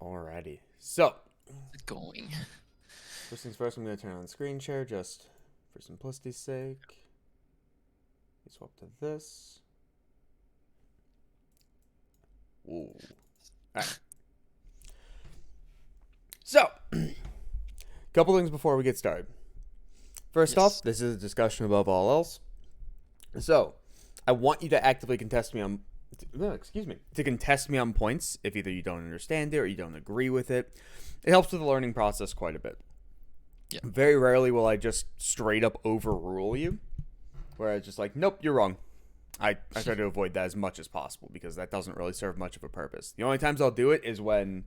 Alrighty. So, Going. first things first, I'm going to turn on the screen share just for simplicity's sake. Swap to this. Ooh. Alright. So, couple things before we get started. First off, this is a discussion above all else. So, I want you to actively contest me on to contest me on points if either you don't understand it or you don't agree with it. It helps with the learning process quite a bit. Yeah. Very rarely will I just straight up overrule you, where I just like, nope, you're wrong. I try to avoid that as much as possible because that doesn't really serve much of a purpose. The only times I'll do it is when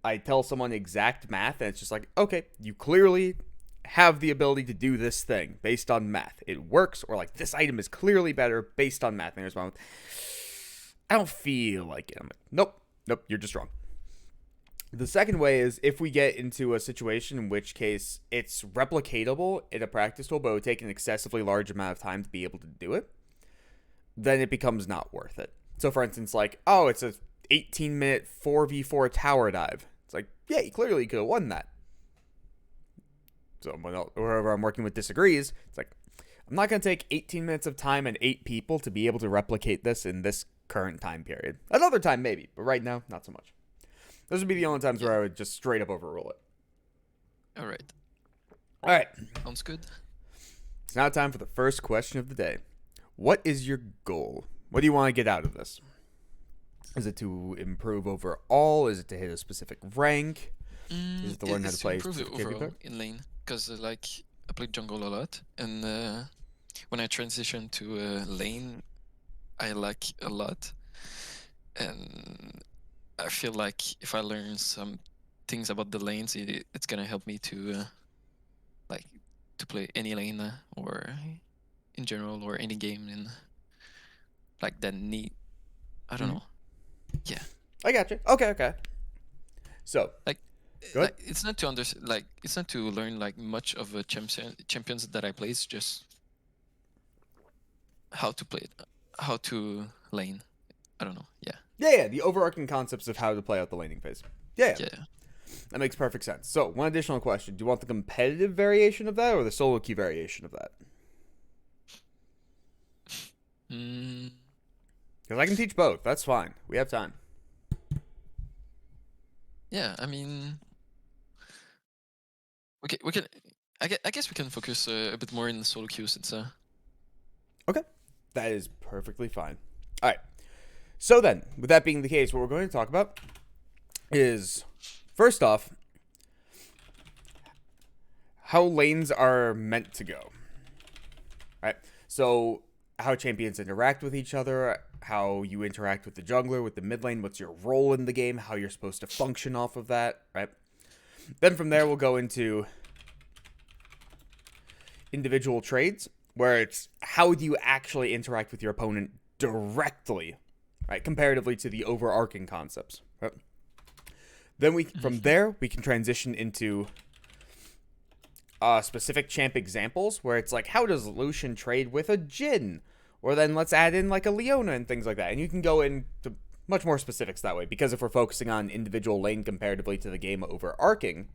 I tell someone exact math and it's just like, okay, you clearly have the ability to do this thing based on math. It works, or like this item is clearly better based on math. And there's one with, I don't feel like it. I'm like, nope, you're just wrong. The second way is if we get into a situation in which case it's replicatable in a practice tool, but it would take an excessively large amount of time to be able to do it, then it becomes not worth it. So for instance, like, oh, it's a 18-minute 4v4 tower dive. It's like, yeah, you clearly could have won that. So whoever I'm working with disagrees. It's like, I'm not going to take 18 minutes of time and 8 people to be able to replicate this in this current time period. Another time, maybe, but right now, not so much. Those would be the only times where I would just straight up overrule it. All right. All right. Sounds good. It's now time for the first question of the day. What is your goal? What do you want to get out of this? Is it to improve overall? Is it to hit a specific rank? Is it to learn how to play improve it specific overall character? in lane, because like I played jungle a lot, and when I transition to lane, I like a lot, and I feel like if I learn some things about the lanes, it's gonna help me to like to play any lane or in general or any game in like that need. I don't know. Yeah. I got you. Okay. So, Like, go ahead. it's not to it's not to learn like much of a champions that I play. It's just how to play it, how to lane. I don't know. Yeah, the overarching concepts of how to play out the laning phase. Yeah. Yeah. That makes perfect sense. So, one additional question. Do you want the competitive variation of that or the solo queue variation of that? Mm, Because I can teach both. That's fine. We have time. yeah. I mean, we can. I guess we can focus a bit more in the solo queue since. Okay. That is perfectly fine. All right. So then, with that being the case, what we're going to talk about is, first off, how lanes are meant to go. Right? So, how champions interact with each other, how you interact with the jungler, with the mid lane, what's your role in the game, how you're supposed to function off of that, right? Then from there, we'll go into individual trades, where it's how do you actually interact with your opponent directly, right? Comparatively to the overarching concepts. Right? Then from there, we can transition into specific champ examples, where it's like, how does Lucian trade with a Jhin? Or then let's add in like a Leona and things like that. And you can go into much more specifics that way, because if we're focusing on individual lane comparatively to the game overarching,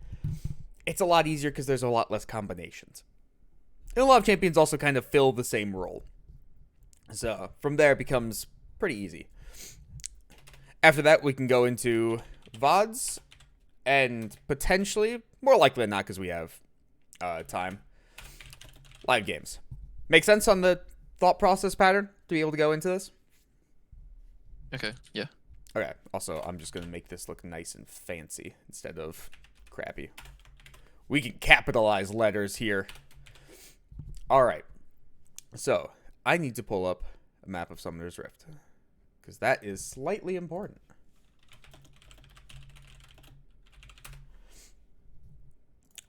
it's a lot easier because there's a lot less combinations. And a lot of champions also kind of fill the same role. So from there, it becomes pretty easy. After that, we can go into VODs and potentially, more likely than not because we have time, live games. Make sense on the thought process pattern to be able to go into this? Okay. Yeah. Okay. Also, I'm just going to make this look nice and fancy instead of crappy. We can capitalize letters here. All right. So, I need to pull up a map of Summoner's Rift, because that is slightly important.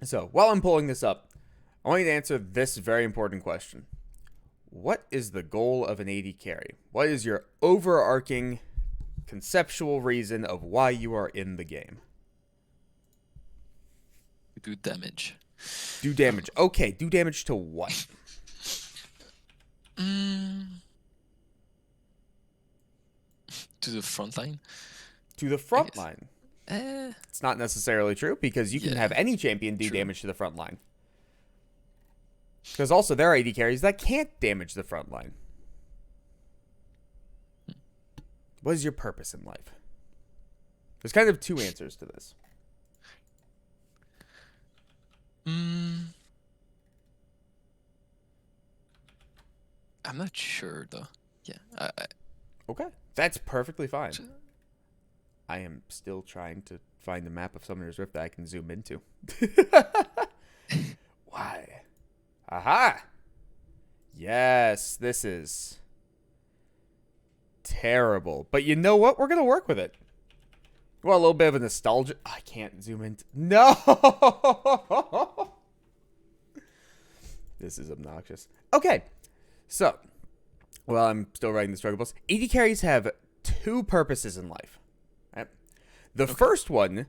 So, while I'm pulling this up, I want you to answer this very important question. What is the goal of an AD carry? What is your overarching conceptual reason of why you are in the game? Do damage. Do damage. Okay, do damage to what? To the front line. to the front guess. line. Eh, It's not necessarily true because you can have any champion do True. damage to the front line. Because also there are AD carries that can't damage the front line. What is your purpose in life? There's kind of two answers to this. I'm not sure though. Yeah, Okay. That's perfectly fine. I am still trying to find a map of Summoner's Rift that I can zoom into. Why? Aha! Yes, this is terrible. But you know what? We're going to work with it. Well, a little bit of a nostalgia. I can't zoom in. No! This is obnoxious. Okay. So, well, I'm still writing the struggle bus. AD carries have two purposes in life. Right? The first one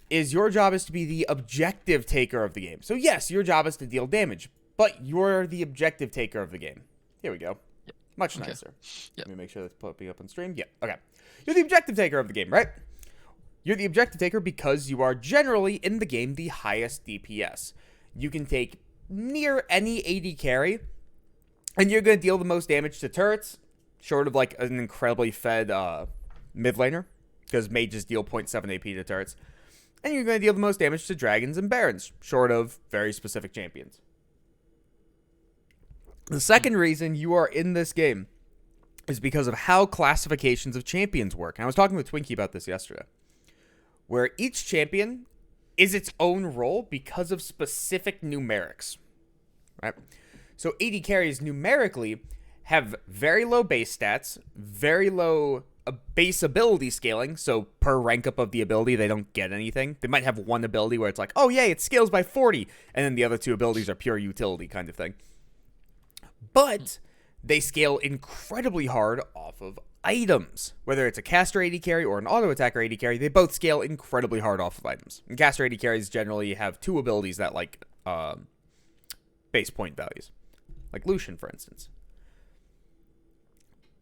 is your job is to be the objective taker of the game. So, yes, your job is to deal damage, but you're the objective taker of the game. Here we go. Yep. Much Okay. nicer. Yep. Let me make sure that's popping up on stream. Yeah, okay. You're the objective taker of the game, right? You're the objective taker because you are generally, in the game, the highest DPS. You can take near any AD carry, and you're going to deal the most damage to turrets, short of like an incredibly fed mid laner, because mages deal 0.7 AP to turrets. And you're going to deal the most damage to dragons and barons, short of very specific champions. The second reason you are in this game is because of how classifications of champions work. And I was talking with Twinkie about this yesterday, where each champion is its own role because of specific numerics, right? So AD carries numerically have very low base stats, very low base ability scaling. So per rank up of the ability, they don't get anything. They might have one ability where it's like, oh yay, it scales by 40. And then the other two abilities are pure utility kind of thing. But they scale incredibly hard off of items. Whether it's a caster AD carry or an auto attacker AD carry, they both scale incredibly hard off of items. And caster AD carries generally have two abilities that like base point values. Like Lucian, for instance.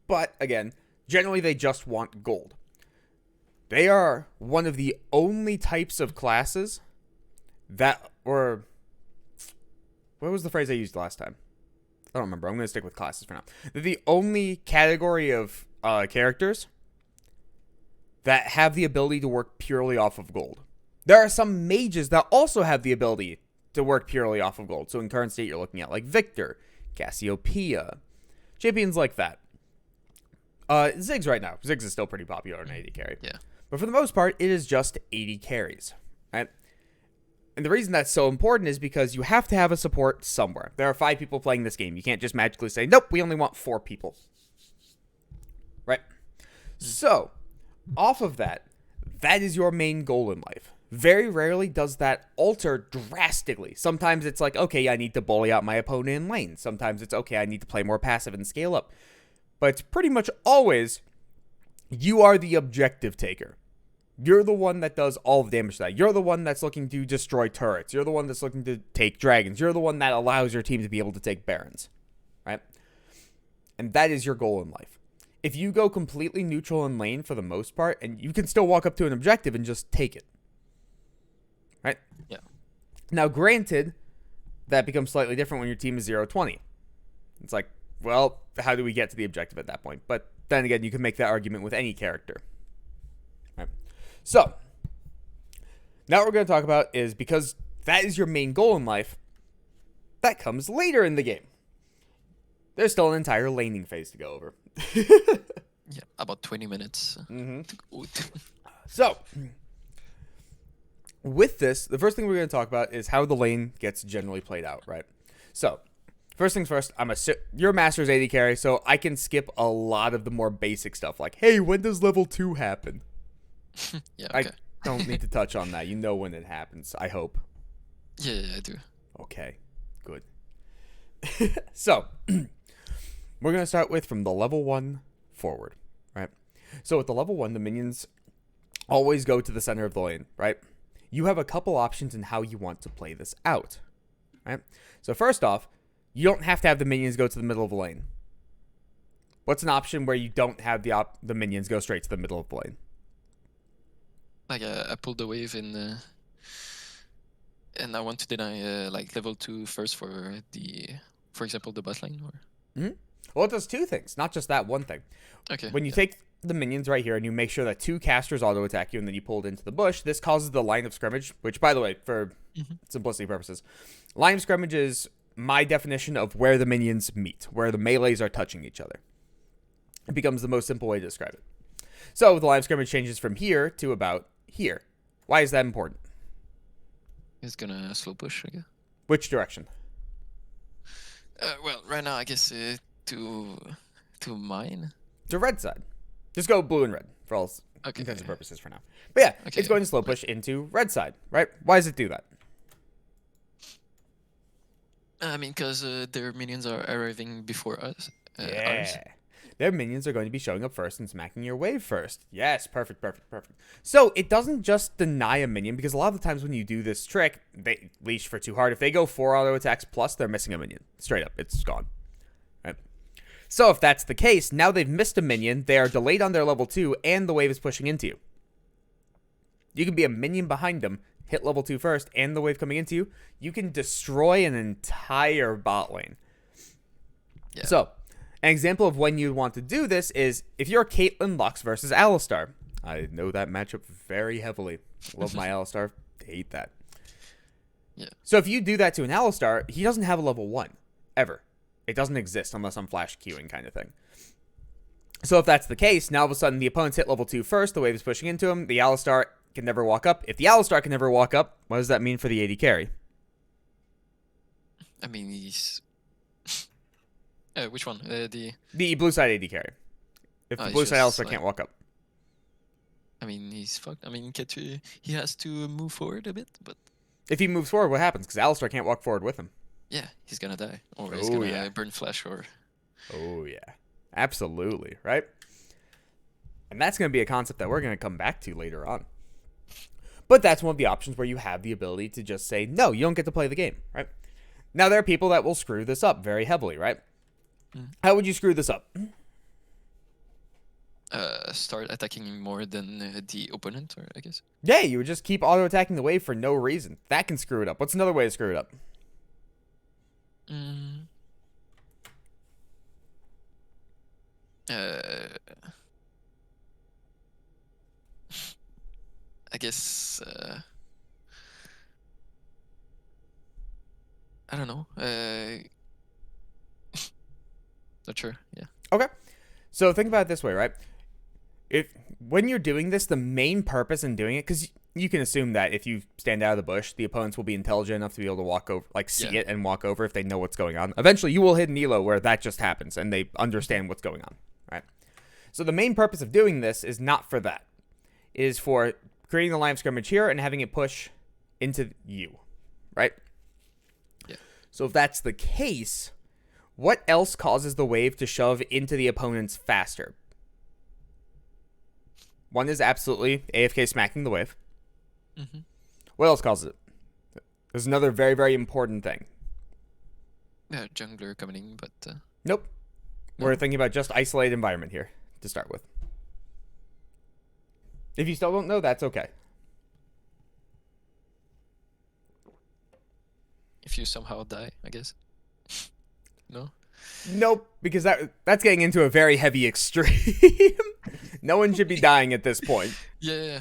But, again, generally they just want gold. They are one of the only types of classes that, or, what was the phrase I used last time? I don't remember. I'm going to stick with classes for now. They're the only category of characters that have the ability to work purely off of gold. There are some mages that also have the ability to work purely off of gold. So in current state, you're looking at like Victor, Cassiopeia, champions like that. Ziggs right now. Ziggs is still pretty popular in AD carry. Yeah. But for the most part, it is just AD carries. Right? And the reason that's so important is because you have to have a support somewhere. There are 5 people playing this game. You can't just magically say, nope, we only want 4 people. Right? So, off of that, that is your main goal in life. Very rarely does that alter drastically. Sometimes it's like, okay, I need to bully out my opponent in lane. Sometimes it's, okay, I need to play more passive and scale up. But it's pretty much always, you are the objective taker. You're the one that does all the damage to that. You're the one that's looking to destroy turrets. You're the one that's looking to take dragons. You're the one that allows your team to be able to take barons. Right? And that is your goal in life. If you go completely neutral in lane for the most part, and you can still walk up to an objective and just take it. Right? Yeah. Now, granted, that becomes slightly different when your team is 0-20. It's like, well, how do we get to the objective at that point? But then again, you can make that argument with any character. Right? So, now what we're going to talk about is, because that is your main goal in life, that comes later in the game. There's still an entire laning phase to go over. Yeah, about 20 minutes. So, with this, the first thing we're going to talk about is how the lane gets generally played out, right? So, first things first, you're a Master's AD carry, so I can skip a lot of the more basic stuff, like, hey, when does level 2 happen? Yeah, okay. I don't need to touch on that. You know when it happens, I hope. Yeah, I do. Okay, good. So, we're going to start with from the level 1 forward, right? So, with the level 1, the minions always go to the center of the lane, right? You have a couple options in how you want to play this out, right? So, first off, you don't have to have the minions go to the middle of the lane. What's an option where you don't have the minions go straight to the middle of the lane? Like I pulled the wave and I want to deny like level 2 first for for example, the bot lane. Or Well, it does two things, not just that one thing. okay, When you yeah. take the minions right here and you make sure that 2 casters auto attack you and then you pull it into the bush, this causes the line of scrimmage, which, by the way, for simplicity purposes, line of scrimmage is my definition of where the minions meet, where the melees are touching each other. It becomes the most simple way to describe it. So the line of scrimmage changes from here to about here. Why is that important? It's gonna slow push again. Which direction? Well, right now I guess to mine. To red side. Just go blue and red for all Okay. intents and purposes for now. But yeah, Okay, it's going to slow push into red side, right? Why does it do that? I mean, because their minions are arriving before us. Ours. Yeah. Their minions are going to be showing up first and smacking your wave first. Yes, perfect, perfect, perfect. So it doesn't just deny a minion, because a lot of the times when you do this trick, they leash for too hard. If they go 4 auto attacks plus, they're missing a minion. Straight up, it's gone. Right? So if that's the case, now they've missed a minion, they are delayed on their level 2, and the wave is pushing into you. You can be a minion behind them, hit level 2 first, and the wave coming into you. You can destroy an entire bot lane. Yeah. So, an example of when you want to do this is if you're Caitlyn Lux versus Alistar. I know that matchup very heavily. Love my Alistar. Hate that. Yeah. So if you do that to an Alistar, he doesn't have a level 1. Ever. It doesn't exist unless I'm flash queuing kind of thing. So if that's the case, now all of a sudden the opponent's hit level 2 first, the wave is pushing into him, the Alistar can never walk up. If the Alistar can never walk up, what does that mean for the AD carry? I mean, he's. Which one? The blue side AD carry. If the he's blue side just, Alistar like- can't walk up. I mean, he's fucked. I mean, he has to move forward a bit, but If he moves forward, what happens? Because Alistar can't walk forward with him. yeah, he's gonna die, or he's Oh, gonna yeah. burn flash, or Oh, yeah. Absolutely, right? And that's going to be a concept that we're going to come back to later on. But that's one of the options where you have the ability to just say, no, you don't get to play the game, right? Now, there are people that will screw this up very heavily, right? How would you screw this up? start attacking more than the opponent, or I guess. Yeah, you would just keep auto-attacking the wave for no reason. That can screw it up. What's another way to screw it up? I guess I don't know. Not sure. Yeah. Okay. So think about it this way, right? When you're doing this, the main purpose in doing it, because you can assume that if you stand out of the bush, the opponents will be intelligent enough to be able to walk over, like see it and walk over if they know what's going on. Eventually, you will hit an elo where that just happens and they understand what's going on, right? So the main purpose of doing this is not for that. It is for creating the line of scrimmage here and having it push into you, right? Yeah. So if that's the case, what else causes the wave to shove into the opponents faster? One is absolutely AFK smacking the wave. Mm-hmm. What else causes it? There's another very, very important thing. Yeah, jungler coming in, but Nope. We're thinking about just isolated environment here to start with. If you still don't know, that's okay. if you somehow die, I guess. No. Nope, because that's getting into a very heavy extreme. No one should be dying at this point. Yeah.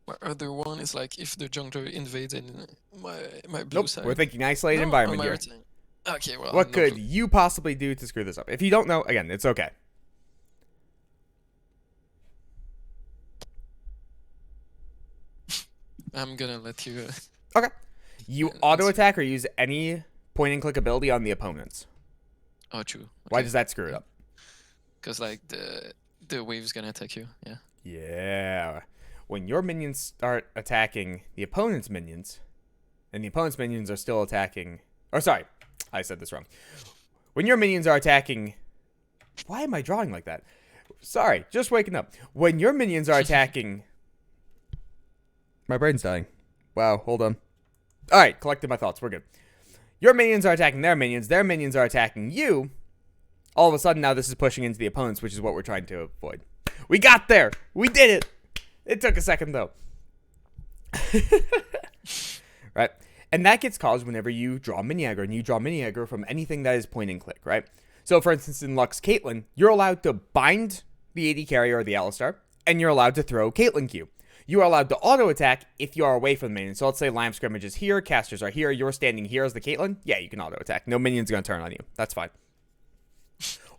My other one is like if the jungler invades in my blue Nope, side. we're thinking isolated No, environment on my here. right side. Okay, well. What no could clue. you possibly do to screw this up? If you don't know, again, it's okay. I'm gonna let you. Okay. You Yeah, auto that's- attack or use any point and click ability on the opponents. Oh, true. Why Okay. does that screw it up? Because like the wave's gonna attack you. Yeah. Yeah. When your minions start attacking the opponent's minions, and the opponent's minions are still attacking... Or sorry, I said this wrong. When your minions are attacking... Why am I drawing like that? Sorry, just waking up. When your minions are attacking... My brain's dying. Wow, hold on. Alright, collected my thoughts. We're good. Your minions are attacking their minions are attacking you. All of a sudden, now this is pushing into the opponents, which is what we're trying to avoid. We got there. We did it. It took a second, though. Right? And that gets caused whenever you draw mini aggro, and you draw mini aggro from anything that is point and click, right? So, for instance, in Lux Caitlyn, you're allowed to bind the AD carry or the Alistar, and you're allowed to throw Caitlyn Q. You are allowed to auto-attack if you are away from the minion. So let's say line of scrimmage is here, casters are here, you're standing here as the Caitlyn. Yeah, you can auto-attack. No minion's going to turn on you. That's fine.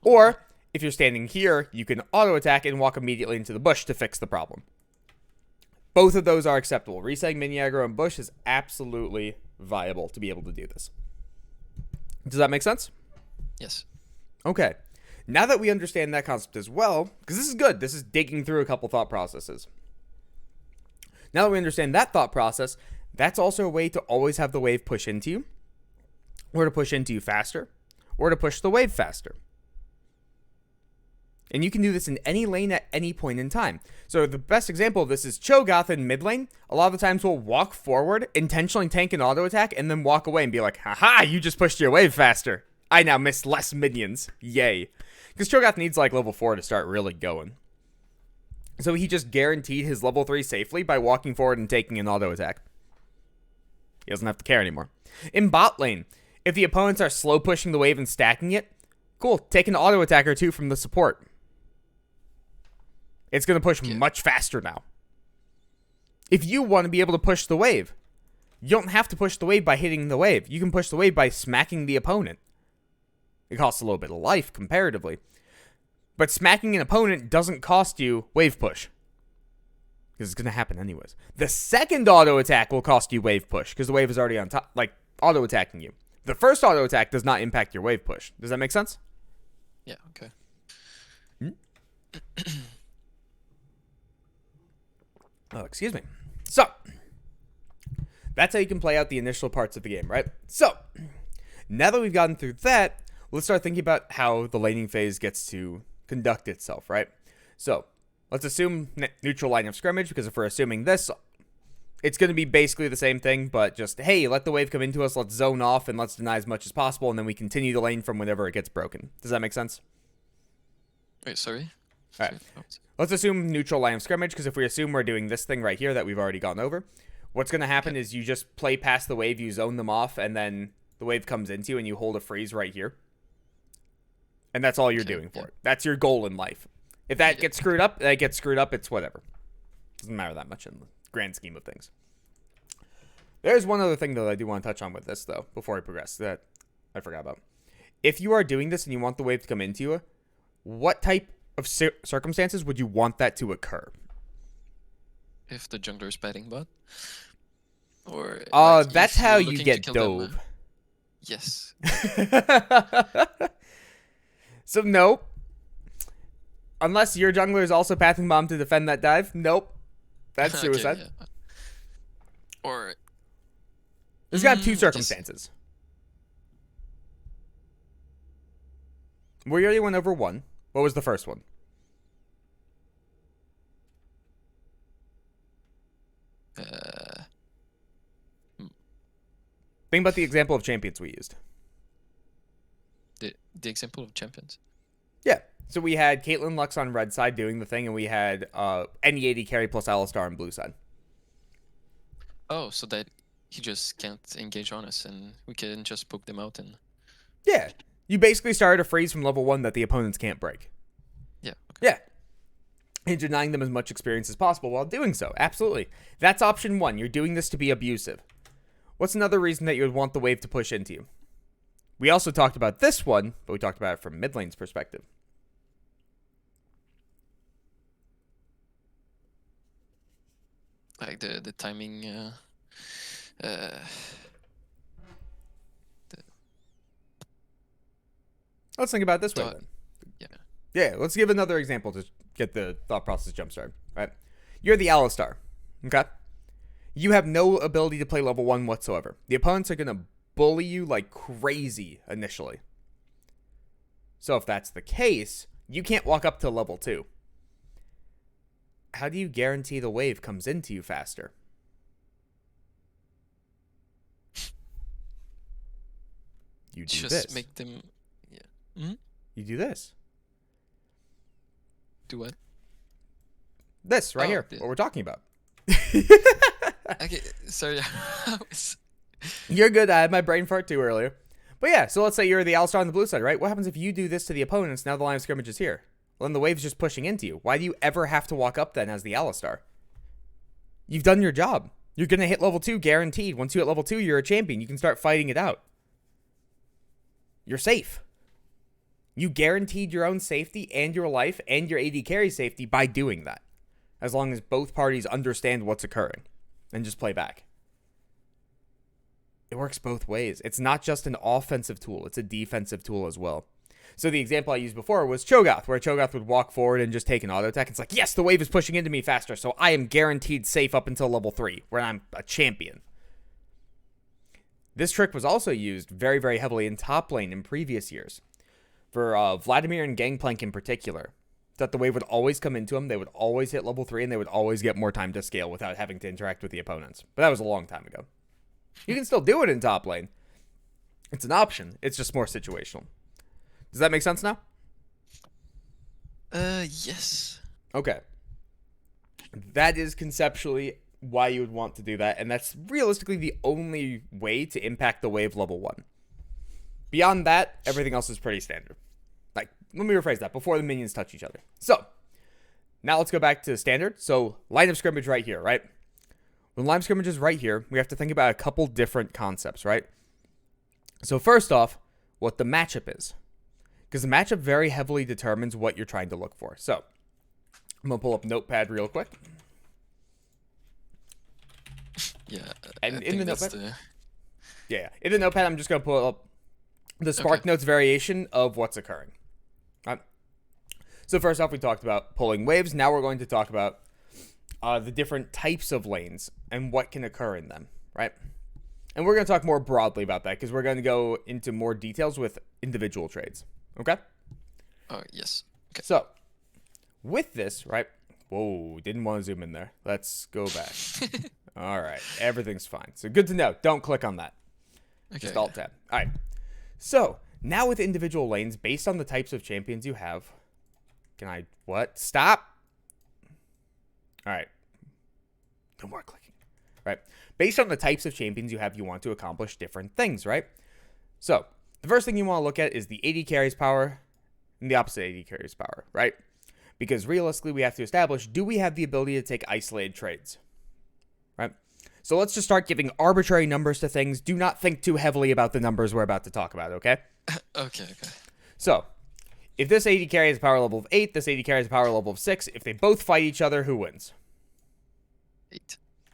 Or, if you're standing here, you can auto-attack and walk immediately into the bush to fix the problem. Both of those are acceptable. Resetting mini aggro and bush is absolutely viable to be able to do this. Does that make sense? Yes. Okay. Now that we understand that concept as well, because this is good. This is digging through a couple thought processes. Now that we understand that thought process, that's also a way to always have the wave push into you, or to push into you faster, or to push the wave faster. And you can do this in any lane at any point in time. So the best example of this is Cho'Gath in mid lane. A lot of the times will walk forward, intentionally tank an auto attack, and then walk away and be like, haha, you just pushed your wave faster. I now miss less minions. Yay. Because Cho'Gath needs like level 4 to start really going. So he just guaranteed his level 3 safely by walking forward and taking an auto attack. He doesn't have to care anymore. In bot lane, if the opponents are slow pushing the wave and stacking it, cool, take an auto attack or two from the support. It's going to push much faster now. If you want to be able to push the wave, you don't have to push the wave by hitting the wave. You can push the wave by smacking the opponent. It costs a little bit of life comparatively. But smacking an opponent doesn't cost you wave push. Because it's going to happen anyways. The second auto attack will cost you wave push. Because the wave is already on top, like auto attacking you. The first auto attack does not impact your wave push. Does that make sense? Yeah, okay. Oh, excuse me. So, that's how you can play out the initial parts of the game, right? So, now that we've gotten through that, let's start thinking about how the laning phase gets to conduct itself, right? So, let's assume neutral line of scrimmage, because if we're assuming this, it's going to be basically the same thing, but just, hey, let the wave come into us, let's zone off, and let's deny as much as possible, and then we continue the lane from whenever it gets broken. Does that make sense? Wait, sorry? All right. Let's assume neutral line of scrimmage, because if we assume we're doing this thing right here that we've already gone over, what's going to happen is you just play past the wave, you zone them off, and then the wave comes into you, and you hold a freeze right here. And that's all you're doing for it. That's your goal in life. If that gets screwed up, that gets screwed up, it's whatever. Doesn't matter that much in the grand scheme of things. There's one other thing that I do want to touch on with this, though, before I progress, that I forgot about. If you are doing this and you want the wave to come into you, what type of circumstances would you want that to occur? If the jungler is batting bot? Or that's how you get dove. Yes. So nope. Unless your jungler is also pathing bomb to defend that dive, nope. That's suicide. Okay, yeah. Or there's got two circumstances. We already went over one. What was the first one? Think about the example of champions we used. The example of champions? Yeah. So we had Caitlyn Lux on red side doing the thing, and we had any AD carry plus Alistar on blue side. Oh, so that he just can't engage on us, and we can just poke them out and... Yeah. You basically started a freeze from level 1 that the opponents can't break. Yeah. Okay. Yeah. And denying them as much experience as possible while doing so. Absolutely. That's option 1. You're doing this to be abusive. What's another reason that you would want the wave to push into you? We also talked about this one, but we talked about it from mid lane's perspective. Like the timing... Let's think about it this way then. Yeah. Yeah, let's give another example to get the thought process jump started. Right? You're the Alistar. Okay? You have no ability to play level 1 whatsoever. The opponents are going to bully you like crazy initially. So if that's the case, you can't walk up to level 2. How do you guarantee the wave comes into you faster? You do just this. make them... Yeah. Mm-hmm. You do this. Do what? This right here. Yeah. What we're talking about. Okay, sorry. You're good. I had my brain fart too earlier. But yeah, so let's say you're the Alistar on the blue side, right? What happens if you do this to the opponents? Now the line of scrimmage is here. Well, then the wave's just pushing into you. Why do you ever have to walk up then as the Alistar? You've done your job. You're going to hit level 2 guaranteed. Once you hit level 2, you're a champion. You can start fighting it out. You're safe. You guaranteed your own safety and your life and your AD carry safety by doing that. As long as both parties understand what's occurring and just play back. It works both ways. It's not just an offensive tool. It's a defensive tool as well. So the example I used before was Cho'Gath, where Cho'Gath would walk forward and just take an auto attack. It's like, yes, the wave is pushing into me faster, so I am guaranteed safe up until level 3, where I'm a champion. This trick was also used very, very heavily in top lane in previous years. For Vladimir and Gangplank in particular. That the wave would always come into them, they would always hit level 3, and they would always get more time to scale without having to interact with the opponents. But that was a long time ago. You can still do it in top lane. It's an option. It's just more situational. Does that make sense now? Yes. Okay. That is conceptually why you would want to do that, and that's realistically the only way to impact the wave level 1. Beyond that, everything else is pretty standard. Like, let me rephrase that, before the minions touch each other. So, now let's go back to standard. So, line of scrimmage right here, right? When line of scrimmage is right here, we have to think about a couple different concepts, right? So first off, what the matchup is. Because the matchup very heavily determines what you're trying to look for. So, I'm going to pull up Notepad real quick. Yeah, and I in the think that's Notepad, in the Notepad, I'm just going to pull up the Spark Notes variation of what's occurring. So first off, we talked about pulling waves. Now we're going to talk about the different types of lanes and what can occur in them, right? And we're going to talk more broadly about that because we're going to go into more details with individual trades, okay? Oh, yes. Okay. So, with this, right? Whoa, didn't want to zoom in there. Let's go back. All right, everything's fine. So good to know. Don't click on that. Okay. Just Alt-Tab. All right. So, now with individual lanes, based on the types of champions you have, can I, what? Stop. All right. No more clicking. Right. Based on the types of champions you have, you want to accomplish different things, right? So, the first thing you want to look at is the AD carries power and the opposite AD carries power, right? Because realistically, we have to establish, do we have the ability to take isolated trades, right? So let's just start giving arbitrary numbers to things. Do not think too heavily about the numbers we're about to talk about, okay? Okay. So, if this AD carry has a power level of 8, this AD carry has a power level of 6, if they both fight each other, who wins?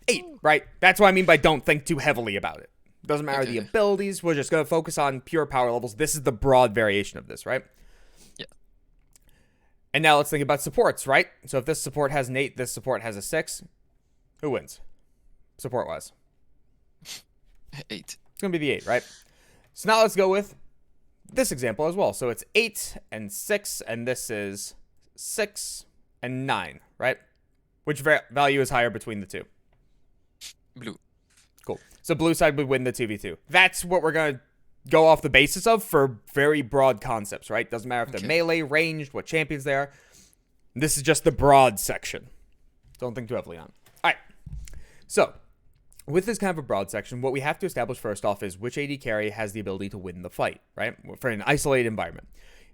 8, right? That's what I mean by don't think too heavily about it. Doesn't matter the abilities. We're just going to focus on pure power levels. This is the broad variation of this, right? Yeah. And now let's think about supports, right? So if this support has an 8, this support has a 6, who wins? Support-wise. 8. It's going to be the 8, right? So now let's go with this example as well. So it's 8 and 6, and this is 6 and 9, right? Which value is higher between the two? Blue. Cool. So blue side would win the 2v2. That's what we're going to go off the basis of for very broad concepts, right? Doesn't matter if they're melee, ranged, what champions they are. This is just the broad section. Don't think too heavily on it. All right. So, with this kind of a broad section, what we have to establish first off is which AD carry has the ability to win the fight, right? For an isolated environment.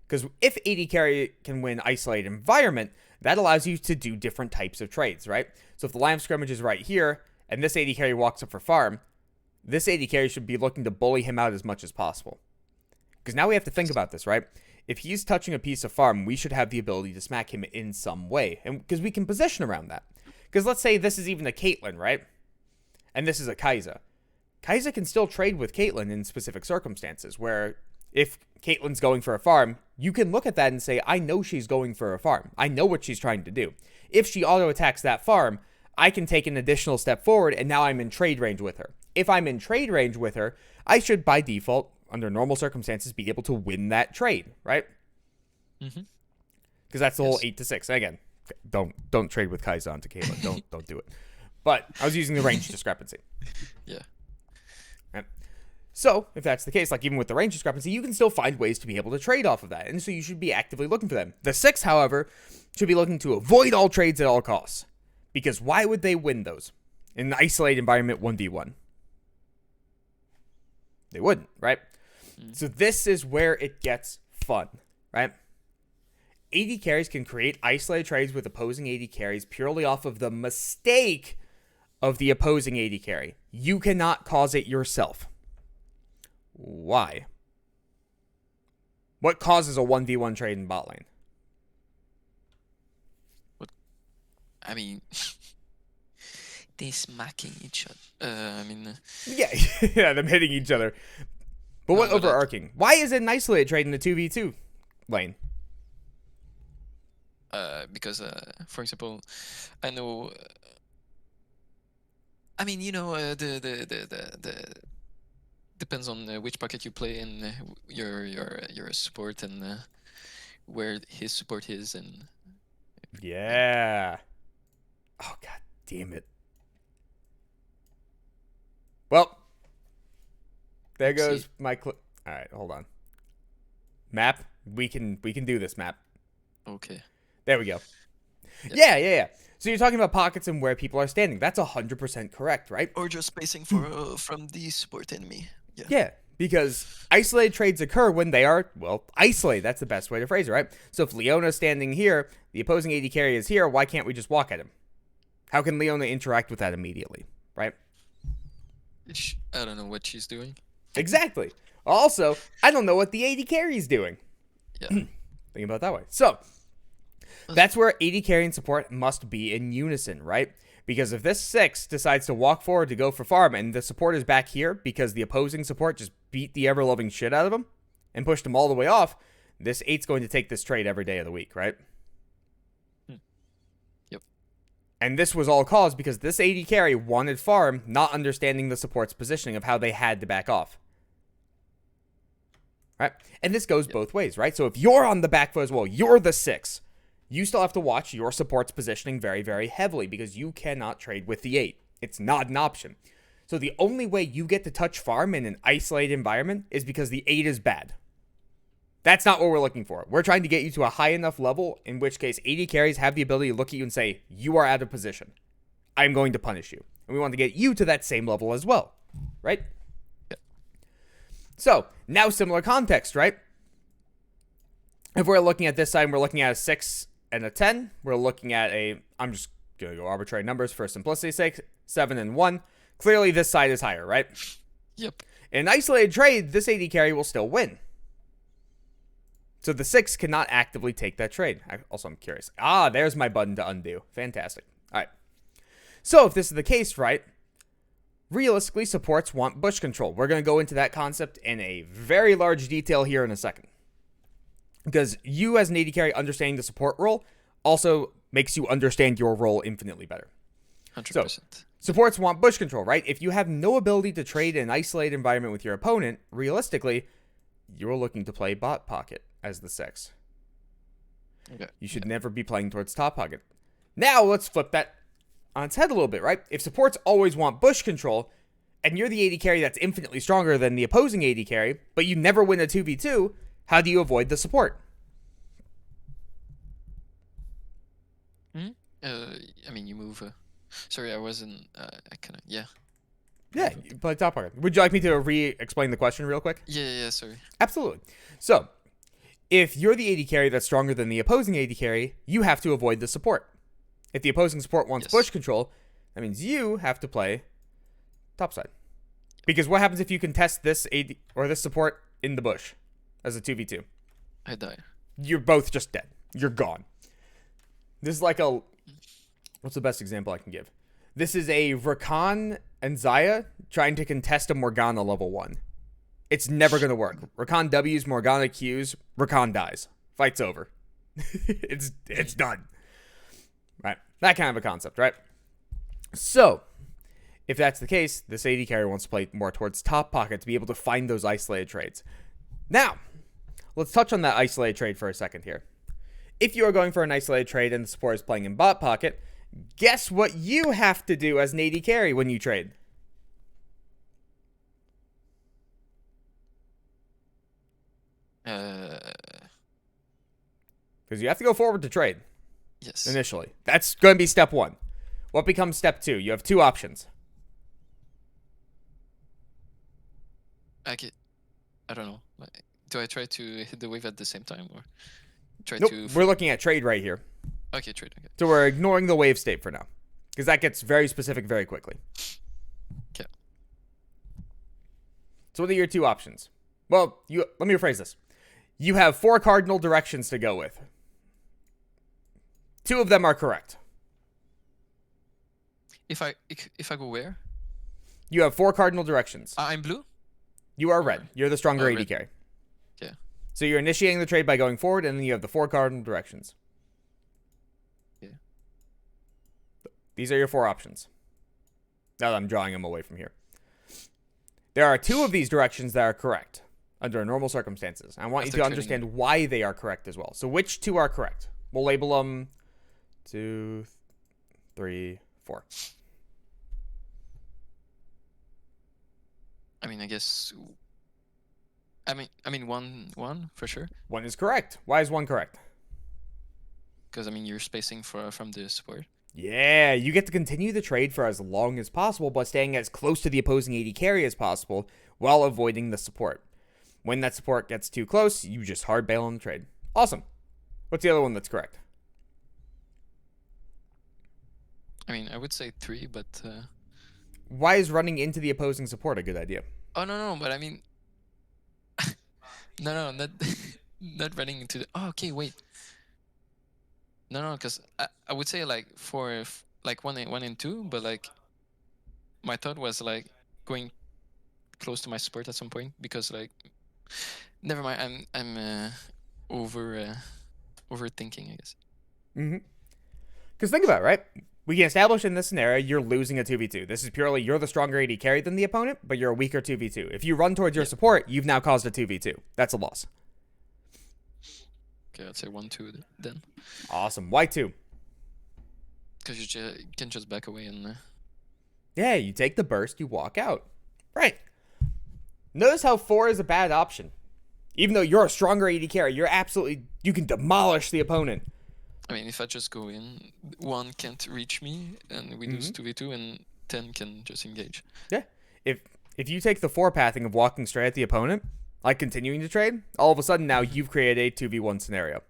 Because if AD carry can win isolated environment, that allows you to do different types of trades, right? So if the line of scrimmage is right here, and this AD carry walks up for farm, this AD carry should be looking to bully him out as much as possible. Because now we have to think about this, right? If he's touching a piece of farm, we should have the ability to smack him in some way. And because we can position around that. Because let's say this is even a Caitlyn, right? And this is a Kai'Sa. Kai'Sa can still trade with Caitlyn in specific circumstances, where if Caitlyn's going for a farm, you can look at that and say, I know she's going for a farm. I know what she's trying to do. If she auto-attacks that farm, I can take an additional step forward, and now I'm in trade range with her. If I'm in trade range with her, I should, by default, under normal circumstances, be able to win that trade, right? Mm-hmm. Because that's the whole 8-6. Again, don't trade with Kai'Sa onto Caitlyn. Don't do it. But I was using the range discrepancy. Yeah. Right? So, if that's the case, like even with the range discrepancy, you can still find ways to be able to trade off of that. And so you should be actively looking for them. The 6, however, should be looking to avoid all trades at all costs. Because why would they win those in an isolated environment 1v1? They wouldn't, right? So this is where it gets fun, right? AD carries can create isolated trades with opposing AD carries purely off of the mistake of the opposing AD carry. You cannot cause it yourself. Why? What causes a 1v1 trade in bot lane? I mean, they smacking each other. Yeah, yeah, them hitting each other. But what overarching? Why is it an isolated trade in the 2v2 lane? Because, for example, I know. The depends on which pocket you play and your support and where his support is and. Yeah. Oh god damn it. Well, there goes my clip. All right, hold on. Map, we can do this map. Okay. There we go. Yep. Yeah. So you're talking about pockets and where people are standing. That's 100% correct, right? Or just spacing for from the support enemy. Yeah. Yeah, because isolated trades occur when they are, well, isolated. That's the best way to phrase it, right? So if Leona's standing here, the opposing AD carry is here, why can't we just walk at him? How can Leona interact with that immediately, right? I don't know what she's doing. Exactly. Also, I don't know what the AD carry is doing. Yeah. Think about it that way. So, that's where AD carry and support must be in unison, right? Because if this 6 decides to walk forward to go for farm and the support is back here because the opposing support just beat the ever-loving shit out of him and pushed him all the way off, this 8's going to take this trade every day of the week, right? Yep. And this was all caused because this AD carry wanted farm, not understanding the support's positioning of how they had to back off. Right? And this goes both ways, right? So if you're on the back foot as well, you're the 6. You still have to watch your support's positioning very, very heavily because you cannot trade with the 8. It's not an option. So the only way you get to touch farm in an isolated environment is because the 8 is bad. That's not what we're looking for. We're trying to get you to a high enough level, in which case AD carries have the ability to look at you and say, you are out of position. I'm going to punish you. And we want to get you to that same level as well, right? Yeah. So, now similar context, right? If we're looking at this side, we're looking at a 6 and a 10. We're looking at a, I'm just going to go arbitrary numbers for simplicity's sake, 7 and 1. Clearly, this side is higher, right? Yep. In an isolated trade, this AD carry will still win. So the 6 cannot actively take that trade. I'm curious. There's my button to undo. Fantastic. All right. So if this is the case, right, realistically, supports want bush control. We're going to go into that concept in a very large detail here in a second. Because you as an AD carry understanding the support role also makes you understand your role infinitely better. 100%. So, supports want bush control, right? If you have no ability to trade in an isolated environment with your opponent, realistically, you're looking to play bot pocket as the 6. Okay. You should never be playing towards top pocket. Now, let's flip that on its head a little bit, right? If supports always want bush control, and you're the AD carry that's infinitely stronger than the opposing AD carry, but you never win a 2v2, how do you avoid the support? You move. Sorry, I wasn't. I kind of. Yeah. Yeah, you play top pocket. Would you like me to re-explain the question real quick? Yeah. Sorry. Absolutely. So, if you're the AD carry that's stronger than the opposing AD carry, you have to avoid the support. If the opposing support wants bush control, that means you have to play topside. Because what happens if you contest this AD or this support in the bush as a 2v2? I die. You're both just dead. You're gone. This is like a... What's the best example I can give? This is a Rakan and Xayah trying to contest a Morgana level 1. It's never going to work. Rakan W's, Morgana Q's, Rakan dies. Fight's over. It's done. Right? That kind of a concept, right? So, if that's the case, this AD carry wants to play more towards top pocket to be able to find those isolated trades. Now, let's touch on that isolated trade for a second here. If you are going for an isolated trade and the support is playing in bot pocket, guess what you have to do as an AD carry when you trade? Uh, Because you have to go forward to trade yes. initially. That's going to be step 1. What becomes step 2? You have 2 options. I don't know. Like, do I try to hit the wave at the same time or try Nope, to? we're looking at trade right here. Okay, trade. Okay. So we're ignoring the wave state for now. Because that gets very specific very quickly. Okay. So what are your 2 options? Well, let me rephrase this. You have 4 cardinal directions to go with. 2 of them are correct. If I go where? You have 4 cardinal directions. I'm blue. You are red. You're the stronger AD red. carry. Yeah. So you're initiating the trade by going forward, and then you have the 4 cardinal directions. Yeah. These are your 4 options. Now that I'm drawing them away from here. There are 2 of these directions that are correct under normal circumstances. I want you to understand why they are correct as well. So which 2 are correct? We'll label them 2, 3, 4. I mean, I guess. I mean, one for sure. 1 is correct. Why is 1 correct? Because I mean, you're spacing from the support. Yeah, you get to continue the trade for as long as possible, but staying as close to the opposing AD carry as possible while avoiding the support. When that support gets too close, you just hard bail on the trade. Awesome. What's the other one that's correct? I mean, I would say 3, but. Why is running into the opposing support a good idea? Oh no, but I mean. no, not not running into the. Oh, okay, wait. No, because I would say like like 1 and 2, but like my thought was like going close to my support at some point because like never mind. I'm overthinking, I guess. Because think about it, right? We can establish in this scenario you're losing a 2v2. This is purely you're the stronger AD carry than the opponent, but you're a weaker 2v2. If you run towards your support, you've now caused a 2v2. That's a loss. Okay, I'd say 1-2 then. Awesome. Why 2? Because you can just back away and. Yeah, you take the burst, you walk out. Right. Notice how 4 is a bad option. Even though you're a stronger AD carry, you can demolish the opponent. I mean, if I just go in, 1 can't reach me, and we lose 2v2, and 10 can just engage. Yeah. If you take the 4 pathing of walking straight at the opponent, like continuing to trade, all of a sudden now you've created a 2v1 scenario.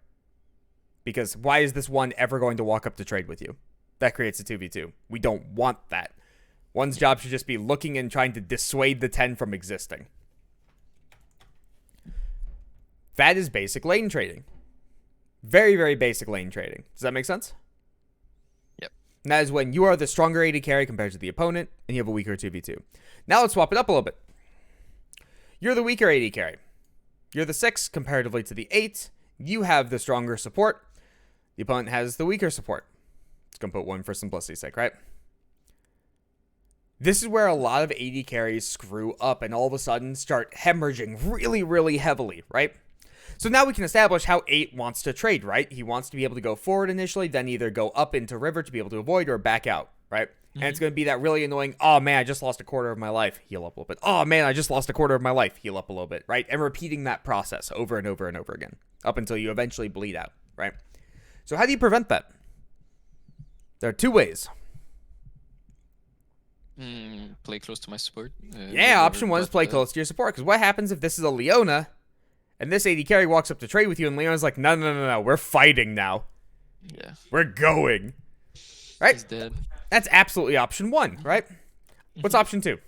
Because why is this 1 ever going to walk up to trade with you? That creates a 2v2. We don't want that. 1's job should just be looking and trying to dissuade the 10 from existing. That is basic lane trading. Very, very basic lane trading. Does that make sense? Yep. And that is when you are the stronger AD carry compared to the opponent, and you have a weaker 2v2. Now let's swap it up a little bit. You're the weaker AD carry. You're the 6 comparatively to the 8. You have the stronger support. The opponent has the weaker support. It's going to put 1 for simplicity's sake, right? This is where a lot of AD carries screw up and all of a sudden start hemorrhaging really, really heavily, right? So now we can establish how 8 wants to trade, right? He wants to be able to go forward initially, then either go up into river to be able to avoid or back out, right? And it's going to be that really annoying, oh man, I just lost a quarter of my life, heal up a little bit. Oh man, I just lost a quarter of my life, heal up a little bit, right? And repeating that process over and over and over again up until you eventually bleed out, right? So how do you prevent that? There are 2 ways. Play close to my support. Yeah, option 1 is play close to your support. Because what happens if this is a Leona and this AD carry walks up to trade with you and Leona's like, no, we're fighting now. Yeah. We're going. Right? He's dead. That's absolutely option 1, right? What's option 2?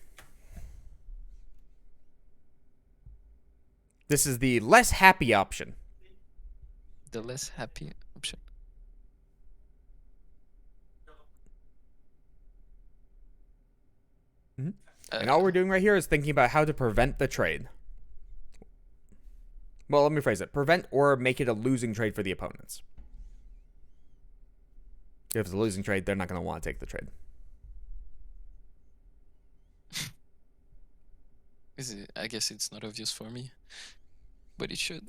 This is the less happy option. The less happy option. And all we're doing right here is thinking about how to prevent the trade. Well, let me phrase it. Prevent or make it a losing trade for the opponents. If it's a losing trade, they're not going to want to take the trade. I guess it's not obvious for me, but it should.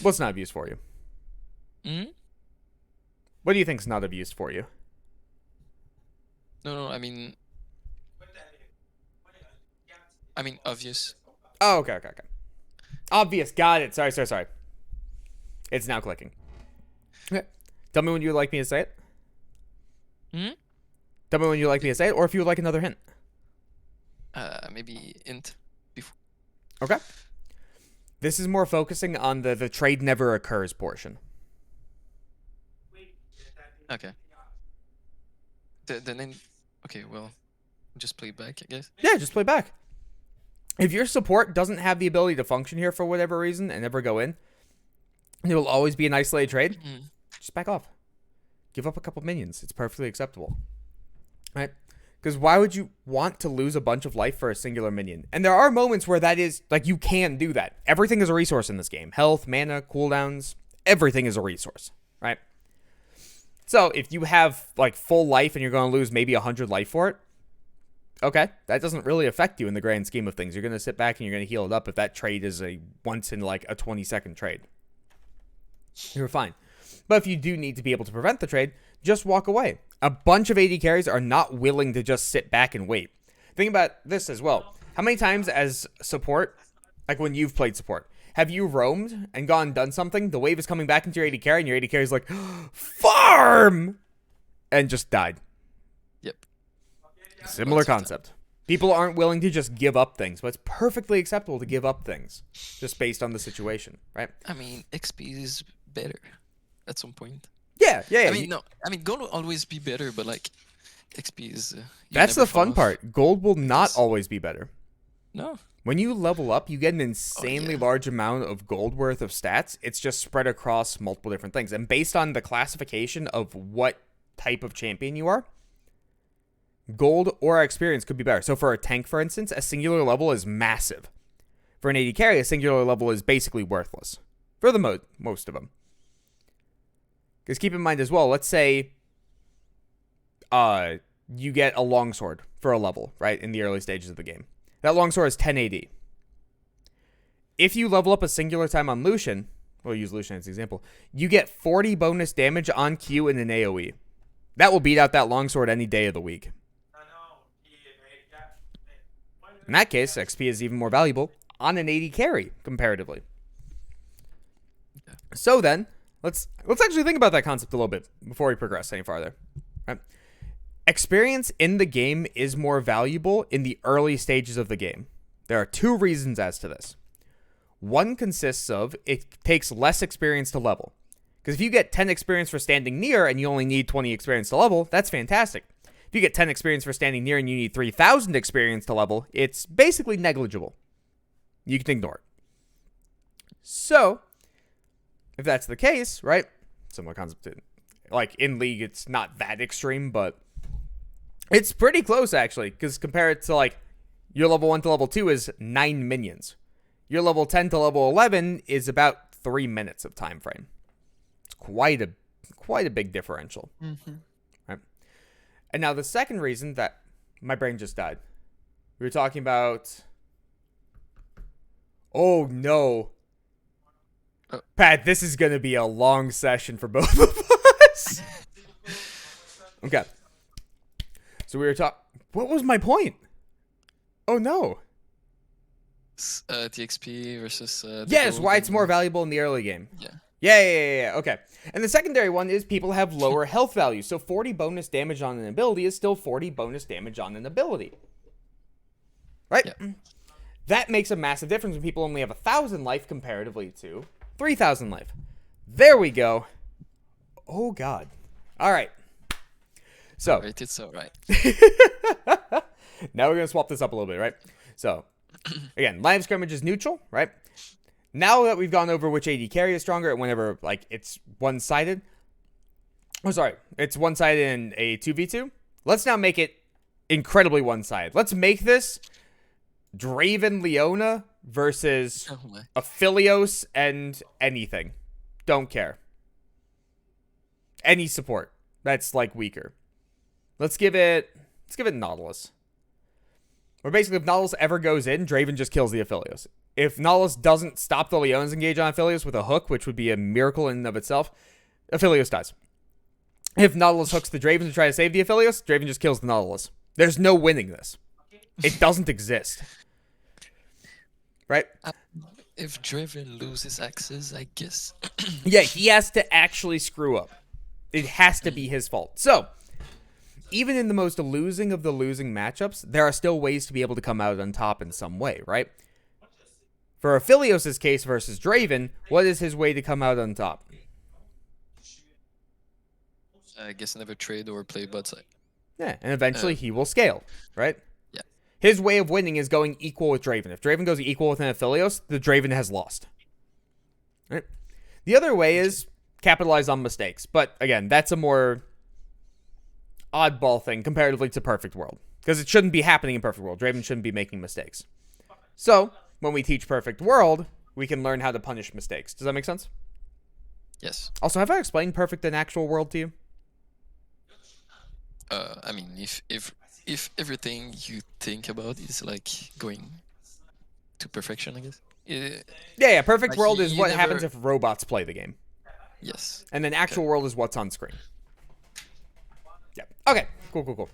What's not of use for you? What do you think is not of use for you? No, I mean obvious. Oh, okay. Obvious. Got it. Sorry. It's now clicking. Okay. Tell me when you would like me to say it. Hmm? Tell me when you would like me to say it, or if you would like another hint. Maybe int before. Okay. This is more focusing on the trade never occurs portion. Okay. Then okay, well, just play back, I guess. Yeah, just play back. If your support doesn't have the ability to function here for whatever reason and never go in, it will always be an isolated trade. Just back off. Give up a couple minions. It's perfectly acceptable. Right? Because why would you want to lose a bunch of life for a singular minion? And there are moments where that is, like, you can do that. Everything is a resource in this game. Health, mana, cooldowns, everything is a resource. Right? So, if you have, like, full life and you're going to lose maybe 100 life for it, okay, that doesn't really affect you in the grand scheme of things. You're going to sit back and you're going to heal it up if that trade is a once in, like, a 20-second trade. You're fine. But if you do need to be able to prevent the trade, just walk away. A bunch of AD carries are not willing to just sit back and wait. Think about this as well. How many times as support, like when you've played support, have you roamed and gone and done something? The wave is coming back into your AD carry and your AD carry is like, farm! And just died. Yep. Similar concept. People aren't willing to just give up things, but it's perfectly acceptable to give up things just based on the situation, right? I mean, XP is better at some point. Yeah. I mean, gold will always be better, but like XP is. That's the fun off. part. Gold will not always be better. No. When you level up, you get an insanely large amount of gold worth of stats. It's just spread across multiple different things. And based on the classification of what type of champion you are, gold or experience could be better. So for a tank, for instance, a singular level is massive. For an AD carry, a singular level is basically worthless. For the most of them. Because keep in mind as well, let's say you get a longsword for a level, right, in the early stages of the game. That longsword is 10 AD. If you level up a singular time on Lucian, we'll use Lucian as an example, you get 40 bonus damage on Q in an AoE. That will beat out that longsword any day of the week. In that case, XP is even more valuable on an AD carry, comparatively. So then, let's actually think about that concept a little bit before we progress any farther. Right? Experience in the game is more valuable in the early stages of the game. There are two reasons as to this. One consists of it takes less experience to level. Because if you get 10 experience for standing near and you only need 20 experience to level, that's fantastic. If you get 10 experience for standing near and you need 3,000 experience to level, it's basically negligible. You can ignore it. So, if that's the case, right? Similar concept to, like, in League, it's not that extreme, but it's pretty close, actually, because compared to, like, your level 1 to level 2 is 9 minions. Your level 10 to level 11 is about 3 minutes of time frame. It's quite a big differential. Mm-hmm. Right? And now the second reason that my brain just died. We were talking about... Oh, no. Pat, this is going to be a long session for both of us. Okay. So we were talking... What was my point? Oh, no. The XP versus... yes, why it's more valuable in the early game. Yeah. Yeah. Okay. And the secondary one is people have lower health value. So 40 bonus damage on an ability is still 40 bonus damage on an ability. Right? Yeah. That makes a massive difference when people only have 1,000 life comparatively to 3,000 life. There we go. Oh, God. All right. So. Right, it's all right. Now we're going to swap this up a little bit, right? So, again, line of scrimmage is neutral, right? Now that we've gone over which AD carry is stronger and whenever, like, it's one-sided. Oh, sorry. It's one-sided in a 2v2. Let's now make it incredibly one-sided. Let's make this Draven Leona versus Aphelios and anything. Don't care. Any support that's, like, weaker. Let's give it Nautilus. Or basically, if Nautilus ever goes in, Draven just kills the Aphelios. If Nautilus doesn't stop the Leonas engage on Aphelios with a hook, which would be a miracle in and of itself, Aphelios dies. If Nautilus hooks the Draven to try to save the Aphelios, Draven just kills the Nautilus. There's no winning this. It doesn't exist. Right? if Draven loses access, I guess. Yeah, he has to actually screw up. It has to be his fault. So, even in the most losing of the losing matchups, there are still ways to be able to come out on top in some way, right? For Aphelios' case versus Draven, what is his way to come out on top? I guess never trade or play bot side. Yeah, and eventually he will scale, right? Yeah. His way of winning is going equal with Draven. If Draven goes equal with an Aphelios, the Draven has lost. Right? The other way is capitalize on mistakes. But again, that's a more oddball thing comparatively to Perfect World. Because it shouldn't be happening in Perfect World. Draven shouldn't be making mistakes. So, when we teach Perfect World, we can learn how to punish mistakes. Does that make sense? Yes. Also, have I explained Perfect and Actual World to you? I mean, if everything you think about is like going to perfection, I guess. Yeah. Perfect Like, World is you what never- happens if robots play the game. Yes. And then Actual World is what's on screen. Yeah. Okay. Cool.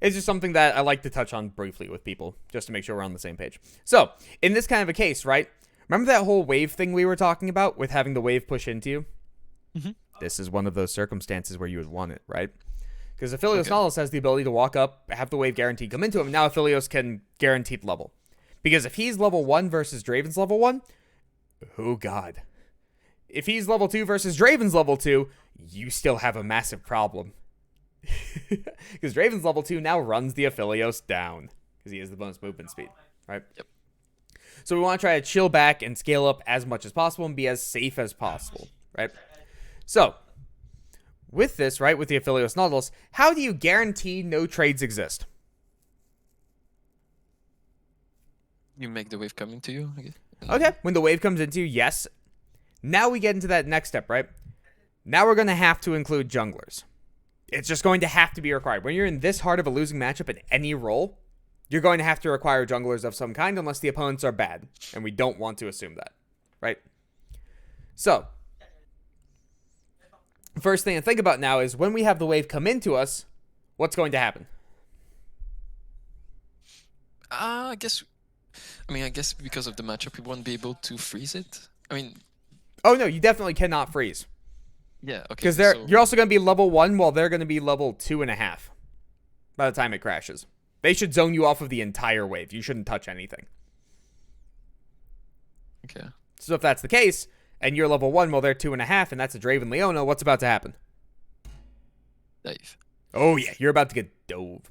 It's just something that I like to touch on briefly with people, just to make sure we're on the same page. So, in this kind of a case, right? Remember that whole wave thing we were talking about with having the wave push into you? Mm-hmm. This is one of those circumstances where you would want it, right? Because Aphelios Okay. Nautilus has the ability to walk up, have the wave guaranteed come into him, and now Aphelios can guaranteed level. Because if he's level 1 versus Draven's level 1, oh god. If he's level 2 versus Draven's level 2, you still have a massive problem. Because Draven's level 2 now runs the Aphelios down. Because he has the bonus movement speed, right? Yep. So we want to try to chill back and scale up as much as possible and be as safe as possible, right? So, with this, right, with the Aphelios Nautilus, how do you guarantee no trades exist? You make the wave coming to you, I guess. Okay, when the wave comes into you, yes. Now we get into that next step, right? Now we're going to have to include junglers. It's just going to have to be required. When you're in this hard of a losing matchup in any role, you're going to have to require junglers of some kind unless the opponents are bad. And we don't want to assume that, right? So, first thing to think about now is when we have the wave come into us, what's going to happen? I guess because of the matchup, we won't be able to freeze it. I mean, Oh no, you definitely cannot freeze. yeah, okay. Because so, you're also going to be level 1 while they're going to be level 2.5 by the time it crashes. They should zone you off of the entire wave. You shouldn't touch anything. Okay. So if that's the case, and you're level 1 while they're 2.5, and that's a Draven Leona, what's about to happen? Dive. Oh yeah, you're about to get dove.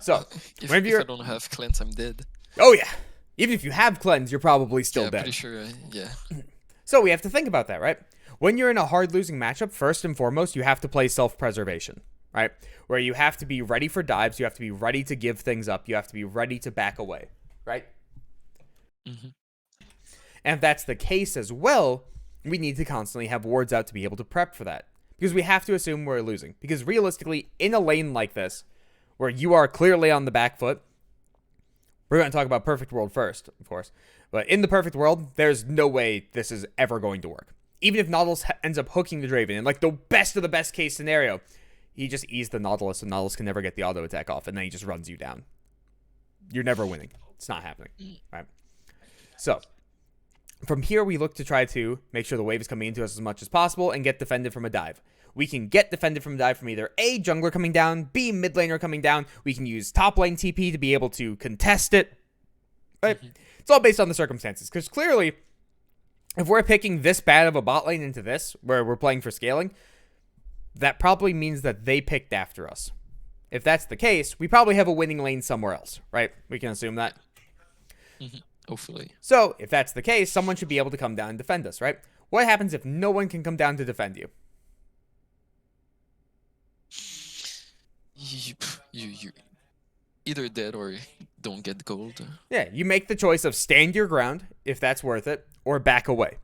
So, If whenever I you're... don't have cleanse, I'm dead. Oh yeah. Even if you have cleanse, you're probably still Yeah, dead. pretty sure. Yeah. So we have to think about that, right? When you're in a hard losing matchup, first and foremost, you have to play self-preservation, right? Where you have to be ready for dives, you have to be ready to give things up, you have to be ready to back away, right? Mm-hmm. And if that's the case as well, we need to constantly have wards out to be able to prep for that. Because we have to assume we're losing. Because realistically, in a lane like this, where you are clearly on the back foot, we're going to talk about Perfect World first, of course. But in the Perfect World, there's no way this is ever going to work. Even if Nautilus ends up hooking the Draven in, like the best of the best case scenario, he just eased the Nautilus and Nautilus can never get the auto attack off, and then he just runs you down. You're never winning. It's not happening. Right? So, from here, we look to try to make sure the wave is coming into us as much as possible and get defended from a dive. We can get defended from a dive from either A, jungler coming down, B, mid laner coming down. We can use top lane TP to be able to contest it. Right? Mm-hmm. It's all based on the circumstances. Because clearly, if we're picking this bad of a bot lane into this, where we're playing for scaling, that probably means that they picked after us. If that's the case, we probably have a winning lane somewhere else, right? We can assume that. Mm-hmm. Hopefully. So, if that's the case, someone should be able to come down and defend us, right? What happens if no one can come down to defend you? You either dead or don't get gold. Yeah, you make the choice of stand your ground, if that's worth it, or back away.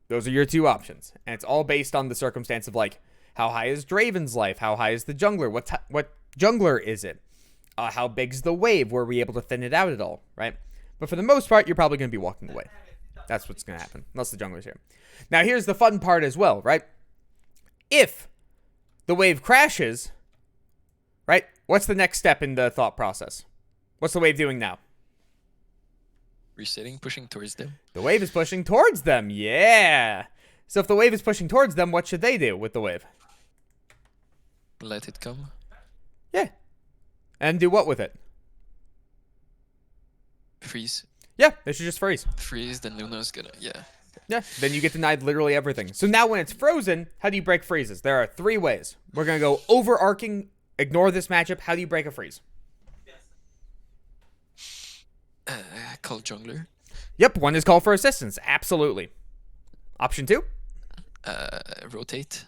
Those are your two options. And it's all based on the circumstance of, like, how high is Draven's life? How high is the jungler? What jungler is it? How big's the wave? Were we able to thin it out at all, right? But for the most part, you're probably going to be walking away. That's what's going to happen, unless the jungler's here. Now, here's the fun part as well, right? If the wave crashes, right, what's the next step in the thought process? What's the wave doing now? Resetting, pushing towards them. The wave is pushing towards them. Yeah. So if the wave is pushing towards them, what should they do with the wave? Let it come. Yeah. And do what with it? Freeze. Yeah, they should just freeze. Freeze, then Luna's gonna, yeah. Yeah, then you get denied literally everything. So now when it's frozen, how do you break freezes? There are 3 ways. We're going to go overarching, ignore this matchup. How do you break a freeze? Call jungler. Yep, one is call for assistance. Absolutely. Option 2? Rotate.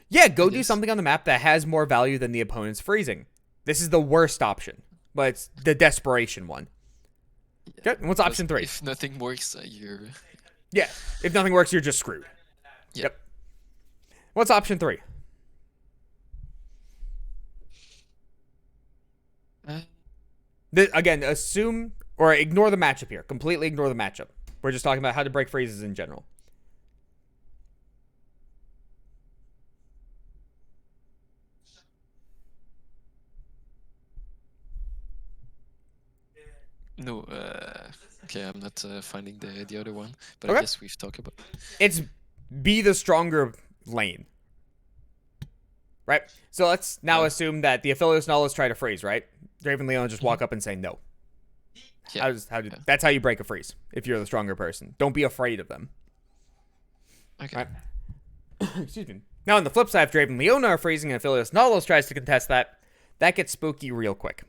Yeah, go do something on the map that has more value than the opponent's freezing. This is the worst option, but it's the desperation one. Yeah, Okay, what's option 3? If nothing works, you're... Yeah, if nothing works, you're just screwed. Yep. What's option 3? Again, assume or ignore the matchup here. Completely ignore the matchup. We're just talking about how to break freezes in general. No, okay, I'm not finding the other one, but Okay. I guess we've talked about... It's be the stronger lane. Right? So let's now assume that the Aphelios Nullis try to freeze, right? Draven Leon just walk up and say no. Yeah. That's how you break a freeze if you're the stronger person. Don't be afraid of them. Okay. Right? Excuse me. Now on the flip side, if Draven Leona are freezing and Aphelios Nullis tries to contest that, that gets spooky real quick.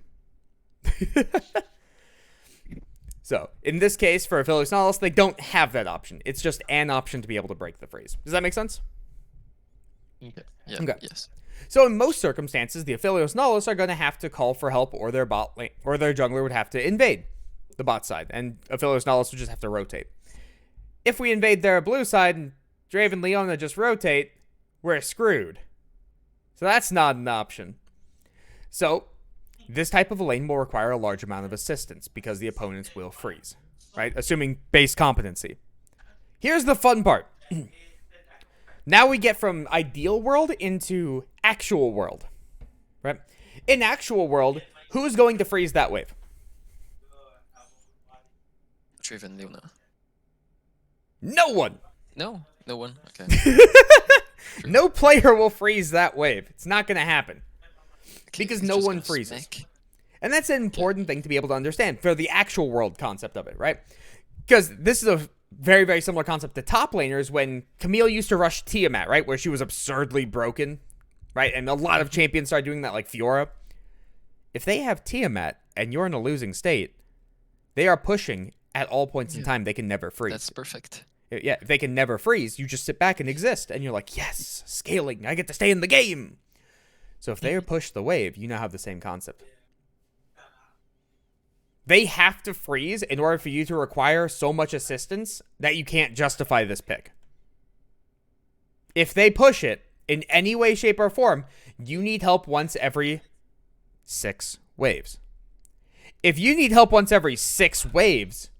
So, in this case, for Aphelios Nullis, they don't have that option. It's just an option to be able to break the freeze. Does that make sense? Okay. Yeah. Okay. Yes. So in most circumstances, the Aphelios Nullis are going to have to call for help, or their bot lane, or their jungler would have to invade the bot side, and Aphelios Nullis would just have to rotate. If we invade their blue side and Draven Leona just rotate, we're screwed. So that's not an option. So this type of a lane will require a large amount of assistance because the opponents will freeze, right? Assuming base competency. Here's the fun part. Now we get from ideal world into actual world, right? In actual world, who's going to freeze that wave? Draven Luna. No one. No, no one. Okay. No player will freeze that wave. It's not going to happen because He's no just one gonna freezes. smack. And that's an important thing to be able to understand for the actual world concept of it, right? Because this is a very, very similar concept to top laners when Camille used to rush Tiamat, right? Where she was absurdly broken, right? And a lot of champions started doing that, like Fiora. If they have Tiamat and you're in a losing state, they are pushing at all points in time. They can never freeze. That's perfect. Yeah, if they can never freeze, you just sit back and exist. And you're like, yes, scaling. I get to stay in the game. So if they push the wave, you now have the same concept. They have to freeze in order for you to require so much assistance that you can't justify this pick. If they push it in any way, shape, or form, you need help once every 6 waves. If you need help once every 6 waves,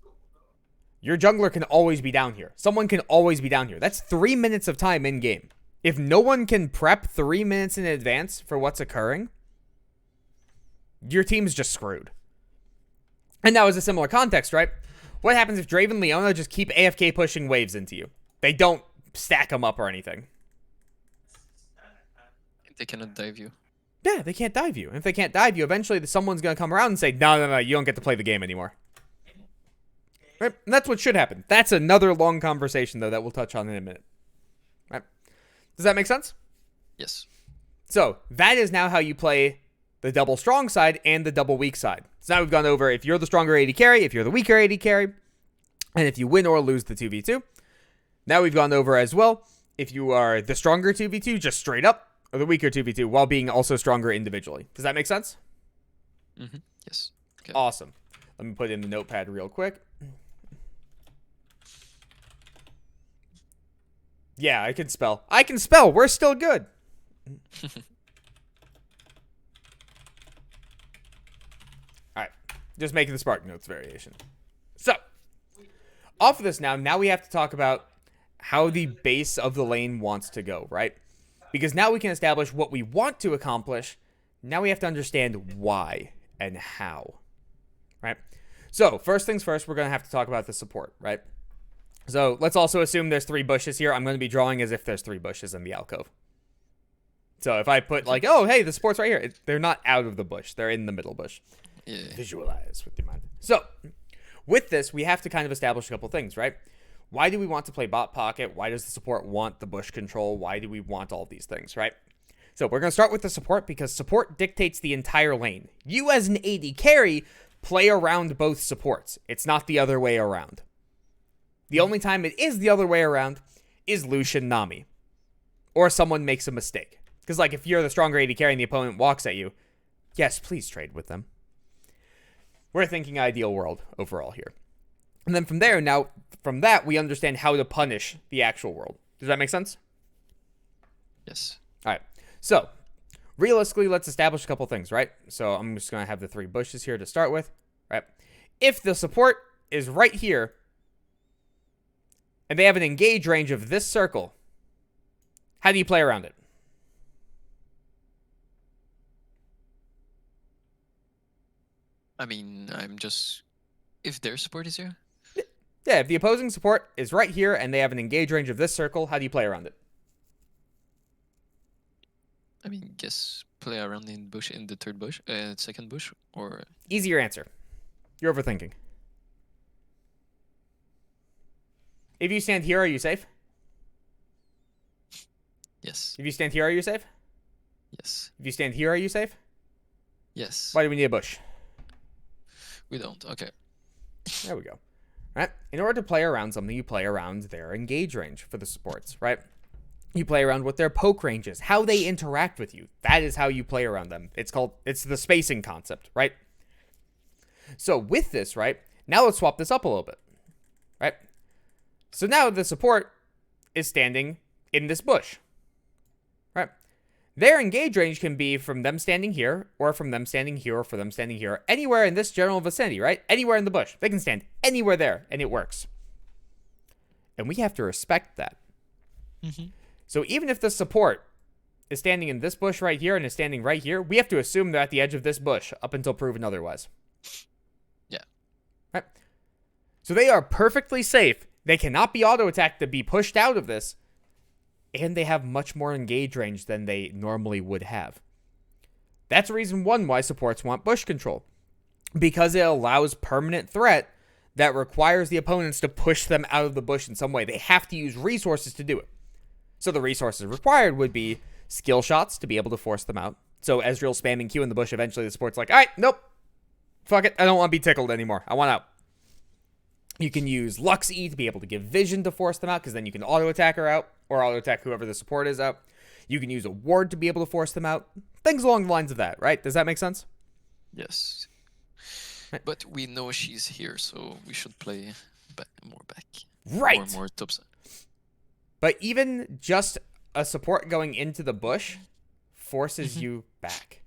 your jungler can always be down here. Someone can always be down here. That's 3 minutes of time in game. If no one can prep 3 minutes in advance for what's occurring, your team's just screwed. And that was a similar context, right? What happens if Draven Leona just keep AFK pushing waves into you? They don't stack them up or anything. They cannot dive you. Yeah, they can't dive you. And if they can't dive you, eventually someone's going to come around and say, no, you don't get to play the game anymore. Right? And that's what should happen. That's another long conversation, though, that we'll touch on in a minute. Right? Does that make sense? Yes. So, that is now how you play the double strong side and the double weak side. So now we've gone over if you're the stronger AD carry, if you're the weaker AD carry, and if you win or lose the 2v2. Now we've gone over as well if you are the stronger 2v2 just straight up, or the weaker 2v2 while being also stronger individually. Does that make sense? Mm-hmm. Yes. Okay. Awesome. Let me put in the notepad real quick. Yeah, I can spell. I can spell. We're still good. All right. Just making the Spark Notes variation. So, off of this now we have to talk about how the base of the lane wants to go, right? Because now we can establish what we want to accomplish. Now we have to understand why and how, right? So first things first, we're going to have to talk about the support, right? So let's also assume there's 3 bushes here. I'm going to be drawing as if there's 3 bushes in the alcove. So if I put like, oh, hey, the support's right here. They're not out of the bush. They're in the middle bush. Yeah. Visualize with your mind. So with this, we have to kind of establish a couple things, right? Why do we want to play bot pocket? Why does the support want the bush control? Why do we want all these things, right? So we're going to start with the support because support dictates the entire lane. You as an AD carry play around both supports. It's not the other way around. The only time it is the other way around is Lucian Nami. Or someone makes a mistake. Because like if you're the stronger AD carry and the opponent walks at you, yes, please trade with them. We're thinking ideal world overall here. And then from there, now from that, we understand how to punish the actual world. Does that make sense? Yes. All right. So realistically, let's establish a couple things, right? So I'm just going to have the 3 bushes here to start with, right? If the support is right here and they have an engage range of this circle, how do you play around it? I mean, if their support is here. Yeah, if the opposing support is right here and they have an engage range of this circle, how do you play around it? I mean, guess play around in the third bush, second bush, or Easier answer. You're overthinking. If you stand here, are you safe? yes, If you stand here, are you safe? yes, If you stand here, are you safe? yes. Why do we need a bush? We don't. Okay. There we go. Right? In order to play around something, you play around their engage range for the supports, right? You play around what their poke range is, how they interact with you. That is how you play around them. It's the spacing concept, right? So with this, right, now let's swap this up a little bit, right? So now the support is standing in this bush, right? Their engage range can be from them standing here, or from them standing here, or from them standing here, anywhere in this general vicinity, right? Anywhere in the bush. They can stand anywhere there, and it works. And we have to respect that. Mm-hmm. So even if the support is standing in this bush right here and is standing right here, we have to assume they're at the edge of this bush up until proven otherwise. Yeah. Right? So they are perfectly safe. They cannot be auto-attacked to be pushed out of this. And they have much more engage range than they normally would have. That's reason 1 why supports want bush control. Because it allows permanent threat that requires the opponents to push them out of the bush in some way. They have to use resources to do it. So the resources required would be skill shots to be able to force them out. So Ezreal spamming Q in the bush, eventually the support's like, all right, nope. Fuck it, I don't want to be tickled anymore. I want out. You can use Lux E to be able to give vision to force them out, because then you can auto-attack her out, or auto-attack whoever the support is out. You can use a ward to be able to force them out. Things along the lines of that, right? Does that make sense? Yes. Right. But we know she's here, so we should play more back. Right. More topside. But even just a support going into the bush forces you back.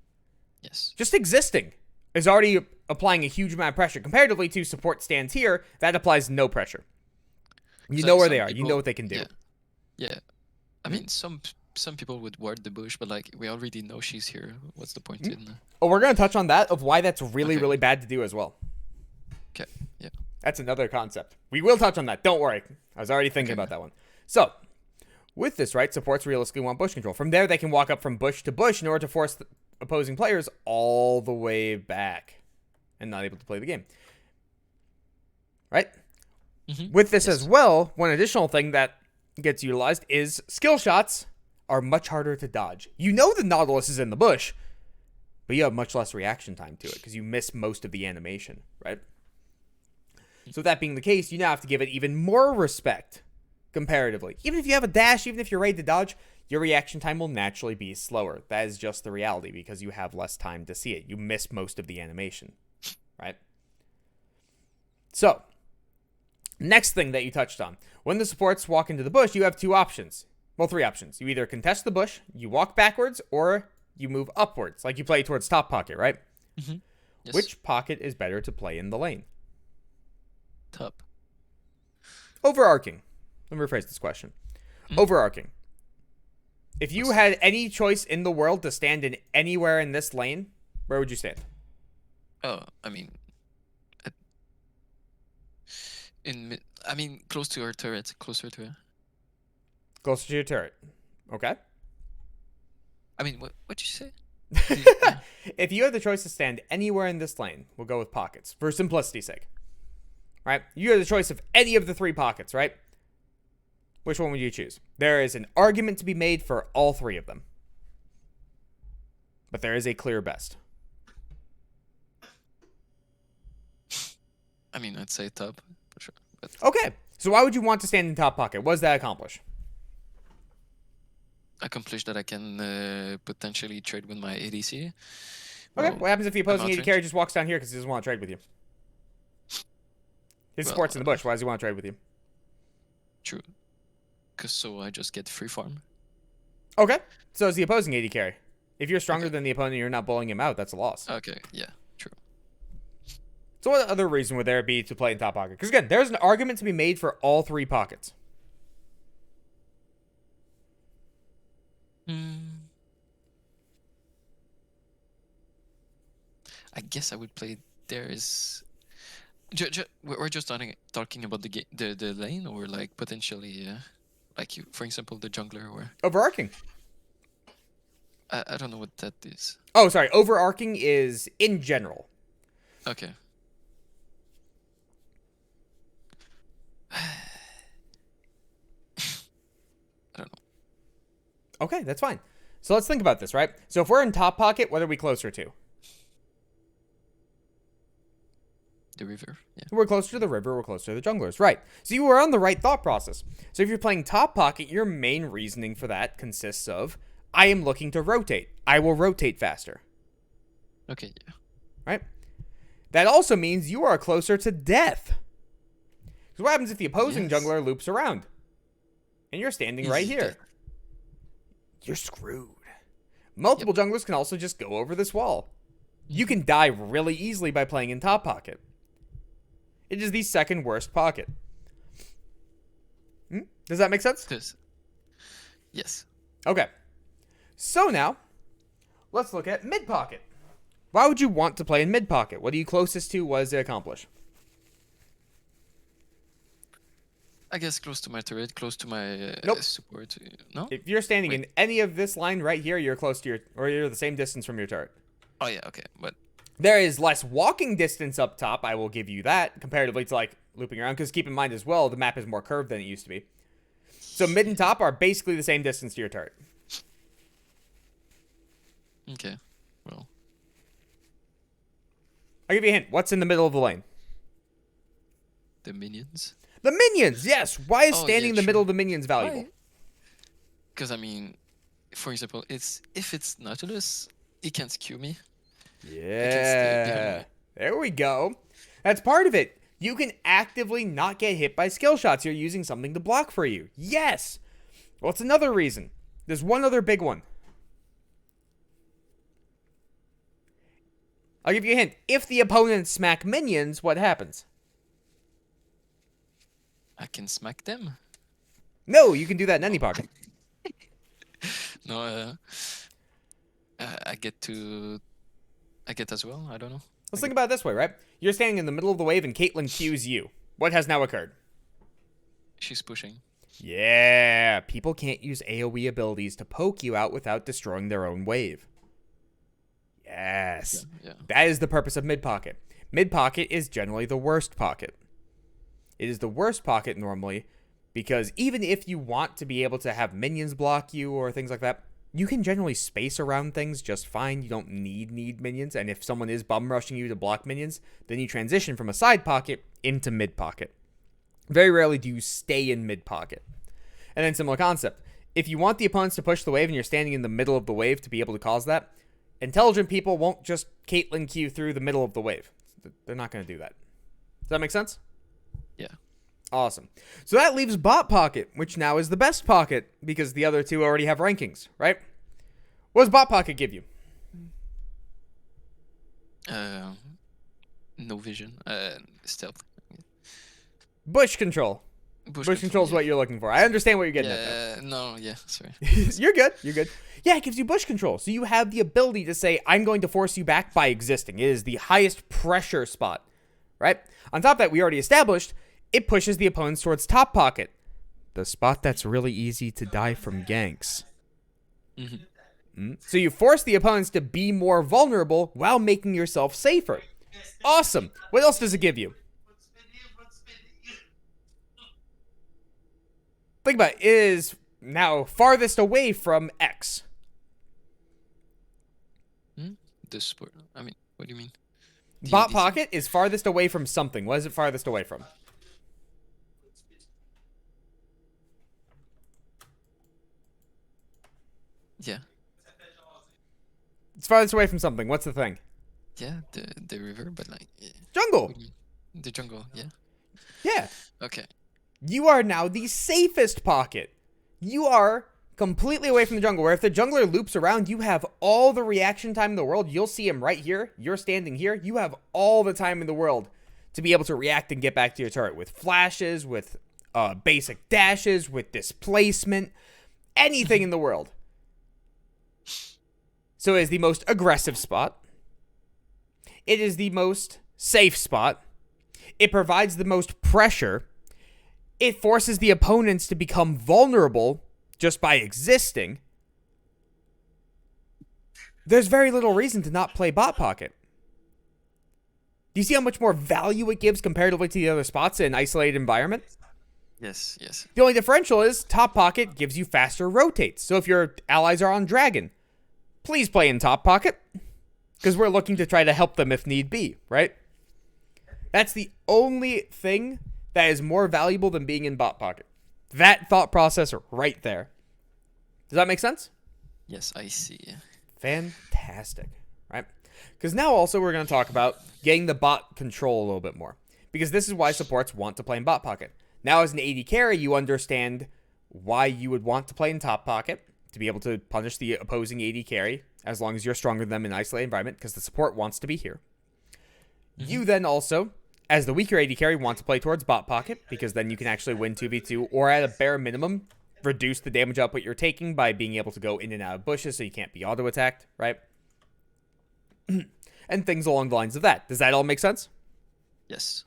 Yes. Just existing is already applying a huge amount of pressure. Comparatively to support stands here, that applies no pressure. You know where they are. You know what they can do. Yeah. I mean, some people would ward the bush, but like we already know she's here. What's the point in? Oh, we're going to touch on that of why that's really, really bad to do as well. Okay. Yeah. That's another concept. We will touch on that. Don't worry. I was already thinking about that one. So, with this, right, supports realistically want bush control. From there, they can walk up from bush to bush in order to force the opposing players all the way back and not able to play the game. Right? Mm-hmm. With this as well, one additional thing that gets utilized is skill shots are much harder to dodge. You know the Nautilus is in the bush, but you have much less reaction time to it because you miss most of the animation, right? So that being the case, you now have to give it even more respect comparatively. Even if you have a dash, even if you're ready to dodge, your reaction time will naturally be slower. That is just the reality because you have less time to see it. You miss most of the animation, right? So, next thing that you touched on. When the supports walk into the bush, you have 2 options. Well, 3 options. You either contest the bush, you walk backwards, or you move upwards. Like you play towards top pocket, right? Mm-hmm. Yes. Which pocket is better to play in the lane? Top. Overarching. Let me rephrase this question. Overarching. If you had any choice in the world to stand in anywhere in this lane, where would you stand? Oh, I mean, In mid, I mean, close to her turret, closer to her. Closer to your turret. Okay. I mean, what did you say? Yeah. If you have the choice to stand anywhere in this lane, we'll go with pockets for simplicity's sake. Right? You have the choice of any of the 3 pockets, right? Which one would you choose? There is an argument to be made for all 3 of them. But there is a clear best. I mean, I'd say top for sure. But Okay. So why would you want to stand in top pocket? What does that accomplish? accomplish that I can potentially trade with my ADC. Okay. Well, What happens if the opposing I'm AD not carry just walks down here because he doesn't want to trade with you? His support's in the bush. Why does he want to trade with you? True. Because so I just get free farm. Okay. So is the opposing AD carry. If you're stronger than the opponent and you're not bullying him out, that's a loss. Okay, yeah, true. So what other reason would there be to play in top pocket? Because again, there's an argument to be made for all 3 pockets. I guess I would play. There is. We're just talking about the lane, or like potentially, like you, for example, the jungler, or Overarching. I don't know what that is. Oh, sorry. Overarching is in general. Okay. I don't know. Okay, that's fine. So let's think about this, right? So if we're in top pocket, what are we closer to? The river. Yeah. We're closer to the river, we're closer to the junglers. Right. So you were on the right thought process. So if you're playing top pocket, your main reasoning for that consists of, I am looking to rotate. I will rotate faster. Okay, yeah. Right? That also means you are closer to death. Because what happens if the opposing jungler loops around? And you're standing right here. You're screwed. Multiple junglers can also just go over this wall. You can die really easily by playing in top pocket. It is the second worst pocket. Does that make sense? Yes. Okay. So now, let's look at mid pocket. Why would you want to play in mid pocket? What are you closest to? What does it accomplish? I guess close to my turret, close to my support. No? If you're standing in any of this line right here, you're close to your, or you're the same distance from your turret. Oh yeah, okay, but there is less walking distance up top, I will give you that, comparatively to like looping around, because keep in mind as well, the map is more curved than it used to be. So mid and top are basically the same distance to your turret. Okay, well. I'll give you a hint. What's in the middle of the lane? The minions? The minions, yes! Why is standing in the middle of the minions valuable? Because, I mean, for example, if it's Nautilus, it can skew me. Yeah. There we go. That's part of it. You can actively not get hit by skill shots. You're using something to block for you. Yes. What's another reason? There's one other big one. I'll give you a hint. If the opponents smack minions, what happens? I can smack them? No, you can do that in any pocket. No, I get as well. I don't know. Let's think about it this way, right? You're standing in the middle of the wave and Caitlyn cues you. What has now occurred? She's pushing. Yeah, people can't use AoE abilities to poke you out without destroying their own wave. Yes. Yeah. That is the purpose of mid pocket. Mid pocket is generally the worst pocket. It is the worst pocket normally because even if you want to be able to have minions block you or things like that, you can generally space around things just fine. You don't need minions. And if someone is bum rushing you to block minions, then you transition from a side pocket into mid pocket. Very rarely do you stay in mid pocket. And then similar concept. If you want the opponents to push the wave and you're standing in the middle of the wave to be able to cause that, intelligent people won't just Caitlyn Q through the middle of the wave. They're not going to do that. Does that make sense? Yeah. Awesome. So that leaves bot pocket, which now is the best pocket because the other two already have rankings, right? What does bot pocket give you? No vision. Stealth. Bush control. Bush control is what you're looking for. I understand what you're getting at. No, yeah, sorry. You're good. You're good. Yeah, it gives you bush control. So you have the ability to say, I'm going to force you back by existing. It is the highest pressure spot, right? On top of that, we already established it pushes the opponents towards top pocket, the spot that's really easy to die from ganks. So you force the opponents to be more vulnerable while making yourself safer. Awesome. What else does it give you? Think about it. It is now farthest away from X. The support. I mean, what do you mean? Bot pocket is farthest away from something. What is it farthest away from? Yeah. It's farthest away from something. What's the thing? Yeah, the river, but like... Jungle. The jungle, yeah. Yeah. Okay. You are now the safest pocket. You are completely away from the jungle, where if the jungler loops around, you have all the reaction time in the world. You'll see him right here. You're standing here. You have all the time in the world to be able to react and get back to your turret with flashes, with basic dashes, with displacement, anything in the world. So it is the most aggressive spot. It is the most safe spot. It provides the most pressure. It forces the opponents to become vulnerable just by existing. There's very little reason to not play bot pocket. Do you see how much more value it gives comparatively to the other spots in an isolated environment? Yes, yes. The only differential is top pocket gives you faster rotates. So if your allies are on dragon, please play in top pocket, because we're looking to try to help them if need be, right? That's the only thing that is more valuable than being in bot pocket. That thought process right there. Does that make sense? Yes, I see. Fantastic, right? Because now also we're going to talk about getting the bot control a little bit more, because this is why supports want to play in bot pocket. Now as an AD carry, you understand why you would want to play in top pocket, to be able to punish the opposing AD carry as long as you're stronger than them in an isolated environment, because the support wants to be here. You then also, as the weaker AD carry, want to play towards bot pocket, because then you can actually win 2v2, or at a bare minimum, reduce the damage output you're taking by being able to go in and out of bushes so you can't be auto-attacked, right? And things along the lines of that. Does that all make sense? Yes.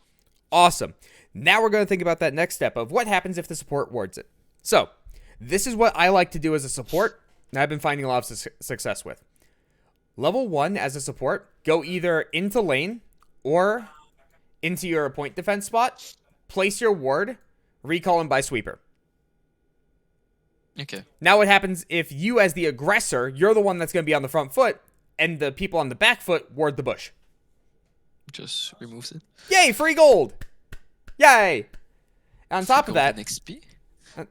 Awesome. Now we're going to think about that next step of what happens if the support wards it. So, this is what I like to do as a support, and I've been finding a lot of success with. Level 1 as a support, go either into lane or into your point defense spot, place your ward, recall him by sweeper. Okay. Now what happens if you, as the aggressor, you're the one that's going to be on the front foot, and the people on the back foot ward the bush? Just removes it. Yay, free gold! Yay! On top of that, XP?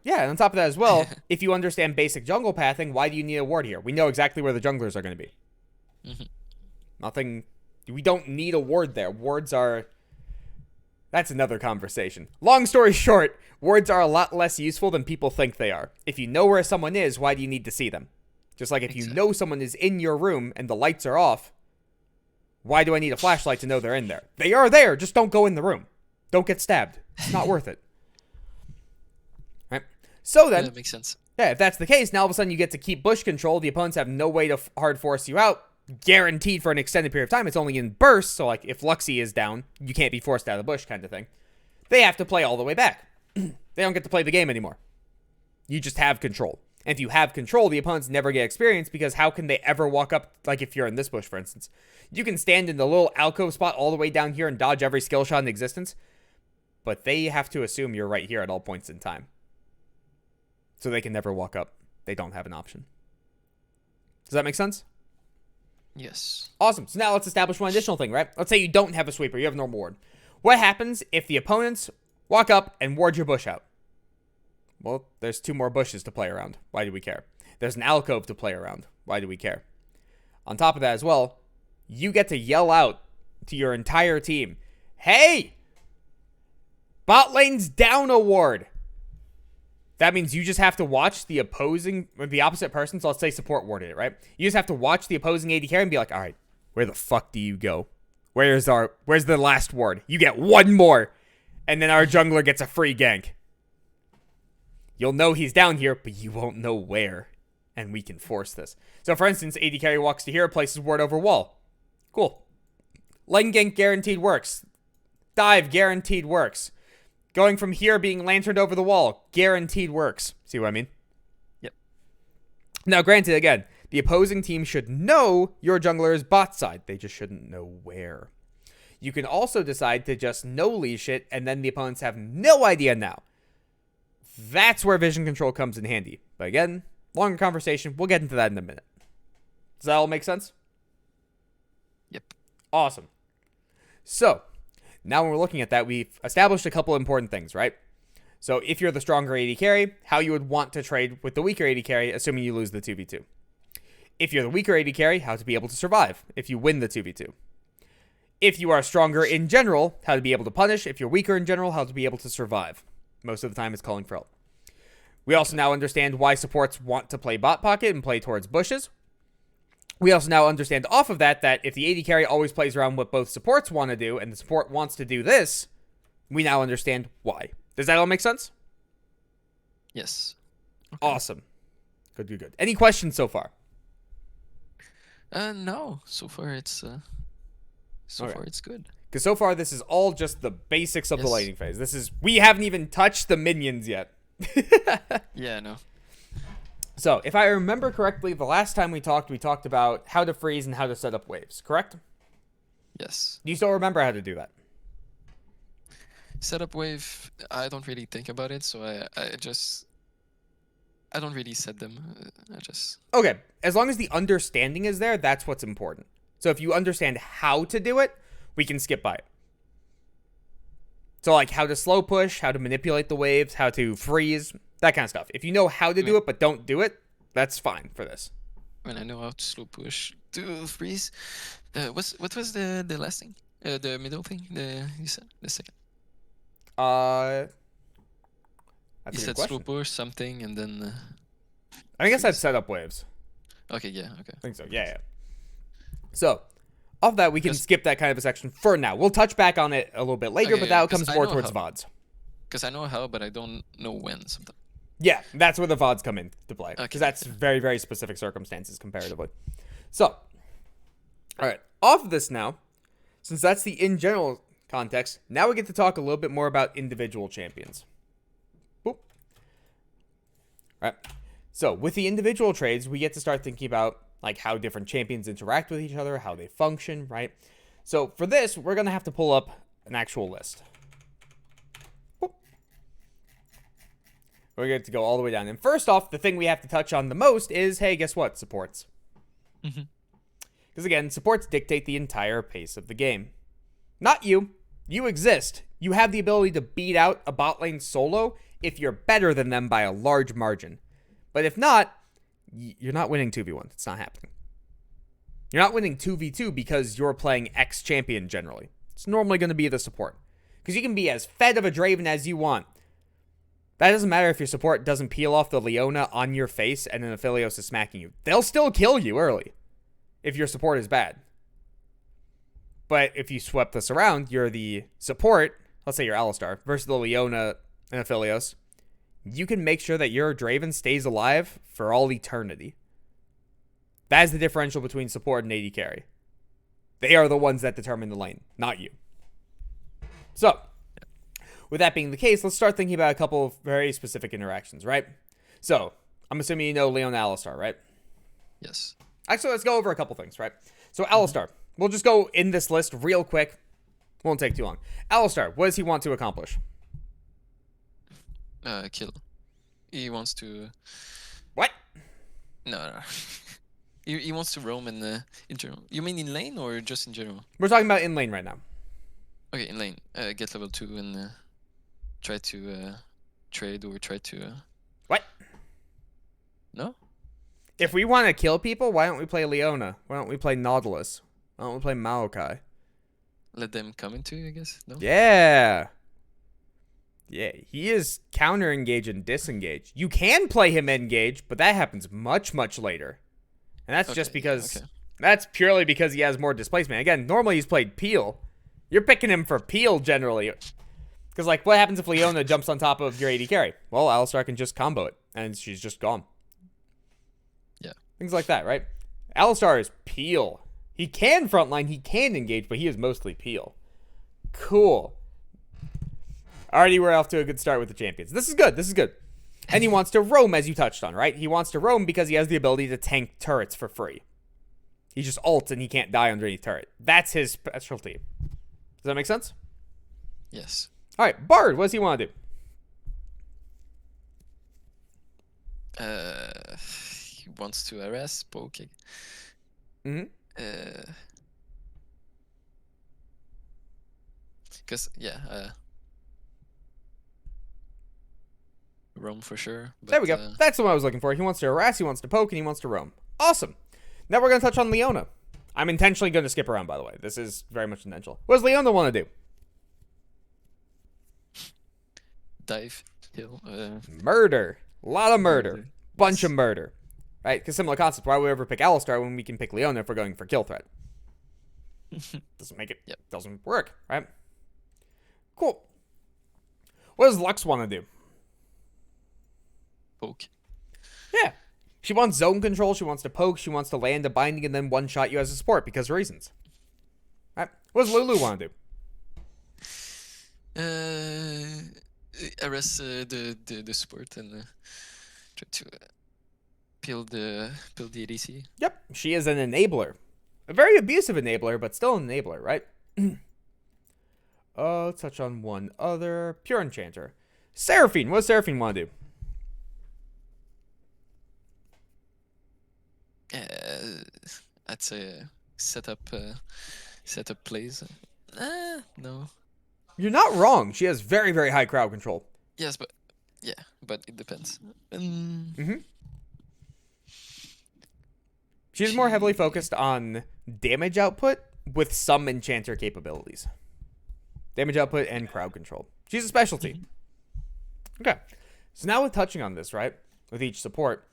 yeah, on top of that as well, if you understand basic jungle pathing, why do you need a ward here? We know exactly where the junglers are going to be. Nothing. We don't need a ward there. Wards are... That's another conversation. Long story short, wards are a lot less useful than people think they are. If you know where someone is, why do you need to see them? Just like if you know someone is in your room and the lights are off, why do I need a flashlight to know they're in there? They are there, just don't go in the room. Don't get stabbed. It's not worth it. Right? So then... that makes sense. Yeah, if that's the case, now all of a sudden you get to keep bush control. The opponents have no way to hard force you out, guaranteed for an extended period of time. It's only in bursts, so like if Luxie is down, you can't be forced out of the bush kind of thing. They have to play all the way back. They don't get to play the game anymore. You just have control. And if you have control, the opponents never get experience, because how can they ever walk up, like if you're in this bush, for instance. You can stand in the little alcove spot all the way down here and dodge every skill shot in existence, but they have to assume you're right here at all points in time. So they can never walk up. They don't have an option. Does that make sense? Yes. Awesome. So now let's establish one additional thing, right? Let's say you don't have a sweeper. You have a normal ward. What happens if the opponents walk up and ward your bush out? Well, there's 2 more bushes to play around. Why do we care? There's an alcove to play around. Why do we care? On top of that as well, you get to yell out to your entire team, hey, bot lane's down a ward. That means you just have to watch the opposite person. So let's say support warded it, right? You just have to watch the opposing AD carry and be like, all right, where the fuck do you go? Where's the last ward? You get 1 more. And then our jungler gets a free gank. You'll know he's down here, but you won't know where. And we can force this. So for instance, AD carry walks to here, places ward over wall. Cool. Lane gank guaranteed works. Dive guaranteed works. Going from here being lanterned over the wall, guaranteed works. See what I mean? Yep. Now, granted, again, the opposing team should know your jungler is bot side. They just shouldn't know where. You can also decide to just no-leash it, and then the opponents have no idea now. That's where vision control comes in handy. But again, longer conversation. We'll get into that in a minute. Does that all make sense? Yep. Awesome. So, now when we're looking at that, we've established a couple important things, right? So, if you're the stronger AD carry, how you would want to trade with the weaker AD carry, assuming you lose the 2v2. If you're the weaker AD carry, how to be able to survive if you win the 2v2. If you are stronger in general, how to be able to punish. If you're weaker in general, how to be able to survive. Most of the time, it's calling for help. We also now understand why supports want to play bot pocket and play towards bushes. We also now understand off of that if the AD carry always plays around what both supports want to do, and the support wants to do this, we now understand why. Does that all make sense? Yes. Okay. Awesome. Good. Any questions so far? No. So far it's good. Because so far this is all just the basics of the laning phase. We haven't even touched the minions yet. Yeah, no. So, if I remember correctly, the last time we talked about how to freeze and how to set up waves, correct? Yes. Do you still remember how to do that? Setup wave, I don't really think about it, so I don't really set them. Okay, as long as the understanding is there, that's what's important. So if you understand how to do it, we can skip by it. So like how to slow push, how to manipulate the waves, how to freeze, that kind of stuff. If you know how to do it but don't do it, that's fine for this. When I know how to slow push, to freeze, what was the last thing? The middle thing? You said the second. That's you said slow push something and then. I guess I'd set up waves. Okay. Yeah. Okay. I think so. Yeah. So, off that, we can skip that kind of a section for now. We'll touch back on it a little bit later, but that comes more towards VODs. Because I know how, but I don't know when sometimes. Yeah, that's where the VODs come into play. Because Okay. that's very, very specific circumstances comparatively. So, all right. Off of this now, since that's the in general context, now we get to talk a little bit more about individual champions. Boop. All right. So, with the individual trades, we get to start thinking about like how different champions interact with each other, how they function, right? So, for this, we're going to have to pull up an actual list. Boop. We're going to go all the way down. And first off, the thing we have to touch on the most is, hey, guess what? Supports. Because again, supports dictate the entire pace of the game. Not you. You exist. You have the ability to beat out a bot lane solo if you're better than them by a large margin. But if not, you're not winning 2v1. It's not happening. You're not winning 2v2 because you're playing X champion generally. It's normally going to be the support. Because you can be as fed of a Draven as you want. That doesn't matter if your support doesn't peel off the Leona on your face and then Aphelios is smacking you. They'll still kill you early if your support is bad. But if you swept this around, you're the support, let's say you're Alistar, versus the Leona and Aphelios, you can make sure that your Draven stays alive for all eternity. That is the differential between support and AD carry. They are the ones that determine the lane, not you. So, with that being the case, let's start thinking about a couple of very specific interactions, right? So, I'm assuming you know Leona Alistar, right? Yes. Actually, let's go over a couple things, right? So, Alistar. We'll just go in this list real quick. Won't take too long. Alistar, what does he want to accomplish? Kill. He wants to. What? No. He wants to roam in general. You mean in lane or just in general? We're talking about in lane right now. Okay, in lane. Get level 2 and try to trade or try to. What? No? If we want to kill people, why don't we play Leona? Why don't we play Nautilus? Why don't we play Maokai? Let them come into you, I guess? No? Yeah. Yeah, he is counter-engage and disengage. You can play him engage, but that happens much, much later. And that's just because... That's purely because he has more displacement. Again, normally he's played Peel. You're picking him for Peel, generally. Because, like, what happens if Leona jumps on top of your AD carry? Well, Alistar can just combo it, and she's just gone. Yeah. Things like that, right? Alistar is Peel. He can frontline, he can engage, but he is mostly Peel. Cool. Already we're off to a good start with the champions. This is good. This is good. And he wants to roam, as you touched on, right? He wants to roam because he has the ability to tank turrets for free. He just ults and he can't die underneath turret. That's his specialty. Does that make sense? Yes. All right, Bard, what does he want to do? He wants to harass, poke. Because roam for sure. But, there we go. That's what I was looking for. He wants to harass, he wants to poke, and he wants to roam. Awesome. Now we're going to touch on Leona. I'm intentionally going to skip around, by the way. This is very much intentional. What does Leona want to do? Dive, kill. Murder. A lot of murder. Bunch of murder. Right? Because similar concept. Why would we ever pick Alistar when we can pick Leona if we're going for kill threat? Doesn't make it. Yep. Doesn't work, right? Cool. What does Lux want to do? Poke. Yeah. She wants zone control. She wants to poke. She wants to land a binding and then one-shot you as a support because of reasons. Right? What does Lulu want to do? Arrest the support and try to peel the ADC. Yep. She is an enabler. A very abusive enabler, but still an enabler, right? Let's touch on one other. Pure Enchanter. Seraphine. What does Seraphine want to do? I'd say setup plays. No. You're not wrong. She has very, very high crowd control. Yes, but it depends. She's more heavily focused on damage output with some enchanter capabilities. Damage output and crowd control. She's a specialty. Okay. So now with touching on this, right, with each support,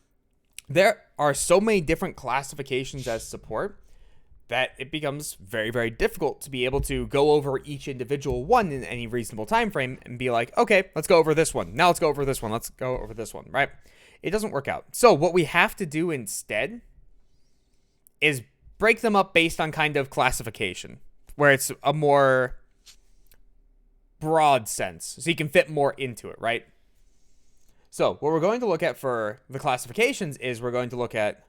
there are so many different classifications as support that it becomes very, very difficult to be able to go over each individual one in any reasonable time frame and be like, okay, let's go over this one. Now let's go over this one. Let's go over this one, right? It doesn't work out. So what we have to do instead is break them up based on kind of classification, where it's a more broad sense, so you can fit more into it, right? So what we're going to look at for the classifications is we're going to look at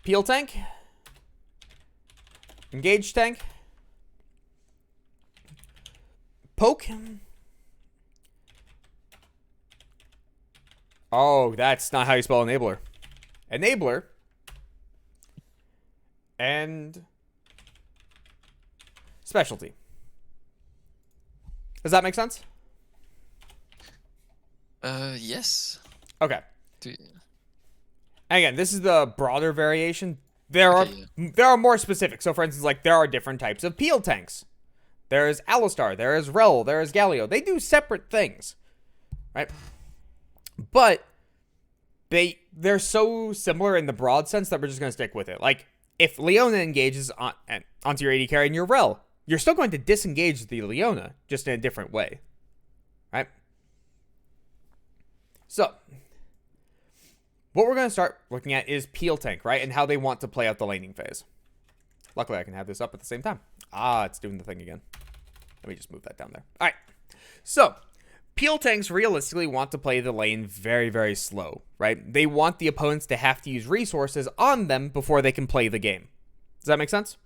peel tank, engage tank, poke. Oh, that's not how you spell enabler. Enabler. And specialty. Does that make sense? Yes. Okay. Do And again, this is the broader variation. There are more specific. So, for instance, like there are different types of peel tanks. There is Alistar. There is Rel. There is Galio. They do separate things, right? But they're so similar in the broad sense that we're just gonna stick with it. Like if Leona engages onto your AD carry and your Rel, you're still going to disengage the Leona, just in a different way, right? So, what we're going to start looking at is peel tank, right? And how they want to play out the laning phase. Luckily, I can have this up at the same time. Ah, it's doing the thing again. Let me just move that down there. All right. So, peel tanks realistically want to play the lane very, very slow, right? They want the opponents to have to use resources on them before they can play the game. Does that make sense?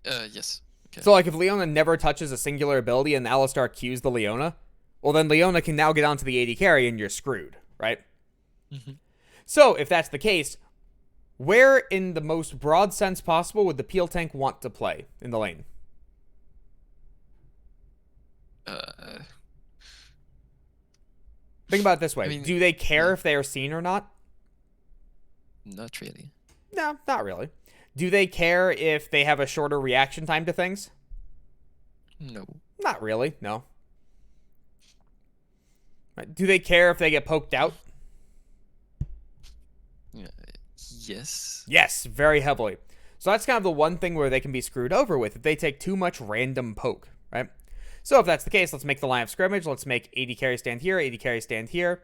Yes. Okay. So, like, if Leona never touches a singular ability and Alistar Qs the Leona, well, then Leona can now get onto the AD carry and you're screwed, right? So, if that's the case, where in the most broad sense possible would the peel tank want to play in the lane? Think about it this way. I mean, do they care if they are seen or not? Not really. No, not really. Do they care if they have a shorter reaction time to things? No. Not really, no. Do they care if they get poked out? Yes. Yes, very heavily. So that's kind of the one thing where they can be screwed over with if they take too much random poke, right? So if that's the case, let's make the line of scrimmage. Let's make AD carry stand here, AD carry stand here.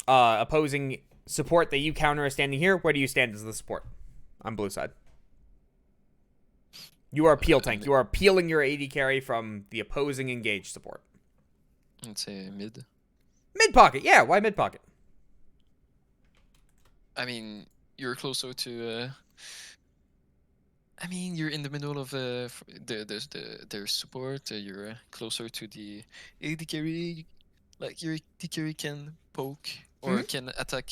Opposing support that you counter is standing here. Where do you stand as the support? On blue side. You are a peel tank. You are peeling your AD carry from the opposing engaged support. Let's say mid. Mid pocket, yeah. Why mid pocket? I mean, you're closer to. I mean, you're in the middle of their support. You're closer to the AD carry. Like your AD carry can poke or can attack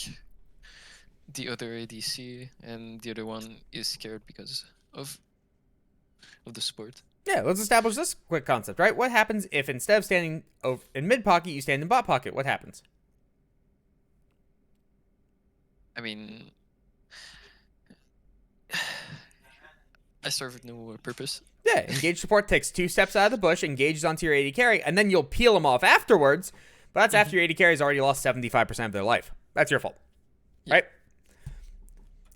the other ADC, and the other one is scared because of the support. Yeah, let's establish this quick concept, right? What happens if instead of standing in mid pocket, you stand in bot pocket? What happens? I mean, I serve with no purpose. Yeah, engage support takes 2 steps out of the bush, engages onto your AD carry, and then you'll peel them off afterwards. But that's after your AD carry's already lost 75% of their life. That's your fault, right?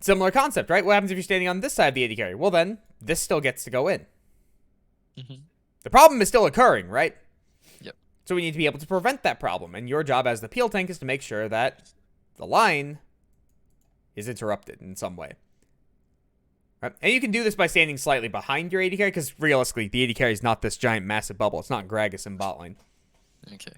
Similar concept, right? What happens if you're standing on this side of the AD carry? Well, then this still gets to go in. The problem is still occurring, right? Yep. So we need to be able to prevent that problem, and your job as the peel tank is to make sure that the line is interrupted in some way. Right? And you can do this by standing slightly behind your AD carry, because realistically, the AD carry is not this giant, massive bubble. It's not Gragas in bot lane. Okay.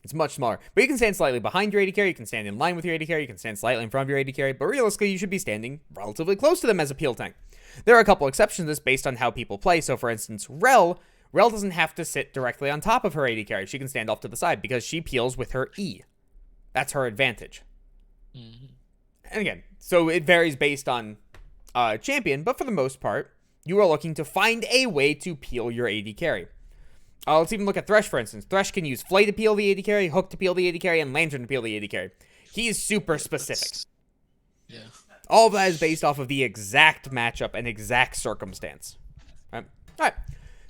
It's much smaller. But you can stand slightly behind your AD carry, you can stand in line with your AD carry, you can stand slightly in front of your AD carry, but realistically, you should be standing relatively close to them as a peel tank. There are a couple exceptions to this based on how people play. So, for instance, Rel doesn't have to sit directly on top of her AD carry. She can stand off to the side because she peels with her E. That's her advantage. And again, so it varies based on champion, but for the most part, you are looking to find a way to peel your AD carry. Let's even look at Thresh, for instance. Thresh can use Flay to peel the AD carry, Hook to peel the AD carry, and Lantern to peel the AD carry. He is super specific. Yeah. All of that is based off of the exact matchup and exact circumstance. All right.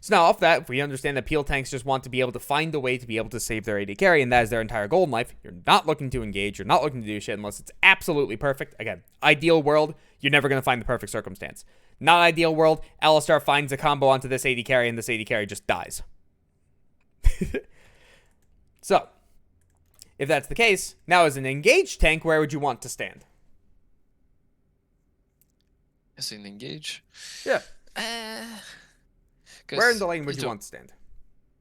So now off that, if we understand that peel tanks just want to be able to find a way to be able to save their AD carry, and that is their entire goal in life, you're not looking to engage, you're not looking to do shit unless it's absolutely perfect. Again, ideal world, you're never going to find the perfect circumstance. Not ideal world, Alistar finds a combo onto this AD carry, and this AD carry just dies. So, if that's the case, now as an engaged tank, where would you want to stand? As in engage? Yeah. Where in the lane would you want to stand?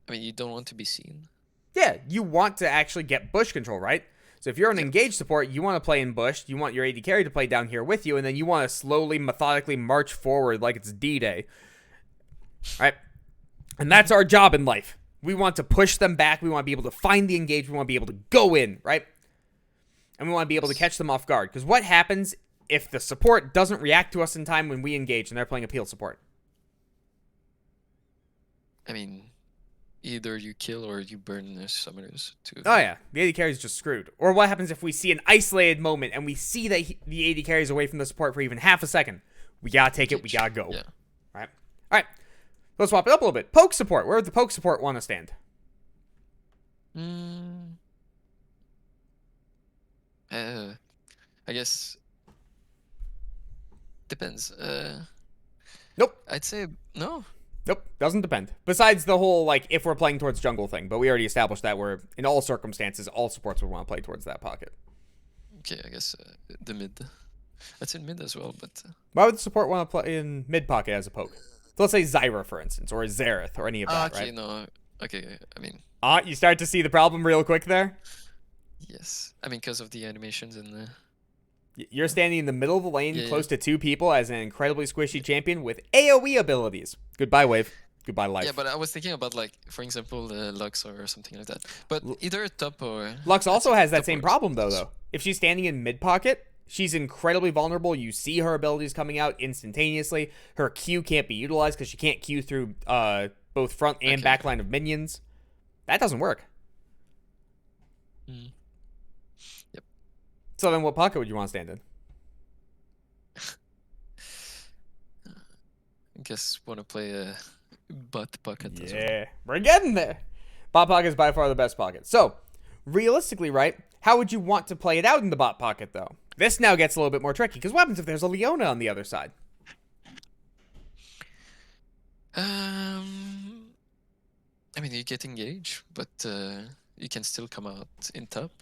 I mean, you don't want to be seen. Yeah, you want to actually get bush control, right? So if you're an engaged support, you want to play in bush, you want your AD carry to play down here with you, and then you want to slowly, methodically march forward like it's D-Day. Right? And that's our job in life. We want to push them back. We want to be able to find the engage. We want to be able to go in, right? And we want to be able to catch them off guard. Because what happens if the support doesn't react to us in time when we engage and they're playing a peel support? I mean, either you kill or you burn the summoners too. Oh yeah, the AD carry is just screwed. Or what happens if we see an isolated moment and we see that the AD carry is away from the support for even half a second? We gotta take it. We gotta go. Yeah. All right. Let's swap it up a little bit. Poke support. Where would the poke support want to stand? I guess depends. Nope. I'd say no. Nope. Doesn't depend. Besides the whole, like, if we're playing towards jungle thing. But we already established that where, in all circumstances, all supports would want to play towards that pocket. Okay, I guess the mid. I'd say mid as well, but... Why would the support want to play in mid pocket as a poke? So let's say Zyra, for instance, or Xerath, or any of that, okay, right? no. Okay, I mean... You start to see the problem real quick there? Yes. I mean, because of the animations and the... You're standing in the middle of the lane, close to 2 people, as an incredibly squishy champion with AoE abilities. Goodbye, wave. Goodbye, life. Yeah, but I was thinking about, like, for example, Lux or something like that. But either top or... Lux also has that same problem, though. If she's standing in mid pocket, she's incredibly vulnerable. You see her abilities coming out instantaneously. Her Q can't be utilized because she can't Q through both front and back line of minions. That doesn't work. Yep. So then what pocket would you want to stand in? I guess want to play a butt pocket as well. Yeah, we're getting there. Bot pocket is by far the best pocket. So, realistically, right, how would you want to play it out in the bot pocket, though? This now gets a little bit more tricky, because what happens if there's a Leona on the other side? I mean, you get engaged, but you can still come out in top.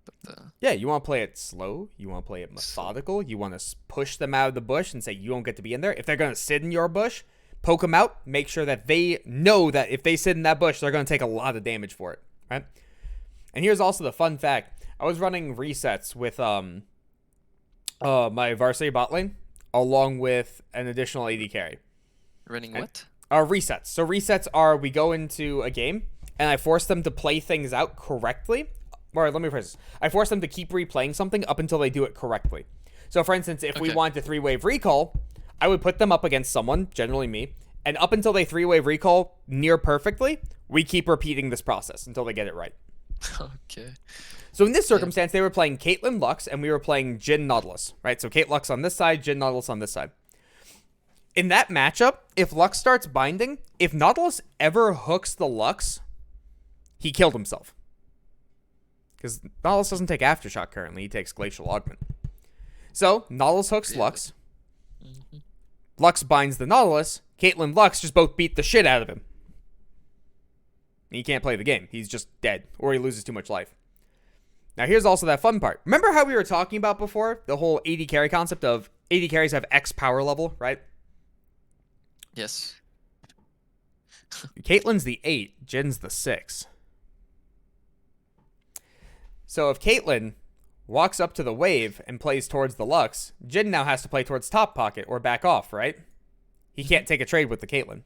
But Yeah, you want to play it slow. You want to play it methodical. You want to push them out of the bush and say you don't get to be in there. If they're going to sit in your bush, poke them out. Make sure that they know that if they sit in that bush, they're going to take a lot of damage for it, right? And here's also the fun fact. I was running resets with my varsity bot lane along with an additional AD carry. running what? Resets. So resets are we go into a game and I force them to play things out correctly. Or let me phrase this. I force them to keep replaying something up until they do it correctly. So for instance, if we want to 3-wave recall, I would put them up against someone, generally me, and up until they 3-wave recall near perfectly, we keep repeating this process until they get it right. Okay. So in this circumstance, they were playing Caitlyn Lux and we were playing Jhin Nautilus, right? So Cait Lux on this side, Jhin Nautilus on this side. In that matchup, if Lux starts binding, if Nautilus ever hooks the Lux, he killed himself. Because Nautilus doesn't take Aftershock currently, he takes Glacial Augment. So, Nautilus hooks Lux. Mm-hmm. Lux binds the Nautilus. Caitlyn Lux just both beat the shit out of him. He can't play the game. He's just dead. Or he loses too much life. Now, here's also that fun part. Remember how we were talking about before? The whole AD carry concept of AD carries have X power level, right? Yes. Caitlyn's the 8. Jin's the 6. So if Caitlyn walks up to the wave and plays towards the Lux, Jhin now has to play towards top pocket or back off, right? He can't take a trade with the Caitlyn.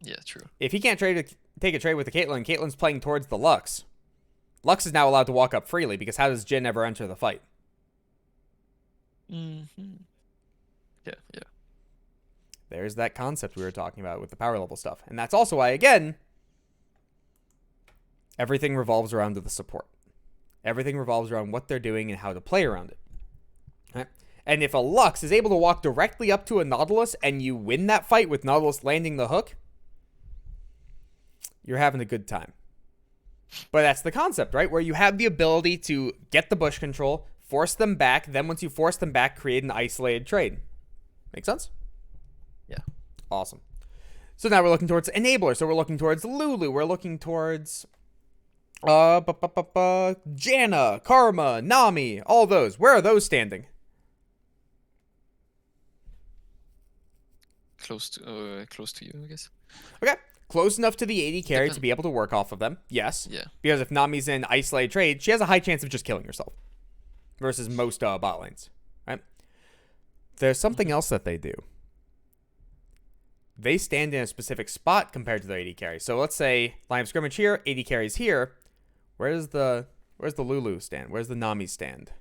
Yeah, true. If he can't take a trade with the Caitlyn, Caitlyn's playing towards the Lux. Lux is now allowed to walk up freely because how does Jhin ever enter the fight? Mm-hmm. Yeah. There's that concept we were talking about with the power level stuff. And that's also why, again, everything revolves around the support. Everything revolves around what they're doing and how to play around it. Right? And if a Lux is able to walk directly up to a Nautilus and you win that fight with Nautilus landing the hook, you're having a good time. But that's the concept, right? Where you have the ability to get the bush control, force them back, then once you force them back, create an isolated trade. Make sense? Yeah. Awesome. So now we're looking towards Enabler. So we're looking towards Lulu. We're looking towards Janna, Karma, Nami, all those. Where are those standing? Close to you, I guess. Okay. Close enough to the AD carry to be able to work off of them. Yes. Yeah. Because if Nami's in isolated trade, she has a high chance of just killing herself. Versus most bot lanes. Right? There's something else that they do. They stand in a specific spot compared to their AD carry. So let's say line of scrimmage here, AD carry's here. Where's the Lulu stand? Where's the Nami stand?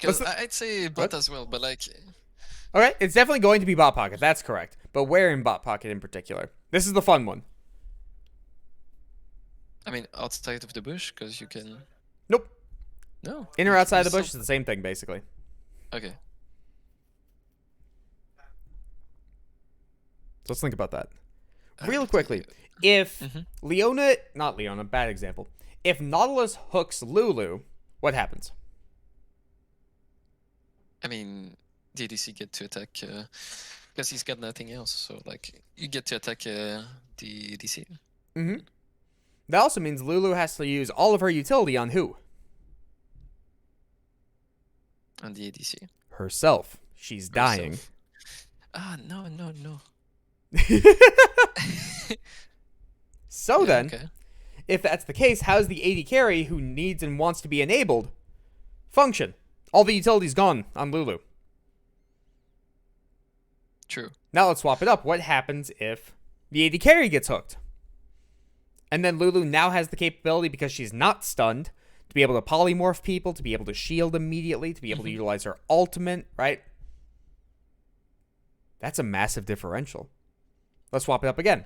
I'd say bot as well, but like... Okay, it's definitely going to be bot pocket. That's correct. But where in bot pocket in particular? This is the fun one. I mean, outside of the bush, because you can... Nope. No. In or outside the bush is the same thing, basically. Okay. Let's think about that. Real quickly. If not Leona, bad example. If Nautilus hooks Lulu, what happens? I mean, the ADC get to attack, because he's got nothing else, so like, you get to attack the ADC. Mm-hmm. That also means Lulu has to use all of her utility on who? On the ADC. Herself. She's dying. No. So then, if that's the case, how's the AD carry who needs and wants to be enabled function? All the utility's gone on Lulu. True. Now let's swap it up. What happens if the AD carry gets hooked? And then Lulu now has the capability, because she's not stunned, to be able to polymorph people, to be able to shield immediately, to be able to utilize her ultimate, right? That's a massive differential. Let's swap it up again.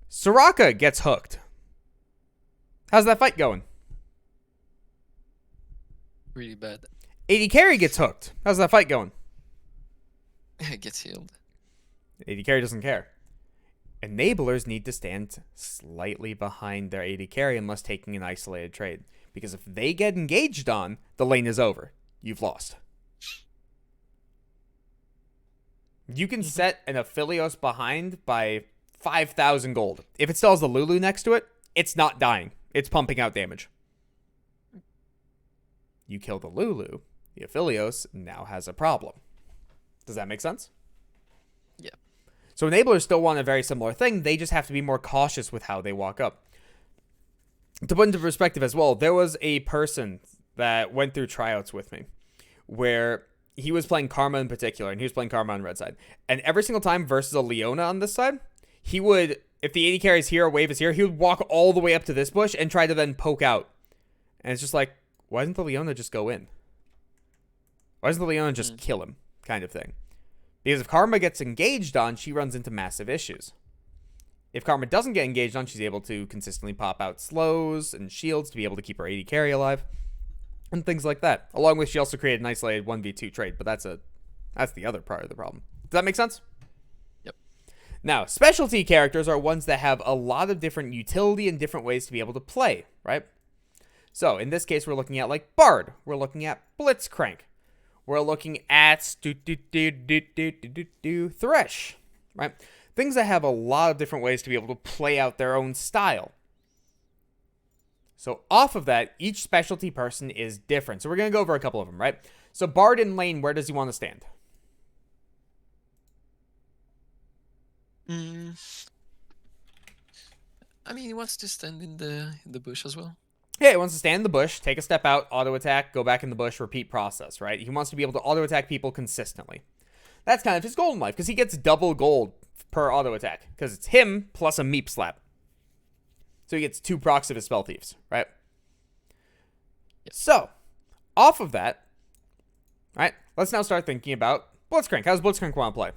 Soraka gets hooked. How's that fight going? Really bad. AD carry gets hooked. How's that fight going? It gets healed. AD carry doesn't care. Enablers need to stand slightly behind their AD carry unless taking an isolated trade. Because if they get engaged on, the lane is over. You've lost. You can set an Aphelios behind by 5,000 gold. If it still has the Lulu next to it, it's not dying. It's pumping out damage. You kill the Lulu, the Aphelios now has a problem. Does that make sense? Yeah. So enablers still want a very similar thing. They just have to be more cautious with how they walk up. To put into perspective as well, there was a person that went through tryouts with me where he was playing Karma in particular, and he was playing Karma on red side. And every single time versus a Leona on this side, he would, if the AD carry is here, a wave is here, he would walk all the way up to this bush and try to then poke out. And it's just like, why doesn't the Leona just go in? Why doesn't the Leona just kill him? Kind of thing. Because if Karma gets engaged on, she runs into massive issues. If Karma doesn't get engaged on, she's able to consistently pop out slows and shields to be able to keep her AD carry alive. And things like that. Along with, she also created an isolated 1v2 trade, but that's the other part of the problem. Does that make sense? Yep. Now, specialty characters are ones that have a lot of different utility and different ways to be able to play, right? So, in this case, we're looking at like Bard. We're looking at Blitzcrank. We're looking at Thresh, right? Things that have a lot of different ways to be able to play out their own style. So off of that, each specialty person is different. So we're going to go over a couple of them, right? So Bard in lane, where does he want to stand? I mean, he wants to stand in the bush as well. Yeah, he wants to stand in the bush, take a step out, auto attack, go back in the bush, repeat process, right? He wants to be able to auto attack people consistently. That's kind of his goal in life, because he gets double gold per auto attack, because it's him plus a meep slap. So he gets 2 procs of his spell thieves, right? Yep. So, off of that, right, let's now start thinking about Blitzcrank. How does Blitzcrank want to play?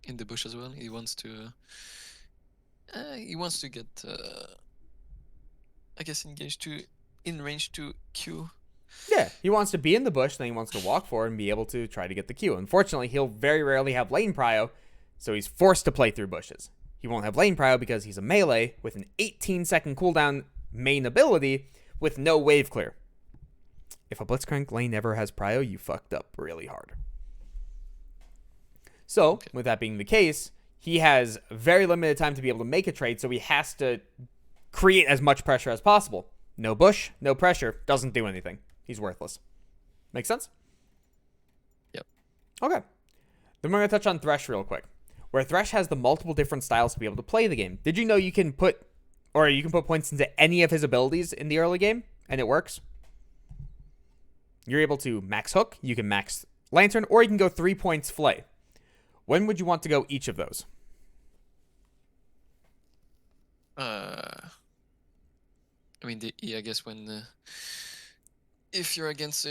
In the bush as well. He wants to get I guess engaged to in range to Q. Yeah, he wants to be in the bush, then he wants to walk forward and be able to try to get the Q. Unfortunately, he'll very rarely have lane prio, so he's forced to play through bushes. He won't have lane prio because he's a melee with an 18-second cooldown main ability with no wave clear. If a Blitzcrank lane never has prio, you fucked up really hard. So, with that being the case, he has very limited time to be able to make a trade, so he has to create as much pressure as possible. No bush, no pressure, doesn't do anything. He's worthless. Make sense? Yep. Okay. Then we're going to touch on Thresh real quick, where Thresh has the multiple different styles to be able to play the game. Did you know you can put points into any of his abilities in the early game, and it works? You're able to max hook, you can max lantern, or you can go 3 points flay. When would you want to go each of those? I mean, I guess when if you're against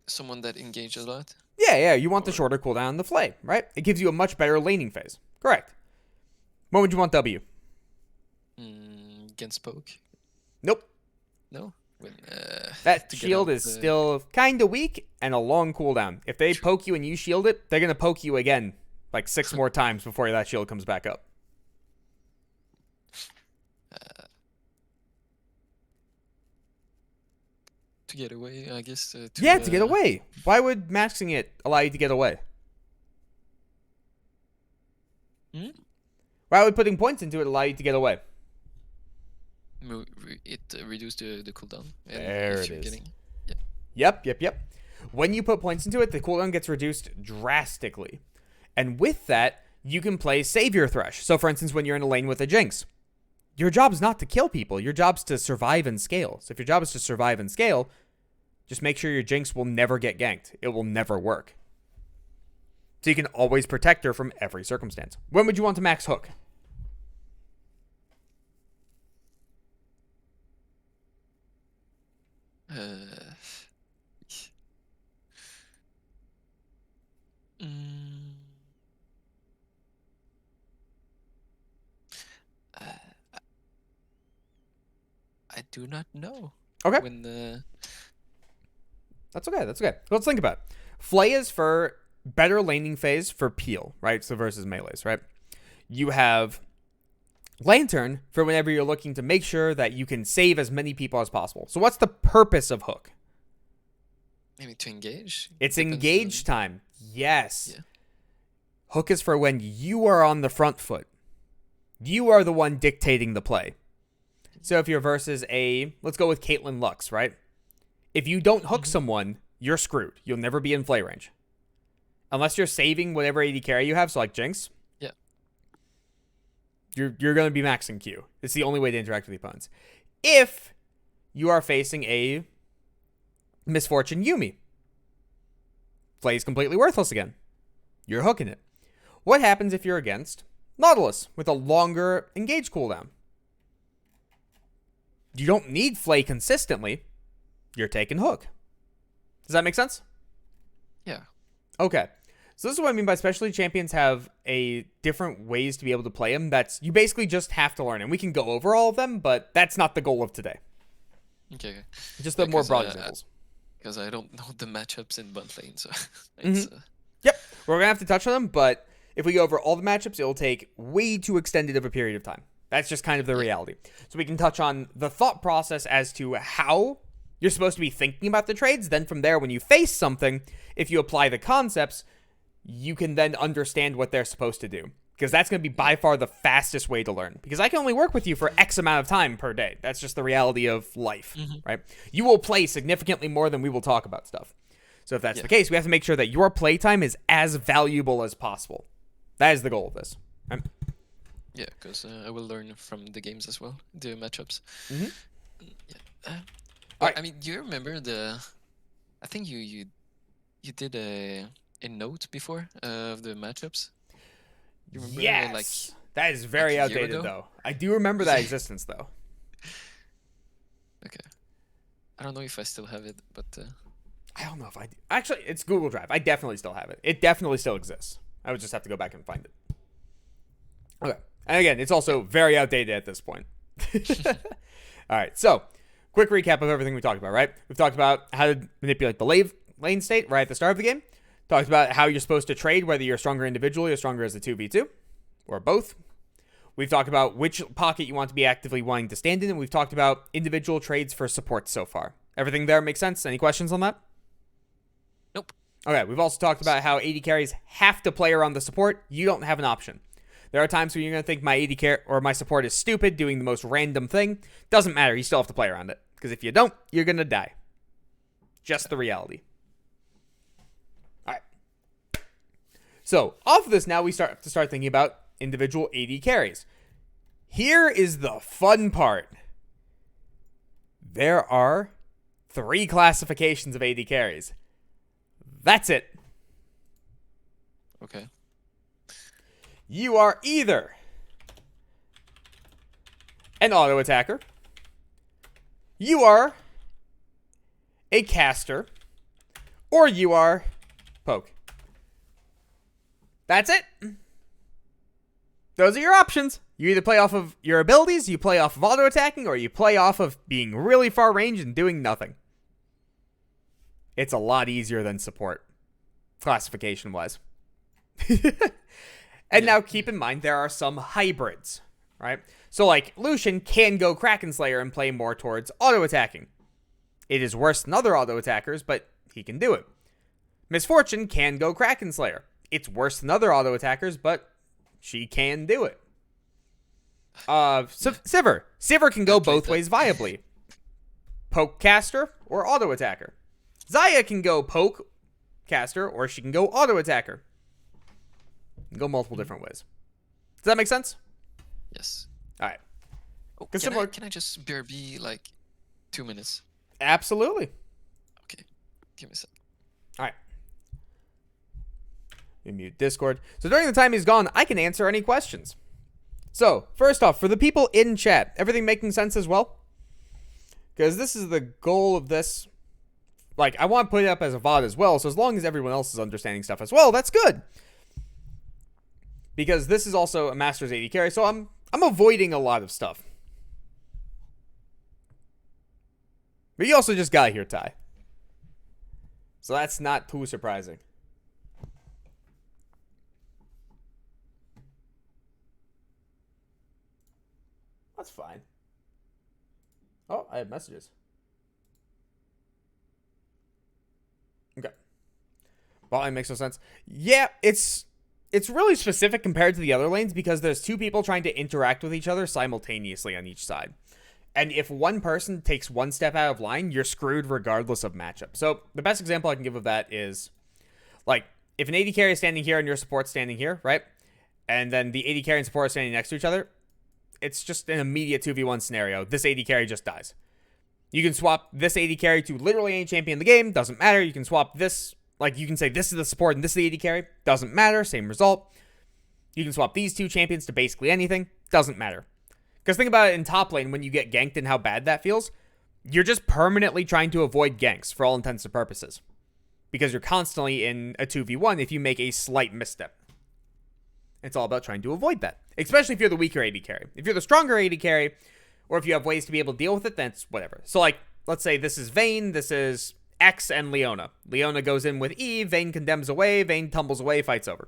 someone that engages a lot. Yeah, you want the shorter cooldown on the flay, right? It gives you a much better laning phase. Correct. When would you want W? Against poke. Nope. No. When, that shield is still kind of weak and a long cooldown. If they poke you and you shield it, they're gonna poke you again like 6 more times before that shield comes back up. To get away, I guess. To get away. Why would maxing it allow you to get away? Why would putting points into it allow you to get away? It reduced the cooldown. There it is. Getting, Yep. When you put points into it, the cooldown gets reduced drastically. And with that, you can play Savior Thresh. So, for instance, when you're in a lane with a Jinx, your job is not to kill people. Your job's to survive and scale. So if your job is to survive and scale, just make sure your Jinx will never get ganked. It will never work. So you can always protect her from every circumstance. When would you want to max hook? I do not know. Okay. That's okay. Let's think about it. Flay is for better laning phase for Peel, right? So versus melees, right? You have Lantern for whenever you're looking to make sure that you can save as many people as possible. So what's the purpose of Hook? Maybe to engage? It's engage time. Yes. Yeah. Hook is for when you are on the front foot. You are the one dictating the play. So if you're versus let's go with Caitlyn Lux, right? If you don't hook someone, you're screwed. You'll never be in play range. Unless you're saving whatever AD carry you have, so like Jinx. Yeah. You're going to be maxing Q. It's the only way to interact with the opponents. If you are facing a Misfortune Yumi, play is completely worthless again. You're hooking it. What happens if you're against Nautilus with a longer engage cooldown? You don't need Flay consistently. You're taking hook. Does that make sense? Yeah. Okay. So this is what I mean by specialty champions have a different ways to be able to play them. That's you basically just have to learn. And we can go over all of them, but that's not the goal of today. Okay. Just the more broad examples. Because I don't know the matchups in bot lane, so Yep. We're going to have to touch on them, but if we go over all the matchups, it'll take way too extended of a period of time. That's just kind of the reality. So we can touch on the thought process as to how you're supposed to be thinking about the trades. Then from there, when you face something, if you apply the concepts, you can then understand what they're supposed to do. Because that's going to be by far the fastest way to learn. Because I can only work with you for X amount of time per day. That's just the reality of life, right? You will play significantly more than we will talk about stuff. So if that's the case, we have to make sure that your playtime is as valuable as possible. That is the goal of this. Right? Yeah, because I will learn from the games as well, the matchups. Yeah. Alright. I mean, do you remember I think you did a note before of the matchups. You remember, yes. That is very like a year outdated, ago? though. I do remember that existence, though. Okay. I don't know if I still have it, but I don't know if I do. Actually, it's Google Drive. I definitely still have it. It definitely still exists. I would just have to go back and find it. Okay. And again, it's also very outdated at this point. All right. So, quick recap of everything we talked about, right? We've talked about how to manipulate the lane state right at the start of the game. Talked about how you're supposed to trade, whether you're stronger individually or stronger as a 2v2, or both. We've talked about which pocket you want to be actively wanting to stand in, and we've talked about individual trades for support so far. Everything there makes sense? Any questions on that? nope. Okay, we've also talked about how AD carries have to play around the support. You don't have an option. There are times when you're going to think my AD carry or my support is stupid, doing the most random thing. Doesn't matter. You still have to play around it. Because if you don't, you're going to die. Just the reality. All right. So, off of this, now we start thinking about individual AD carries. Here is the fun part. There are 3 classifications of AD carries. That's it. Okay. You are either an auto attacker, you are a caster, or you are poke. That's it. Those are your options. You either play off of your abilities, you play off of auto attacking, or you play off of being really far range and doing nothing. It's a lot easier than support, classification wise. And now keep in mind, there are some hybrids, right? So like Lucian can go Kraken Slayer and play more towards auto attacking. It is worse than other auto attackers, but he can do it. Misfortune can go Kraken Slayer. It's worse than other auto attackers, but she can do it. Sivir. Sivir can go both ways viably. Poke caster or auto attacker. Xayah can go poke caster or she can go auto attacker. Go multiple different ways. Does that make sense? Yes. All right. Oh, Similar... can I just BRB like 2 minutes? Absolutely. Okay. Give me a sec. All right. Let me mute Discord. So during the time he's gone, I can answer any questions. So, first off, for the people in chat, everything making sense as well? Because this is the goal of this. Like, I want to put it up as a VOD as well, so as long as everyone else is understanding stuff as well, that's good. Because this is also a Masters AD carry, so I'm avoiding a lot of stuff. But you also just got here, Ty. So that's not too surprising. That's fine. Oh, I have messages. Okay. Well, it makes no sense. Yeah, it's really specific compared to the other lanes because there's two people trying to interact with each other simultaneously on each side. And if one person takes one step out of line, you're screwed regardless of matchup. So the best example I can give of that is, like, if an AD carry is standing here and your support's standing here, right? And then the AD carry and support are standing next to each other, it's just an immediate 2v1 scenario. This AD carry just dies. You can swap this AD carry to literally any champion in the game. Doesn't matter. You can swap this. Like, you can say this is the support and this is the AD carry. Doesn't matter. Same result. You can swap these two champions to basically anything. Doesn't matter. Because think about it in top lane when you get ganked and how bad that feels. You're just permanently trying to avoid ganks for all intents and purposes. Because you're constantly in a 2v1 if you make a slight misstep. It's all about trying to avoid that. Especially if you're the weaker AD carry. If you're the stronger AD carry, or if you have ways to be able to deal with it, then it's whatever. So, like, let's say this is Vayne, this is X and Leona. Leona goes in with E, Vayne condemns away, Vayne tumbles away, fight's over.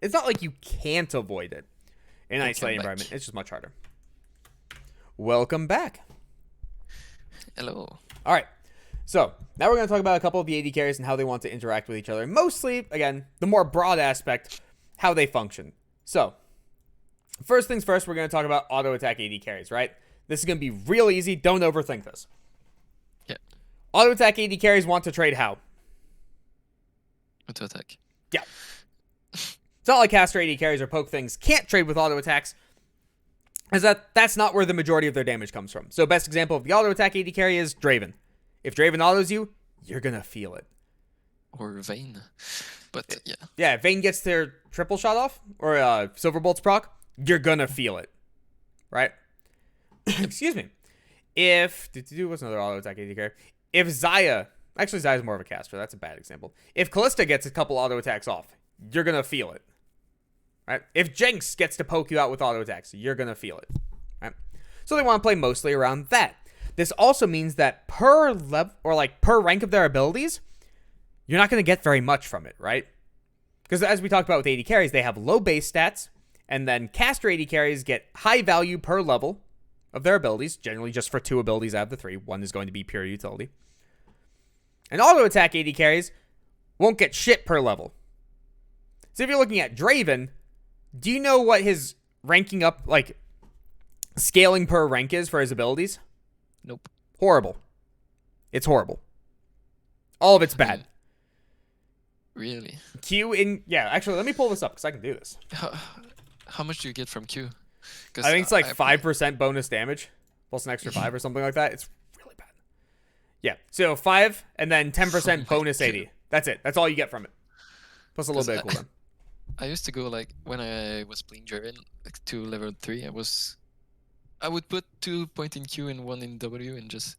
It's not like you can't avoid it in an isolated environment. It's just much harder. Welcome back. Hello. All right. So, now we're going to talk about a couple of the AD carries and how they want to interact with each other. Mostly, again, the more broad aspect, how they function. So, first things first, we're going to talk about auto attack AD carries, right? This is going to be real easy. Don't overthink this. Yeah. Auto attack AD carries want to trade how? Auto attack. Yeah. It's not like caster AD carries or poke things can't trade with auto attacks, as that's not where the majority of their damage comes from. So best example of the auto attack AD carry is Draven. If Draven autos you, you're going to feel it. Or Vayne. But yeah. Yeah, if Vayne gets their triple shot off, or Silverbolt's proc, you're going to feel it. Right? Excuse me. What's another auto attack AD carry? If Xayah, actually Xayah's more of a caster, that's a bad example. If Kalista gets a couple auto attacks off, you're going to feel it. Right? If Jinx gets to poke you out with auto attacks, you're going to feel it. Right? So they want to play mostly around that. This also means that per level, or like per rank of their abilities, you're not going to get very much from it, right? Because as we talked about with AD carries, they have low base stats, and then caster AD carries get high value per level of their abilities, generally just for 2 abilities out of the 3. One is going to be pure utility. And auto attack AD carries won't get shit per level. So if you're looking at Draven, do you know what his ranking up, like, scaling per rank is for his abilities? Nope. Horrible. It's horrible. All of it's bad. Really? Yeah, actually, let me pull this up because I can do this. How much do you get from Q? I think it's like 5% bonus damage, plus an extra 5 or something like that. It's really bad. Yeah, so 5 and then 10% bonus AD. That's it. That's all you get from it. Plus a little bit of cooldown. I used to go, like, when I was playing Draven, like, to level 3, I would put 2 points in Q and 1 in W and just...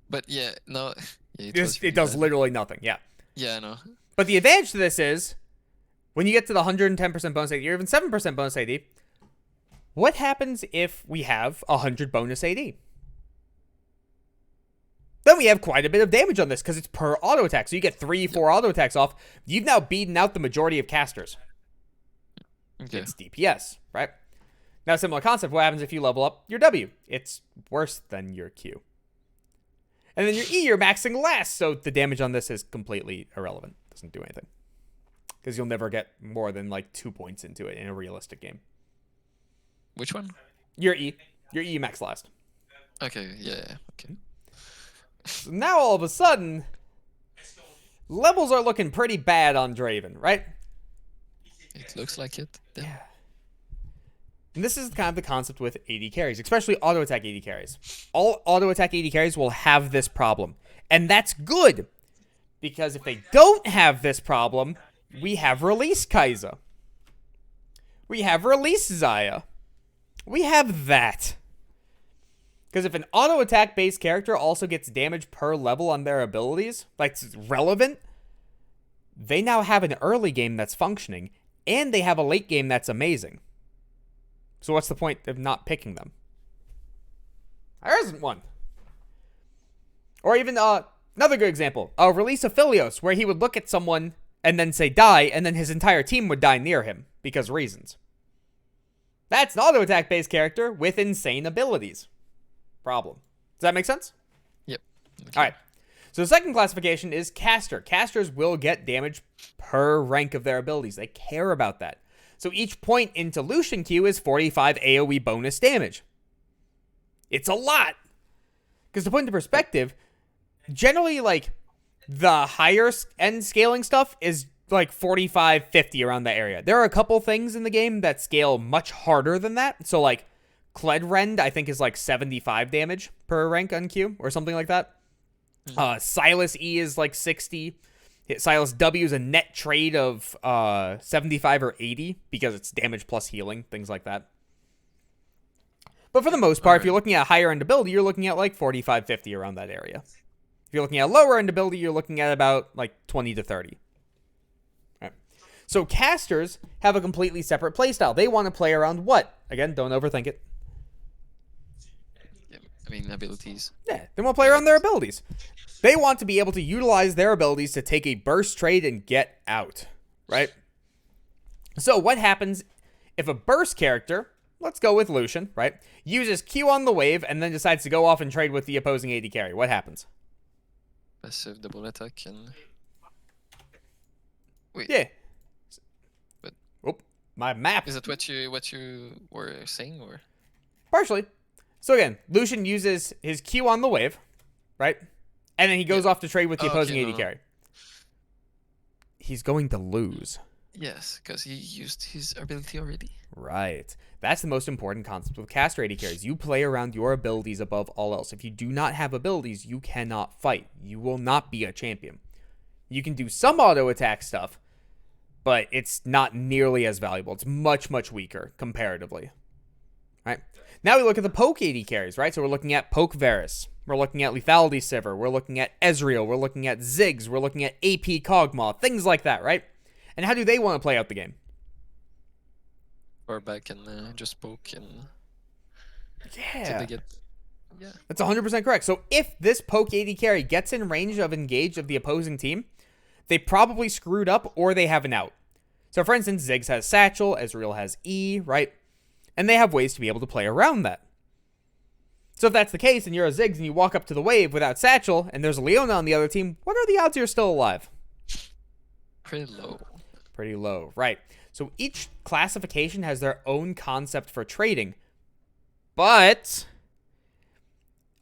But yeah, no... Yeah, it does literally nothing, yeah. Yeah, I know. But the advantage to this is, when you get to the 110% bonus AD, or even 7% bonus AD, what happens if we have 100 bonus AD? Then we have quite a bit of damage on this, because it's per auto attack. So you get 3-4 auto attacks off. You've now beaten out the majority of casters. Okay. It's DPS, right? Now, similar concept, what happens if you level up your W? It's worse than your Q. And then your E, you're maxing last, so the damage on this is completely irrelevant. Doesn't do anything. Because you'll never get more than, like, 2 points into it in a realistic game. Which one? Your E. Your E max last. Okay, yeah, okay. So now, all of a sudden, levels are looking pretty bad on Draven, right? It looks like it. Then. Yeah. And this is kind of the concept with AD carries, especially auto attack AD carries. All auto attack AD carries will have this problem. And that's good. Because if they don't have this problem, we have release Kai'Sa. We have release Xayah. We have that. Because if an auto attack based character also gets damage per level on their abilities, like it's relevant, they now have an early game that's functioning, and they have a late game that's amazing. So what's the point of not picking them? There isn't one. Or even another good example, a release of Philios, where he would look at someone and then say die, and then his entire team would die near him because reasons. That's an auto attack based character with insane abilities. Problem. Does that make sense? Yep. Okay. All right. So the second classification is caster. Casters will get damage per rank of their abilities. They care about that. So each point into Lucian Q is 45 AoE bonus damage. It's a lot. Because to put into perspective, generally, like, the higher end scaling stuff is like 45, 50 around that area. There are a couple things in the game that scale much harder than that. So, like, Kledrend, I think, is like 75 damage per rank on Q or something like that. Silas E is like 60. Silas W is a net trade of 75 or 80 because it's damage plus healing, things like that. But for the most part, if you're looking at higher end ability, you're looking at like 45, 50 around that area. If you're looking at lower end ability, you're looking at about like 20 to 30. Right. So casters have a completely separate playstyle. They want to play around what? Again, don't overthink it. I mean, abilities. Yeah, they want to play around their abilities. They want to be able to utilize their abilities to take a burst trade and get out, right? So what happens if a burst character, let's go with Lucian, right, uses Q on the wave and then decides to go off and trade with the opposing AD carry? What happens? Passive double attack and... Wait. Yeah. But... Oh, my map. Is that what you were saying, or...? Partially. So again, Lucian uses his Q on the wave, right? And then he goes off to trade with the opposing AD carry. He's going to lose. Yes, because he used his ability already. Right. That's the most important concept with caster AD carries. You play around your abilities above all else. If you do not have abilities, you cannot fight. You will not be a champion. You can do some auto attack stuff, but it's not nearly as valuable. It's much, much weaker comparatively. Right? Now we look at the poke AD carries, right? So we're looking at Poke Varus. We're looking at Lethality Sivir. We're looking at Ezreal. We're looking at Ziggs. We're looking at AP Kog'Maw. Things like that, right? And how do they want to play out the game? Or back and just poke and... Yeah. They get... Yeah. That's 100% correct. So if this poke AD carry gets in range of engage of the opposing team, they probably screwed up or they have an out. So for instance, Ziggs has Satchel, Ezreal has E, right? And they have ways to be able to play around that. So if that's the case and you're a Ziggs and you walk up to the wave without Satchel and there's a Leona on the other team, what are the odds you're still alive? Pretty low. Pretty low, right. So each classification has their own concept for trading. But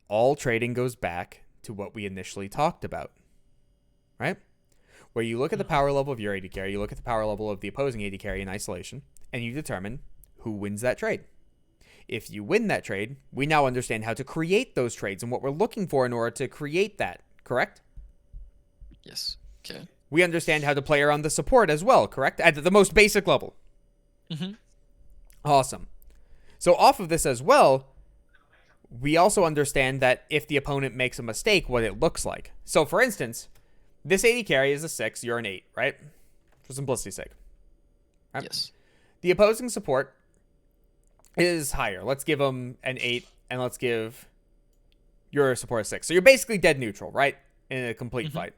all trading goes back to what we initially talked about, right? Where you look at the power level of your AD carry, you look at the power level of the opposing AD carry in isolation, and you determine who wins that trade. If you win that trade, we now understand how to create those trades and what we're looking for in order to create that, correct? Yes. Okay. We understand how to play around the support as well, correct? At the most basic level. Mm-hmm. Awesome. So off of this as well, we also understand that if the opponent makes a mistake, what it looks like. So for instance, this AD carry is a 6, you're an 8, right? For simplicity's sake. Right? Yes. The opposing support is higher. Let's give them an 8, and let's give your support a 6. So you're basically dead neutral, right? In a complete fight.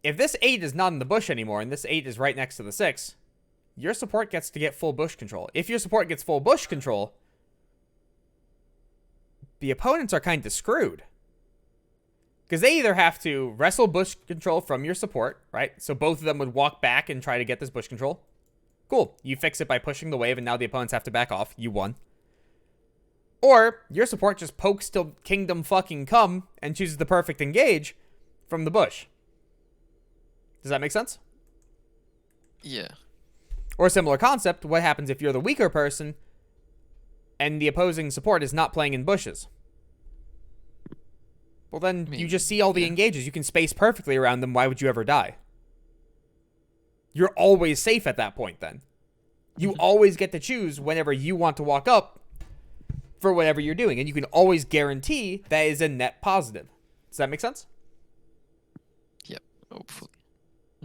If this 8 is not in the bush anymore, and this 8 is right next to the 6, your support gets to get full bush control. If your support gets full bush control, the opponents are kind of screwed. Because they either have to wrestle bush control from your support, right? So both of them would walk back and try to get this bush control. Cool. You fix it by pushing the wave, and now the opponents have to back off. You won. Or your support just pokes till Kingdom fucking come and chooses the perfect engage from the bush. Does that make sense? Yeah. Or a similar concept, what happens if you're the weaker person and the opposing support is not playing in bushes? Well, then you just see all the engages. You can space perfectly around them. Why would you ever die? You're always safe at that point then. You always get to choose whenever you want to walk up for whatever you're doing. And you can always guarantee that is a net positive. Does that make sense? Yep. Hopefully.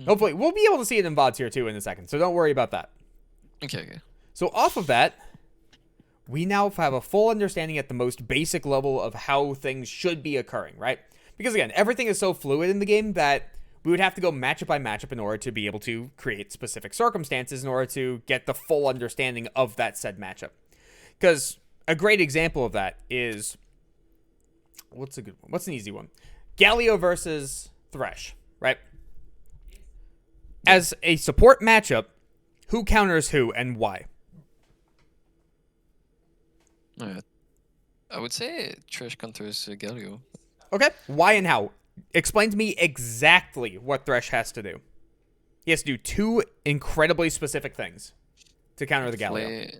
Hopefully. We'll be able to see it in VODs here too in a second. So don't worry about that. Okay. So off of that, we now have a full understanding at the most basic level of how things should be occurring, right? Because again, everything is so fluid in the game that we would have to go matchup by matchup in order to be able to create specific circumstances in order to get the full understanding of that said matchup. Because a great example of that is, what's an easy one? Galio versus Thresh, right? As a support matchup, who counters who and why? I would say Thresh counters Galio. Okay. Why and how? Explain to me exactly what Thresh has to do. He has to do 2 incredibly specific things to counter the Galio.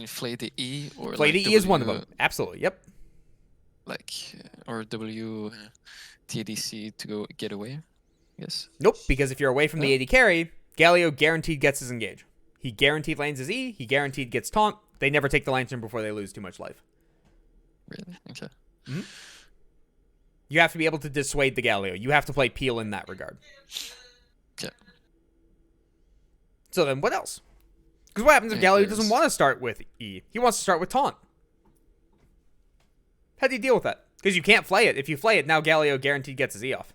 Flay the E or Flay like the E is one of them. Absolutely. Yep. Like or W the ADC to go get away. Yes. Nope, because if you're away from the AD carry, Galio guaranteed gets his engage. He guaranteed lanes his E. He guaranteed gets taunt. They never take the lantern before they lose too much life. Really? Okay. Mm-hmm. You have to be able to dissuade the Galio. You have to play Peel in that regard. Okay. So then what else? Because what happens if Galio doesn't want to start with E? He wants to start with taunt. How do you deal with that? Because you can't flay it. If you flay it, now Galio guaranteed gets his E off.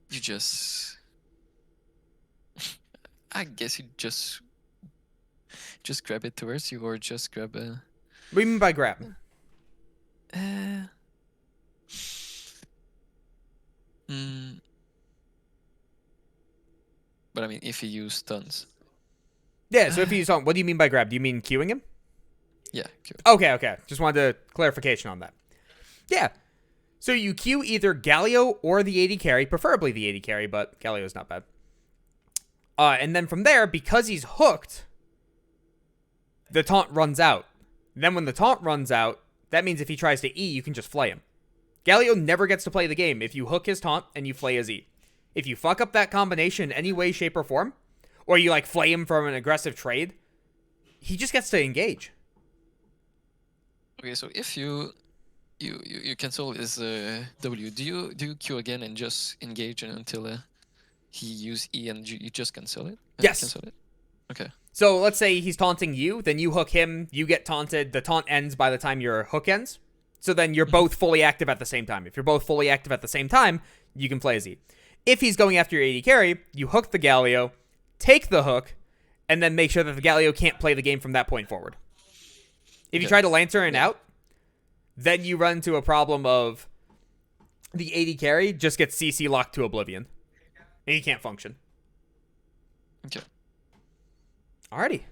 You just... I guess you just grab it towards you, or just grab a... What do you mean by grab? But I mean, if you use stuns. Yeah, so if you use taunt, what do you mean by grab? Do you mean queuing him? Yeah. Okay. Just wanted clarification on that. Yeah. So you queue either Galio or the AD carry, preferably the AD carry, but Galio's not bad. And then from there, because he's hooked, the taunt runs out. Then when the taunt runs out, that means if he tries to E, you can just flay him. Galio never gets to play the game if you hook his taunt and you flay his E. If you fuck up that combination in any way, shape, or form, or you like flay him from an aggressive trade, he just gets to engage. Okay, so if you cancel his W, do you queue again and just engage until he use E and you just cancel it? Yes. Cancel it? Okay. So let's say he's taunting you, then you hook him, you get taunted, the taunt ends by the time your hook ends. So then you're both fully active at the same time. If you're both fully active at the same time, you can play as E. If he's going after your AD carry, you hook the Galio, take the hook, and then make sure that the Galio can't play the game from that point forward. If you try to lantern out, then you run into a problem of the AD carry just gets CC locked to oblivion. And he can't function. Okay. Alrighty.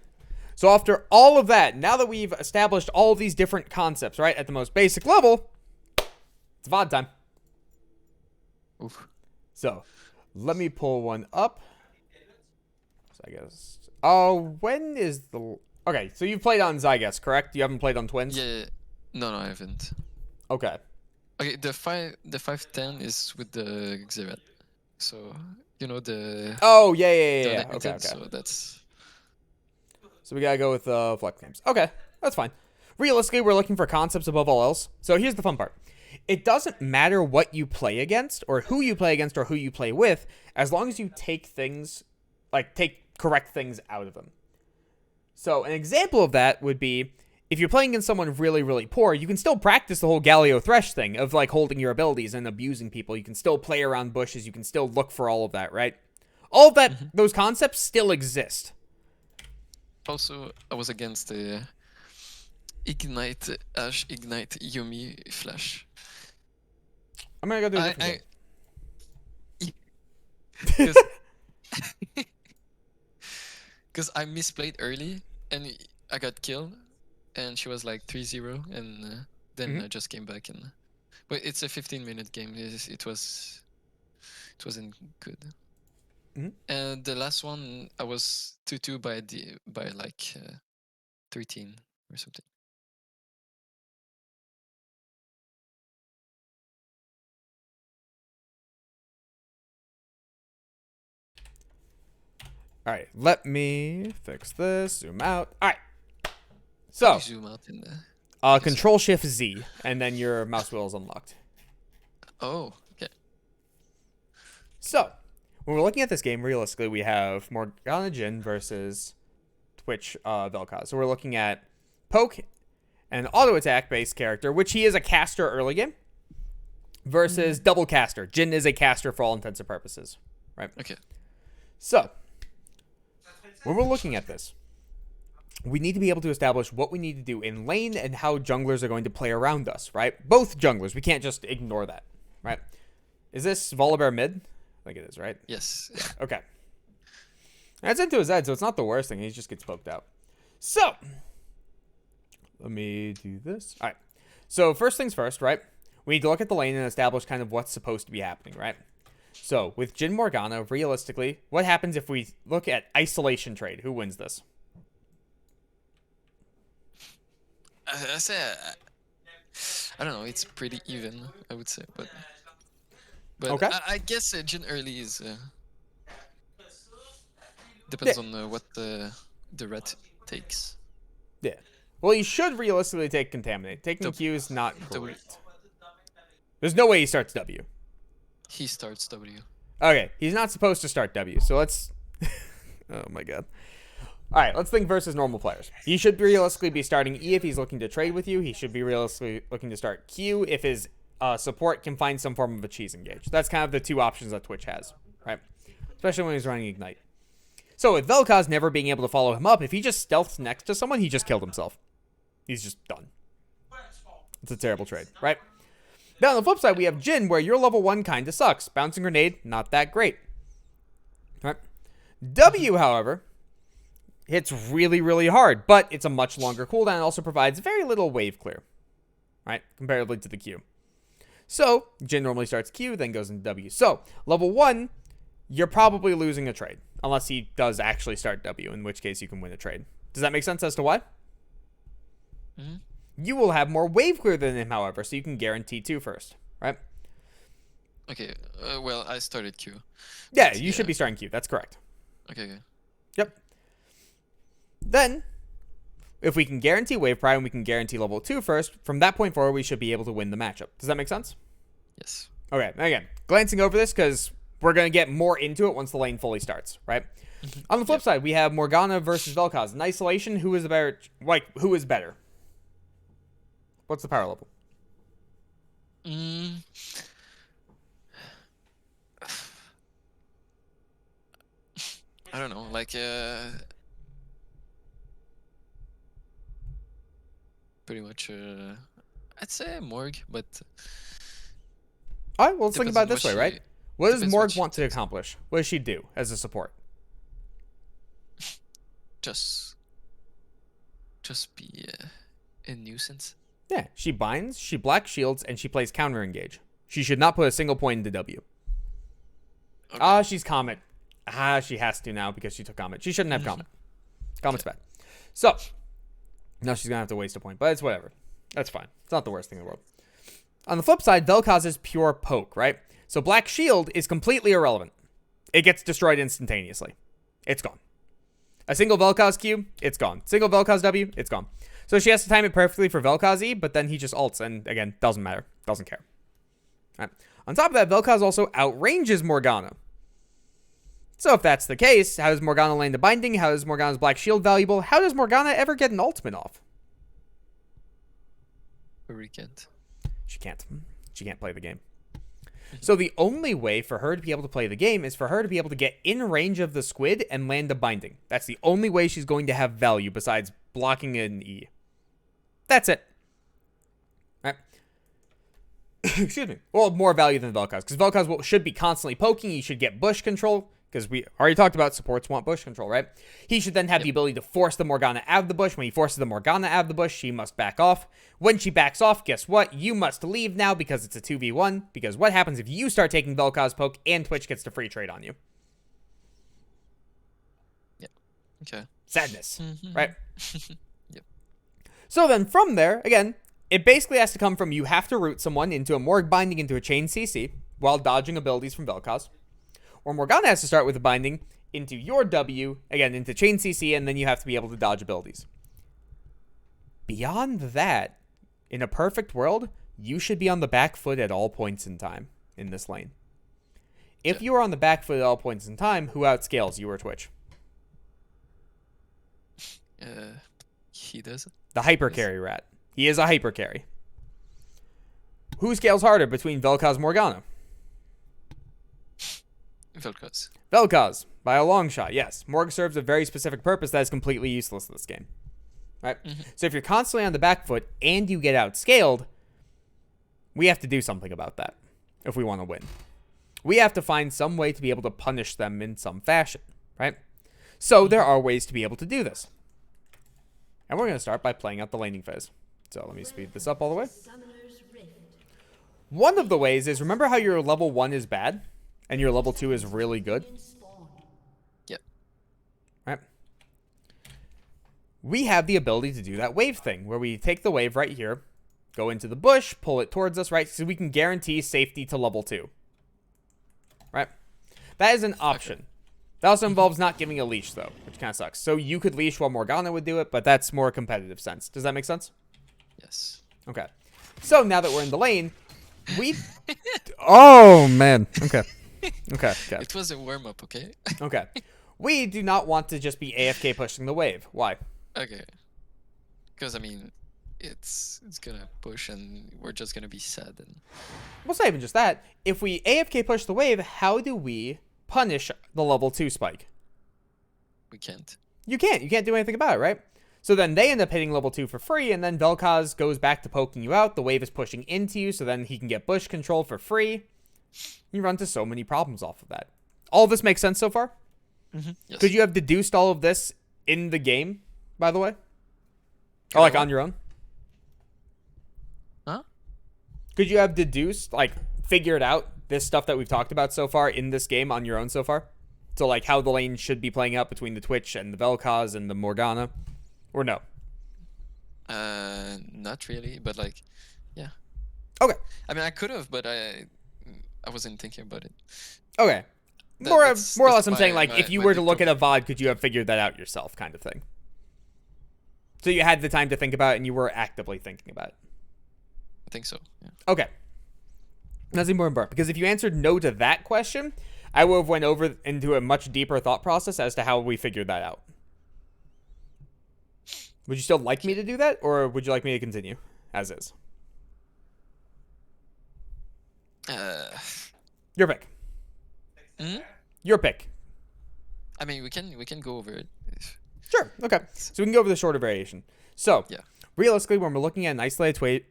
So after all of that, now that we've established all of these different concepts, right, at the most basic level, it's VOD time. Oof. So, let me pull one up. So I guess... Oh, when is the... Okay, so you've played on Zygus, correct? You haven't played on Twins? Yeah. No, I haven't. Okay. Okay, the 510 is with the Xerath. So, you know the... Oh, yeah. Okay. So that's... So we gotta go with Flex Games. Okay, that's fine. Realistically, we're looking for concepts above all else. So here's the fun part. It doesn't matter what you play against, or who you play against, or who you play with, as long as you take correct things out of them. So an example of that would be, if you're playing against someone really, really poor, you can still practice the whole Galio Thresh thing of like holding your abilities and abusing people. You can still play around bushes. You can still look for all of that, right? All of that, those concepts still exist. Also, I was against the Ignite, Ash, Ignite, Yumi, Flash. I'm gonna go do it. Because I misplayed early and I got killed, and she was like 3-0, and then I just came back and. But it's a 15-minute game. It wasn't good. And the last one I was 2-2 by like 13 or something. All right, let me fix this. Zoom out. All right. So, zoom out in the Control Shift Z, and then your mouse wheel is unlocked. Oh, okay. So, when we're looking at this game, realistically, we have Morgana Jhin versus Twitch Vel'Koz. So we're looking at Poke, an auto attack based character, which he is a caster early game, versus double caster. Jhin is a caster for all intents and purposes, right? Okay. So, when we're looking at this, we need to be able to establish what we need to do in lane and how junglers are going to play around us, right? Both junglers. We can't just ignore that, right? Is this Volibear mid? I think it is, right? Yes. Okay. That's into his head, so it's not the worst thing. He just gets poked out. So, let me do this. All right. So, first things first, right? We need to look at the lane and establish kind of what's supposed to be happening, right? So, with Jhin Morgana, realistically, what happens if we look at isolation trade? Who wins this? I say, I don't know. It's pretty even, I would say, but Okay. I guess Jhin early is depends on what the red takes. Yeah. Well, you should realistically take Contaminate. Taking Q is not W. great. There's no way he starts W. He starts W. Okay, he's not supposed to start W, so let's... oh my god. Alright, let's think versus normal players. He should realistically be starting E if he's looking to trade with you. He should be realistically looking to start Q if his support can find some form of a cheese engage. That's kind of the two options that Twitch has, right? Especially when he's running Ignite. So with Vel'Koz never being able to follow him up, if he just stealths next to someone, he just killed himself. He's just done. It's a terrible trade, right? Now on the flip side, we have Jhin, where your level 1 kinda sucks. Bouncing Grenade, not that great. Right? W, however, hits really, really hard, but it's a much longer cooldown and also provides very little wave clear, right? Comparatively to the Q. So, Jhin normally starts Q, then goes into W. So, level 1, you're probably losing a trade, unless he does actually start W, in which case you can win a trade. Does that make sense as to why? Mm-hmm. You will have more wave clear than him, however, so you can guarantee 2 first, right? Okay, well, I started Q. Yeah, you should be starting Q. That's correct. Okay. Yep. Then, if we can guarantee wave pride and we can guarantee level 2 first, from that point forward, we should be able to win the matchup. Does that make sense? Yes. Okay, again, glancing over this because we're going to get more into it once the lane fully starts, right? On the flip side, we have Morgana versus Vel'Koz. In isolation, who is the better? Like, who is better? What's the power level? I don't know, like pretty much I'd say Morg, but All right, well, let's think about it this way, right? What does Morg want to takes. accomplish? What does she do as a support? Just be a nuisance. Yeah, she binds, she black shields, and she plays counter engage. She should not put a single point into W. Okay. She's Comet. She has to now because she took Comet. She shouldn't have Comet. Comet's bad. So, now she's going to have to waste a point, but it's whatever. That's fine. It's not the worst thing in the world. On the flip side, Vel'Koz is pure poke, right? So Black Shield is completely irrelevant. It gets destroyed instantaneously. It's gone. A single Vel'Koz Q, it's gone. Single Vel'Koz W, it's gone. So she has to time it perfectly for Vel'Koz E, but then he just ults, and again, doesn't matter. Doesn't care. All right. On top of that, Vel'Koz also outranges Morgana. So if that's the case, how does Morgana land the binding? How is Morgana's Black Shield valuable? How does Morgana ever get an ultimate off? We can't. She can't. She can't play the game. So the only way for her to be able to play the game is for her to be able to get in range of the squid and land a binding. That's the only way she's going to have value besides blocking an E. That's it. All right. Excuse me. Well, more value than Vel'Koz, because Vel'Koz should be constantly poking. He should get bush control, because we already talked about supports want bush control, right? He should then have the ability to force the Morgana out of the bush. When he forces the Morgana out of the bush, she must back off. When she backs off, guess what? You must leave now because it's a 2v1. Because what happens if you start taking Vel'Koz poke and Twitch gets to free trade on you? Yeah. Okay. Sadness, right? Yep. So then from there, again, it basically has to come from you have to root someone into a Morg binding into a chain CC while dodging abilities from Vel'Koz. Or Morgana has to start with a binding into your W, again, into chain CC, and then you have to be able to dodge abilities. Beyond that, in a perfect world, you should be on the back foot at all points in time in this lane. If you are on the back foot at all points in time, who outscales you or Twitch? He does it. The hyper carry rat. He is a hyper carry. Who scales harder between Vel'Koz and Morgana? Vel'Koz. Vel'Koz, by a long shot, yes. Morg serves a very specific purpose that is completely useless in this game. right? So if you're constantly on the back foot and you get outscaled, we have to do something about that if we want to win. We have to find some way to be able to punish them in some fashion, right? So there are ways to be able to do this. And we're going to start by playing out the laning phase. So let me speed this up all the way. One of the ways is, remember how your level 1 is bad and your level 2 is really good? Yep. Right? We have the ability to do that wave thing where we take the wave right here, go into the bush, pull it towards us, right? So we can guarantee safety to level 2. Right? That is an option. Okay. That also involves not giving a leash, though, which kind of sucks. So you could leash while Morgana would do it, but that's more competitive sense. Does that make sense? Yes. Okay. So now that we're in the lane, we... Oh, man. Okay. Okay. It was a warm-up, okay? Okay. We do not want to just be AFK pushing the wave. Why? Okay. Because, I mean, it's gonna push and we're just gonna be sad. And... Well, it's not even just that. If we AFK push the wave, how do we punish the level 2 spike? We can't. You can't. You can't do anything about it, right? So then they end up hitting level 2 for free, and then Vel'Koz goes back to poking you out. The wave is pushing into you, so then he can get bush control for free. You run into so many problems off of that. All of this makes sense so far? Mm-hmm. Yes. Could you have deduced all of this in the game, by the way? Or like on your own? Huh? Could you have deduced, like, figured out this stuff that we've talked about so far in this game on your own so far? So, like, how the lane should be playing out between the Twitch and the Vel'Koz and the Morgana? Or no? Not really, but, like, yeah. Okay. I mean, I could have, but I wasn't thinking about it. Okay. More or less I'm saying, like, if you were to look at a VOD, could you have figured that out yourself, kind of thing? So you had the time to think about it, and you were actively thinking about it. I think so, yeah. Okay. That's important part, because if you answered no to that question, I would have went over into a much deeper thought process as to how we figured that out. Would you still like me to do that, or would you like me to continue as is? Your pick. Mm-hmm. Your pick. I mean, we can go over it. Sure. Okay. So we can go over the shorter variation. So, yeah. Realistically, when we're looking at an isolated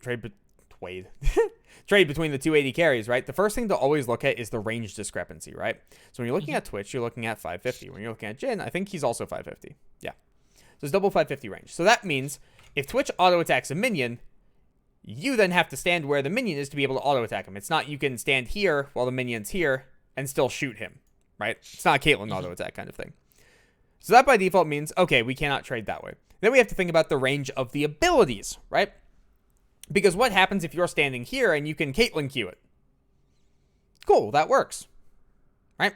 trade between the two AD carries, right? The first thing to always look at is the range discrepancy, right? So when you're looking at Twitch, you're looking at 550. When you're looking at Jhin, I think he's also 550. Yeah. So it's double 550 range. So that means if Twitch auto attacks a minion, you then have to stand where the minion is to be able to auto attack him. It's not you can stand here while the minion's here and still shoot him, right? It's not a Caitlyn auto attack kind of thing. So that by default means, okay, we cannot trade that way. Then we have to think about the range of the abilities, right? Because what happens if you're standing here and you can Caitlyn Q it? Cool, that works, right?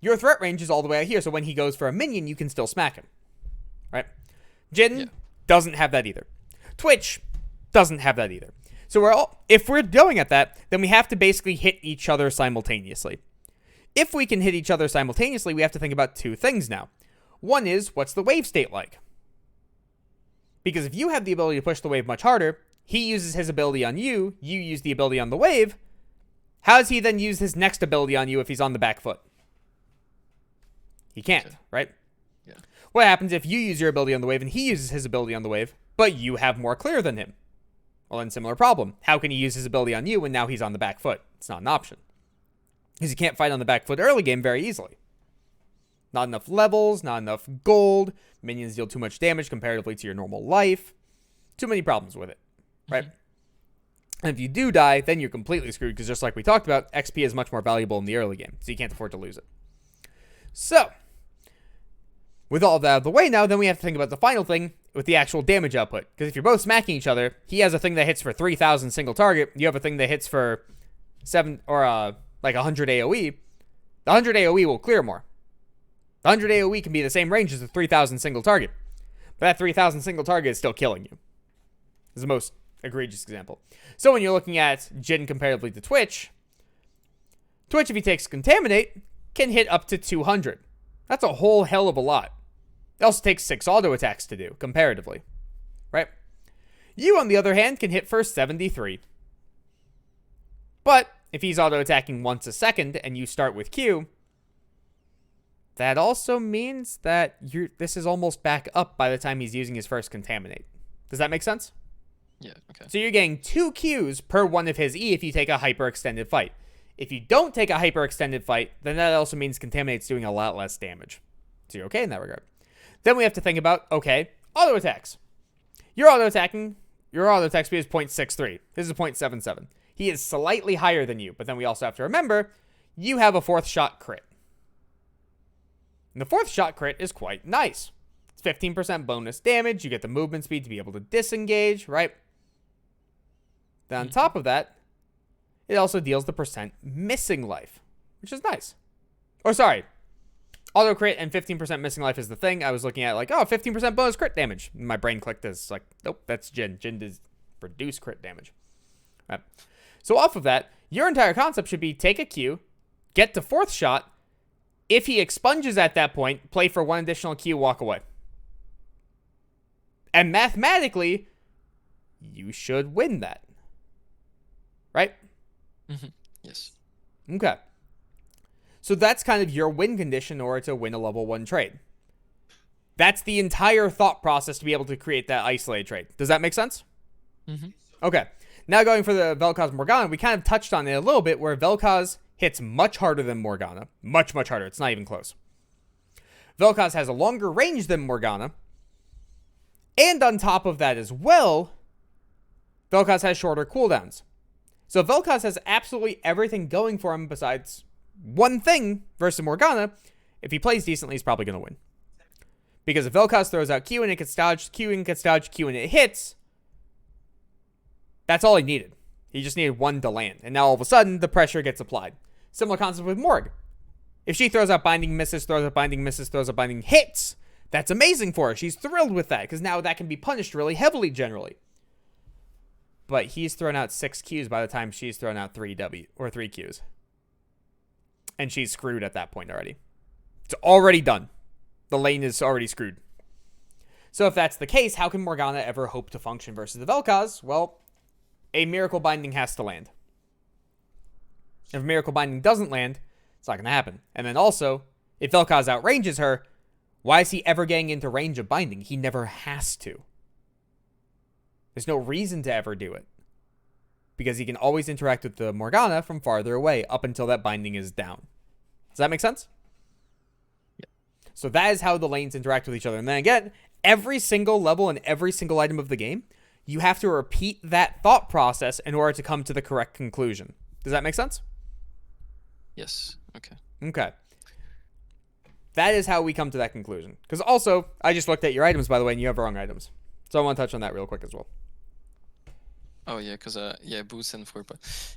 Your threat range is all the way out here, so when he goes for a minion, you can still smack him, right? Jhin doesn't have that either. Twitch doesn't have that either. So if we're going at that, then we have to basically hit each other simultaneously. If we can hit each other simultaneously, we have to think about two things now. One is, what's the wave state like? Because if you have the ability to push the wave much harder, he uses his ability on you, you use the ability on the wave, how does he then use his next ability on you if he's on the back foot? He can't, right? Yeah. What happens if you use your ability on the wave and he uses his ability on the wave, but you have more clear than him? Well, then similar problem. How can he use his ability on you when now he's on the back foot? It's not an option. Because he can't fight on the back foot early game very easily. Not enough levels, not enough gold. Minions deal too much damage comparatively to your normal life. Too many problems with it, right? And if you do die, then you're completely screwed because just like we talked about, XP is much more valuable in the early game, so you can't afford to lose it. So, with all that out of the way now, then we have to think about the final thing with the actual damage output. Because if you're both smacking each other, he has a thing that hits for 3,000 single target. You have a thing that hits for 7 or like 100 AoE. The 100 AoE will clear more. The 100 AoE can be the same range as the 3,000 single target. But that 3,000 single target is still killing you. This is the most egregious example. So when you're looking at Jhin comparatively to Twitch, if he takes Contaminate, can hit up to 200. That's a whole hell of a lot. It also takes 6 auto attacks to do, comparatively. Right? You, on the other hand, can hit for 73. But if he's auto attacking once a second and you start with Q, that also means that this is almost back up by the time he's using his first Contaminate. Does that make sense? Yeah, okay. So you're getting 2 Qs per one of his E if you take a hyperextended fight. If you don't take a hyperextended fight, then that also means Contaminate's doing a lot less damage. So you're okay in that regard. Then we have to think about, okay, auto attacks. Your auto attack speed is 0.63. This is 0.77. He is slightly higher than you, but then we also have to remember, you have a 4th shot crit. And the 4th shot crit is quite nice. It's 15% bonus damage. You get the movement speed to be able to disengage, right? Then on top of that, it also deals the percent missing life, which is nice. Or sorry, auto crit and 15% missing life is the thing. I was looking at 15% bonus crit damage. My brain clicked as like, nope, that's Jin. Jin does reduce crit damage. Right. So off of that, your entire concept should be take a Q, get to 4th shot. If he expunges at that point, play for 1 additional Q, walk away. And mathematically, you should win that. Right? Mm-hmm. Yes. Okay. So that's kind of your win condition in order to win a level 1 trade. That's the entire thought process to be able to create that isolated trade. Does that make sense? Mm-hmm. Okay. Now going for the Vel'Koz Morgana, we kind of touched on it a little bit where Vel'Koz hits much harder than Morgana. Much, much harder. It's not even close. Vel'Koz has a longer range than Morgana. And on top of that as well, Vel'Koz has shorter cooldowns. So Vel'Koz has absolutely everything going for him besides one thing versus Morgana. If he plays decently, he's probably going to win. Because if Vel'Koz throws out Q and it gets dodged, Q and gets dodged, Q and it hits, that's all he needed. He just needed 1 to land. And now all of a sudden, the pressure gets applied. Similar concept with Morg. If she throws out binding, misses, throws out binding, misses, throws out binding, hits, that's amazing for her. She's thrilled with that because now that can be punished really heavily generally. But he's thrown out 6 Qs by the time she's thrown out 3 Qs. And she's screwed at that point already. It's already done. The lane is already screwed. So if that's the case, how can Morgana ever hope to function versus the Vel'Koz? Well, a Miracle Binding has to land. If Miracle Binding doesn't land, it's not going to happen. And then also, if Vel'Koz outranges her, why is he ever getting into range of Binding? He never has to. There's no reason to ever do it. Because he can always interact with the Morgana from farther away up until that Binding is down. Does that make sense? Yeah. So that is how the lanes interact with each other. And then again, every single level and every single item of the game, you have to repeat that thought process in order to come to the correct conclusion. Does that make sense? Yes. Okay. Okay. That is how we come to that conclusion. Because also, I just looked at your items, by the way, and you have wrong items. So I want to touch on that real quick as well. Oh yeah, because boots and 4.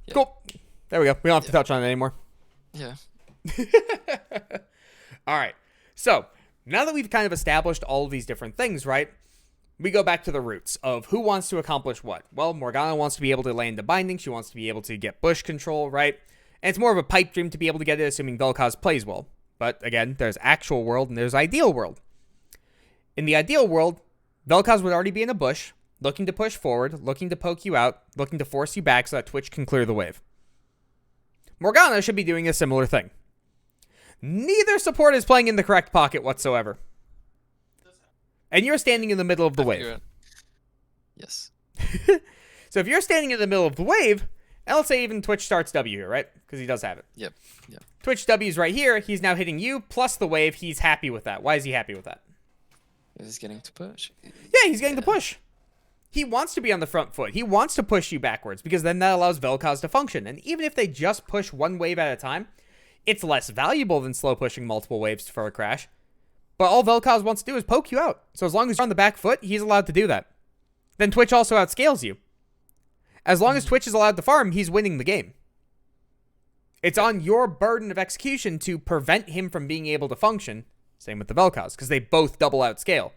Yeah. Cool. There we go. We don't have to touch on it anymore. Yeah. All right. So now that we've kind of established all of these different things, right? We go back to the roots of who wants to accomplish what. Well, Morgana wants to be able to land a binding. She wants to be able to get bush control, right? And it's more of a pipe dream to be able to get it, assuming Vel'Koz plays well. But again, there's actual world and there's ideal world. In the ideal world, Vel'Koz would already be in a bush, looking to push forward, looking to poke you out, looking to force you back so that Twitch can clear the wave. Morgana should be doing a similar thing. Neither support is playing in the correct pocket whatsoever. And you're standing in the middle of the wave. Yes. So if you're standing in the middle of the wave, and let's say even Twitch starts W here, right? Because he does have it. Yep. Twitch W's right here. He's now hitting you plus the wave. He's happy with that. Why is he happy with that? He's getting to push. Yeah, he's getting to push. He wants to be on the front foot. He wants to push you backwards because then that allows Vel'Koz to function. And even if they just push 1 wave at a time, it's less valuable than slow pushing multiple waves for a crash. But all Vel'Koz wants to do is poke you out. So as long as you're on the back foot, he's allowed to do that. Then Twitch also outscales you. As long as Twitch is allowed to farm, he's winning the game. It's on your burden of execution to prevent him from being able to function. Same with the Vel'Koz, because they both double outscale.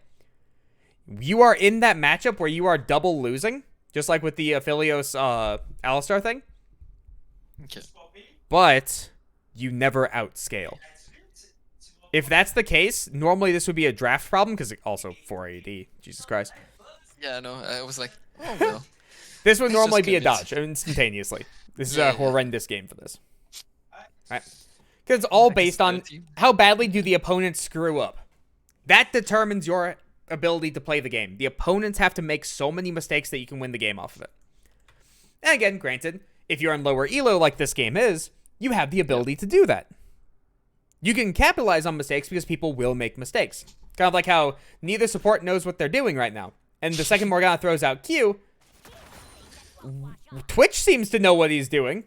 You are in that matchup where you are double losing, just like with the Aphelios Alistar thing. Okay. But you never outscale. If that's the case, normally this would be a draft problem, because also 4 AD. Jesus Christ. Yeah, no, I was like, oh well. This would It's normally just be a convincing. dodge instantaneously. This is Yeah, a yeah. horrendous game for this. Right? Because it's all based on how badly do the opponents screw up. That determines your ability to play the game. The opponents have to make so many mistakes that you can win the game off of it. And again, granted, if you're in lower elo like this game is, you have the ability to do that. You can capitalize on mistakes because people will make mistakes. Kind of like how neither support knows what they're doing right now. And the second Morgana throws out Q, Twitch seems to know what he's doing.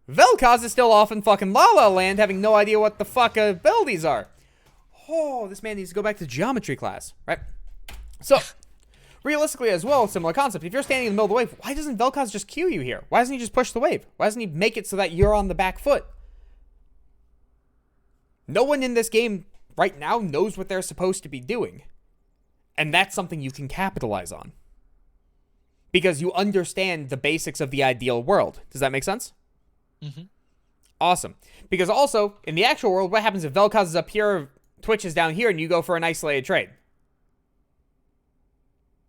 Vel'Koz is still off in fucking La La Land having no idea what the fuck abilities are. Oh, this man needs to go back to geometry class, right? So, realistically as well, similar concept. If you're standing in the middle of the wave, why doesn't Vel'Koz just Q you here? Why doesn't he just push the wave? Why doesn't he make it so that you're on the back foot? No one in this game right now knows what they're supposed to be doing. And that's something you can capitalize on. Because you understand the basics of the ideal world. Does that make sense? Mm-hmm. Awesome. Because also, in the actual world, what happens if Vel'Koz is up here, Twitch is down here, and you go for an isolated trade?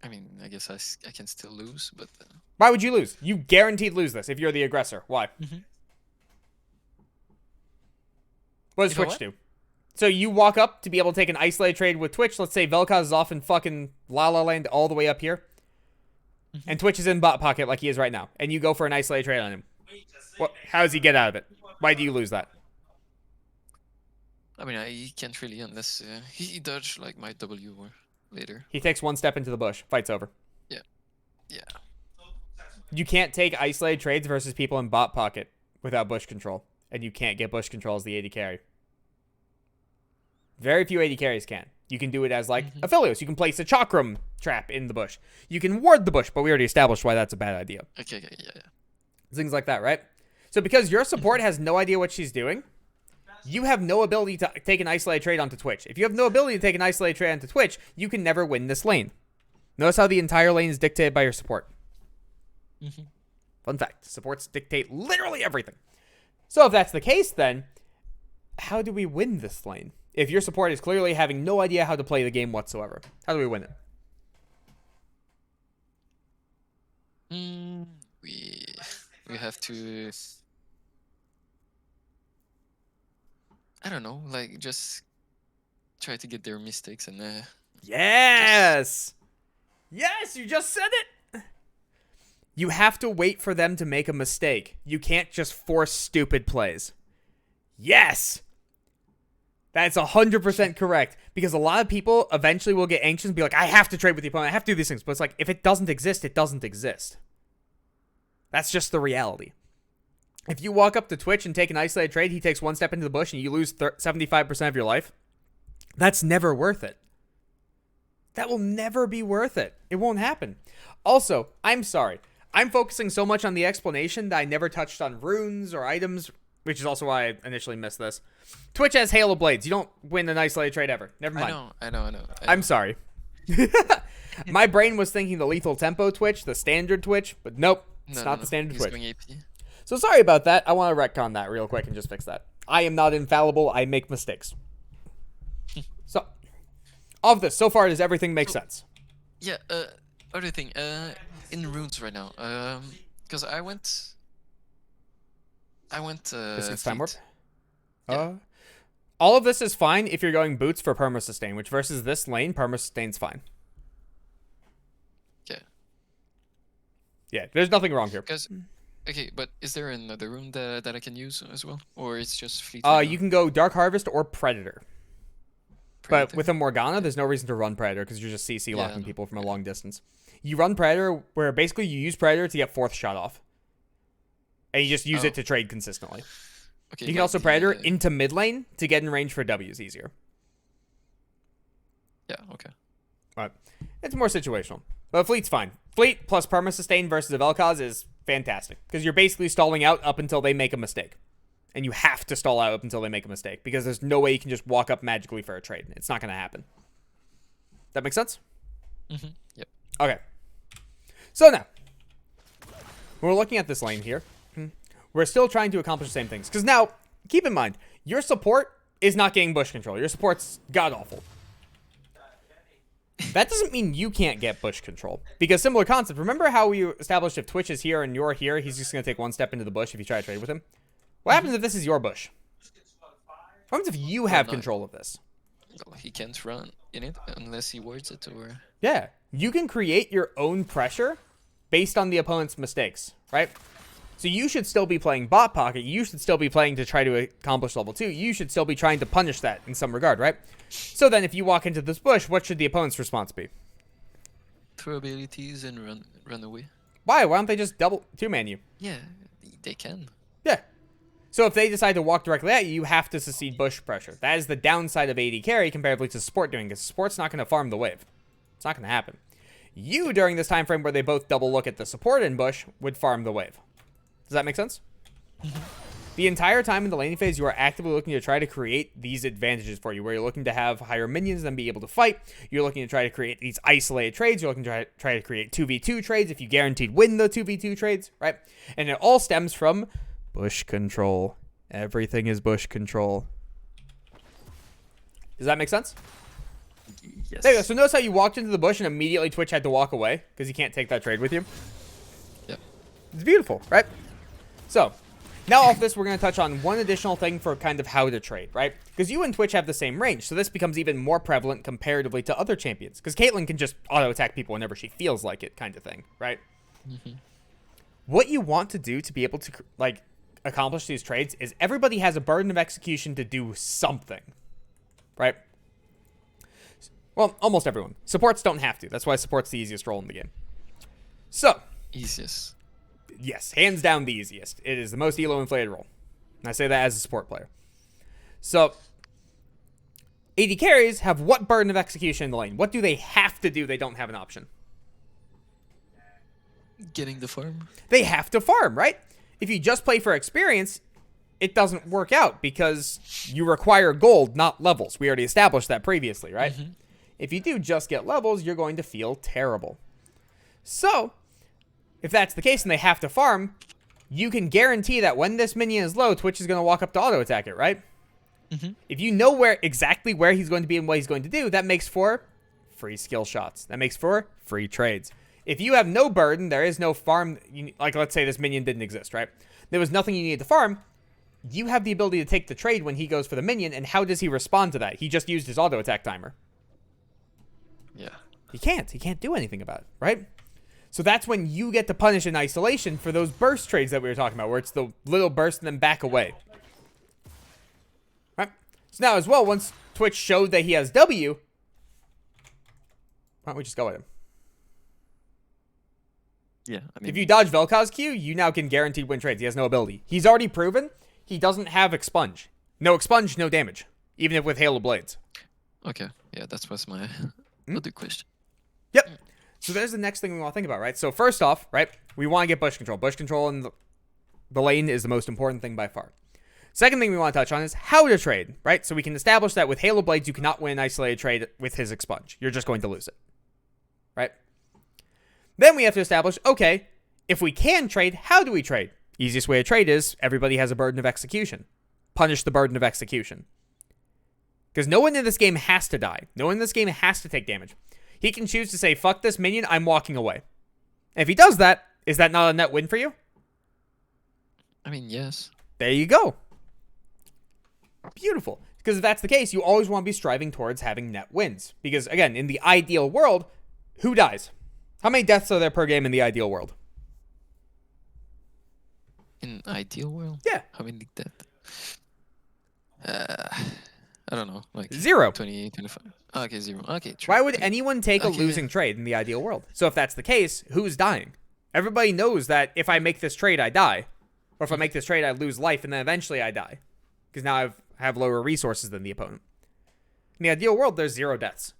I mean, I guess I can still lose, but... Why would you lose? You guaranteed lose this if you're the aggressor. Why? Mm-hmm. What does Twitch do? So you walk up to be able to take an isolated trade with Twitch. Let's say Vel'Koz is off in fucking La La Land all the way up here. Mm-hmm. And Twitch is in bot pocket like he is right now. And you go for an isolated trade on him. How does he get out of it? Why do you lose that? I mean, he can't really unless he dodged like my W or later. He takes one step into the bush. Fight's over. Yeah. Yeah. You can't take isolated trades versus people in bot pocket without bush control. And you can't get bush control as the AD carry. Very few AD carries can. You can do it as, like, Aphelios. You can place a Chakram trap in the bush. You can ward the bush, but we already established why that's a bad idea. Okay, yeah. Things like that, right? So because your support has no idea what she's doing, you have no ability to take an isolated trade onto Twitch. If you have no ability to take an isolated trade onto Twitch, you can never win this lane. Notice how the entire lane is dictated by your support. Mm-hmm. Fun fact, supports dictate literally everything. So if that's the case, then how do we win this lane? If your support is clearly having no idea how to play the game whatsoever, how do we win it? We have to... I don't know, like, just try to get their mistakes and... Yes! Yes, you just said it! You have to wait for them to make a mistake. You can't just force stupid plays. Yes! That's 100% correct. Because a lot of people eventually will get anxious and be like, I have to trade with the opponent. I have to do these things. But it's like, if it doesn't exist, it doesn't exist. That's just the reality. If you walk up to Twitch and take an isolated trade, he takes one step into the bush and you lose 75% of your life, that's never worth it. That will never be worth it. It won't happen. Also, I'm sorry. I'm focusing so much on the explanation that I never touched on runes or items, which is also why I initially missed this. Twitch has Halo Blades. You don't win an isolated trade ever. Never mind. I know. I'm sorry. My brain was thinking the lethal tempo Twitch, the standard Twitch, but nope. It's not the standard Twitch. Going AP. So sorry about that. I want to retcon that real quick and just fix that. I am not infallible. I make mistakes. So, of this, so far, does everything make sense? Yeah, other thing, in runes right now, because I went, This is time warp? Yeah. All of this is fine if you're going boots for perma sustain, which versus this lane, perma sustain's fine. Yeah. Yeah, there's nothing wrong here. Because, okay, but is there another rune that I can use as well, or it's just fleet? You can go Dark Harvest or Predator. But with a Morgana, there's no reason to run Predator because you're just CC locking people from a long distance. You run Predator where basically you use Predator to get fourth shot off. And you just use it to trade consistently. Okay, you can also Predator into mid lane to get in range for W's easier. Yeah, okay. But it's more situational. But Fleet's fine. Fleet plus perma sustain versus a Vel'Koz is fantastic. Because you're basically stalling out up until they make a mistake. And you have to stall out up until they make a mistake. Because there's no way you can just walk up magically for a trade. It's not going to happen. That make sense? Mm-hmm. Yep. Okay. So now, when we're looking at this lane here, we're still trying to accomplish the same things. Because now, keep in mind, your support is not getting bush control. Your support's god-awful. That doesn't mean you can't get bush control. Because similar concept. Remember how we established if Twitch is here and you're here, he's just going to take one step into the bush if you try to trade with him? What happens if this is your bush? What happens if you have control of this? Well, he can't run in it unless he wards it or. Yeah. You can create your own pressure based on the opponent's mistakes, right? So you should still be playing bot pocket. You should still be playing to try to accomplish level 2. You should still be trying to punish that in some regard, right? So then if you walk into this bush, what should the opponent's response be? Throw abilities and run away. Why? Why don't they just double two-man you? Yeah, they can. Yeah. So if they decide to walk directly at you, you have to succeed bush pressure. That is the downside of AD carry comparatively to support doing, because support's not going to farm the wave. It's not going to happen. You, during this time frame where they both double look at the support in bush, would farm the wave. Does that make sense? The entire time in the laning phase, you are actively looking to try to create these advantages for you, where you're looking to have higher minions than be able to fight. You're looking to try to create these isolated trades. You're looking to try to create 2v2 trades if you guaranteed win the 2v2 trades, right? And it all stems from bush control. Everything is bush control. Does that make sense? Yes. There you go. So notice how you walked into the bush and immediately Twitch had to walk away because he can't take that trade with you. Yep. It's beautiful, right? So, now off this, we're going to touch on one additional thing for kind of how to trade, right? Because you and Twitch have the same range, so this becomes even more prevalent comparatively to other champions. Because Caitlyn can just auto-attack people whenever she feels like it, kind of thing, right? Mm-hmm. What you want to do to be able to, like, accomplish these trades is everybody has a burden of execution to do something, right? Well, almost everyone. Supports don't have to. That's why support's the easiest role in the game. So, Easiest. yes, hands down the easiest. It is the most elo inflated role. And I say that as a support player. So, AD carries have what burden of execution in the lane? What do they have to do? They don't have an option. Getting the farm. They have to farm, right? If you just play for experience, it doesn't work out because you require gold, not levels. We already established that previously, right? Mm-hmm. If you do just get levels, you're going to feel terrible. So, if that's the case and they have to farm, you can guarantee that when this minion is low, Twitch is going to walk up to auto-attack it, right? Mm-hmm. If you know exactly where he's going to be and what he's going to do, that makes for free skill shots. That makes for free trades. If you have no burden, there is no farm. Like, let's say this minion didn't exist, right? There was nothing you needed to farm. You have the ability to take the trade when he goes for the minion, and how does he respond to that? He just used his auto-attack timer. Yeah. He can't. He can't do anything about it, right? So that's when you get to punish in isolation for those burst trades that we were talking about, where it's the little burst and then back away. Right? So now as well, once Twitch showed that he has W, why don't we just go at him? Yeah. I mean, If you dodge Vel'Koz's Q, you now can guaranteed win trades. He has no ability. He's already proven he doesn't have expunge. No expunge, no damage. Even if with Halo Blades. okay. Yeah, that was my other question. Yep. So there's the next thing we want to think about, right? So first off, right, we want to get bush control. Bush control in the lane is the most important thing by far. Second thing we want to touch on is how to trade, right? So we can establish that with Halo Blades, you cannot win an isolated trade with his expunge. You're just going to lose it, right? Then we have to establish, okay, if we can trade, how do we trade? Easiest way to trade is everybody has a burden of execution. Punish the burden of execution. Because no one in this game has to die. No one in this game has to take damage. He can choose to say, fuck this minion, I'm walking away. And if he does that, is that not a net win for you? I mean, yes. There you go. Beautiful. Because if that's the case, you always want to be striving towards having net wins. Because, again, in the ideal world, who dies? How many deaths are there per game in the ideal world? In ideal world? Yeah. How many death? I don't know. Like 0. 20, 25. Oh, okay, 0. Okay, true. Why would anyone take a Okay. losing trade in the ideal world? So if that's the case, who's dying? Everybody knows that if I make this trade, I die. Or if I make this trade, I lose life, and then eventually I die. Because now I have lower resources than the opponent. In the ideal world, there's 0 deaths.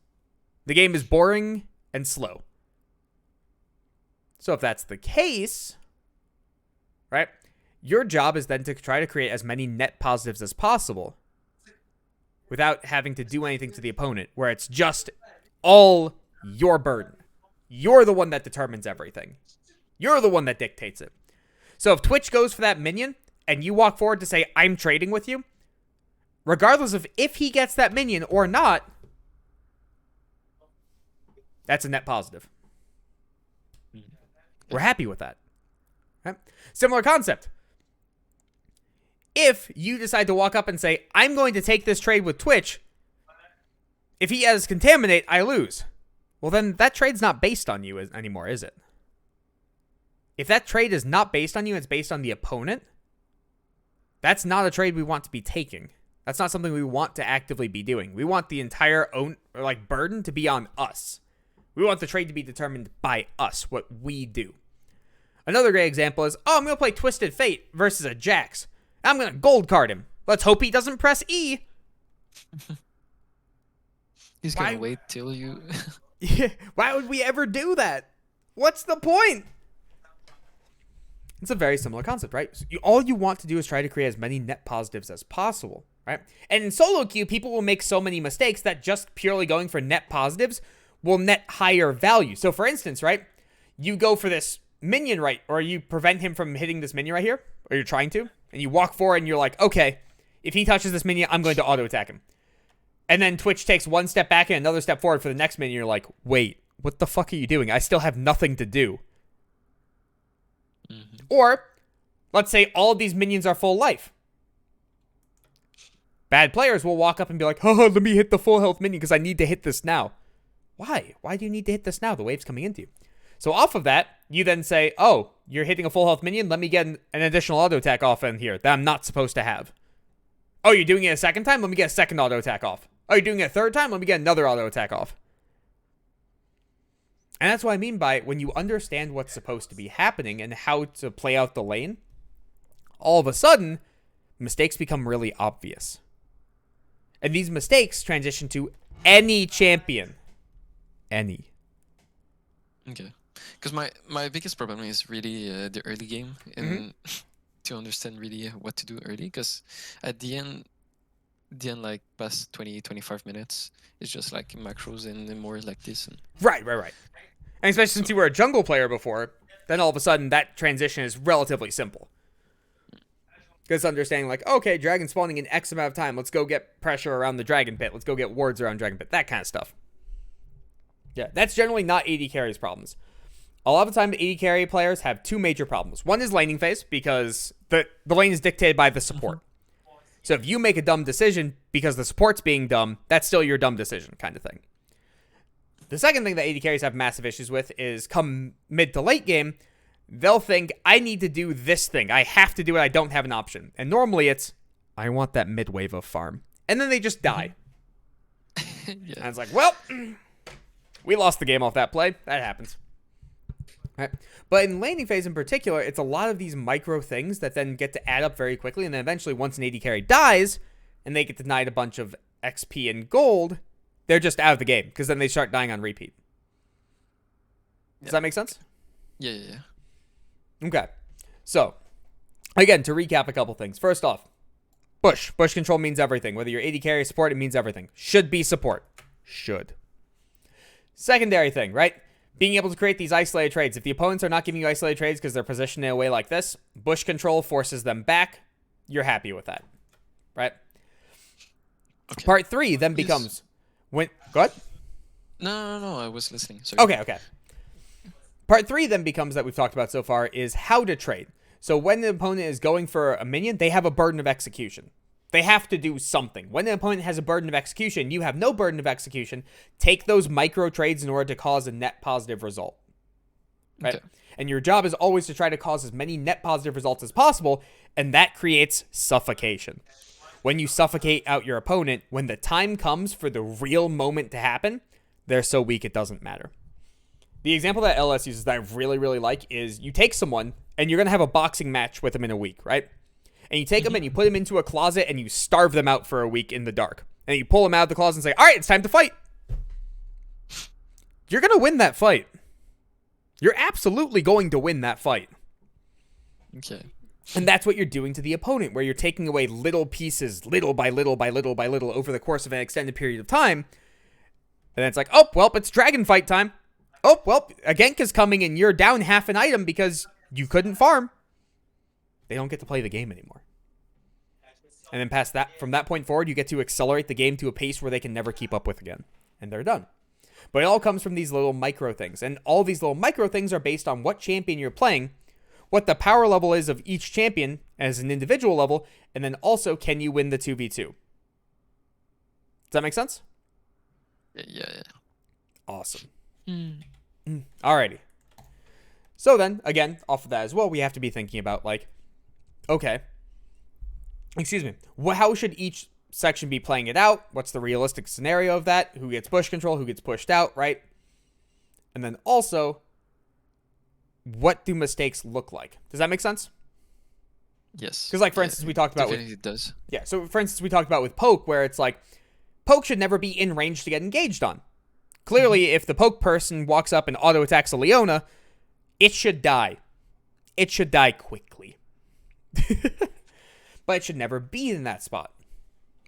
The game is boring and slow. So if that's the case, right, your job is then to try to create as many net positives as possible without having to do anything to the opponent, where it's just all your burden. You're the one that determines everything. You're the one that dictates it. So if Twitch goes for that minion, and you walk forward to say, I'm trading with you, regardless of if he gets that minion or not, that's a net positive. We're happy with that. Right? Similar concept. If you decide to walk up and say, I'm going to take this trade with Twitch, if he has Contaminate, I lose. Well, then that trade's not based on you anymore, is it? If that trade is not based on you, it's based on the opponent, that's not a trade we want to be taking. That's not something we want to actively be doing. We want the entire burden to be on us. We want the trade to be determined by us, what we do. Another great example is, I'm going to play Twisted Fate versus a Jax. I'm going to gold card him. Let's hope he doesn't press E. He's going to wait till you... Yeah, why would we ever do that? What's the point? It's a very similar concept, right? So all you want to do is try to create as many net positives as possible, right? And in solo queue, people will make so many mistakes that just purely going for net positives will net higher value. So for instance, right, you go for this minion, right, or you prevent him from hitting this minion right here, or you're trying to, and you walk forward and you're like, okay, if he touches this minion, I'm going to auto attack him. And then Twitch takes one step back and another step forward for the next minion. You're like, wait, what the fuck are you doing? I still have nothing to do. Mm-hmm. Or, let's say all of these minions are full life. Bad players will walk up and be like, let me hit the full health minion because I need to hit this now. Why? Why do you need to hit this now? The wave's coming into you. So off of that, you then say, oh, you're hitting a full health minion? Let me get an additional auto attack off in here that I'm not supposed to have. Oh, you're doing it a second time? Let me get a second auto attack off. Oh, you're doing it a third time? Let me get another auto attack off. And that's what I mean by when you understand what's supposed to be happening and how to play out the lane, all of a sudden, mistakes become really obvious. And these mistakes transition to any champion. Any. Okay. Because my biggest problem is really the early game and to understand really what to do early. Because at the end, like past 20-25 minutes, it's just like macros and more like this. And... Right. And especially since you were a jungle player before, then all of a sudden that transition is relatively simple. Because understanding like, okay, dragon spawning in X amount of time. Let's go get pressure around the dragon pit. Let's go get wards around dragon pit. That kind of stuff. Yeah, that's generally not AD carry's problems. A lot of the time, AD carry players have two major problems. One is laning phase, because the lane is dictated by the support. So if you make a dumb decision because the support's being dumb, that's still your dumb decision kind of thing. The second thing that AD carries have massive issues with is come mid to late game, they'll think, I need to do this thing. I have to do it. I don't have an option. And normally it's, I want that mid wave of farm. And then they just die. Yeah. And it's like, well, we lost the game off that play. That happens. Right? But in laning phase in particular, it's a lot of these micro things that then get to add up very quickly. And then eventually once an AD carry dies and they get denied a bunch of XP and gold, they're just out of the game because then they start dying on repeat. Does that make sense? Yeah. Okay. So, again, to recap a couple things. First off, Bush. Bush control means everything. Whether you're AD carry or support, it means everything. Should be support. Should. Secondary thing, right? Being able to create these isolated trades. If the opponents are not giving you isolated trades because they're positioned in a way like this, Bush control forces them back. You're happy with that. Right? Okay. Part 3 then becomes... Go ahead. No, I was listening. Sorry. Okay. Part 3 then becomes, that we've talked about so far, is how to trade. So when the opponent is going for a minion, they have a burden of execution. They have to do something. When the opponent has a burden of execution, you have no burden of execution. Take those micro trades in order to cause a net positive result. Right? Okay. And your job is always to try to cause as many net positive results as possible, and that creates suffocation. When you suffocate out your opponent, when the time comes for the real moment to happen, they're so weak it doesn't matter. The example that LS uses that I really, really like is you take someone and you're going to have a boxing match with them in a week, right? And you take them and you put them into a closet and you starve them out for a week in the dark. And you pull them out of the closet and say, all right, it's time to fight. You're going to win that fight. You're absolutely going to win that fight. Okay. And that's what you're doing to the opponent, where you're taking away little pieces, little by little by little by little, over the course of an extended period of time. And then it's like, oh, well, it's dragon fight time. Oh, well, a gank is coming and you're down half an item because you couldn't farm. They don't get to play the game anymore. And then past that, from that point forward, you get to accelerate the game to a pace where they can never keep up with again. And they're done. But it all comes from these little micro things. And all these little micro things are based on what champion you're playing, what the power level is of each champion as an individual level, and then also, can you win the 2v2? Does that make sense? Yeah. Awesome. Mm. Alrighty. So then, again, off of that as well, we have to be thinking about, like, okay, excuse me, how should each section be playing it out? What's the realistic scenario of that? Who gets push control? Who gets pushed out, right? And then also, what do mistakes look like? Does that make sense? Yes. Because, like, for instance, we talked about definitely it does. Yeah, so for instance, we talked about with Poke, where it's like, Poke should never be in range to get engaged on. Clearly, if the Poke person walks up and auto-attacks a Leona, it should die. It should die quickly. But it should never be in that spot.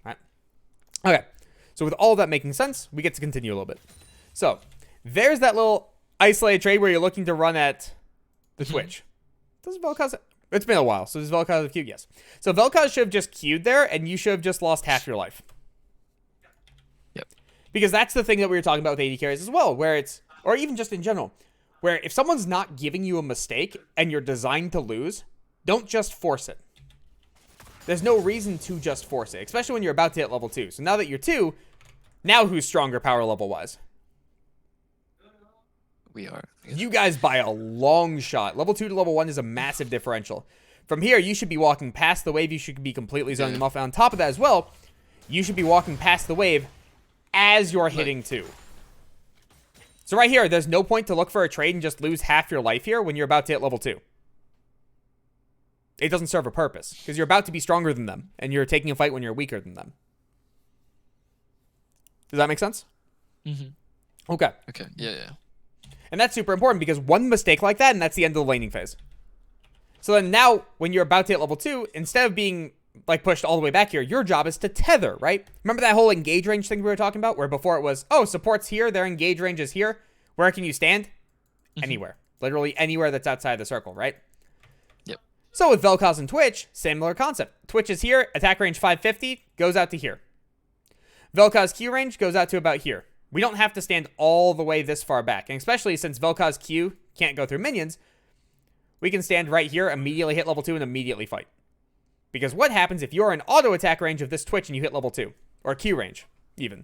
Right? Okay, so with all of that making sense, we get to continue a little bit. So, there's that little isolated trade where you're looking to run at the Twitch. Does Vel'Koz... It's been a while, so does Vel'Koz have queued? Yes. So Vel'Koz should have just queued there, and you should have just lost half your life. Yep. Because that's the thing that we were talking about with AD carries as well, where it's... Or even just in general. Where if someone's not giving you a mistake, and you're designed to lose, don't just force it. There's no reason to just force it, especially when you're about to hit level 2. So now that you're 2, now who's stronger power level-wise? We are. You guys by a long shot. Level 2 to level 1 is a massive differential. From here, you should be walking past the wave. You should be completely zoning them off. And on top of that as well, you should be walking past the wave as you're hitting 2. So right here, there's no point to look for a trade and just lose half your life here when you're about to hit level 2. It doesn't serve a purpose because you're about to be stronger than them and you're taking a fight when you're weaker than them. Does that make sense? Mm-hmm. Okay. Okay. Yeah. And that's super important because one mistake like that, and that's the end of the laning phase. So then now, when you're about to hit level 2, instead of being like pushed all the way back here, your job is to tether, right? Remember that whole engage range thing we were talking about? Where before it was, oh, support's here, their engage range is here. Where can you stand? Anywhere. Literally anywhere that's outside the circle, right? Yep. So with Vel'Koz and Twitch, similar concept. Twitch is here, attack range 550, goes out to here. Vel'Koz Q range goes out to about here. We don't have to stand all the way this far back. And especially since Vel'Koz Q can't go through minions, we can stand right here, immediately hit level 2, and immediately fight. Because what happens if you're in auto attack range of this Twitch and you hit level 2? Or Q range, even.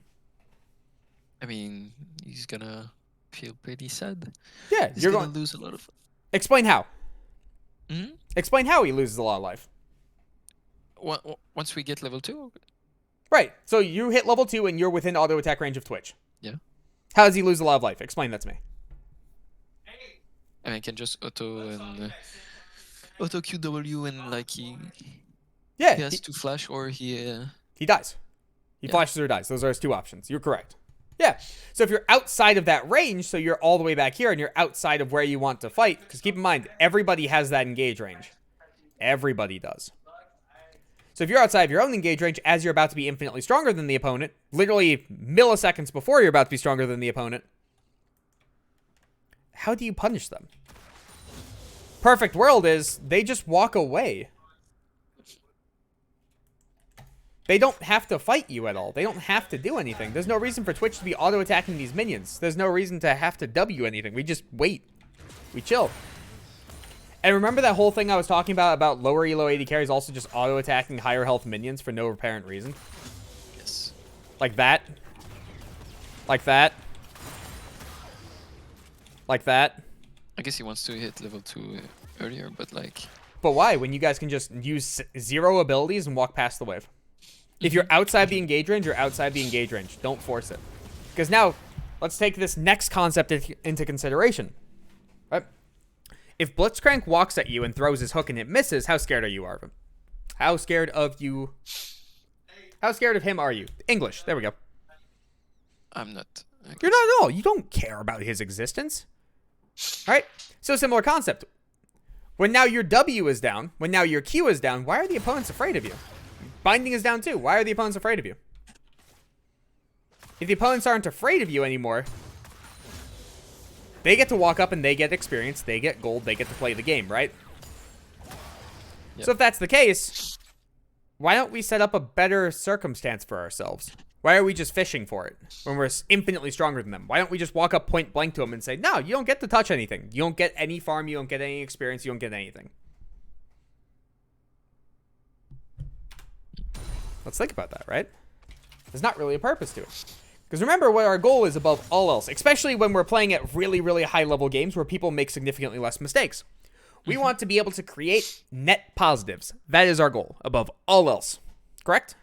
I mean, he's gonna feel pretty sad. Yeah, He's you're gonna going... lose a lot of... Explain how. Mm-hmm. Explain how he loses a lot of life. Once we get level 2? Right, so you hit level 2 and you're within auto attack range of Twitch. Yeah. How does he lose a lot of life? Explain that to me. I mean, I can just auto and auto QW and like he has to flash or he dies. He flashes or dies. Those are his two options. You're correct. Yeah. So if you're outside of that range, so you're all the way back here and you're outside of where you want to fight, because keep in mind, everybody has that engage range. Everybody does. So if you're outside of your own engage range as you're about to be infinitely stronger than the opponent, literally milliseconds before you're about to be stronger than the opponent, how do you punish them? Perfect world is they just walk away. They don't have to fight you at all. They don't have to do anything. There's no reason for Twitch to be auto-attacking these minions. There's no reason to have to W anything. We just wait. We chill. And remember that whole thing I was talking about lower elo AD carries also just auto-attacking higher health minions for no apparent reason? Yes. Like that. Like that. Like that. I guess he wants to hit level 2 earlier, but like... But why? When you guys can just use 0 abilities and walk past the wave. If you're outside the engage range, you're outside the engage range. Don't force it. Because now, let's take this next concept into consideration. Right? If Blitzcrank walks at you and throws his hook and it misses, how scared are you of him? How scared of you? How scared of him are you? English. There we go. I'm not. You're not at all. You don't care about his existence. All right? So similar concept. When now your W is down, when now your Q is down, why are the opponents afraid of you? Binding is down too. Why are the opponents afraid of you? If the opponents aren't afraid of you anymore, they get to walk up and they get experience, they get gold, they get to play the game, right? Yep. So if that's the case, why don't we set up a better circumstance for ourselves? Why are we just fishing for it when we're infinitely stronger than them? Why don't we just walk up point blank to them and say, no, you don't get to touch anything. You don't get any farm, you don't get any experience, you don't get anything. Let's think about that, right? There's not really a purpose to it. Because remember what our goal is above all else, especially when we're playing at really, really high-level games where people make significantly less mistakes. We want to be able to create net positives. That is our goal above all else. Correct?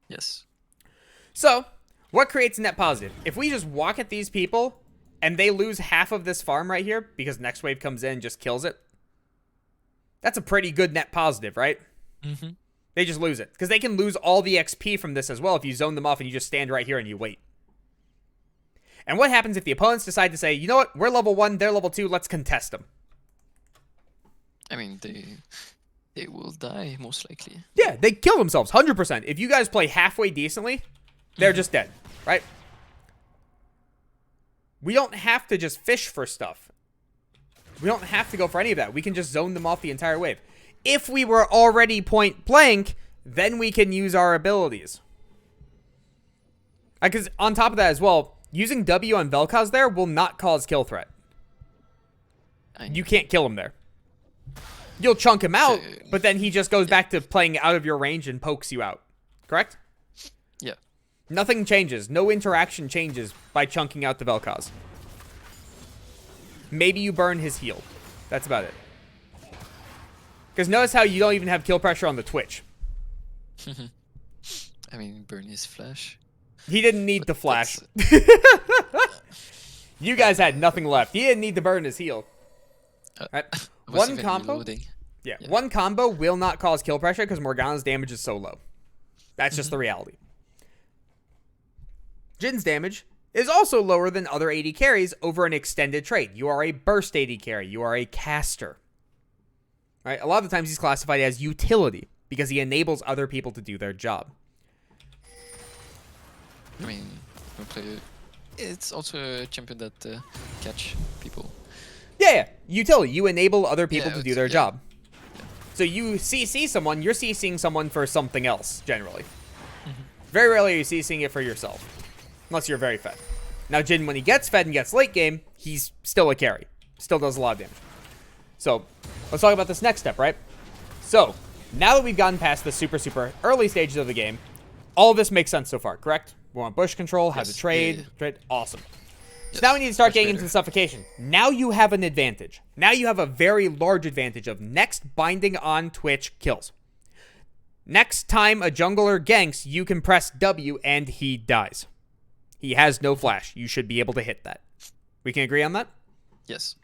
Yes. So, what creates a net positive? If we just walk at these people and they lose half of this farm right here because next wave comes in and just kills it, that's a pretty good net positive, right? Mm-hmm. They just lose it. Because they can lose all the XP from this as well if you zone them off and you just stand right here and you wait. And what happens if the opponents decide to say, you know what, we're level 1, they're level 2, let's contest them? I mean, they will die, most likely. Yeah, they kill themselves, 100%. If you guys play halfway decently, they're just dead, right? We don't have to just fish for stuff. We don't have to go for any of that. We can just zone them off the entire wave. If we were already point blank, then we can use our abilities. Because on top of that as well, using W on Vel'Koz there will not cause kill threat. You can't kill him there. You'll chunk him out, but then he just goes back to playing out of your range and pokes you out. Correct? Yeah. Nothing changes. No interaction changes by chunking out the Vel'Koz. Maybe you burn his heal. That's about it. Because notice how you don't even have kill pressure on the Twitch. I mean, burn his flash. He didn't need the flash. You guys had nothing left. He didn't need to burn his heal. Right? One combo. Yeah, one combo will not cause kill pressure because Morgana's damage is so low. That's just the reality. Jin's damage is also lower than other AD carries over an extended trade. You are a burst AD carry. You are a caster. Right? A lot of the times he's classified as utility because he enables other people to do their job. I mean, it's also a champion that catch people. Yeah. Utility. You enable other people to do their job. Yeah. So you CC someone, you're CCing someone for something else, generally. Very rarely are you CCing it for yourself. Unless you're very fed. Now, Jin, when he gets fed and gets late game, he's still a carry. Still does a lot of damage. So, let's talk about this next step, right? So, now that we've gotten past the super early stages of the game, all of this makes sense so far, correct? We want bush control, how to trade. Awesome. So now we need to start getting into the suffocation. Now you have an advantage. Now you have a very large advantage of next binding on Twitch kills. Next time a jungler ganks, you can press W and he dies. He has no flash. You should be able to hit that. We can agree on that? Yes.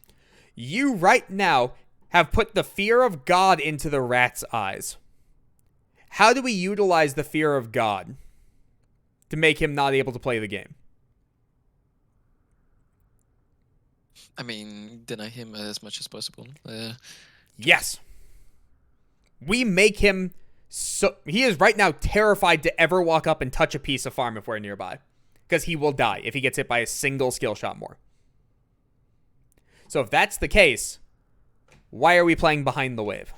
You right now have put the fear of God into the rat's eyes. How do we utilize the fear of God to make him not able to play the game? I mean, deny him as much as possible. Yes. We make him so... He is right now terrified to ever walk up and touch a piece of farm if we're nearby. Because he will die if he gets hit by a single skill shot more. So if that's the case, why are we playing behind the wave?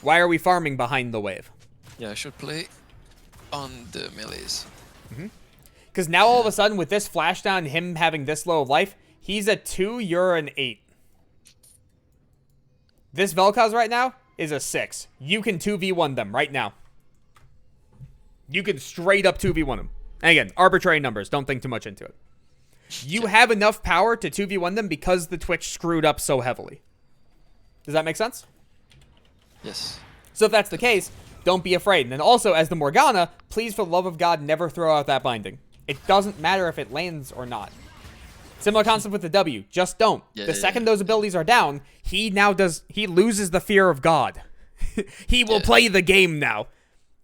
Why are we farming behind the wave? Yeah, I should play on the melees. Because now all of a sudden with this flash down, him having this low of life, he's a 2, you're an 8. This Vel'Koz right now is a 6. You can 2v1 them right now. You can straight up 2v1 them. And again, arbitrary numbers. Don't think too much into it. You have enough power to 2v1 them because the Twitch screwed up so heavily. Does that make sense? Yes. So if that's the case, don't be afraid. And then also, as the Morgana, please, for the love of God, never throw out that binding. It doesn't matter if it lands or not. Similar concept with the W. Just don't. The second those abilities are down, he loses the fear of God. He will play the game now.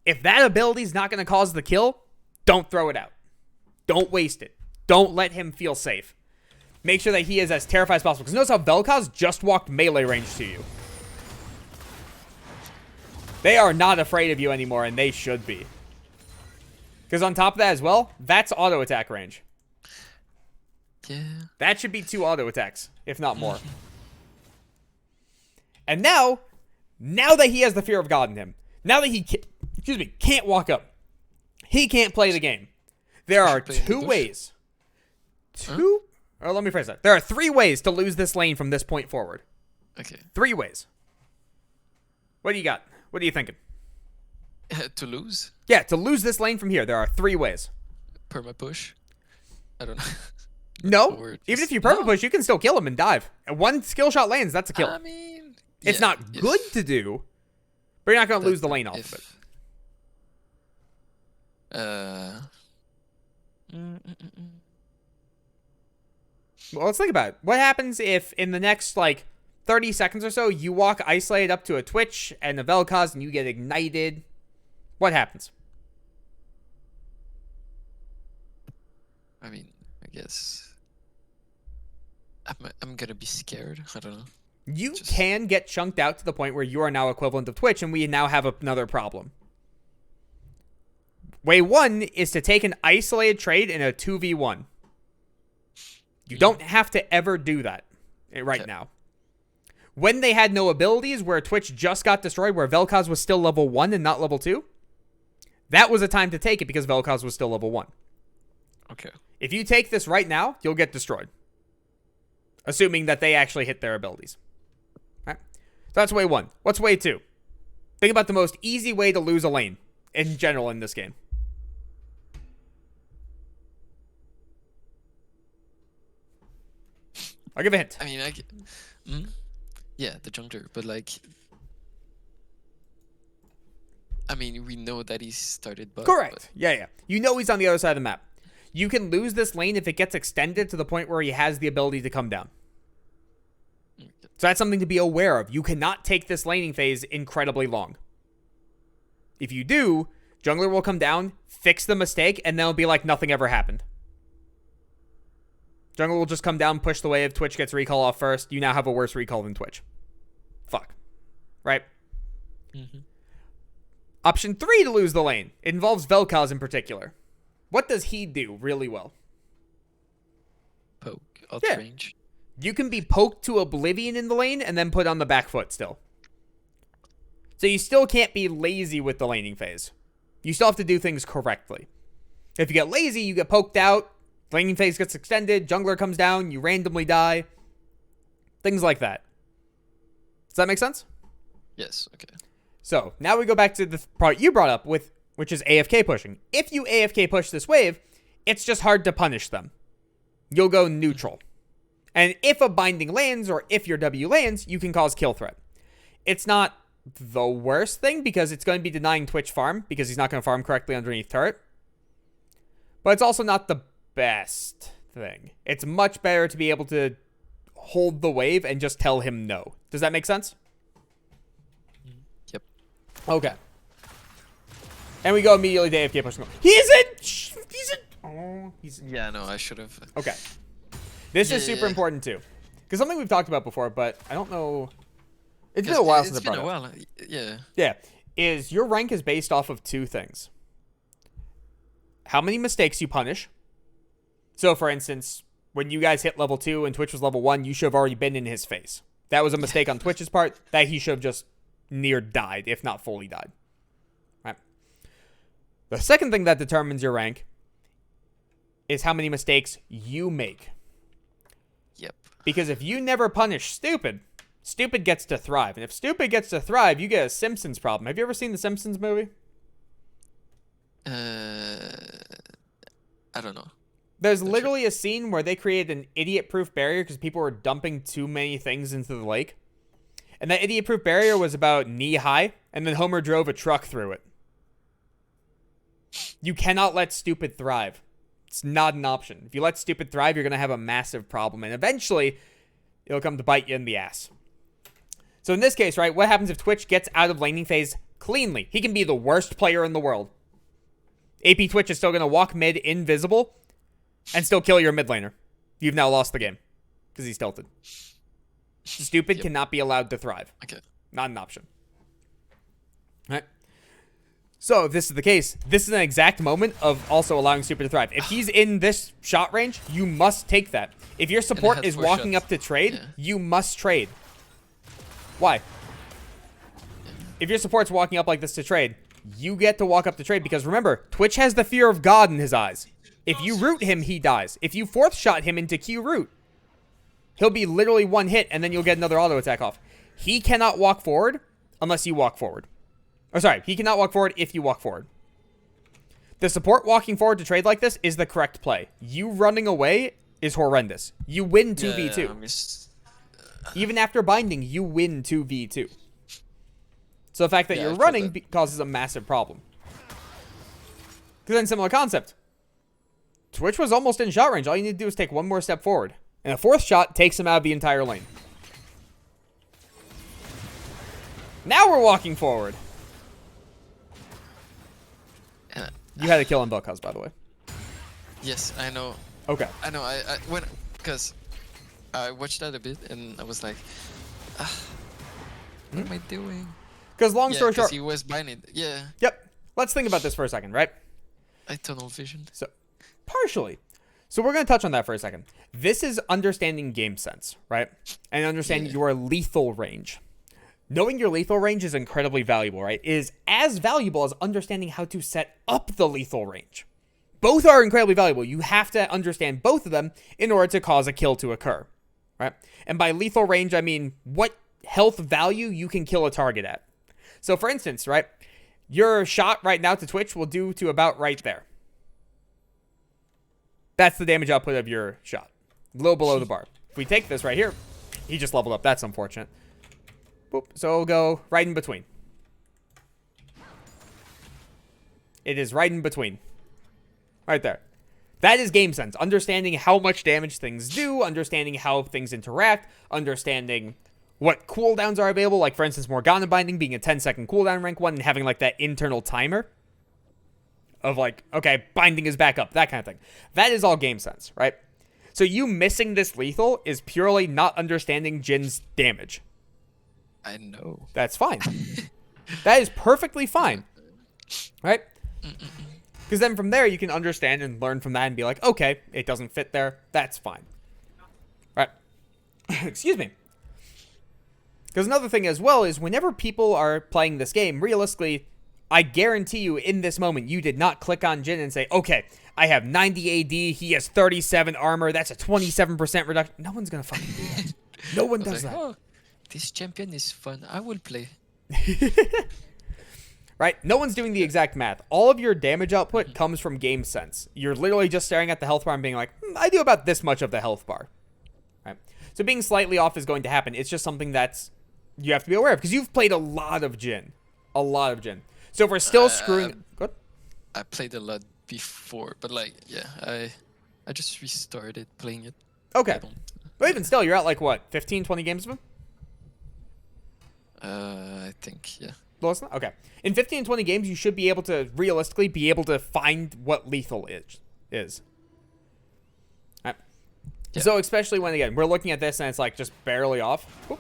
If that ability's not going to cause the kill, don't throw it out. Don't waste it. Don't let him feel safe. Make sure that he is as terrified as possible. Because notice how Vel'Koz just walked melee range to you. They are not afraid of you anymore, and they should be. Because on top of that as well, that's auto attack range. Yeah. That should be 2 auto attacks, if not more. And now that he has the fear of God in him, now that he can't walk up, he can't play the game. There are 2 ways. Or let me phrase that. There are 3 ways to lose this lane from this point forward. Okay. 3 ways. What do you got? What are you thinking? To lose? Yeah, to lose this lane from here, there are 3 ways. Perma push. I don't know. No, Or even just- if you purple no? push, you can still kill him and dive. And one skill shot lands, that's a kill. I mean, It's yeah, not if- good to do, but you're not going to that- lose the lane off if, of it. mm, mm, mm, mm. Well, let's think about it. What happens if in the next, like, 30 seconds or so, you walk isolated up to a Twitch and a Vel'Koz and you get ignited? What happens? I mean, I guess I'm gonna be scared. I don't know. You Just- can get chunked out to the point where you are now equivalent of Twitch, and we now have another problem. Way one is to take an isolated trade in a 2v1. You don't have to ever do that right Okay. now. When they had no abilities, where Twitch just got destroyed, where Vel'Koz was still level 1 and not level 2, that was a time to take it because Vel'Koz was still level 1. Okay. If you take this right now, you'll get destroyed. Assuming that they actually hit their abilities. Right? So that's way one. What's way two? Think about the most easy way to lose a lane in general in this game. I'll give a hint. I mean, yeah, the jungler, but like, I mean, we know that he started bot. Correct. Yeah. You know he's on the other side of the map. You can lose this lane if it gets extended to the point where he has the ability to come down. So that's something to be aware of. You cannot take this laning phase incredibly long. If you do, jungler will come down, fix the mistake, and then it'll be like nothing ever happened. Jungler will just come down, push the wave, Twitch gets recall off first. You now have a worse recall than Twitch. Fuck. Right? Mm-hmm. Option 3 to lose the lane. It involves Vel'Koz in particular. What does he do really well? Poke, alt Yeah. range. You can be poked to oblivion in the lane and then put on the back foot still. So you still can't be lazy with the laning phase. You still have to do things correctly. If you get lazy, you get poked out, laning phase gets extended, jungler comes down, you randomly die. Things like that. Does that make sense? Yes. Okay. So now we go back to the part you brought up, which is AFK pushing. If you AFK push this wave, it's just hard to punish them. You'll go neutral. And if a binding lands or if your W lands, you can cause kill threat. It's not the worst thing because it's going to be denying Twitch farm because he's not going to farm correctly underneath turret. But it's also not the best thing. It's much better to be able to hold the wave and just tell him no. Does that make sense? Yep. Okay. And we go immediately to AFK pushing. He's in. Yeah. No, I should have. Okay. This Yeah, is super yeah. important too. Because something we've talked about before, but I don't know. It's been a while since I It's been brought a it up. while. Yeah. Yeah. Is your rank is based off of two things. How many mistakes you punish. So, for instance, when you guys hit level 2 and Twitch was level 1, you should have already been in his face. That was a mistake on Twitch's part that he should have just near died, if not fully died. Right. The second thing that determines your rank is how many mistakes you make. Yep. Because if you never punish stupid, stupid gets to thrive. And if stupid gets to thrive, you get a Simpsons problem. Have you ever seen the Simpsons movie? I don't know. There's literally a scene where they created an idiot-proof barrier because people were dumping too many things into the lake. And that idiot-proof barrier was about knee-high, and then Homer drove a truck through it. You cannot let stupid thrive. It's not an option. If you let stupid thrive, you're going to have a massive problem, and eventually, it'll come to bite you in the ass. So in this case, right, what happens if Twitch gets out of laning phase cleanly? He can be the worst player in the world. AP Twitch is still going to walk mid invisible and still kill your mid laner. You've now lost the game because he's tilted. Stupid cannot be allowed to thrive. Okay. Not an option. All right. So if this is the case, this is an exact moment of also allowing Stupid to thrive. If he's in this shot range, you must take that. If your support has is 4 walking shots. up to trade, Yeah. you must trade. Why? If your support's walking up like this to trade, you get to walk up to trade because remember, Twitch has the fear of God in his eyes. If you root him, he dies. If you fourth shot him into Q root, he'll be literally one hit and then you'll get another auto attack off. He cannot walk forward unless you walk forward. Or sorry, he cannot walk forward if you walk forward. The support walking forward to trade like this is the correct play. You running away is horrendous. You win 2v2. Even after binding, you win 2v2. So the fact that you're running causes a massive problem. Because then similar concept. Twitch was almost in shot range. All you need to do is take one more step forward. And a fourth shot takes him out of the entire lane. Now we're walking forward. You had a kill on Vel'Koz, by the way. Yes, I know. Okay. I know. Because I watched that a bit and I was like, what am I doing? Because long story short, he was binding. Yeah. Yep. Let's think about this for a second, right? Tunnel vision. So, partially. So we're going to touch on that for a second. This is understanding game sense, right? And understanding your lethal range. Knowing your lethal range is incredibly valuable, right? It is as valuable as understanding how to set up the lethal range. Both are incredibly valuable. You have to understand both of them in order to cause a kill to occur, right? And by lethal range, I mean what health value you can kill a target at. So for instance, right, your shot right now to Twitch will do to about right there. That's the damage output of your shot. A little below the bar. If we take this right here, he just leveled up. That's unfortunate. Boop. So it'll go right in between. It is right in between. Right there. That is game sense. Understanding how much damage things do, understanding how things interact, understanding what cooldowns are available, like for instance Morgana binding being a 10-second cooldown rank 1 and having like that internal timer of like, okay, binding is back up, that kind of thing. That is all game sense, right? So you missing this lethal is purely not understanding Jin's damage. I know. That's fine. That is perfectly fine. Right? Because then from there, you can understand and learn from that and be like, okay, it doesn't fit there. That's fine. Right? Excuse me. Because another thing as well is whenever people are playing this game, realistically, I guarantee you in this moment, you did not click on Jin and say, okay, I have 90 AD, he has 37 armor, that's a 27% reduction. No one's going to fucking do that. No one does that. Oh, this champion is fun. I will play. Right? No one's doing the exact math. All of your damage output comes from game sense. You're literally just staring at the health bar and being like, I do about this much of the health bar. Right? So being slightly off is going to happen. It's just something that's you have to be aware of because you've played a lot of Jin. A lot of Jin. So if we're still screwing... Good? I played a lot before, but like, yeah, I just restarted playing it. Okay. But even still, you're at like what, 15, 20 games of him? I think, yeah. Okay. In 15 20 games, you should be able to realistically be able to find what lethal is. Right. Yeah. So especially when, again, we're looking at this and it's like just barely off. Oop.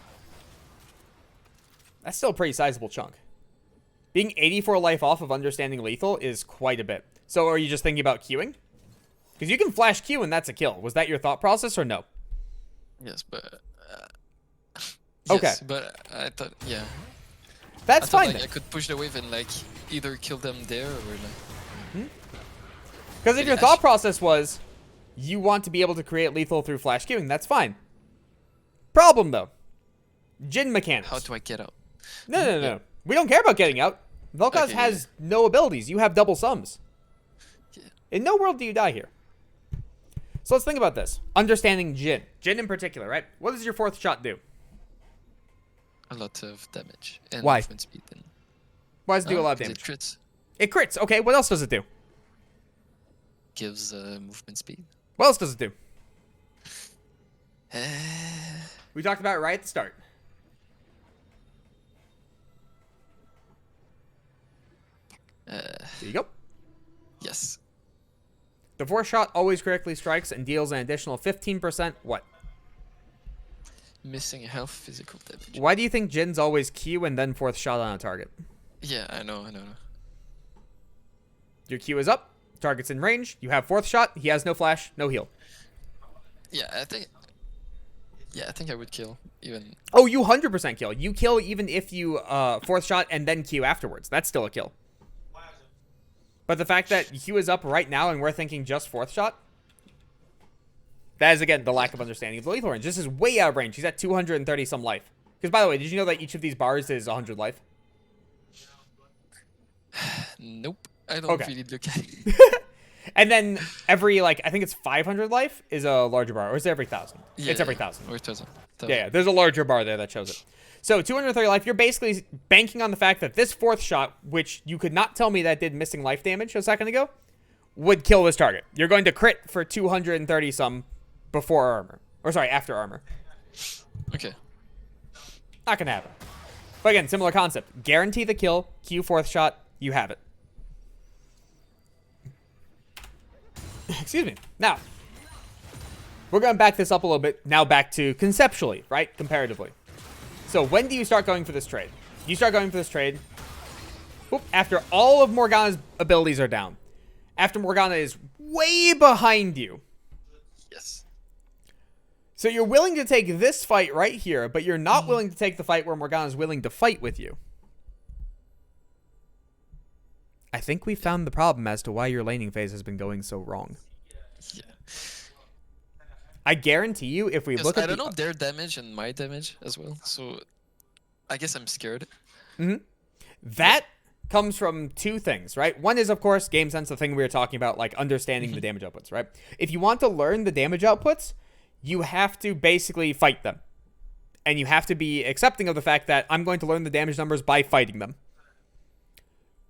That's still a pretty sizable chunk. Being 84 life off of understanding lethal is quite a bit. So are you just thinking about queuing? Because you can flash Q and that's a kill. Was that your thought process or no? Yes, but... okay. Yes, but I thought, yeah. That's fine. Like, I could push the wave and like either kill them there or like. Because if your thought process was you want to be able to create lethal through flash queuing, that's fine. Problem though, Jin mechanics. How do I get out? No. We don't care about getting out. Vel'Koz has no abilities. You have double sums. Yeah. In no world do you die here. So let's think about this. Understanding Jin. Jin in particular, right? What does your fourth shot do? A lot of damage and Why? movement speed. And... Why does it do a lot of damage? It crits. It crits. Okay, what else does it do? Gives movement speed. What else does it do? We talked about it right at the start. There you go. Yes. The fourth shot always correctly strikes and deals an additional 15% what? Missing health, physical damage. Why do you think Jin's always Q and then fourth shot on a target? Yeah, I know. Your Q is up, target's in range, you have fourth shot, he has no flash, no heal. Yeah, I think I would kill even. Oh, you 100% kill. You kill even if you fourth shot and then Q afterwards. That's still a kill. But the fact that Q is up right now and we're thinking just fourth shot, that is, again, the lack of understanding of the lethal range. This is way out of range. He's at 230 some life. Because, by the way, did you know that each of these bars is 100 life? Nope. I don't Okay. really look at it. And then every, like, I think it's 500 life is a larger bar. Or is it every 1,000? Yeah, It's every 1,000. Or 1,000. Yeah, there's a larger bar there that shows it. So 230 life, you're basically banking on the fact that this fourth shot, which you could not tell me that did missing life damage a second ago, would kill this target. You're going to crit for 230 some before armor. Or sorry, after armor. Okay. Not gonna happen. But again, similar concept. Guarantee the kill, Q fourth shot, you have it. Excuse me. Now, we're going to back this up a little bit. Now back to conceptually, right? Comparatively. So when do you start going for this trade? You start going for this trade after all of Morgana's abilities are down. After Morgana is way behind you. Yes. So you're willing to take this fight right here, but you're not willing to take the fight where Morgana's willing to fight with you. I think we found the problem as to why your laning phase has been going so wrong. Yeah. I guarantee you, if we look at I don't know their damage and my damage as well, so I guess I'm scared. That comes from two things, right? One is, of course, game sense, the thing we were talking about, like understanding the damage outputs, right? If you want to learn the damage outputs, you have to basically fight them. And you have to be accepting of the fact that I'm going to learn the damage numbers by fighting them.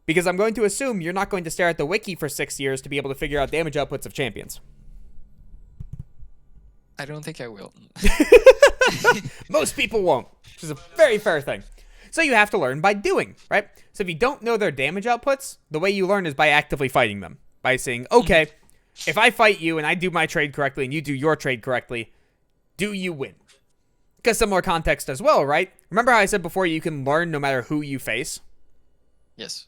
Because I'm going to assume you're not going to stare at the wiki for 6 years to be able to figure out damage outputs of champions. I don't think I will. Most people won't, which is a very fair thing. So you have to learn by doing, right? So if you don't know their damage outputs, the way you learn is by actively fighting them. By saying, okay, if I fight you and I do my trade correctly and you do your trade correctly, do you win? Because similar context as well, right? Remember how I said before you can learn no matter who you face? Yes.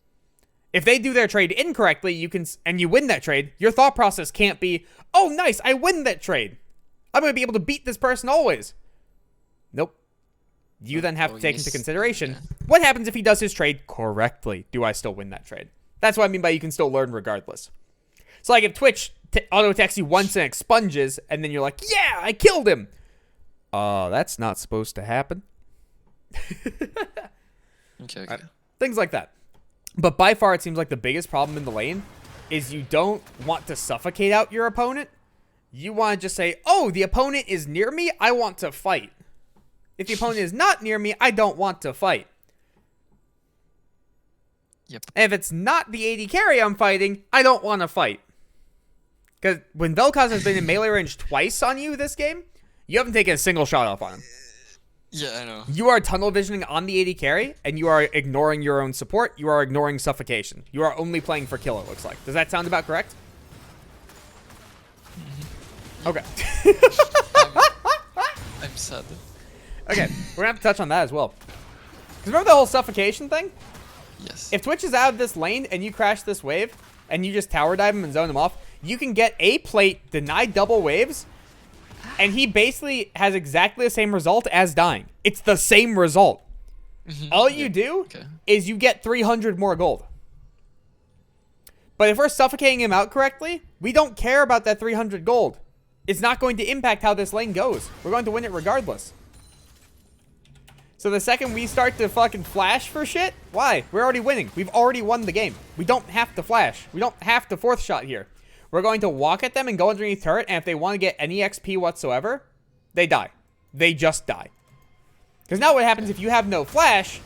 If they do their trade incorrectly, and you win that trade, your thought process can't be, oh, nice, I win that trade. I'm going to be able to beat this person always. Nope. You then have to take into consideration, what happens if he does his trade correctly? Do I still win that trade? That's what I mean by you can still learn regardless. So like if Twitch auto-attacks you once and expunges, and then you're like, yeah, I killed him. That's not supposed to happen. Okay. Things like that. But by far, it seems like the biggest problem in the lane is you don't want to suffocate out your opponent. You want to just say, oh, the opponent is near me, I want to fight. If the opponent is not near me, I don't want to fight. Yep. And if it's not the AD carry I'm fighting, I don't want to fight. Because when Vel'Koz has been in melee range twice on you this game, you haven't taken a single shot off on him. Yeah, I know. You are tunnel visioning on the AD carry, and you are ignoring your own support. You are ignoring suffocation. You are only playing for kill, it looks like. Does that sound about correct? Okay. I'm sad. Okay, we're gonna have to touch on that as well. Because remember the whole suffocation thing? Yes. If Twitch is out of this lane and you crash this wave, and you just tower dive him and zone him off, you can get a plate, deny double waves, and he basically has exactly the same result as dying. It's the same result. All you do is you get 300 more gold. But if we're suffocating him out correctly, we don't care about that 300 gold. It's not going to impact how this lane goes. We're going to win it regardless. So the second we start to fucking flash for shit, why? We're already winning. We've already won the game. We don't have to flash. We don't have to fourth shot here. We're going to walk at them and go underneath turret, and if they want to get any XP whatsoever, they die. They just die. Because now what happens if you have no flash,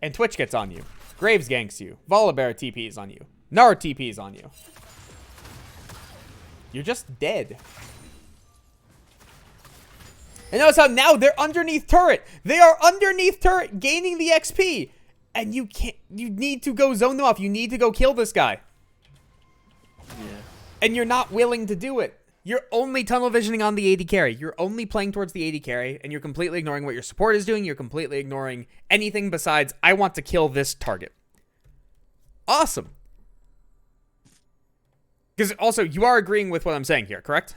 and Twitch gets on you? Graves ganks you. Volibear TPs on you. Gnar TPs on you. You're just dead. And notice how now they're underneath turret. They are underneath turret gaining the XP. And you can't, you need to go zone them off. You need to go kill this guy. Yeah. And you're not willing to do it. You're only tunnel visioning on the AD carry. You're only playing towards the AD carry, and you're completely ignoring what your support is doing. You're completely ignoring anything besides, I want to kill this target. Awesome. Because also, you are agreeing with what I'm saying here, correct?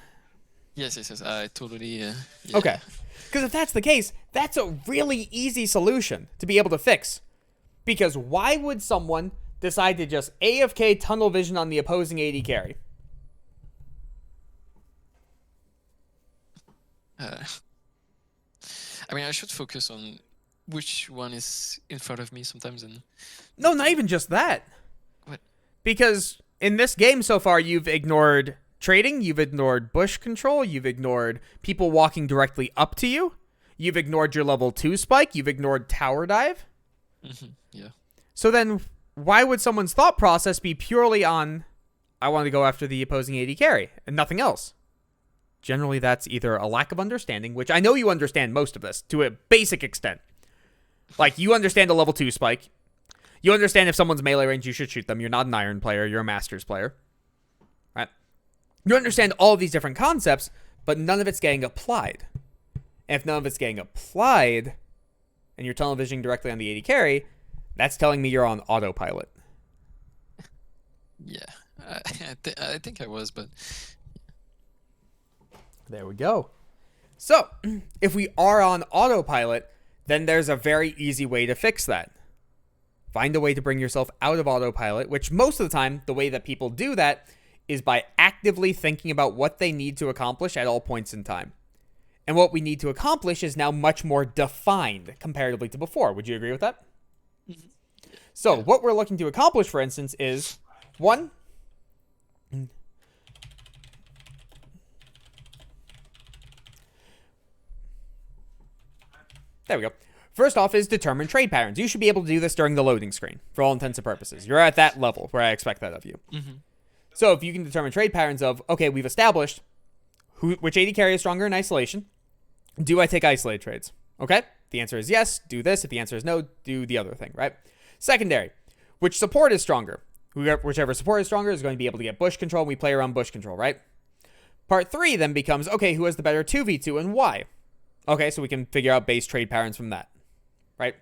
Yes. I totally. Yeah. Okay. Because if that's the case, that's a really easy solution to be able to fix. Because why would someone decide to just AFK tunnel vision on the opposing AD carry? I mean, I should focus on which one is in front of me sometimes. And No, not even just that. Because in this game so far, you've ignored trading, you've ignored bush control, you've ignored people walking directly up to you, you've ignored your level 2 spike, you've ignored tower dive. Yeah. So then why would someone's thought process be purely on, I want to go after the opposing AD carry and nothing else? Generally, that's either a lack of understanding, which I know you understand most of this to a basic extent. Like, you understand a level 2 spike. You understand if someone's melee range, you should shoot them. You're not an iron player. You're a masters player. Right? You understand all of these different concepts, but none of it's getting applied. And if none of it's getting applied, and you're tunnel visioning directly on the AD carry, that's telling me you're on autopilot. Yeah. I think I was, but... There we go. So, if we are on autopilot, then there's a very easy way to fix that. Find a way to bring yourself out of autopilot, which most of the time, the way that people do that is by actively thinking about what they need to accomplish at all points in time. And what we need to accomplish is now much more defined comparatively to before. Would you agree with that? Mm-hmm. So, what we're looking to accomplish, for instance, is 1... There we go. First off is determine trade patterns. You should be able to do this during the loading screen for all intents and purposes. You're at that level where I expect that of you. So if you can determine trade patterns of, okay, we've established which AD carry is stronger in isolation. Do I take isolated trades? Okay. The answer is yes. Do this. If the answer is no, do the other thing, right? Secondary, which support is stronger? Whichever support is stronger is going to be able to get bush control. We play around bush control, right? Part 3 then becomes, okay, who has the better 2v2 and why? Okay, so we can figure out base trade patterns from that, right?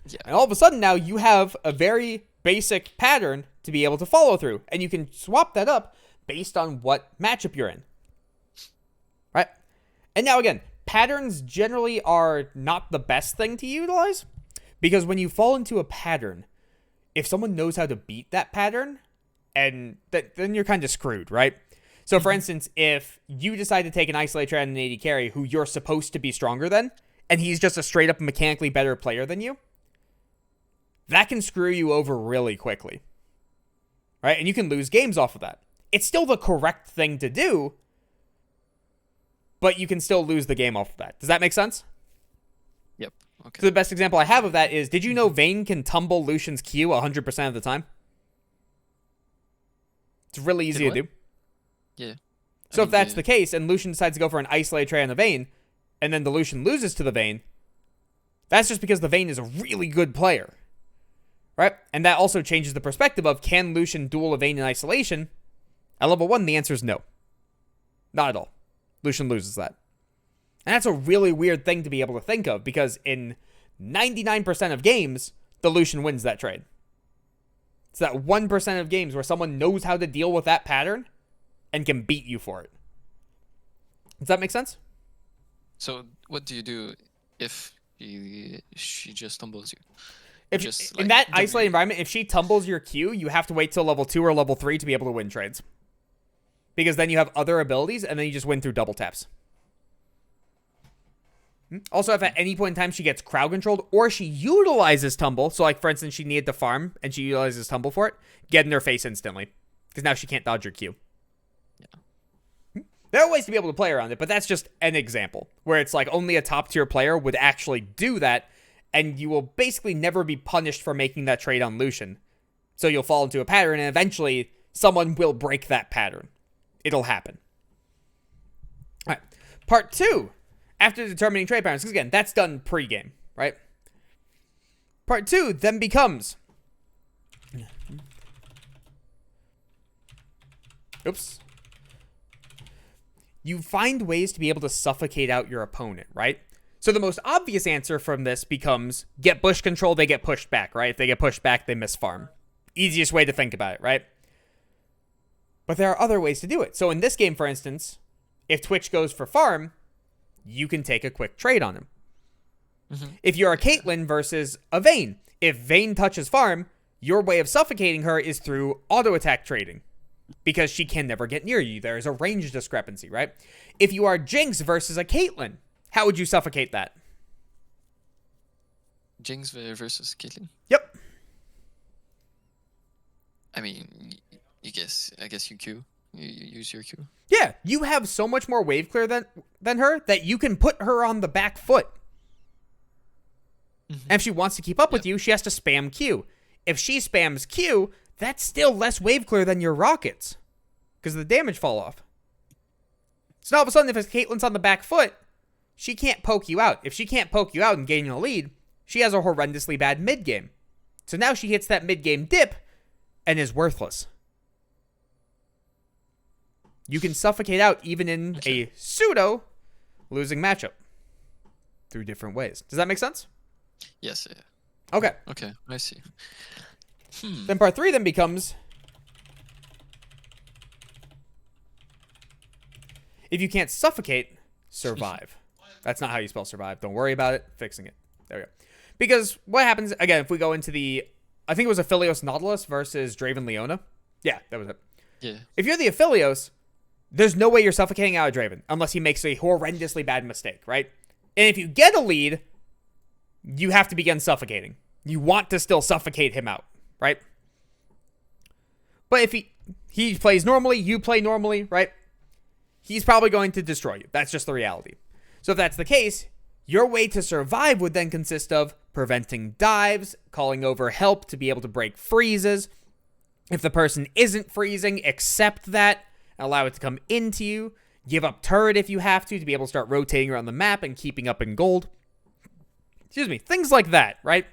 Yeah. And all of a sudden now you have a very basic pattern to be able to follow through. And you can swap that up based on what matchup you're in, right? And now again, patterns generally are not the best thing to utilize because when you fall into a pattern, if someone knows how to beat that pattern, and then you're kind of screwed, right? So, for instance, if you decide to take an isolated trade and an AD carry who you're supposed to be stronger than, and he's just a straight up mechanically better player than you, that can screw you over really quickly, right? And you can lose games off of that. It's still the correct thing to do, but you can still lose the game off of that. Does that make sense? Yep. Okay. So the best example I have of that is, did you know Vayne can tumble Lucian's Q 100% of the time? It's really easy to do. Yeah. So if that's the case, and Lucian decides to go for an isolated trade on the Vayne, and then the Lucian loses to the Vayne, that's just because the Vayne is a really good player, right? And that also changes the perspective of, can Lucian duel a Vayne in isolation? At level 1, the answer is no. Not at all. Lucian loses that. And that's a really weird thing to be able to think of, because in 99% of games, the Lucian wins that trade. It's that 1% of games where someone knows how to deal with that pattern and can beat you for it. Does that make sense? So what do you do if she just tumbles you? If Just, in like, that isolated environment, if she tumbles your Q, you have to wait till level 2 or level 3 to be able to win trades. Because then you have other abilities, and then you just win through double taps. Also, if at any point in time she gets crowd controlled, or she utilizes tumble, so like for instance, she needed to farm, and she utilizes tumble for it, get in her face instantly. Because now she can't dodge your Q. There are ways to be able to play around it, but that's just an example where it's like only a top tier player would actually do that, and you will basically never be punished for making that trade on Lucian. So you'll fall into a pattern, and eventually someone will break that pattern. It'll happen. All right. Part 2, after determining trade patterns, because again, that's done pre-game, right? Part 2 then becomes... Oops. You find ways to be able to suffocate out your opponent, right? So the most obvious answer from this becomes get bush control, they get pushed back, right? If they get pushed back, they miss farm. Easiest way to think about it, right? But there are other ways to do it. So in this game, for instance, if Twitch goes for farm, you can take a quick trade on him. If you're a Caitlyn versus a Vayne, if Vayne touches farm, your way of suffocating her is through auto attack trading. Because she can never get near you. There is a range discrepancy, right? If you are Jinx versus a Caitlyn, how would you suffocate that? Jinx versus Caitlyn? Yep. I mean, I guess you Q. You use your Q. Yeah, you have so much more wave clear than her that you can put her on the back foot. Mm-hmm. And if she wants to keep up with you, she has to spam Q. If she spams Q, that's still less wave clear than your rockets because the damage fall off. So now all of a sudden, if Caitlyn's on the back foot, she can't poke you out. If she can't poke you out and gain a lead, she has a horrendously bad mid game. So now she hits that mid game dip and is worthless. You can suffocate out even in a pseudo losing matchup through different ways. Does that make sense? Yes. Yeah. Okay. Okay, I see. Then part 3 then becomes, if you can't suffocate, survive. That's not how you spell survive. Don't worry about it. Fixing it. There we go. Because what happens, again, if we go into the, I think it was Aphelios Nautilus versus Draven Leona. Yeah, that was it. Yeah. If you're the Aphelios, there's no way you're suffocating out of Draven unless he makes a horrendously bad mistake, right? And if you get a lead, you have to begin suffocating. You want to still suffocate him out, right? But if he plays normally, you play normally, right? He's probably going to destroy you. That's just the reality. So if that's the case, your way to survive would then consist of preventing dives, calling over help to be able to break freezes. If the person isn't freezing, accept that, allow it to come into you. Give up turret if you have to be able to start rotating around the map and keeping up in gold. Excuse me, things like that, right?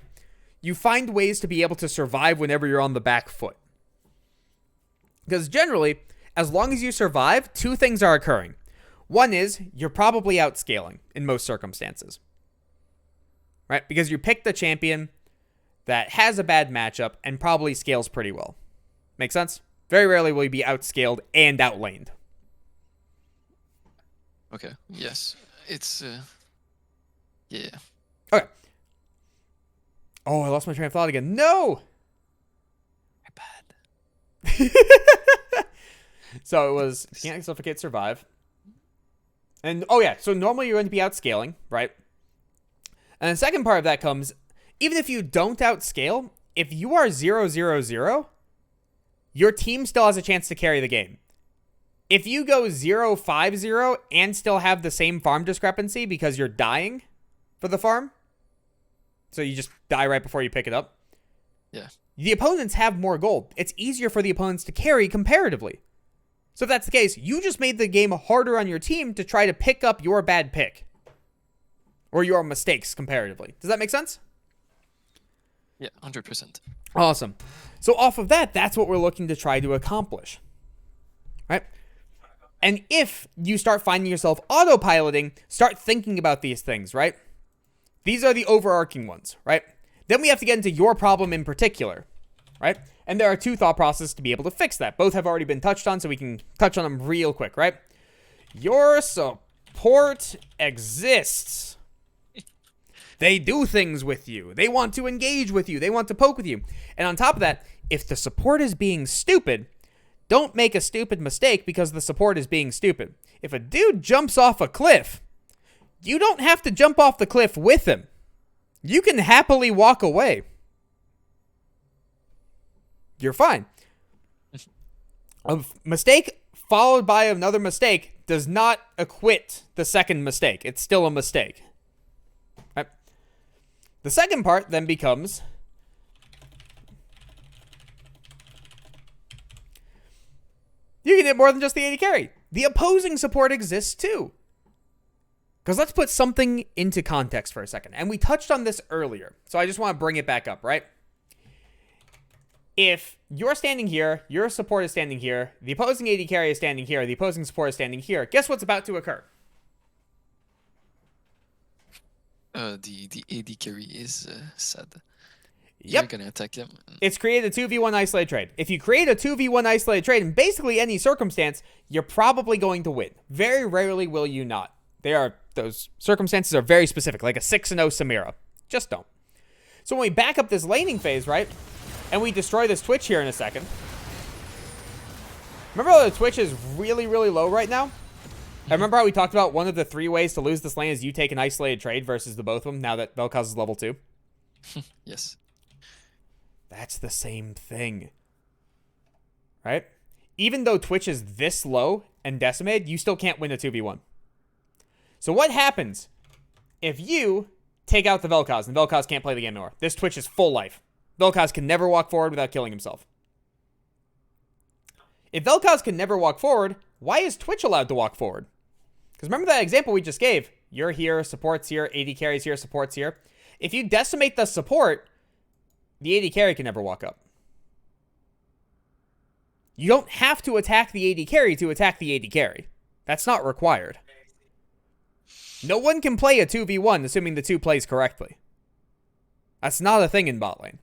You find ways to be able to survive whenever you're on the back foot. Because generally, as long as you survive, 2 things are occurring. One is, you're probably outscaling in most circumstances. Right? Because you picked the champion that has a bad matchup and probably scales pretty well. Make sense? Very rarely will you be outscaled and outlaned. Okay. Yes. It's yeah. Okay. Oh, I lost my train of thought again. No! Bad. So it was can't suffocate, survive. And oh yeah, so normally you're going to be outscaling, right? And the second part of that comes, even if you don't outscale, if you are 0-0-0, your team still has a chance to carry the game. If you go 0-5-0 and still have the same farm discrepancy because you're dying for the farm, so you just die right before you pick it up. Yeah. The opponents have more gold. It's easier for the opponents to carry comparatively. So if that's the case, you just made the game harder on your team to try to pick up your bad pick. Or your mistakes comparatively. Does that make sense? Yeah, 100%. Awesome. So off of that, that's what we're looking to try to accomplish. Right? And if you start finding yourself autopiloting, start thinking about these things, right? These are the overarching ones, right? Then we have to get into your problem in particular, right? And there are 2 thought processes to be able to fix that. Both have already been touched on, so we can touch on them real quick, right? Your support exists. They do things with you. They want to engage with you. They want to poke with you. And on top of that, if the support is being stupid, don't make a stupid mistake because the support is being stupid. If a dude jumps off a cliff, you don't have to jump off the cliff with him. You can happily walk away. You're fine. A mistake followed by another mistake does not acquit the second mistake. It's still a mistake. Right? The second part then becomes, you can hit more than just the AD carry. The opposing support exists too. Because let's put something into context for a second. And we touched on this earlier, so I just want to bring it back up, right? If you're standing here, your support is standing here, the opposing AD carry is standing here, the opposing support is standing here, guess what's about to occur? The AD carry is sad. Yep. You're gonna attack them. It's created a 2v1 isolated trade. If you create a 2v1 isolated trade in basically any circumstance, you're probably going to win. Very rarely will you not. Those circumstances are very specific, like a 6-0 Samira. Just don't. So when we back up this laning phase, right, and we destroy this Twitch here in a second. Remember how the Twitch is really, really low right now? I remember how we talked about one of the 3 ways to lose this lane is you take an isolated trade versus the both of them now that Vel'Koz is level 2? Yes. That's the same thing. right? Even though Twitch is this low and decimated, you still can't win a 2v1. So what happens if you take out the Vel'Koz and Vel'Koz can't play the game anymore? This Twitch is full life. Vel'Koz can never walk forward without killing himself. If Vel'Koz can never walk forward, why is Twitch allowed to walk forward? Because remember that example we just gave? You're here, support's here, AD carry's here, support's here. If you decimate the support, the AD carry can never walk up. You don't have to attack the AD carry to attack the AD carry. That's not required. No one can play a 2v1 assuming the 2 plays correctly. That's not a thing in bot lane.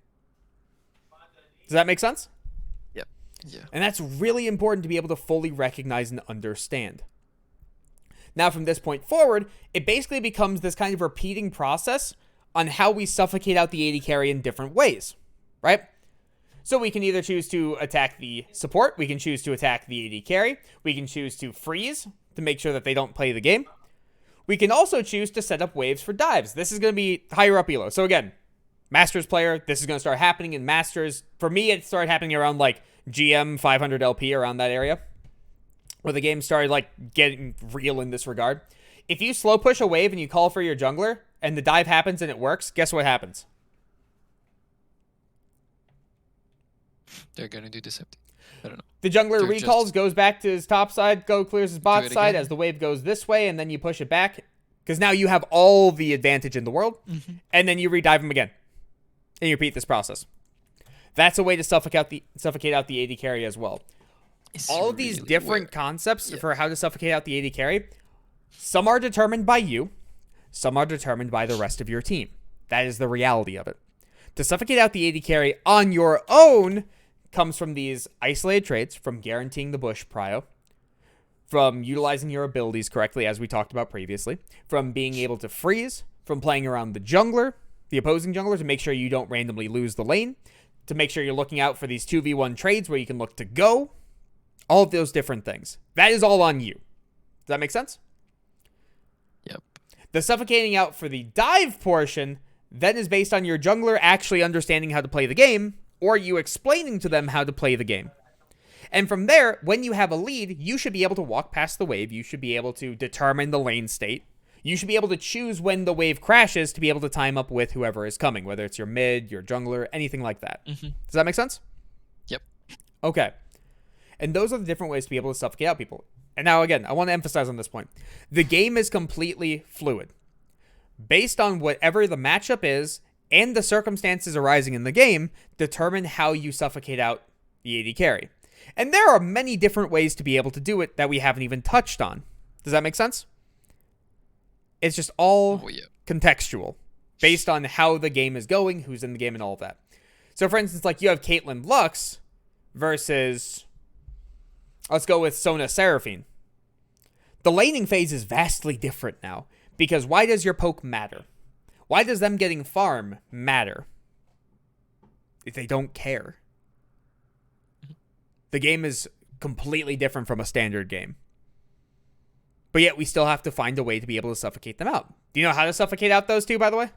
Does that make sense? Yep. Yeah. And that's really important to be able to fully recognize and understand. Now, from this point forward, it basically becomes this kind of repeating process on how we suffocate out the AD carry in different ways, right? So we can either choose to attack the support, we can choose to attack the AD carry, we can choose to freeze to make sure that they don't play the game. We can also choose to set up waves for dives. This is going to be higher up elo. So again, Masters player, this is going to start happening in Masters. For me, it started happening around like GM 500 LP, around that area, where the game started like getting real in this regard. If you slow push a wave and you call for your jungler and the dive happens and it works, guess what happens? They're gonna do the same thing. I don't know. The jungler They're recalls, just- goes back to his top side, clears his bot it side again. as the wave goes this way, and then you push it back. Because now you have all the advantage in the world, and then you redive him again. And you repeat this process. That's a way to suffocate out the AD carry as well. It's All of these really different weird. concepts for how to suffocate out the AD carry, some are determined by you, some are determined by the rest of your team. That is the reality of it. To suffocate out the AD carry on your own comes from these isolated traits, from guaranteeing the bush prio, from utilizing your abilities correctly, as we talked about previously, from being able to freeze, from playing around the jungler, the opposing jungler, to make sure you don't randomly lose the lane, to make sure you're looking out for these 2v1 trades where you can look to go, all of those different things. That is all on you. Does that make sense? Yep. The suffocating out for the dive portion then is based on your jungler actually understanding how to play the game, or you explaining to them how to play the game. And from there, when you have a lead, you should be able to walk past the wave. You should be able to determine the lane state. You should be able to choose when the wave crashes to be able to time up with whoever is coming, whether it's your mid, your jungler, anything like that. Does that make sense? Yep. Okay. And those are the different ways to be able to suffocate out people. And now, again, I want to emphasize on this point. The game is completely fluid. Based on whatever the matchup is and the circumstances arising in the game, determine how you suffocate out the AD carry. And there are many different ways to be able to do it that we haven't even touched on. Does that make sense? It's just all contextual, based on how the game is going, who's in the game, and all of that. So, for instance, like you have Caitlyn Lux versus, let's go with Sona Seraphine. The laning phase is vastly different now, because why does your poke matter? Why does them getting farm matter? If they don't care. The game is completely different from a standard game. But yet we still have to find a way to be able to suffocate them out. Do you know how to suffocate out those two, by the way?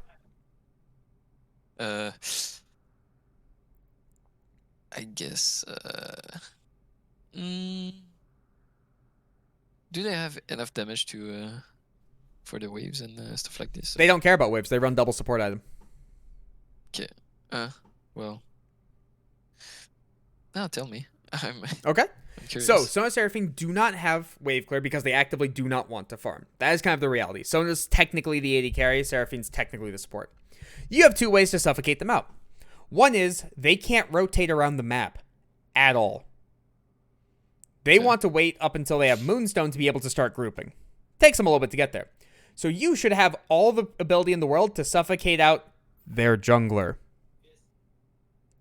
I guess. Do they have enough damage to for the waves and stuff like this? They don't care about waves. They run double support item. Okay. Well. Now tell me. I'm Okay. curious. So, Sona Seraphine do not have wave clear because they actively do not want to farm. That is kind of the reality. Sona's technically the AD carry. Seraphine's technically the support. You have two ways to suffocate them out. One is they can't rotate around the map at all. They want to wait up until they have Moonstone to be able to start grouping. Takes them a little bit to get there. So you should have all the ability in the world to suffocate out their jungler.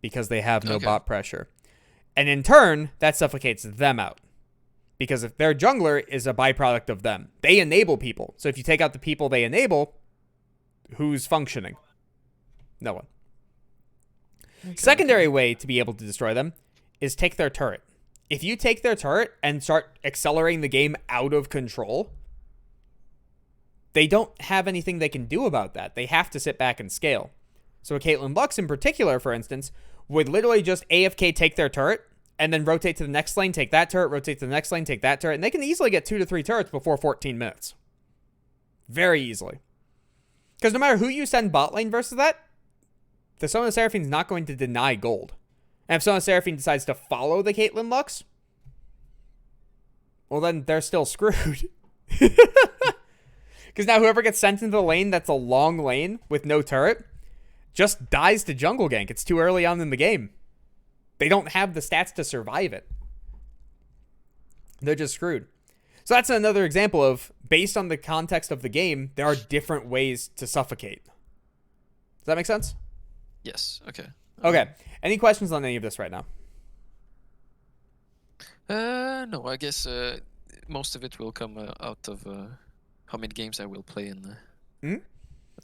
Because they have no bot pressure. And in turn, that suffocates them out. Because if their jungler is a byproduct of them, they enable people. So if you take out the people they enable, who's functioning? No one. Secondary way to be able to destroy them is take their turret. If you take their turret and start accelerating the game out of control, they don't have anything they can do about that. They have to sit back and scale. So Caitlyn Lux in particular, for instance, would literally just AFK take their turret, and then rotate to the next lane, take that turret, rotate to the next lane, take that turret, and they can easily get 2 to 3 turrets before 14 minutes. Very easily. Because no matter who you send bot lane versus that, the Sona Seraphine's not going to deny gold. And if Sona Seraphine decides to follow the Caitlyn Lux, well then they're still screwed. Because now whoever gets sent into the lane that's a long lane with no turret just dies to jungle gank. It's too early on in the game. They don't have the stats to survive it. They're just screwed. So that's another example of, based on the context of the game, there are different ways to suffocate. Does that make sense? Yes. Okay. Okay. Any questions on any of this right now? No, I guess most of it will come out of how many games I will play in.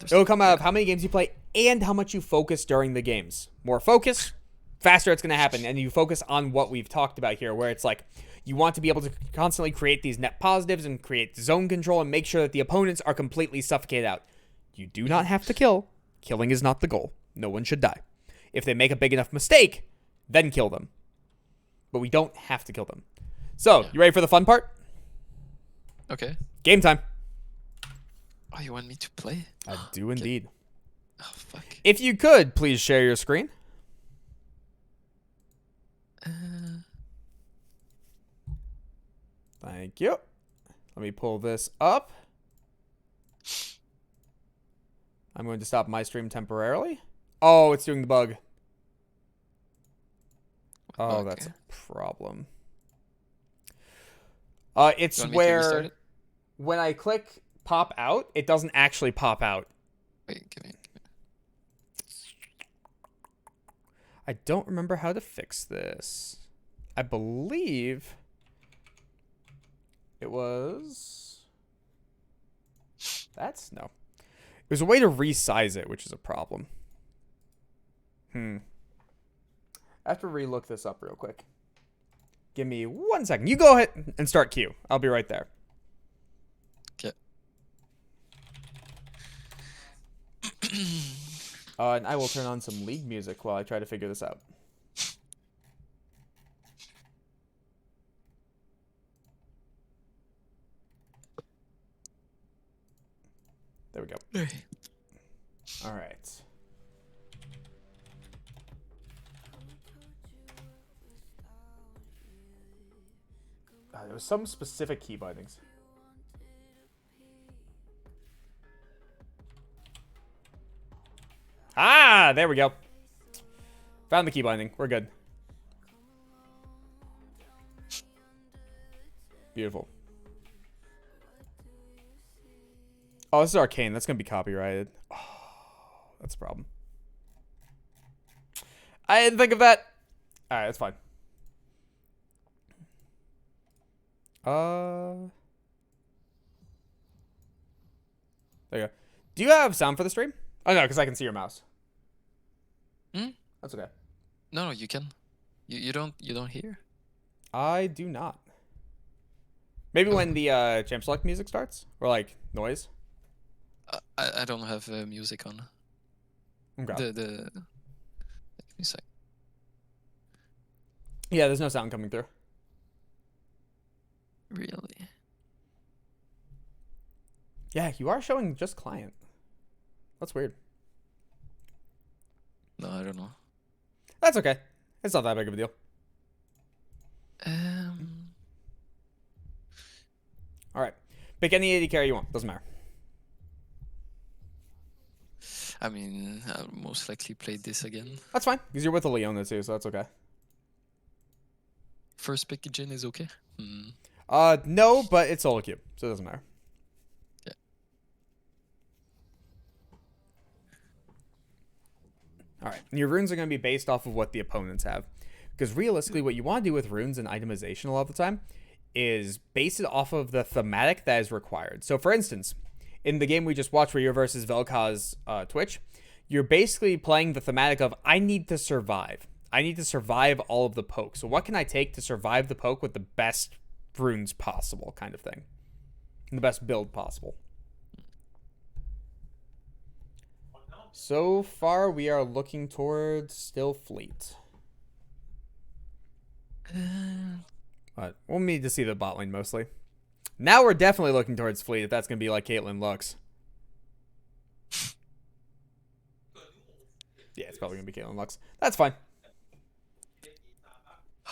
It'll come out of how many games you play and how much you focus during the games. More focus, faster it's going to happen. And you focus on what we've talked about here, where it's like you want to be able to constantly create these net positives and create zone control and make sure that the opponents are completely suffocated out. You do not have to kill. Killing is not the goal. No one should die. If they make a big enough mistake, then kill them. But we don't have to kill them. So, you ready for the fun part? Okay. Game time. Oh, you want me to play? I do indeed. Oh, fuck. If you could, please share your screen. Thank you. Let me pull this up. I'm going to stop my stream temporarily. Oh, it's doing the bug. Oh, Okay. that's a problem. It's You want me to restart where it? when I click pop out, it doesn't actually pop out. Wait, give me. I don't remember how to fix this. I believe it was... No. There's a way to resize it, which is a problem. I have to relook this up real quick. Give me 1 second. You go ahead and start Q. I'll be right there. Okay. And I will turn on some League music while I try to figure this out. There we go. All right. There was some specific key bindings. Ah, there we go. Found the key binding. We're good. Beautiful. Oh, this is Arcane. That's going to be copyrighted. Oh, that's a problem. I didn't think of that. All right, that's fine. There you go. Do you have sound for the stream? Oh, no, because I can see your mouse. That's okay. No, you can. You don't hear? I do not. Maybe when the champ select music starts? Or, like, noise? I don't have music on. Okay. The music. Yeah, there's no sound coming through. Really? Yeah, you are showing just client. That's weird. No, I don't know. That's okay. It's not that big of a deal. All right. Pick any AD carry you want. Doesn't matter. I mean, I'll most likely play this again. That's fine, because you're with a Leona too, so that's okay. First pick Jin is okay? No, but it's solo queue, so it doesn't matter. Yeah. Alright, and your runes are going to be based off of what the opponents have. Because realistically, what you want to do with runes and itemization a lot of the time is base it off of the thematic that is required. So for instance, in the game we just watched where you're versus Vel'Koz's Twitch, you're basically playing the thematic of, I need to survive. I need to survive all of the poke. So what can I take to survive the poke with the best runes possible, kind of thing. And the best build possible. So far, we are looking towards still Fleet. But we'll need to see the bot lane mostly. Now we're definitely looking towards Fleet if that's going to be like Caitlyn looks. Yeah, it's probably going to be Caitlyn Lux. That's fine.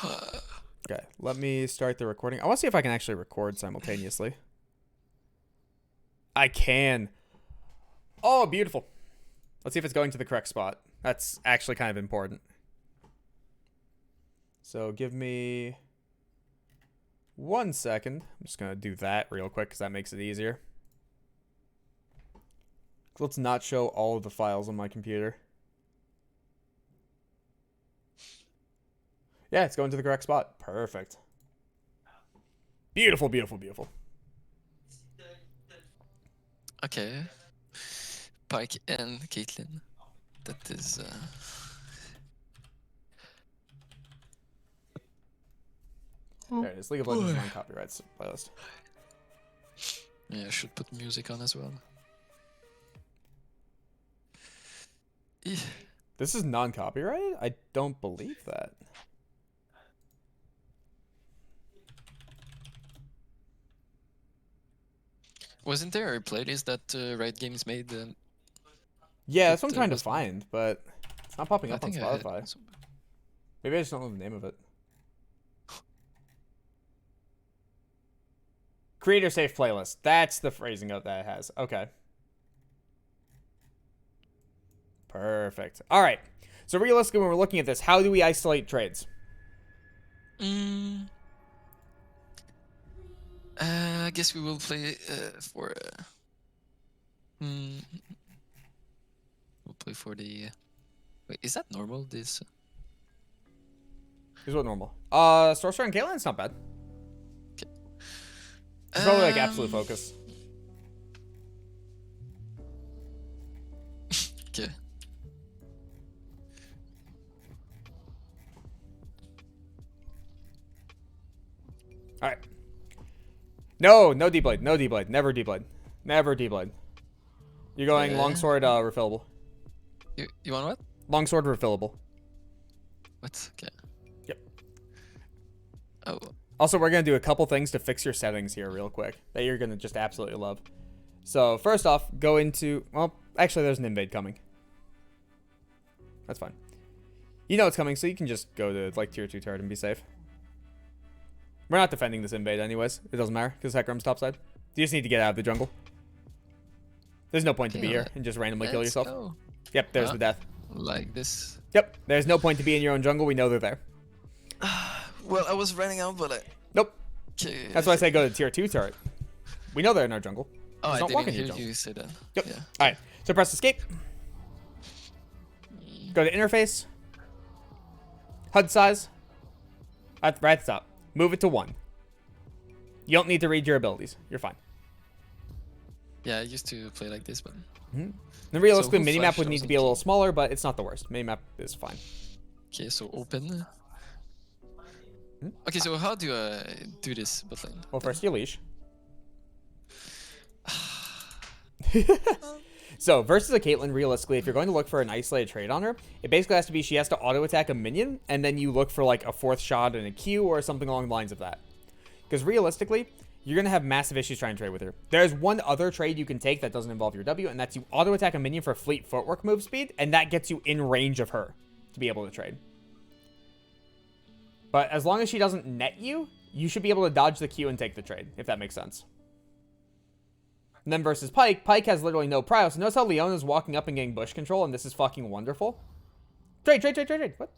Okay, let me start the recording. I want to see if I can actually record simultaneously. I can. Oh, beautiful. Let's see if it's going to the correct spot. That's actually kind of important. So give me 1 second. I'm just going to do that real quick because that makes it easier. Let's not show all of the files on my computer. Yeah, it's going to the correct spot. Perfect. Beautiful, beautiful, beautiful. Okay. Pike and Caitlyn. That is... There it is. League of Legends non-copyrights playlist. Yeah, I should put music on as well. This is non-copyrighted? I don't believe that. Wasn't there a playlist that Riot Games made? Yeah, that's what I'm trying to find, but it's not popping up on think I had Spotify. some- Maybe I just don't know the name of it. Creator safe playlist. That's the phrasing of that it has. Okay. Perfect. All right. So realistically, when we're looking at this, how do we isolate trades? I guess we will play for... we'll play for the... Wait, is that normal, this? Here's what normal. Sorcerer and Caitlyn, it's not bad. Okay. It's probably like absolute focus. Okay. All right. No D-blade. No D-blade. Never D-blade. Never D-blade. You're going longsword refillable. You want what? Longsword refillable. What? Okay. Yep. Oh. Also, we're going to do a couple things to fix your settings here real quick that you're going to just absolutely love. So, first off, go into... Well, actually, there's an invade coming. That's fine. You know it's coming, so you can just go to, like, tier 2 turret and be safe. We're not defending this invade anyways. It doesn't matter, because Hecarim's topside. You just need to get out of the jungle. There's no point to be here and just randomly kill yourself. Go. Yep, there's the death. Like this. Yep, there's no point to be in your own jungle. We know they're there. Well, I was running out, but I... Nope. Okay. That's why I say go to tier 2 turret. We know they're in our jungle. Oh, Just I don't walk didn't in your hear jungle. you say that. Yep. Yeah. Alright, so press escape. Go to interface. HUD size. Right at the top. Move it to 1. You don't need to read your abilities. You're fine. Yeah, I used to play like this, but... Then realistically, who minimap flashed would need those to in be a little key? smaller, but it's not the worst. Minimap is fine. Okay, so open. Okay, so how do I do this button? Well, first you leash. So, versus a Caitlyn, realistically, if you're going to look for an isolated trade on her, it basically has to be she has to auto-attack a minion, and then you look for, like, a 4th shot and a Q or something along the lines of that. Because realistically, you're going to have massive issues trying to trade with her. There's one other trade you can take that doesn't involve your W, and that's you auto-attack a minion for fleet footwork move speed, and that gets you in range of her to be able to trade. But as long as she doesn't net you, you should be able to dodge the Q and take the trade, if that makes sense. And then versus Pike, Pike has literally no prio. So notice how Leona's walking up and getting bush control, and this is fucking wonderful. Trade. What?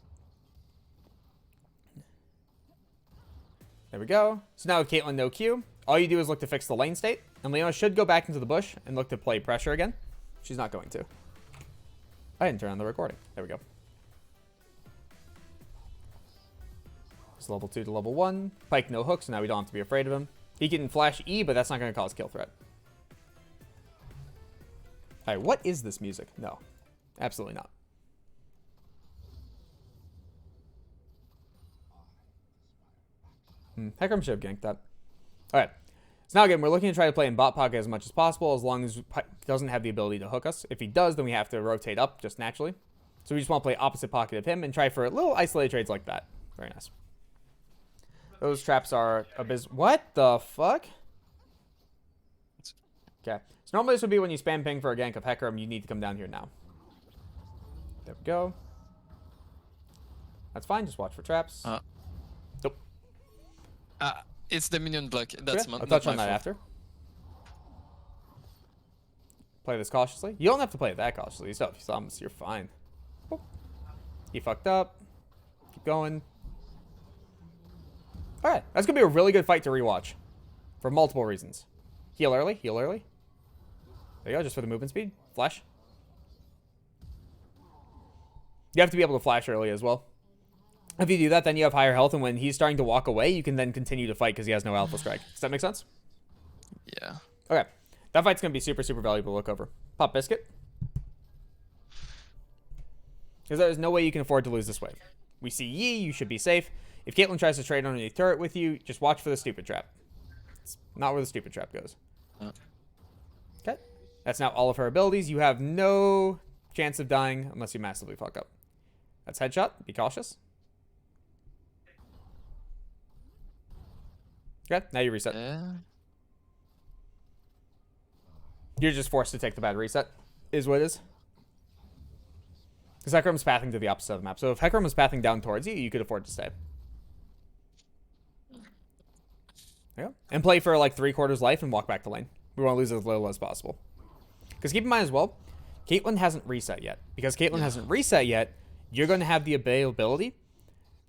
There we go. So now with Caitlyn no Q, all you do is look to fix the lane state, and Leona should go back into the bush and look to play pressure again. She's not going to. I didn't turn on the recording. There we go. It's level 2 to level 1. Pike no hook, so now we don't have to be afraid of him. He can flash E, but that's not going to cause kill threat. Alright, what is this music? No. Absolutely not. Hecarim should have ganked that. Alright. So now again, we're looking to try to play in bot pocket as much as possible, as long as he doesn't have the ability to hook us. If he does, then we have to rotate up just naturally. So we just want to play opposite pocket of him and try for little isolated trades like that. Very nice. Those traps are What the fuck? Okay. So normally this would be when you spam ping for a gank of Hecarim, you need to come down here now. There we go. That's fine. Just watch for traps. Nope. It's the minion block. That's I'll touch on that after. Play this cautiously. You don't have to play it that cautiously. You still have thumbs. You're fine. Oh. He fucked up. Keep going. Alright. That's going to be a really good fight to rewatch. For multiple reasons. Heal early. Heal early. There you go. Just for the movement speed. Flash. You have to be able to flash early as well. If you do that, then you have higher health, and when he's starting to walk away, you can then continue to fight because he has no alpha strike. Does that make sense? Yeah. Okay. That fight's going to be super, super valuable to look over. Pop Biscuit. Because there's no way you can afford to lose this wave. We see Yi, you should be safe. If Caitlyn tries to trade underneath turret with you, just watch for the stupid trap. It's not where the stupid trap goes. Okay. That's now all of her abilities. You have no chance of dying unless you massively fuck up. That's headshot. Be cautious. Okay, now you reset. You're just forced to take the bad reset, is what it is. Because Hecarim's pathing to the opposite of the map. So if Hecarim was pathing down towards you, you could afford to stay. There you go. And play for like 3/4 life and walk back to lane. We want to lose as little as possible. Because keep in mind as well, Caitlyn hasn't reset yet. Because Caitlyn hasn't reset yet, you're going to have the availability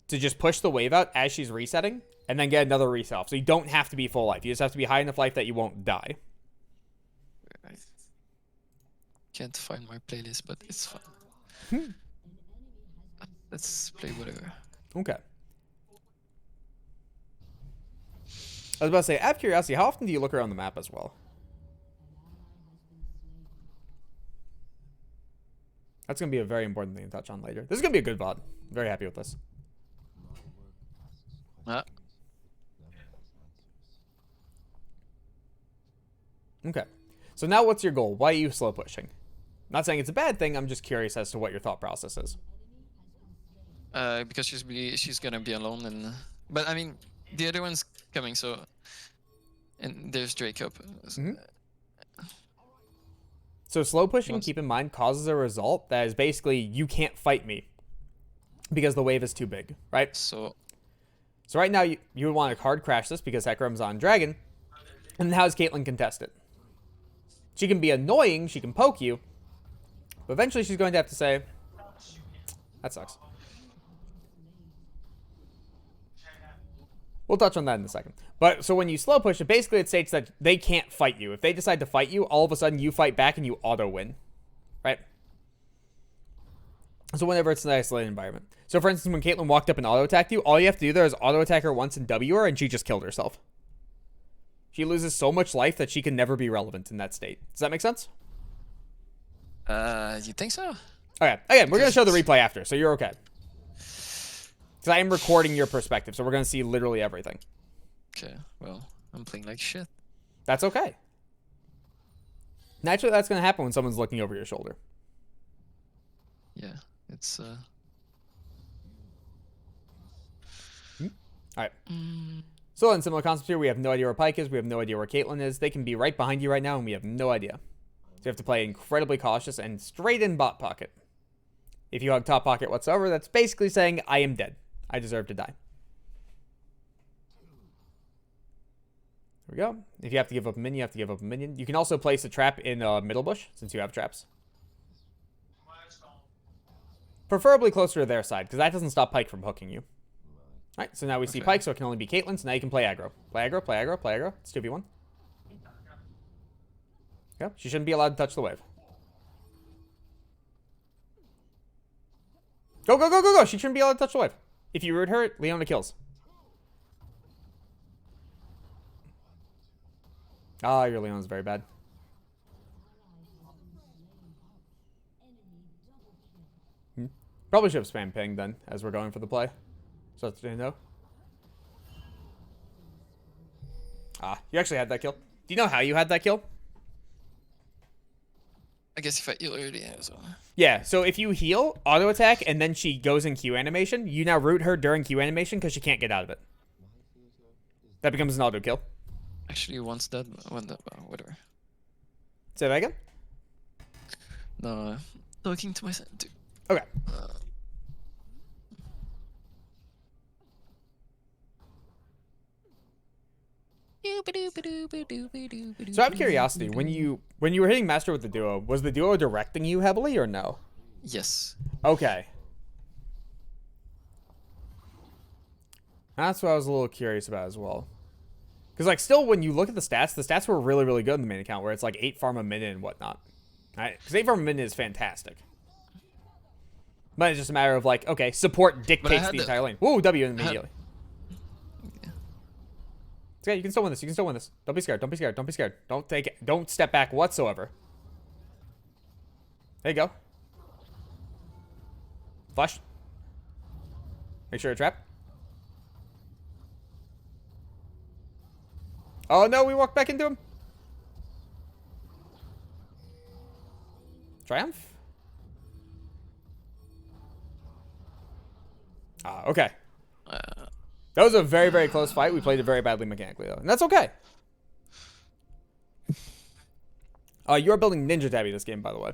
to just push the wave out as she's resetting and then get another reset off. So you don't have to be full life. You just have to be high enough life that you won't die. I can't find my playlist, but it's fine. Let's play whatever. Okay. I was about to say, out of curiosity, how often do you look around the map as well? That's going to be a very important thing to touch on later. This is going to be a good VOD. Very happy with this. Okay. So now what's your goal? Why are you slow pushing? I'm not saying it's a bad thing. I'm just curious as to what your thought process is. Because she's gonna be alone, and but I mean the other one's coming, so and there's Drake up. So slow pushing, keep in mind, causes a result that is basically you can't fight me because the wave is too big, right? So right now you would want to hard crash this because Hecarim's on Dragon, and how does Caitlyn contest it? She can be annoying, she can poke you, but eventually she's going to have to say, that sucks. We'll touch on that in a second. But so when you slow push it, basically it states that they can't fight you. If they decide to fight you, all of a sudden you fight back and you auto win, right? So whenever it's an isolated environment. So for instance, when Caitlyn walked up and auto attacked you, all you have to do there is auto attack her once and W her, and she just killed herself. She loses so much life that she can never be relevant in that state. Does that make sense? you think so? Okay. Again, we're going to show the replay after, so you're okay. Because I am recording your perspective, so we're going to see literally everything. Okay, well, I'm playing like shit. That's okay. Naturally, that's going to happen when someone's looking over your shoulder. Yeah, it's Alright. So in similar concept here, we have no idea where Pyke is, we have no idea where Caitlyn is. They can be right behind you right now, and we have no idea. So you have to play incredibly cautious and straight in bot pocket. If you hug top pocket whatsoever, that's basically saying, I am dead. I deserve to die. There we go. If you have to give up a minion, you have to give up a minion. You can also place a trap in middle bush, since you have traps. Preferably closer to their side, because that doesn't stop Pyke from hooking you. Alright, so now we see Pyke, so it can only be Caitlyn, so now you can play aggro. Play aggro, play aggro, play aggro. It's 2v1. Yeah, she shouldn't be allowed to touch the wave. Go, go, go, go, go! She shouldn't be allowed to touch the wave. If you root her, Leona kills. Ah, your Leona's very bad. Probably should have spam ping then, as we're going for the play. So that's you know. Ah, you actually had that kill. Do you know how you had that kill? I guess if I heal early, yeah, so. Yeah, so if you heal, auto attack, and then she goes in Q animation, you now root her during Q animation because she can't get out of it. That becomes an auto kill. Actually, once that, whatever. Say that again? No, talking to myself. Dude. Okay. So out of curiosity, when you were hitting master with the duo, was the duo directing you heavily or no? Yes. Okay. That's what I was a little curious about as well. Because, like, still, when you look at the stats were really, really good in the main account, where it's like 8 farm a minute and whatnot. Right? Because 8 farm a minute is fantastic. But it's just a matter of, like, okay, support dictates the entire lane. Whoa, W immediately. It's okay, you can still win this. You can still win this. Don't be scared. Don't be scared. Don't be scared. Don't take it. Don't step back whatsoever. There you go. Flash. Make sure you're trapped. Oh no, we walked back into him. Triumph? Ah, okay. That was a very, very close fight. We played it very badly mechanically, though. And that's okay. You're building Ninja Tabby this game, by the way.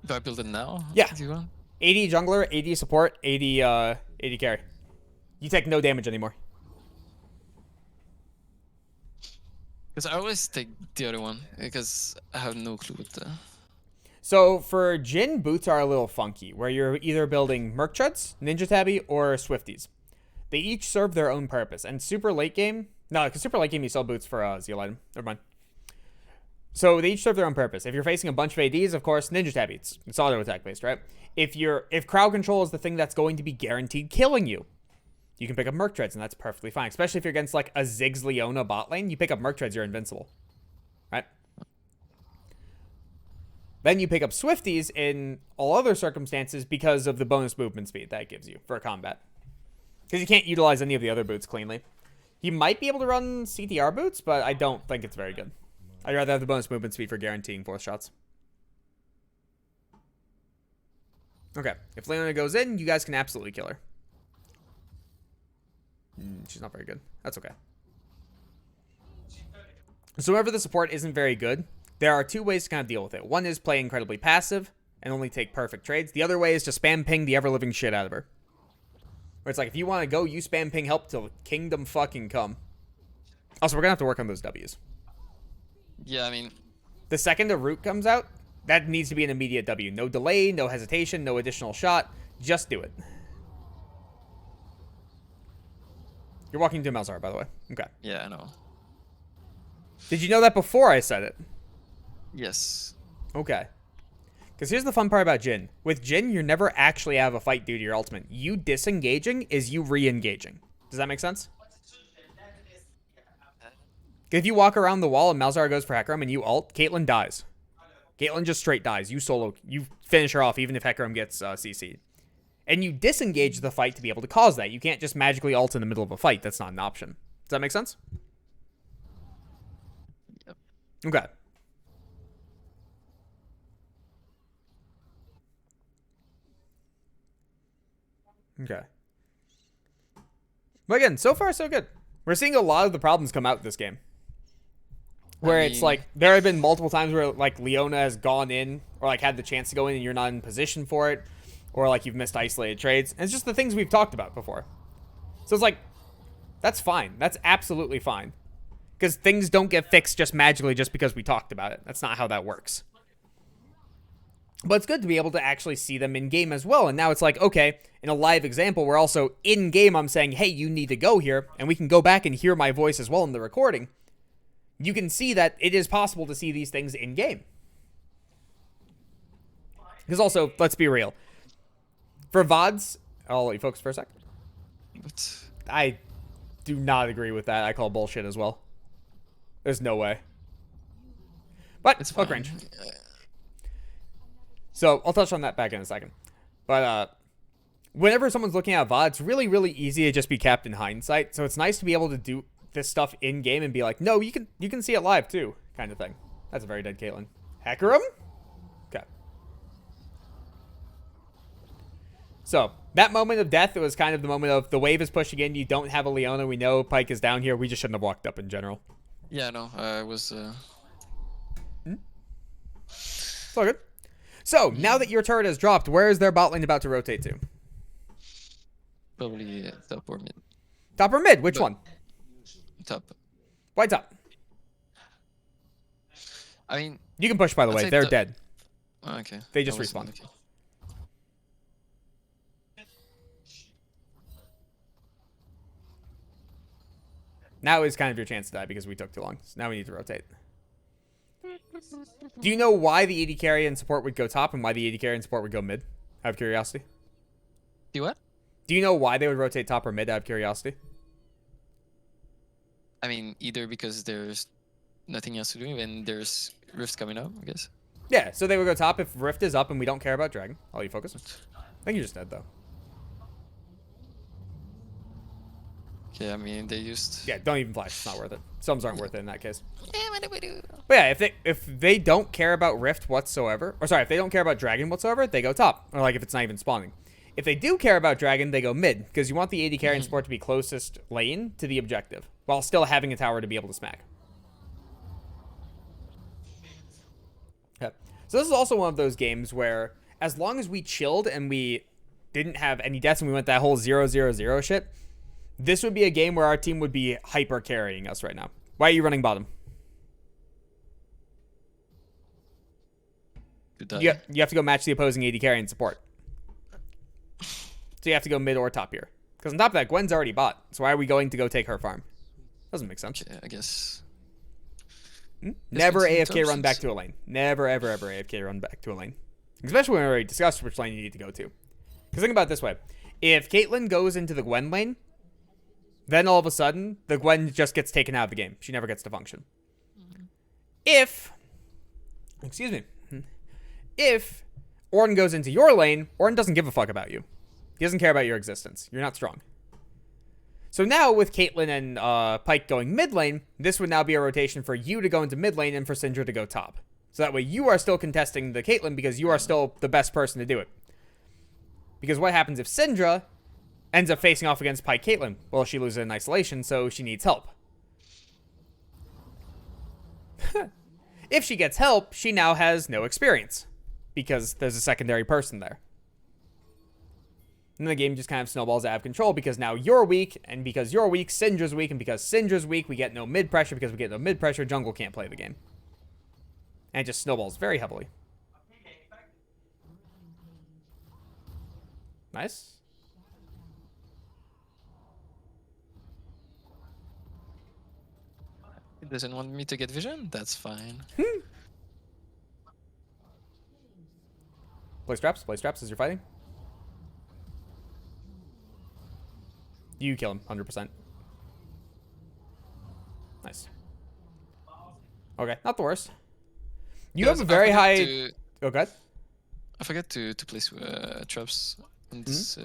Do I build it now? Yeah. Do you want? 80 jungler, 80 support, 80 carry. You take no damage anymore. Because I always take the other one, because I have no clue what the... So for Jhin, boots are a little funky, where you're either building Merc Treads, Ninja Tabby, or Swifties. They each serve their own purpose. And super late game... No, because super late game you sell boots for Zeal item. Never mind. So they each serve their own purpose. If you're facing a bunch of ADs, of course, Ninja Tabby. It's auto attack based, right? If crowd control is the thing that's going to be guaranteed killing you, you can pick up Merc Treads, and that's perfectly fine. Especially if you're against like a Ziggs Leona bot lane, you pick up Merc Treads, you're invincible. Right? Then you pick up Swifties in all other circumstances because of the bonus movement speed that it gives you for combat. Because you can't utilize any of the other boots cleanly. You might be able to run CTR boots, but I don't think it's very good. I'd rather have the bonus movement speed for guaranteeing 4th shots. Okay, if Leona goes in, you guys can absolutely kill her. She's not very good. That's okay. So whenever the support isn't very good, there are 2 ways to kind of deal with it. One is play incredibly passive and only take perfect trades. The other way is to spam ping the ever-living shit out of her. Where it's like, if you want to go, you spam ping help till kingdom fucking come. Also, we're going to have to work on those Ws. Yeah, I mean... The second a root comes out, that needs to be an immediate W. No delay, no hesitation, no additional shot. Just do it. You're walking to Malzahar, by the way. Okay. Yeah, I know. Did you know that before I said it? Yes. Okay. Because here's the fun part about Jhin. With Jhin, you never actually have a fight due to your ultimate. You disengaging is you re-engaging. Does that make sense? If you walk around the wall and Malzahar goes for Hecarim and you ult, Caitlyn dies. Caitlyn just straight dies. You solo, you finish her off even if Hecarim gets CC'd. And you disengage the fight to be able to cause that. You can't just magically ult in the middle of a fight. That's not an option. Does that make sense? Yep. Okay. Okay. But again, so far so good. We're seeing a lot of the problems come out this game. Where it's like, there have been multiple times where like Leona has gone in or like had the chance to go in and you're not in position for it. Or like you've missed isolated trades. And it's just the things we've talked about before. So it's like, that's fine. That's absolutely fine. Because things don't get fixed just magically just because we talked about it. That's not how that works. But it's good to be able to actually see them in-game as well. And now it's like, okay, in a live example, we're also in-game, I'm saying, hey, you need to go here. And we can go back and hear my voice as well in the recording. You can see that it is possible to see these things in-game. Because also, let's be real. For VODs, I'll let you focus for a sec. But... I do not agree with that. I call bullshit as well. There's no way. But, it's hook range. So, I'll touch on that back in a second. But, whenever someone's looking at VOD, it's really, really easy to just be capped in hindsight. So, it's nice to be able to do this stuff in-game and be like, no, you can see it live too, kind of thing. That's a very dead Caitlyn. Hecarim? Okay. So, That moment of death, it was kind of the moment of the wave is pushing in. You don't have a Leona. We know Pyke is down here. We just shouldn't have walked up in general. Yeah, no, I was. It's all good. So, now that your turret has dropped, where is their bot lane about to rotate to? Probably top or mid. Top or mid? Which one? Top. Why top? I mean, You can push, by the I'd way. say They're the- dead. okay. They just That was- respawned. okay. Now is kind of your chance to die because we took too long. So now we need to rotate. Do you know why the AD carry and support would go top and why the AD carry and support would go mid? Out of curiosity. Do what? Do you know why they would rotate top or mid out of curiosity? I mean, either because there's nothing else to do and there's rifts coming up, I guess. Yeah, so they would go top if Rift is up and we don't care about Dragon. All you focus. I think you're just dead though. Okay, I mean, they used. Yeah, don't even flash. It's not worth it. Sums aren't worth it in that case. Yeah, what do we do? But yeah, if they don't care about Rift whatsoever, or sorry, if they don't care about Dragon whatsoever, they go top. Or like if it's not even spawning. If they do care about Dragon, they go mid, because you want the AD carry and support to be closest lane to the objective, while still having a tower to be able to smack. Yep. So this is also one of those games where, as long as we chilled and we didn't have any deaths and we went that whole 0-0-0 shit, this would be a game where our team would be hyper carrying us right now. Why are you running bottom? You have to go match the opposing AD carry and support. So you have to go mid or top here. Because on top of that, Gwen's already bot. So why are we going to go take her farm? Doesn't make sense. Okay, I guess. Never Let's AFK run back to a lane. Never, ever, ever AFK run back to a lane. Especially when we already discussed which lane you need to go to. Because think about it this way. If Caitlyn goes into the Gwen lane, then all of a sudden, the Gwen just gets taken out of the game. She never gets to function. If Ornn goes into your lane, Ornn doesn't give a fuck about you. He doesn't care about your existence. You're not strong. So now with Caitlyn and Pyke going mid lane, this would now be a rotation for you to go into mid lane and for Syndra to go top. So that way you are still contesting the Caitlyn because you are still the best person to do it. Because what happens if Syndra ends up facing off against Pyke Caitlyn? Well, she loses in isolation, so she needs help. If she gets help, she now has no experience. Because there's a secondary person there. And the game just kind of snowballs out of control because now you're weak, and because you're weak, Syndra's weak, and because Syndra's weak, we get no mid pressure. Because we get no mid pressure, jungle can't play the game. And it just snowballs very heavily. Nice. It doesn't want me to get vision? That's fine. Play straps as you're fighting. You kill him, 100%. Nice. Okay, not the worst. You Guys, have a very high... To, Oh, good. I forgot to place traps on this. I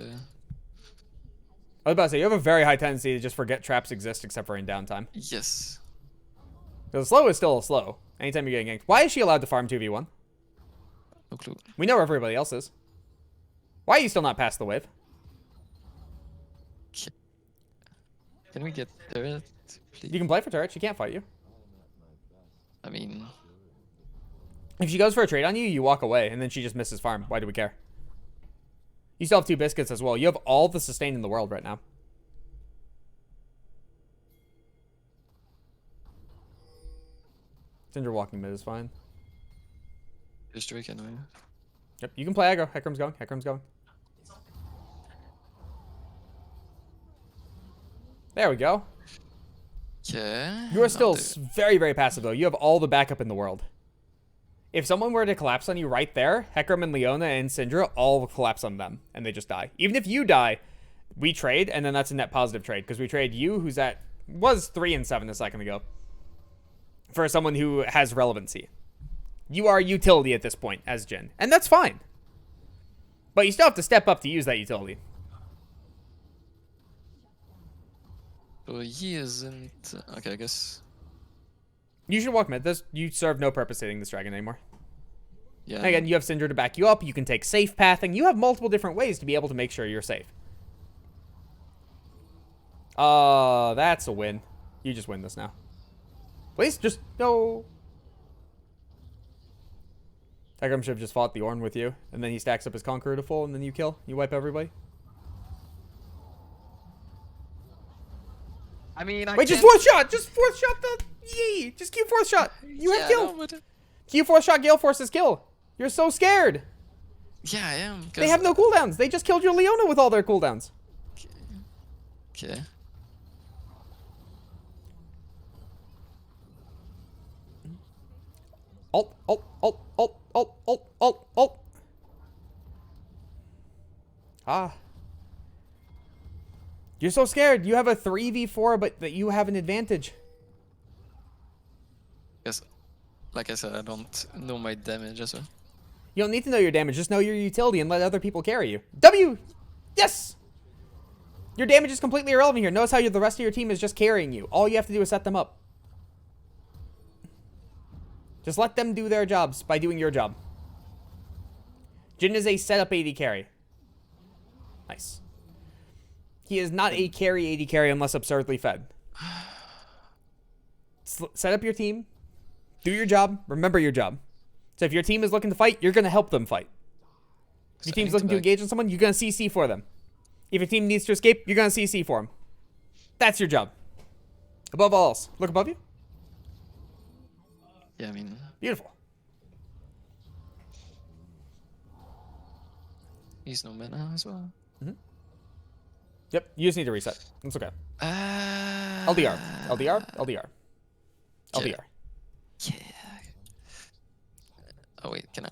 was about to say, you have a very high tendency to just forget traps exist except for in downtime. Yes. The slow is still a slow. Anytime you're getting ganked. Why is she allowed to farm 2v1? No clue. We know where everybody else is. Why are you still not past the wave? Can we get turret, please? You can play for turret. She can't fight you. I mean, If she goes for a trade on you, you walk away, and then she just misses farm. Why do we care? You still have 2 biscuits as well. You have all the sustain in the world right now. Syndra walking mid is fine. just Drake anyway. Yep, you can play aggro. Hecarim's going. Hecarim's going. There we go. Yeah. You are still very, very passive, though. You have all the backup in the world. If someone were to collapse on you right there, Hecarim and Leona and Syndra all collapse on them, and they just die. Even if you die, we trade, and then that's a net positive trade, because we trade you, who's was 3 and 7 a second ago, for someone who has relevancy. You are a utility at this point as Jhin, and that's fine. But you still have to step up to use that utility. So he isn't. Okay, I guess. You should walk mid. You serve no purpose hitting this dragon anymore. Yeah. And again, you have Syndra to back you up. You can take safe pathing. You have multiple different ways to be able to make sure you're safe. That's a win. You just win this now. Please, just no. Tigram should have just fought the Ornn with you, and then he stacks up his Conqueror to full, and then you kill. You wipe everybody. I mean, I Wait, just fourth shot! Just fourth shot the Yee! Just Q fourth shot! You have kill! No, Q fourth shot Gale Force's kill! You're so scared! yeah, I am. They have no cooldowns! They just killed your Leona with all their cooldowns! Okay. Alt, alt, alt, alt, alt, alt, alt, alt. Ah. You're so scared. You have a 3v4, but that you have an advantage. Because, like I said, I don't know my damage as well. You don't need to know your damage. Just know your utility and let other people carry you. W! Yes! Your damage is completely irrelevant here. Notice how the rest of your team is just carrying you. All you have to do is set them up. Just let them do their jobs by doing your job. Jhin is a setup AD carry. Nice. He is not a carry AD carry unless absurdly fed. Set up your team. Do your job. Remember your job. So if your team is looking to fight, you're going to help them fight. If your team's looking to engage on someone, you're going to CC for them. If your team needs to escape, you're going to CC for them. That's your job. Above all else. Look above you. Yeah, I mean... Beautiful. He's no mana as well. Mm-hmm. Yep, you just need to reset. That's okay. LDR. LDR. LDR. LDR. Yeah. Oh, wait, can I...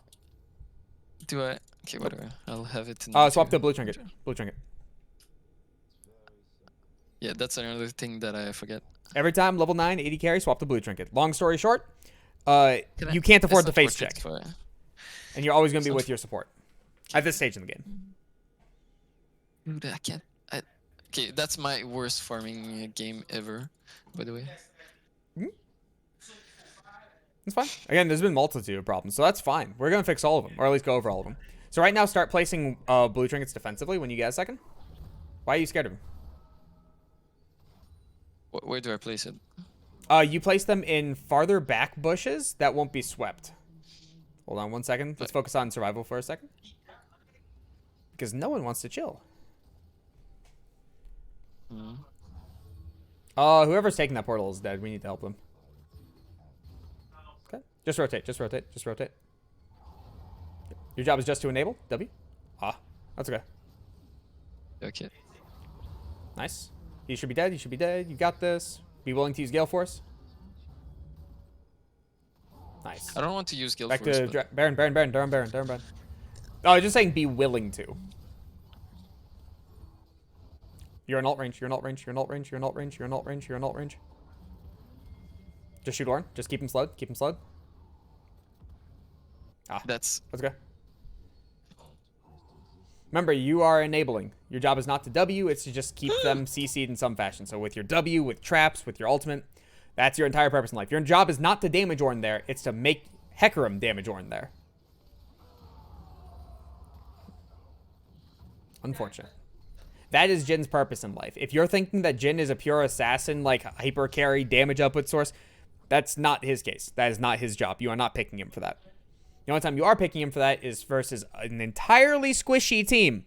Do I... Okay, whatever. I'll have it in... Swap to blue trinket. Blue trinket. Yeah, that's another thing that I forget. Every time level 9 AD carry, swap to blue trinket. Long story short, you can't afford the face check. And you're always going to be with your support. At this stage in the game. Dude, I can't... Okay, that's my worst farming game ever, by the way. That's fine. Again, there's been multitude of problems, so that's fine. We're going to fix all of them, or at least go over all of them. So right now, start placing blue trinkets defensively when you get a second. Why are you scared of them? Where do I place it? You place them in farther back bushes that won't be swept. Hold on one second. Let's focus on survival for a second. Because no one wants to chill. Whoever's taking that portal is dead. We need to help them. Okay. Just rotate. Just rotate. Just rotate. Your job is just to enable. W. That's okay. Okay. Nice. You should be dead. You should be dead. You got this. Be willing to use Gale Force. Nice. I don't want to use Gale Back Force. to Baron, Baron, Baron, Baron, Baron, Baron, Baron. Oh, I was just saying be willing to. You're in alt range. You're in alt range. You're in alt range. You're in alt range. You're in alt range. You're in alt range. Just shoot Ornn. Just keep him slowed. Keep him slowed. Let's go. Remember, you are enabling. Your job is not to W. It's to just keep them CC'd in some fashion. So with your W, with traps, with your ultimate, that's your entire purpose in life. Your job is not to damage Ornn there. It's to make Hecarim damage Ornn there. Unfortunate. That is Jin's purpose in life. If you're thinking that Jin is a pure assassin, like hyper carry, damage output source, that's not his case. That is not his job. You are not picking him for that. The only time you are picking him for that is versus an entirely squishy team.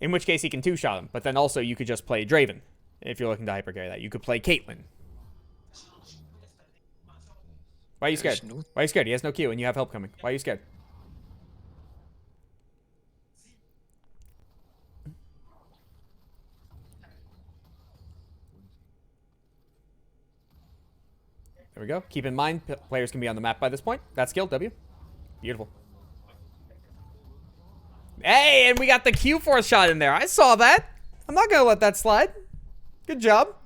In which case he can two-shot him. But then also you could just play Draven if you're looking to hyper carry that. You could play Caitlyn. Why are you scared? Why are you scared? He has no Q and you have help coming. Why are you scared? There we go. Keep in mind, players can be on the map by this point. That's skill, W. Beautiful. Hey, and we got the Q4 shot in there. I saw that. I'm not going to let that slide. Good job.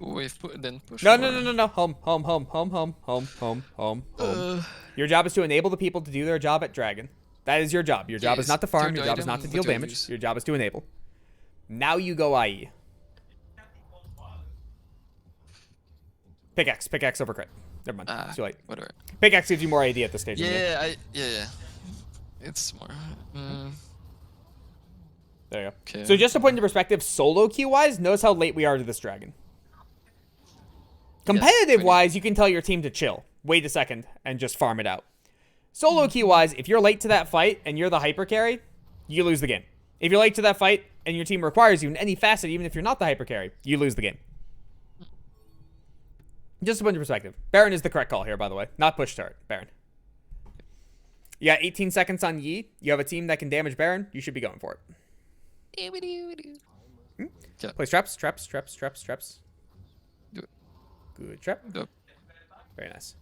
Wait, then push. No. Home. Your job is to enable the people to do their job at Dragon. That is your job. Your job is not to farm. Your job is not to deal damage. Your job is to enable. Now you go IE. Pickaxe over crit. Never mind. It's too late. Whatever. Pickaxe gives you more AD at this stage. Yeah, yeah. It's more. There you go. Okay. So just to put into perspective, solo queue wise, notice how late we are to this dragon. Competitive wise, you can tell your team to chill. Wait a second and just farm it out. Solo queue wise, if you're late to that fight and you're the hyper carry, you lose the game. If you're late to that fight and your team requires you in any facet, even if you're not the hyper carry, you lose the game. Just to put into perspective. Baron is the correct call here, by the way. Not push turret. Baron. You got 18 seconds on Yi. You have a team that can damage Baron. You should be going for it. Place traps. Good trap. Very nice.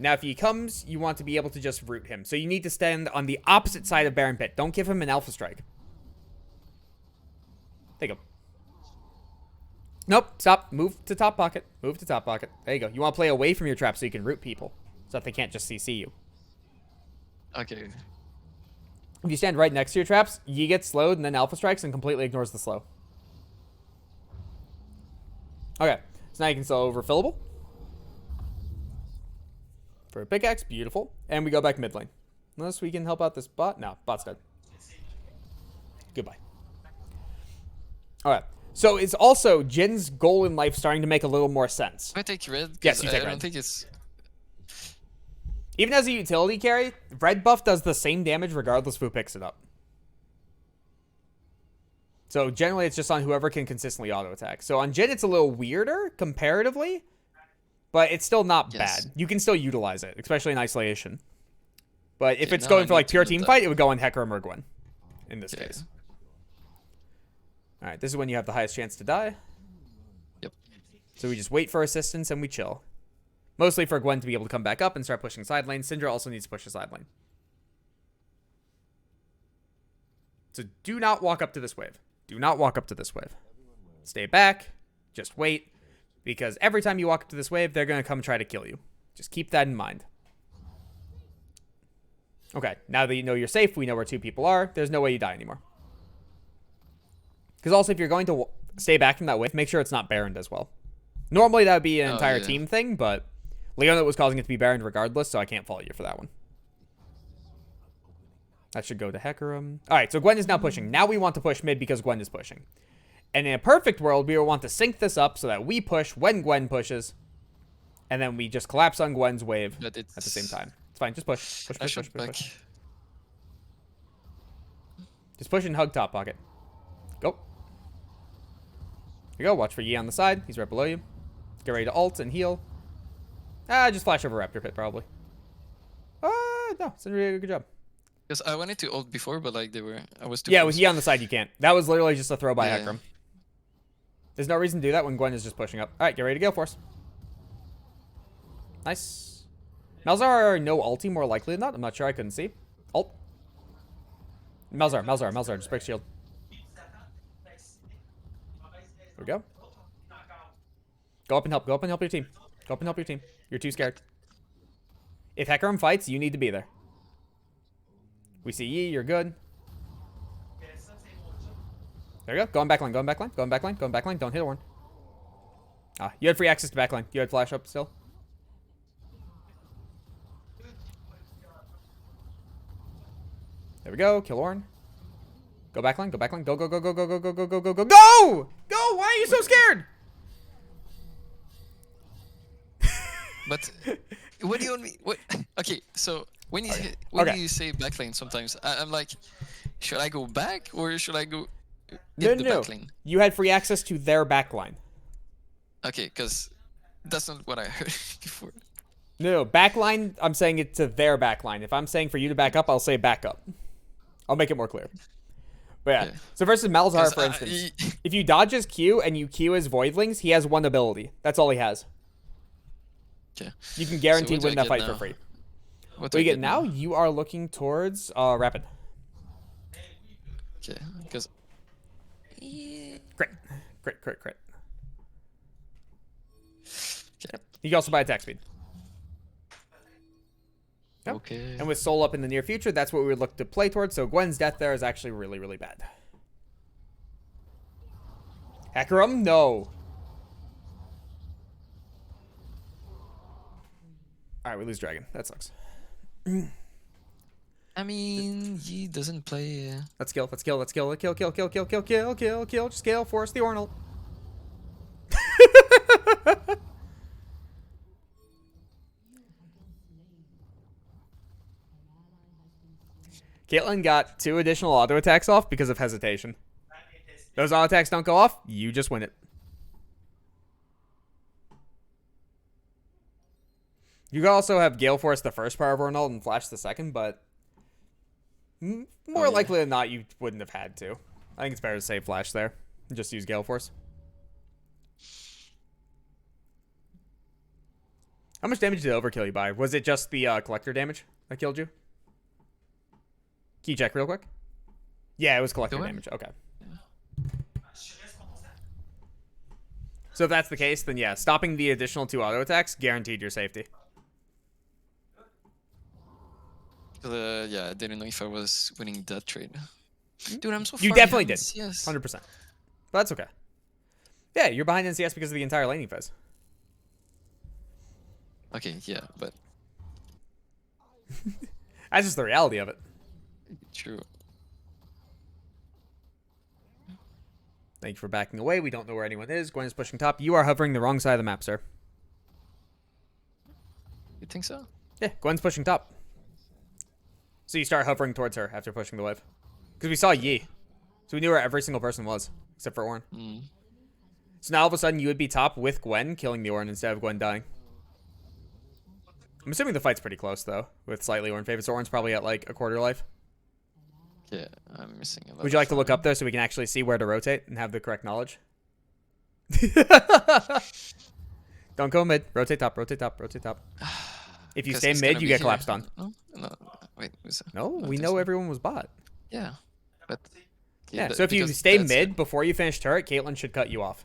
Now, if he comes, you want to be able to just root him. So you need to stand on the opposite side of Baron Pit. Don't give him an alpha strike. There you go. Nope. Stop. Move to top pocket. Move to top pocket. There you go. You want to play away from your trap so you can root people. So that they can't just CC you. Okay. If you stand right next to your traps, you get slowed and then alpha strikes and completely ignores the slow. Okay. So now you can sell overfillable. For a pickaxe. Beautiful. And we go back mid lane. Unless we can help out this bot. No. Bot's dead. Goodbye. Alright. So it's also Jin's goal in life starting to make a little more sense. I take red. Yes, you take I red. don't think it's. Even as a utility carry, red buff does the same damage regardless of who picks it up. So generally it's just on whoever can consistently auto attack. So on Jin it's a little weirder comparatively, but it's still not bad. You can still utilize it, especially in isolation. But if it's going for like pure team fight, it would go on Hecarim or Gwen in this case. Alright, this is when you have the highest chance to die. Yep. So we just wait for assistance and we chill. Mostly for Gwen to be able to come back up and start pushing side lane. Syndra also needs to push the side lane. So do not walk up to this wave. Do not walk up to this wave. Stay back. Just wait. Because every time you walk up to this wave, they're going to come try to kill you. Just keep that in mind. Okay, now that you know you're safe, we know where two people are. There's no way you die anymore. Because also, if you're going to stay back from that wave, make sure it's not Baroned as well. Normally, that would be an entire team thing, but Leona was causing it to be Baroned regardless, so I can't fault you for that one. That should go to Hecarim. Alright, so Gwen is now pushing. Now we want to push mid because Gwen is pushing. And in a perfect world, we would want to sync this up so that we push when Gwen pushes. And then we just collapse on Gwen's wave at the same time. It's fine, just push. Push. Just push and hug top pocket. Go. Here you go. Watch for Yi on the side. He's right below you. Get ready to ult and heal. Just flash over Raptor Pit, probably. No. It's a really good job. Because I wanted to ult before, but like I was too Yeah, close. with Yi on the side, you can't. That was literally just a throw by Hecarim. There's no reason to do that when Gwen is just pushing up. Alright, get ready to go, Force. Nice. Malzahar, no ulti, more likely than not. I'm not sure. I couldn't see. Ult. Malzahar. Just break shield. There we go. Go up and help. Go up and help your team. Go up and help your team. You're too scared. If Hecarim fights, you need to be there. We see Yi. You're good. There you go. Going back line. Going back line. Don't hit a horn. You had free access to back line. You had flash up still. There we go. Kill Ornn. Go back line. Go. Go! Why are you so scared? But what do you want me? What? Okay, so when you you say backlane, sometimes I'm like, should I go back or should I go in the backlane? You had free access to their backline. Okay, because that's not what I heard before. No, backline. I'm saying it to their backline. If I'm saying for you to back up, I'll say back up. I'll make it more clear. But yeah. So versus Malzahar, for instance, if you dodge his Q and you Q his Voidlings, he has one ability. That's all he has. Okay. You can guaranteed win that fight for free. What do you get now? You are looking towards Rapid. Okay, because... Crit. Okay. You can also buy attack speed. Yep. Okay. And with Soul up in the near future, that's what we would look to play towards. So Gwen's death there is actually really, really bad. Hecarim? No. Alright, we lose dragon. That sucks. I mean, he doesn't play. Let's kill. Let's kill. Let's kill. Kill. Kill. Kill. Kill. Kill. Kill. Kill. Kill. Just kill. Force the Ornal. Caitlyn got 2 additional auto attacks off because of hesitation. Those auto attacks don't go off, you just win it. You could also have Gale Force the first power of Ornal and Flash the second, but more likely than not, you wouldn't have had to. I think it's better to save Flash there and just use Gale Force. How much damage did it overkill you by? Was it just the collector damage that killed you? Can you check real quick? Yeah, it was collector damage. Okay. So if that's the case, then yeah, stopping the additional 2 auto attacks guaranteed your safety. Yeah, I didn't know if I was winning that trade. Dude, I'm so far You definitely behind did. NCS. 100%. But that's okay. Yeah, you're behind NCS because of the entire laning phase. Okay, yeah, but That's just the reality of it. true. Thank you for backing away. We don't know where anyone is. Gwen is pushing top. You are hovering the wrong side of the map, sir. You think so? Yeah, Gwen's pushing top. So you start hovering towards her after pushing the wave. Because we saw Yi. So we knew where every single person was, except for Ornn. Mm. So now all of a sudden you would be top with Gwen, killing the Ornn instead of Gwen dying. I'm assuming the fight's pretty close, though, with slightly Ornn favorites. So Ornn's probably at like a quarter life. Yeah, I'm missing a lot. Would you like to look up there so we can actually see where to rotate and have the correct knowledge? Don't go mid. Rotate top, rotate top, rotate top. If you stay mid, you get collapsed on. No, no, wait. No, we know everyone was bot. Yeah, but yeah. So if you stay mid before you finish turret, Caitlyn should cut you off.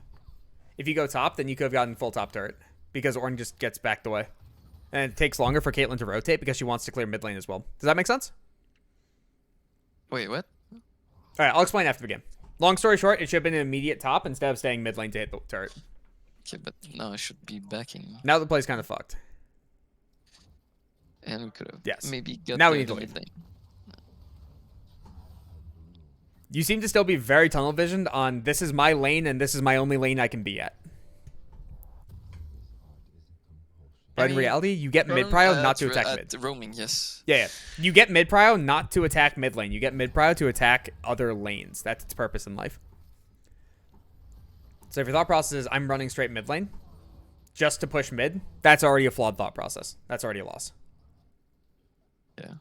If you go top, then you could have gotten full top turret because Ornn just gets backed away, and it takes longer for Caitlyn to rotate because she wants to clear mid lane as well. Does that make sense? Wait, what? All right, I'll explain after the game. Long story short, it should have been an immediate top instead of staying mid lane to hit the turret. Okay, but now I should be backing. Now the play's kind of fucked. And we could have maybe got now we need the to leave. mid lane. You seem to still be very tunnel visioned on this is my lane and this is my only lane I can be at. But in reality, you get mid prio not to attack mid. Roaming, yes. Yeah. You get mid prio not to attack mid lane. You get mid prio to attack other lanes. That's its purpose in life. So if your thought process is I'm running straight mid lane just to push mid, that's already a flawed thought process. That's already a loss. Yeah.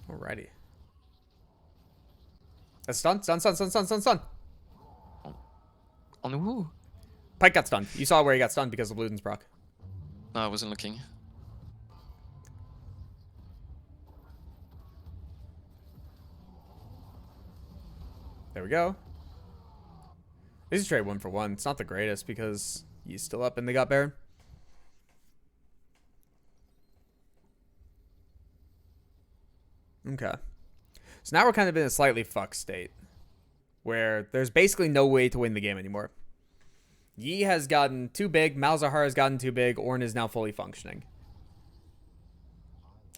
Alrighty. That's stun, stun, stun, stun, stun, stun, stun. On who? Pike got stunned. You saw where he got stunned because of Luden's proc. No, I wasn't looking. There we go. This is trade 1-for-1. It's not the greatest because he's still up and they got Baron. Okay. So now we're kind of in a slightly fucked state where there's basically no way to win the game anymore. Yi has gotten too big. Malzahar has gotten too big. Ornn is now fully functioning.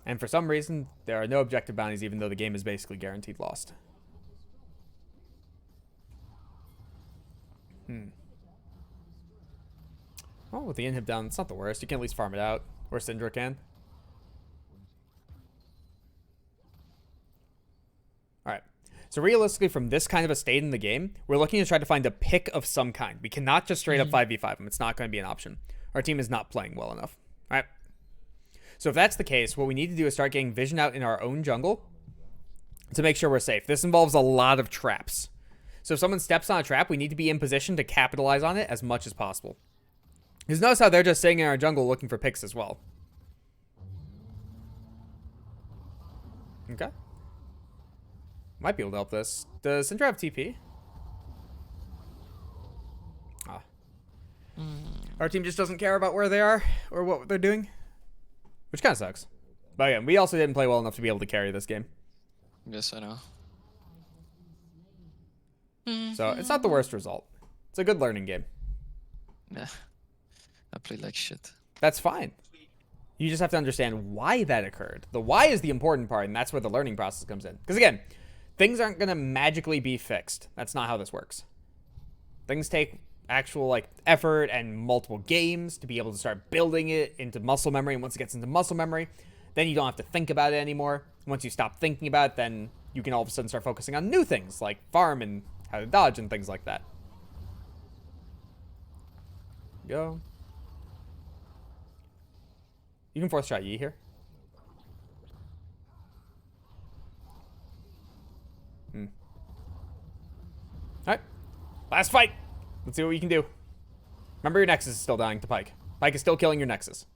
And for some reason, there are no objective bounties even though the game is basically guaranteed lost. Well, with the inhib down, it's not the worst. You can at least farm it out. Or Syndra can. Alright. So realistically, from this kind of a state in the game, we're looking to try to find a pick of some kind. We cannot just straight up 5v5 them. It's not going to be an option. Our team is not playing well enough. Alright. So if that's the case, what we need to do is start getting vision out in our own jungle to make sure we're safe. This involves a lot of traps. So if someone steps on a trap, we need to be in position to capitalize on it as much as possible. Because notice how they're just sitting in our jungle looking for picks as well. Okay. Might be able to help this. Does Syndra have TP? Ah. Our team just doesn't care about where they are or what they're doing. Which kind of sucks. But again, we also didn't play well enough to be able to carry this game. Yes, I know. So it's not the worst result. It's a good learning game. Yeah. I played like shit. That's fine. You just have to understand why that occurred. The why is the important part, and that's where the learning process comes in. Because again, things aren't going to magically be fixed. That's not how this works. Things take actual like effort and multiple games to be able to start building it into muscle memory. And once it gets into muscle memory, then you don't have to think about it anymore. Once you stop thinking about it, then you can all of a sudden start focusing on new things like farm and how to dodge and things like that. Go. You can force shot Yi here. Alright. Last fight. Let's see what we can do. Remember, your Nexus is still dying to Pyke. Pyke is still killing your Nexus.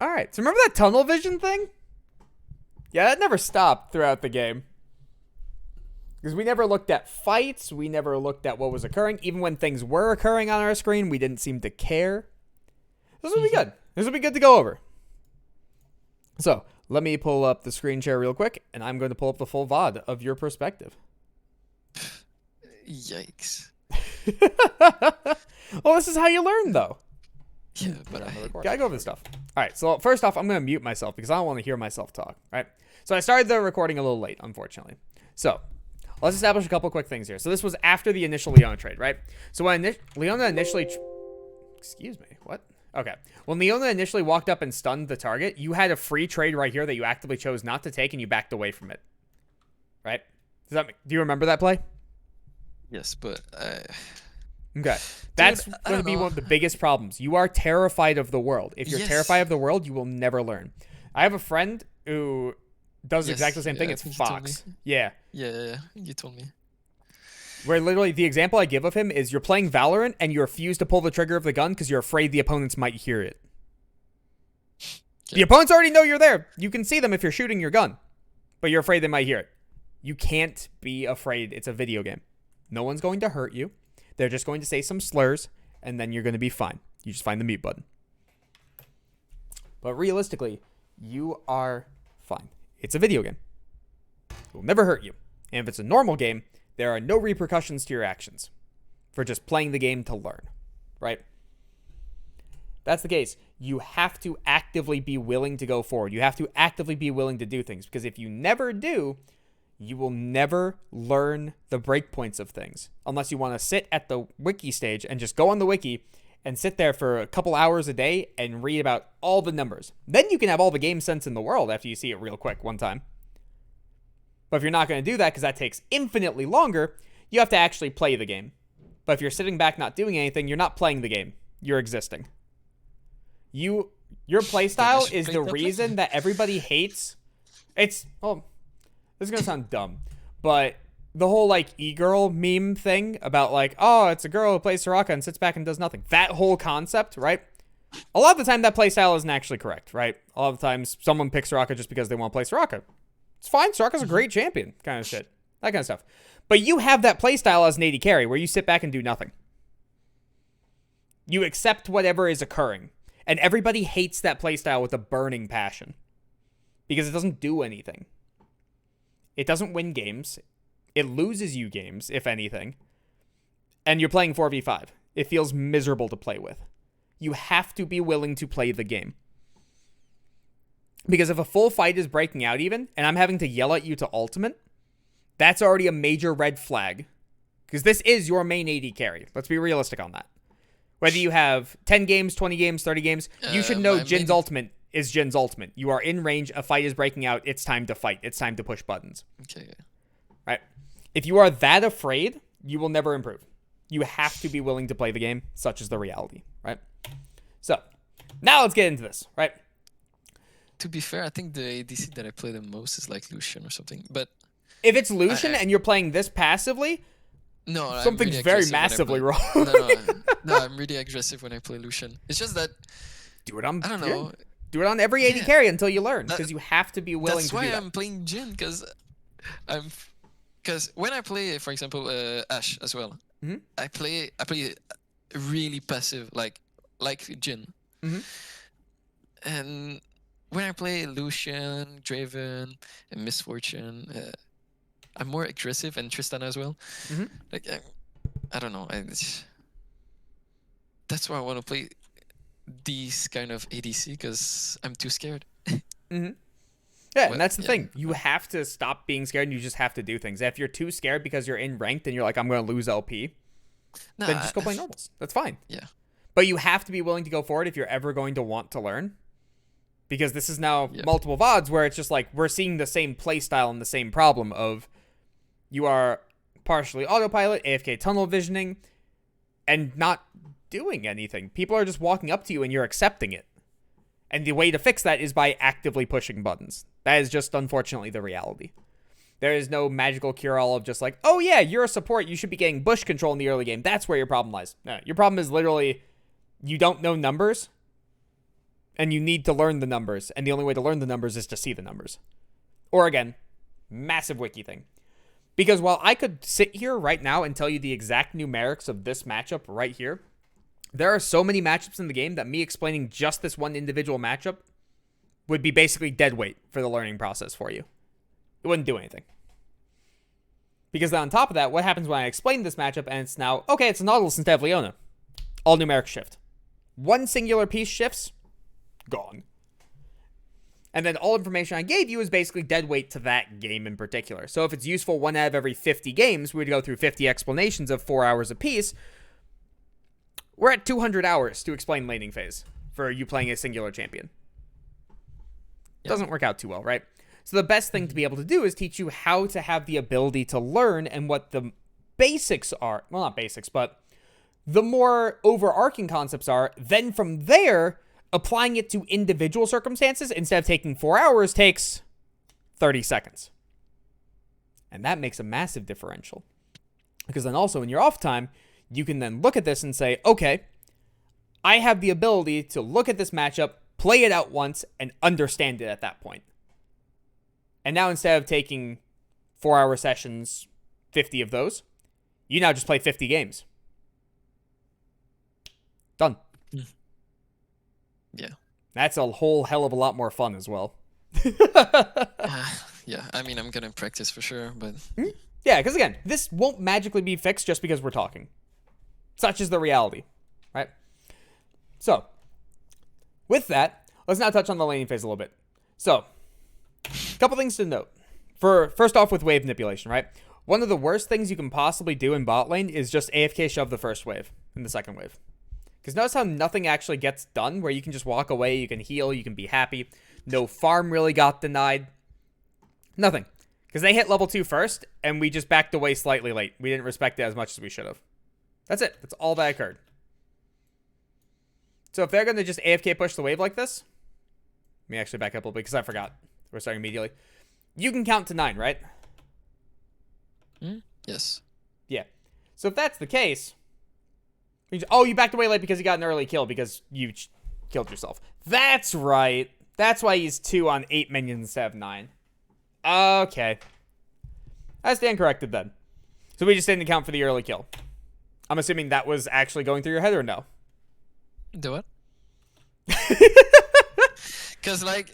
Alright, so remember that tunnel vision thing? Yeah, that never stopped throughout the game. Because we never looked at fights, we never looked at what was occurring. Even when things were occurring on our screen, we didn't seem to care. This will be good. This will be good to go over. So, let me pull up the screen share real quick, and I'm going to pull up the full VOD of your perspective. Yikes. Well, this is how you learn, though. Yeah, but I Gotta go over this stuff. All right, so first off, I'm going to mute myself because I don't want to hear myself talk. All right, so I started the recording a little late, unfortunately. So, let's establish a couple quick things here. So, this was after the initial Leona trade, right? So, when Leona initially... Excuse me, what? Okay. When Leona initially walked up and stunned the target, you had a free trade right here that you actively chose not to take, and you backed away from it. Right? Do you remember that play? Yes, but Okay. That's going to be one of the biggest problems. You are terrified of the world. If you're terrified of the world, you will never learn. I have a friend who does exactly the same thing. It's Fox. Yeah. Yeah, you told me. Where literally the example I give of him is you're playing Valorant and you refuse to pull the trigger of the gun because you're afraid the opponents might hear it. Okay. The opponents already know you're there. You can see them if you're shooting your gun, but you're afraid they might hear it. You can't be afraid. It's a video game. No one's going to hurt you. They're just going to say some slurs, and then you're going to be fine. You just find the mute button. But realistically, you are fine. It's a video game. It will never hurt you. And if it's a normal game, there are no repercussions to your actions for just playing the game to learn, right? That's the case. You have to actively be willing to go forward. You have to actively be willing to do things, because if you never do, you will never learn the breakpoints of things unless you want to sit at the wiki stage and just go on the wiki and sit there for a couple hours a day and read about all the numbers. Then you can have all the game sense in the world after you see it real quick one time. But if you're not going to do that, because that takes infinitely longer, you have to actually play the game. But if you're sitting back not doing anything, you're not playing the game. You're existing. Your playstyle is the reason that everybody hates. It's, well, this is going to sound dumb, but the whole like e-girl meme thing about like, oh, it's a girl who plays Soraka and sits back and does nothing. That whole concept, right? A lot of the time that playstyle isn't actually correct, right? A lot of the times someone picks Soraka just because they want to play Soraka. It's fine. Soraka's a great champion, kind of shit. That kind of stuff. But you have that playstyle as an AD carry where you sit back and do nothing. You accept whatever is occurring. And everybody hates that playstyle with a burning passion. Because it doesn't do anything. It doesn't win games. It loses you games, if anything. And you're playing 4v5. It feels miserable to play with. You have to be willing to play the game. Because if a full fight is breaking out even, and I'm having to yell at you to ultimate, that's already a major red flag. Because this is your main AD carry. Let's be realistic on that. Whether you have 10 games, 20 games, 30 games, you should know Jin's ultimate is Jin's ultimate. You are in range, a fight is breaking out, it's time to fight. It's time to push buttons. Okay. Right? If you are that afraid, you will never improve. You have to be willing to play the game. Such is the reality. Right? So, now let's get into this. Right? To be fair, I think the ADC that I play the most is like Lucian or something. But if it's Lucian and you're playing this passively, no, something's really very massively wrong. No, I'm really aggressive when I play Lucian. It's just that do it on. I don't know. Do it on every AD carry until you learn, because you have to be willing to do that. That's why I'm playing Jin, because when I play, for example, Ashe as well, I play really passive, like Jin, and when I play Lucian, Draven, and Misfortune, I'm more aggressive, and Tristan as well. Mhm. Like I don't know. That's why I want to play these kind of ADC because I'm too scared. Mhm. Yeah, Well, and that's the yeah. thing. You have to stop being scared, and you just have to do things. If you're too scared because you're in ranked and you're like, I'm going to lose LP, Nah, then just go play normals. That's fine. Yeah. But you have to be willing to go forward if you're ever going to want to learn. Because this is now Yeah. multiple VODs where it's just like we're seeing the same play style and the same problem of you are partially autopilot, AFK tunnel visioning, and not doing anything. People are just walking up to you and you're accepting it. And the way to fix that is by actively pushing buttons. That is just unfortunately the reality. There is no magical cure-all of just like, oh yeah, you're a support, you should be getting bush control in the early game. That's where your problem lies. No, your problem is literally you don't know numbers, and you need to learn the numbers, and the only way to learn the numbers is to see the numbers. Or again, massive wiki thing. Because while I could sit here right now and tell you the exact numerics of this matchup right here, there are so many matchups in the game that me explaining just this one individual matchup would be basically dead weight for the learning process for you. It wouldn't do anything. Because then on top of that, what happens when I explain this matchup and it's now, okay, it's a Nautilus instead of Leona. All numeric shift. One singular piece shifts, gone. And then all information I gave you is basically dead weight to that game in particular. So if it's useful 1 out of every 50 games, we'd go through 50 explanations of 4 hours apiece. We're at 200 hours to explain laning phase for you playing a singular champion. Yeah. Doesn't work out too well, right? So the best thing to be able to do is teach you how to have the ability to learn and what the basics are. Well, not basics, but the more overarching concepts are. Then from there, applying it to individual circumstances instead of taking 4 hours takes 30 seconds. And that makes a massive differential. Because then also in your off time, you can then look at this and say, okay, I have the ability to look at this matchup, play it out once, and understand it at that point. And now instead of taking 4-hour sessions, 50 of those, you now just play 50 games. Done. Yeah. That's a whole hell of a lot more fun as well. Yeah, I mean, I'm gonna practice for sure, but Yeah, because again, this won't magically be fixed just because we're talking. Such is the reality, right? So, with that, let's now touch on the laning phase a little bit. So, a couple things to note. First off with wave manipulation, right? One of the worst things you can possibly do in bot lane is just AFK shove the first wave and the second wave. Because notice how nothing actually gets done, where you can just walk away, you can heal, you can be happy. No farm really got denied. Nothing. Because they hit level 2 first, and we just backed away slightly late. We didn't respect it as much as we should have. That's it. That's all that occurred. So if they're going to just AFK push the wave like this, let me actually back up a little bit because I forgot. We're starting immediately. You can count to 9, right? yes. Yeah. So if that's the case, oh, you backed away late because you got an early kill because you killed yourself. That's right. That's why he's 2 on 8 minions instead of 9. Okay. I stand corrected then. So we just didn't account for the early kill. I'm assuming that was actually going through your head or no? Do what? Because, like,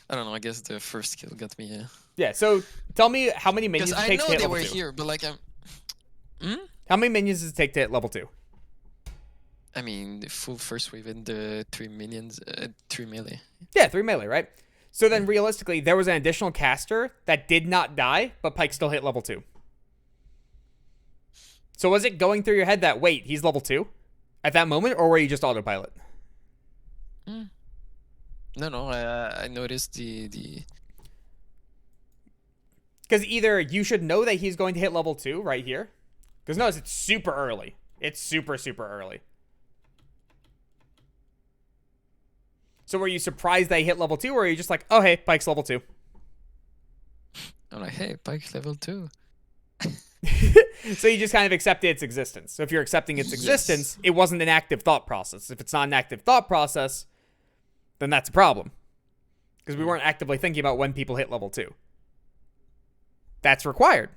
I don't know, I guess the first kill got me, yeah. Yeah, so tell me how many minions Because it I takes know to hit they level were 2. here, but, like, How many minions does it take to hit level 2? I mean, the full first wave and the 3 minions, 3 melee. Yeah, 3 melee, right? So then realistically, there was an additional caster that did not die, but Pyke still hit level 2. So was it going through your head that, wait, he's level 2 at that moment, or were you just autopilot? No, I noticed the Because either you should know that he's going to hit level 2 right here. Because notice, it's super early. It's super, super early. So were you surprised that he hit level 2, or were you just like, oh, hey, Pyke's level 2? I'm like, hey, Pyke level 2. So you just kind of accepted its existence. So if you're accepting its existence, it wasn't an active thought process. If it's not an active thought process, then that's a problem. Because we weren't actively thinking about when people hit level 2. That's required.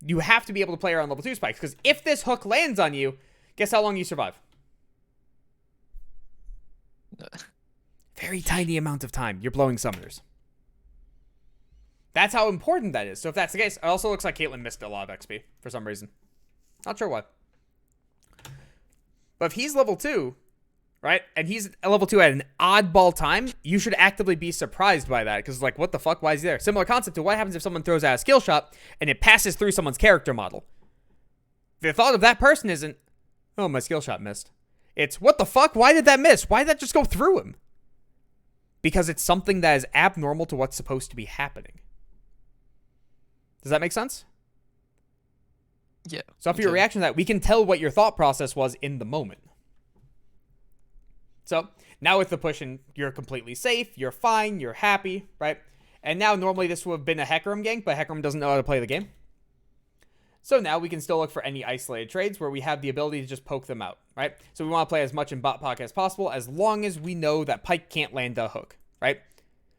You have to be able to play around level 2 spikes. Because if this hook lands on you, guess how long you survive? Very tiny amount of time. You're blowing summoners. That's how important that is. So if that's the case, it also looks like Caitlyn missed a lot of XP for some reason. Not sure why. But if he's level 2, right, and he's level 2 at an oddball time, you should actively be surprised by that. Because, like, what the fuck? Why is he there? Similar concept to what happens if someone throws out a skill shot and it passes through someone's character model. The thought of that person isn't, oh, my skill shot missed. It's, what the fuck? Why did that miss? Why did that just go through him? Because it's something that is abnormal to what's supposed to be happening. Does that make sense? Yeah. So after your reaction to that, we can tell what your thought process was in the moment. So now with the pushing, you're completely safe, you're fine, you're happy, right? And now normally this would have been a Hecarim gank, but Hecarim doesn't know how to play the game. So now we can still look for any isolated trades where we have the ability to just poke them out, right? So we want to play as much in bot pocket as possible as long as we know that Pyke can't land a hook, right?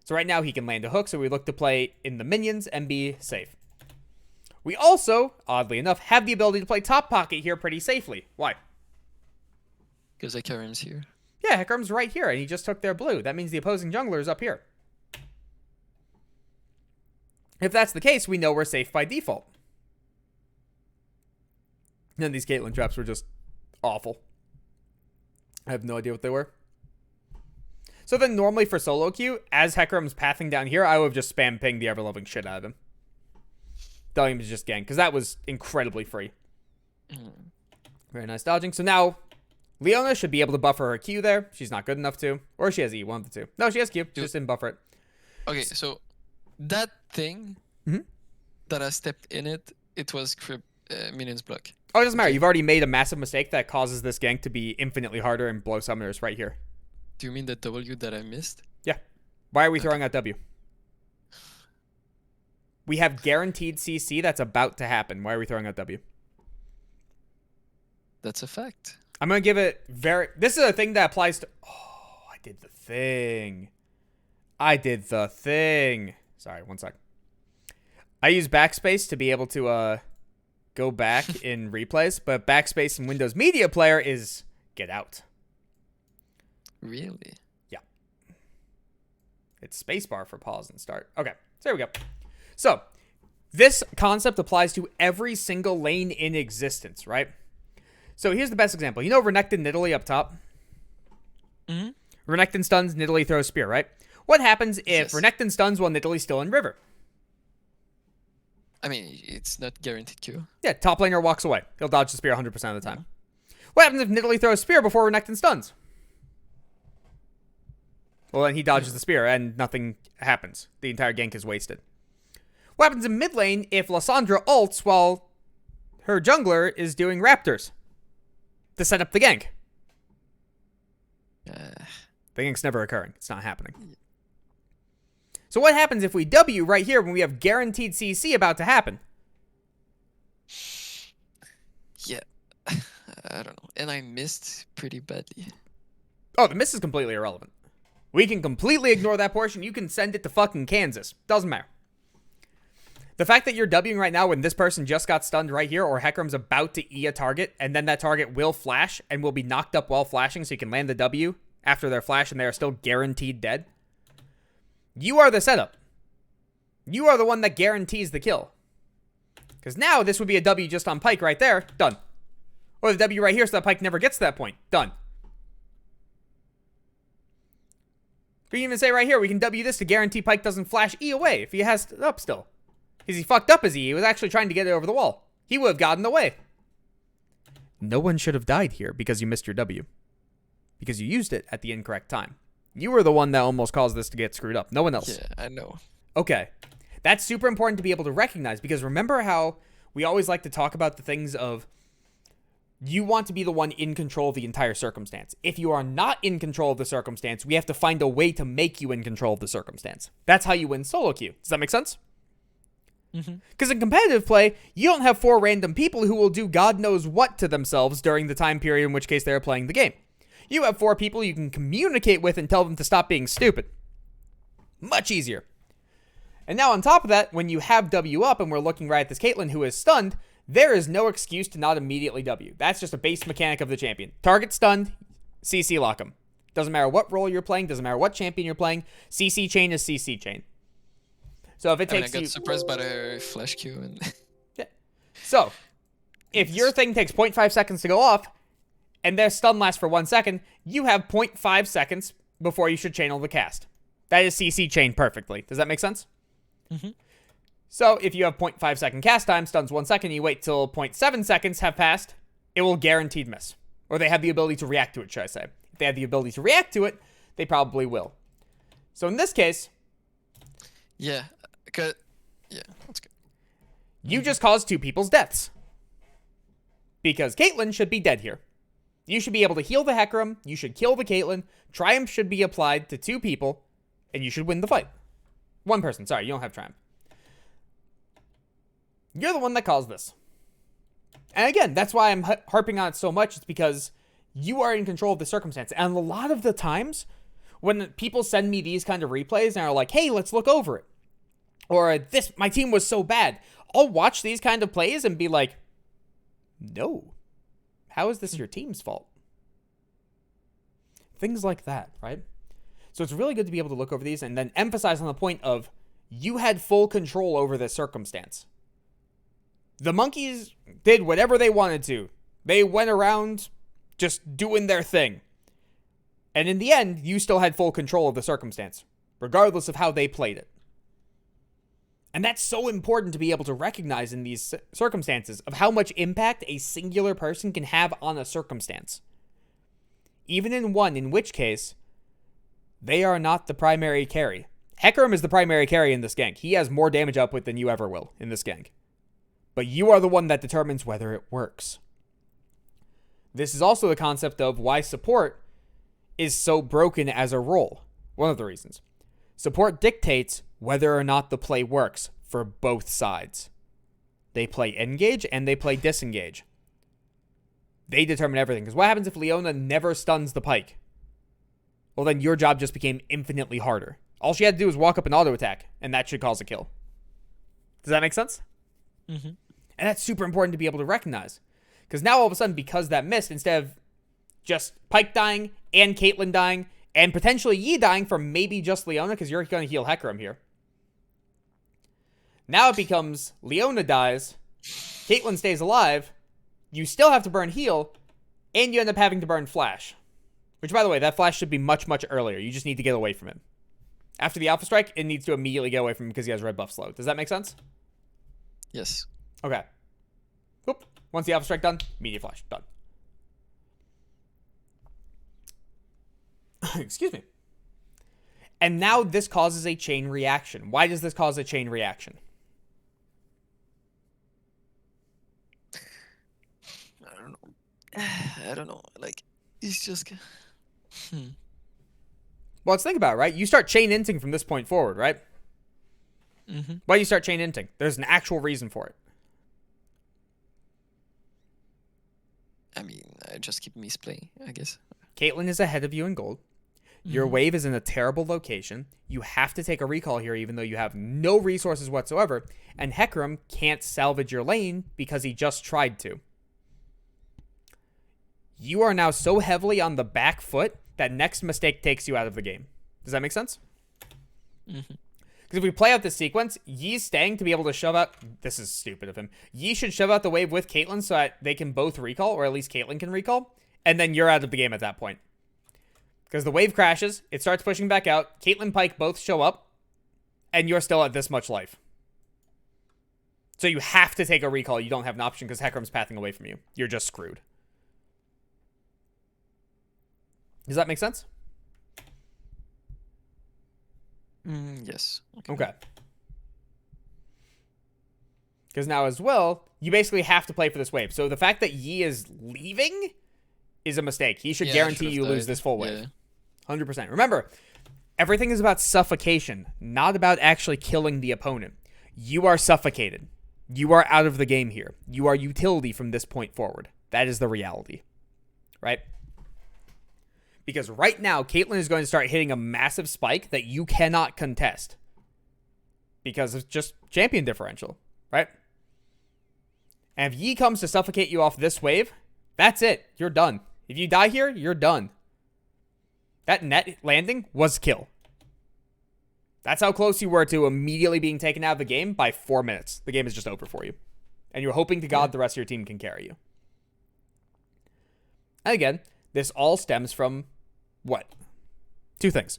So right now he can land a hook, so we look to play in the minions and be safe. We also, oddly enough, have the ability to play top pocket here pretty safely. Why? Because Hecarim's here. Yeah, Hecarim's right here, and he just took their blue. That means the opposing jungler is up here. If that's the case, we know we're safe by default. And these Caitlyn traps were just awful. I have no idea what they were. So then normally for solo queue, as Hecarim's pathing down here, I would have just spam pinged the ever-loving shit out of him. Telling him to just gank, because that was incredibly free. Very nice dodging. So now, Leona should be able to buffer her Q there. She's not good enough to. Or she has E, one of the two. No, she has Q. She just didn't buffer it. Okay, so that thing that I stepped in it, it was minions block. Oh, it doesn't matter. You've already made a massive mistake that causes this gank to be infinitely harder and blow summoners right here. Do you mean the W that I missed? Yeah. Why are we throwing out W? We have guaranteed CC that's about to happen. Why are we throwing out W? That's a fact. I'm going to give it this is a thing that applies to... Oh, I did the thing. Sorry, one sec. I use backspace to be able to go back in replays, but backspace in Windows Media Player is get out. Really? Yeah. It's spacebar for pause and start. Okay, so there we go. So, this concept applies to every single lane in existence, right? So, here's the best example. You know Renekton Nidalee up top? Renekton stuns, Nidalee throws spear, right? What happens if Renekton stuns while Nidalee's still in river? I mean, it's not guaranteed Q. Yeah, top laner walks away. He'll dodge the spear 100% of the time. What happens if Nidalee throws spear before Renekton stuns? Well, then he dodges the spear and nothing happens. The entire gank is wasted. What happens in mid lane if Lysandra ults while her jungler is doing raptors to set up the gank? The gank's never occurring. It's not happening. So what happens if we W right here when we have guaranteed CC about to happen? Yeah. I don't know. And I missed pretty badly. Oh, the miss is completely irrelevant. We can completely ignore that portion. You can send it to fucking Kansas. Doesn't matter. The fact that you're Wing right now when this person just got stunned right here, or Hecarim's about to E a target, and then that target will flash and will be knocked up while flashing so you can land the W after their flash and they are still guaranteed dead. You are the setup. You are the one that guarantees the kill. Because now this would be a W just on Pyke right there. Done. Or the W right here so that Pyke never gets to that point. Done. We can even say right here, we can W this to guarantee Pyke doesn't flash E away if he has it up still. Because he fucked up his E. He was actually trying to get it over the wall. He would have gotten away. No one should have died here because you missed your W. Because you used it at the incorrect time. You were the one that almost caused this to get screwed up. No one else. Yeah, I know. Okay. That's super important to be able to recognize because remember how we always like to talk about the things of you want to be the one in control of the entire circumstance. If you are not in control of the circumstance, we have to find a way to make you in control of the circumstance. That's how you win solo queue. Does that make sense? Because in competitive play, you don't have 4 random people who will do God knows what to themselves during the time period in which case they're playing the game. You have 4 people you can communicate with and tell them to stop being stupid. Much easier. And now on top of that, when you have W up and we're looking right at this Caitlyn who is stunned, there is no excuse to not immediately W. That's just a base mechanic of the champion. Target stunned, CC lock him. Doesn't matter what role you're playing, doesn't matter what champion you're playing, CC chain is CC chain. So if it I takes got you... surprised by the flash Q and Yeah. So, if your thing takes 0.5 seconds to go off, and their stun lasts for 1 second, you have 0.5 seconds before you should channel the cast. That is CC chained perfectly. Does that make sense? Mhm. So, if you have 0.5 second cast time, stuns 1 second, you wait till 0.7 seconds have passed, it will guaranteed miss. Or they have the ability to react to it, should I say. If they have the ability to react to it, they probably will. So in this case, yeah, that's good. you just caused 2 people's deaths. Because Caitlyn should be dead here. You should be able to heal the Hecarim, you should kill the Caitlyn, Triumph should be applied to 2 people, and you should win the fight. 1 person, sorry, you don't have Triumph. You're the one that caused this. And again, that's why I'm harping on it so much. It's because you are in control of the circumstance. And a lot of the times, when people send me these kind of replays and are like, hey, let's look over it. Or this, my team was so bad. I'll watch these kind of plays and be like, no. How is this your team's fault? Things like that, right? So it's really good to be able to look over these and then emphasize on the point of you had full control over this circumstance. The monkeys did whatever they wanted to. They went around just doing their thing. And in the end, you still had full control of the circumstance, regardless of how they played it. And that's so important to be able to recognize in these circumstances of how much impact a singular person can have on a circumstance. Even in one, in which case, they are not the primary carry. Hecarim is the primary carry in this gank. He has more damage output than you ever will in this gank. But you are the one that determines whether it works. This is also the concept of why support is so broken as a role. One of the reasons. Support dictates whether or not the play works for both sides. They play engage and they play disengage. They determine everything. Because what happens if Leona never stuns the Pyke? Well, then your job just became infinitely harder. All she had to do was walk up and auto attack, and that should cause a kill. Does that make sense? Mm-hmm. And that's super important to be able to recognize. Because now all of a sudden, because that missed, instead of just Pyke dying and Caitlyn dying, and potentially Yi dying from maybe just Leona, because you're going to heal Hecarim here. Now it becomes Leona dies, Caitlyn stays alive, you still have to burn heal, and you end up having to burn flash. Which, by the way, that flash should be much, much earlier. You just need to get away from him. After the Alpha Strike, it needs to immediately get away from him because he has red buff slow. Does that make sense? Yes. Okay. Whoop. Once the Alpha Strike done, immediate flash. Done. Excuse me. And now this causes a chain reaction. Why does this cause a chain reaction? I don't know. Like, it's just... Well, let's think about it, right? You start chain inting from this point forward, right? Mm-hmm. Why do you start chain inting? There's an actual reason for it. I mean, I just keep misplaying, I guess. Caitlyn is ahead of you in gold. Your wave is in a terrible location. You have to take a recall here even though you have no resources whatsoever. And Hecarim can't salvage your lane because he just tried to. You are now so heavily on the back foot that next mistake takes you out of the game. Does that make sense? Mm-hmm. Because if we play out this sequence, Yi's staying to be able to shove out... This is stupid of him. Yi should shove out the wave with Caitlyn so that they can both recall, or at least Caitlyn can recall. And then you're out of the game at that point. Because the wave crashes, it starts pushing back out, Caitlyn Pyke both show up, and you're still at this much life. So you have to take a recall. You don't have an option because Hecarim's pathing away from you. You're just screwed. Does that make sense? Yes. Okay. Because now as well, you basically have to play for this wave. So the fact that Yi is leaving is a mistake. He should guarantee you lose this full wave. 100%. Remember, everything is about suffocation, not about actually killing the opponent. You are suffocated. You are out of the game here. You are utility from this point forward. That is the reality. Right? Because right now, Caitlyn is going to start hitting a massive spike that you cannot contest. Because it's just champion differential. Right? And if Yi comes to suffocate you off this wave, that's it. You're done. If you die here, you're done. That net landing was kill. That's how close you were to immediately being taken out of the game by 4 minutes. The game is just over for you. And you're hoping to God the rest of your team can carry you. And again, this all stems from what? 2 things.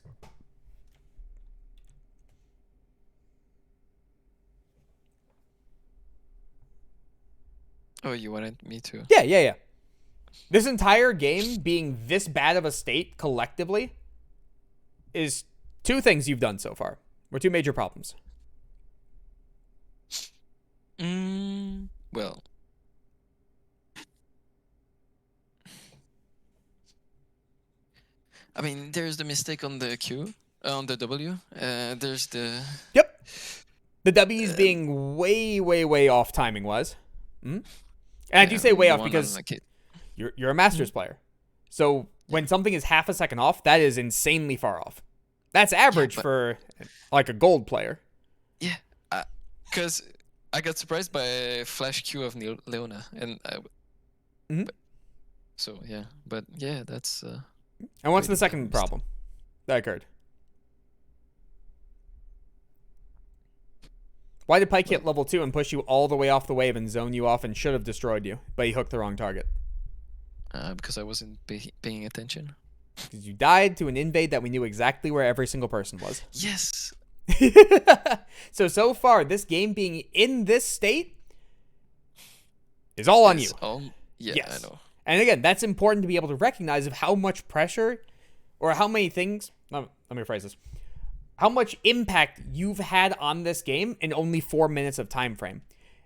Oh, you wanted me to? Yeah. This entire game being this bad of a state collectively is 2 things you've done so far. Or 2 major problems. Well, I mean, there's the mistake on the Q, on the W. There's the... Yep. The W's being way off timing wise. And I do say way off because you're a Masters player. So when something is half a second off, that is insanely far off. That's average for like a gold player. Yeah, because I got surprised by a flash Q of Leona, and so yeah, but yeah, that's. And what's the second problem that occurred? Why did Pyke hit level 2 and push you all the way off the wave and zone you off and should have destroyed you, but he hooked the wrong target? Because I wasn't paying attention. Because you died to an invade that we knew exactly where every single person was. Yes. So far, this game being in this state is all on you. Yeah, yes. I know. And again, that's important to be able to recognize of how much pressure or how many things... Let me rephrase this. How much impact you've had on this game in only 4 minutes of time frame.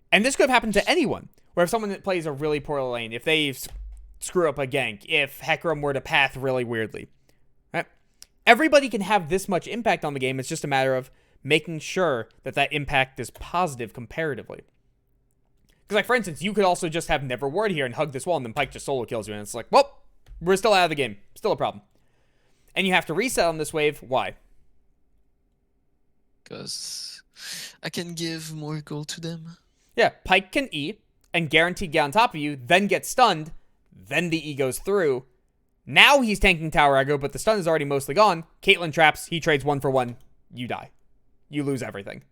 And this could have happened to anyone. Where if someone that plays a really poor lane, if they screw up a gank, if Hecarim were to path really weirdly. Right? Everybody can have this much impact on the game. It's just a matter of making sure that that impact is positive comparatively. Because, like, for instance, you could also just have Never Ward here and hug this wall, and then Pyke just solo kills you, and it's like, well, we're still out of the game. Still a problem. And you have to reset on this wave. Why? Because I can give more gold to them. Yeah, Pyke can E, and guaranteed get on top of you, then get stunned, then the E goes through. Now he's tanking tower aggro, but the stun is already mostly gone. Caitlyn traps, he trades 1 for 1, you die. You lose everything.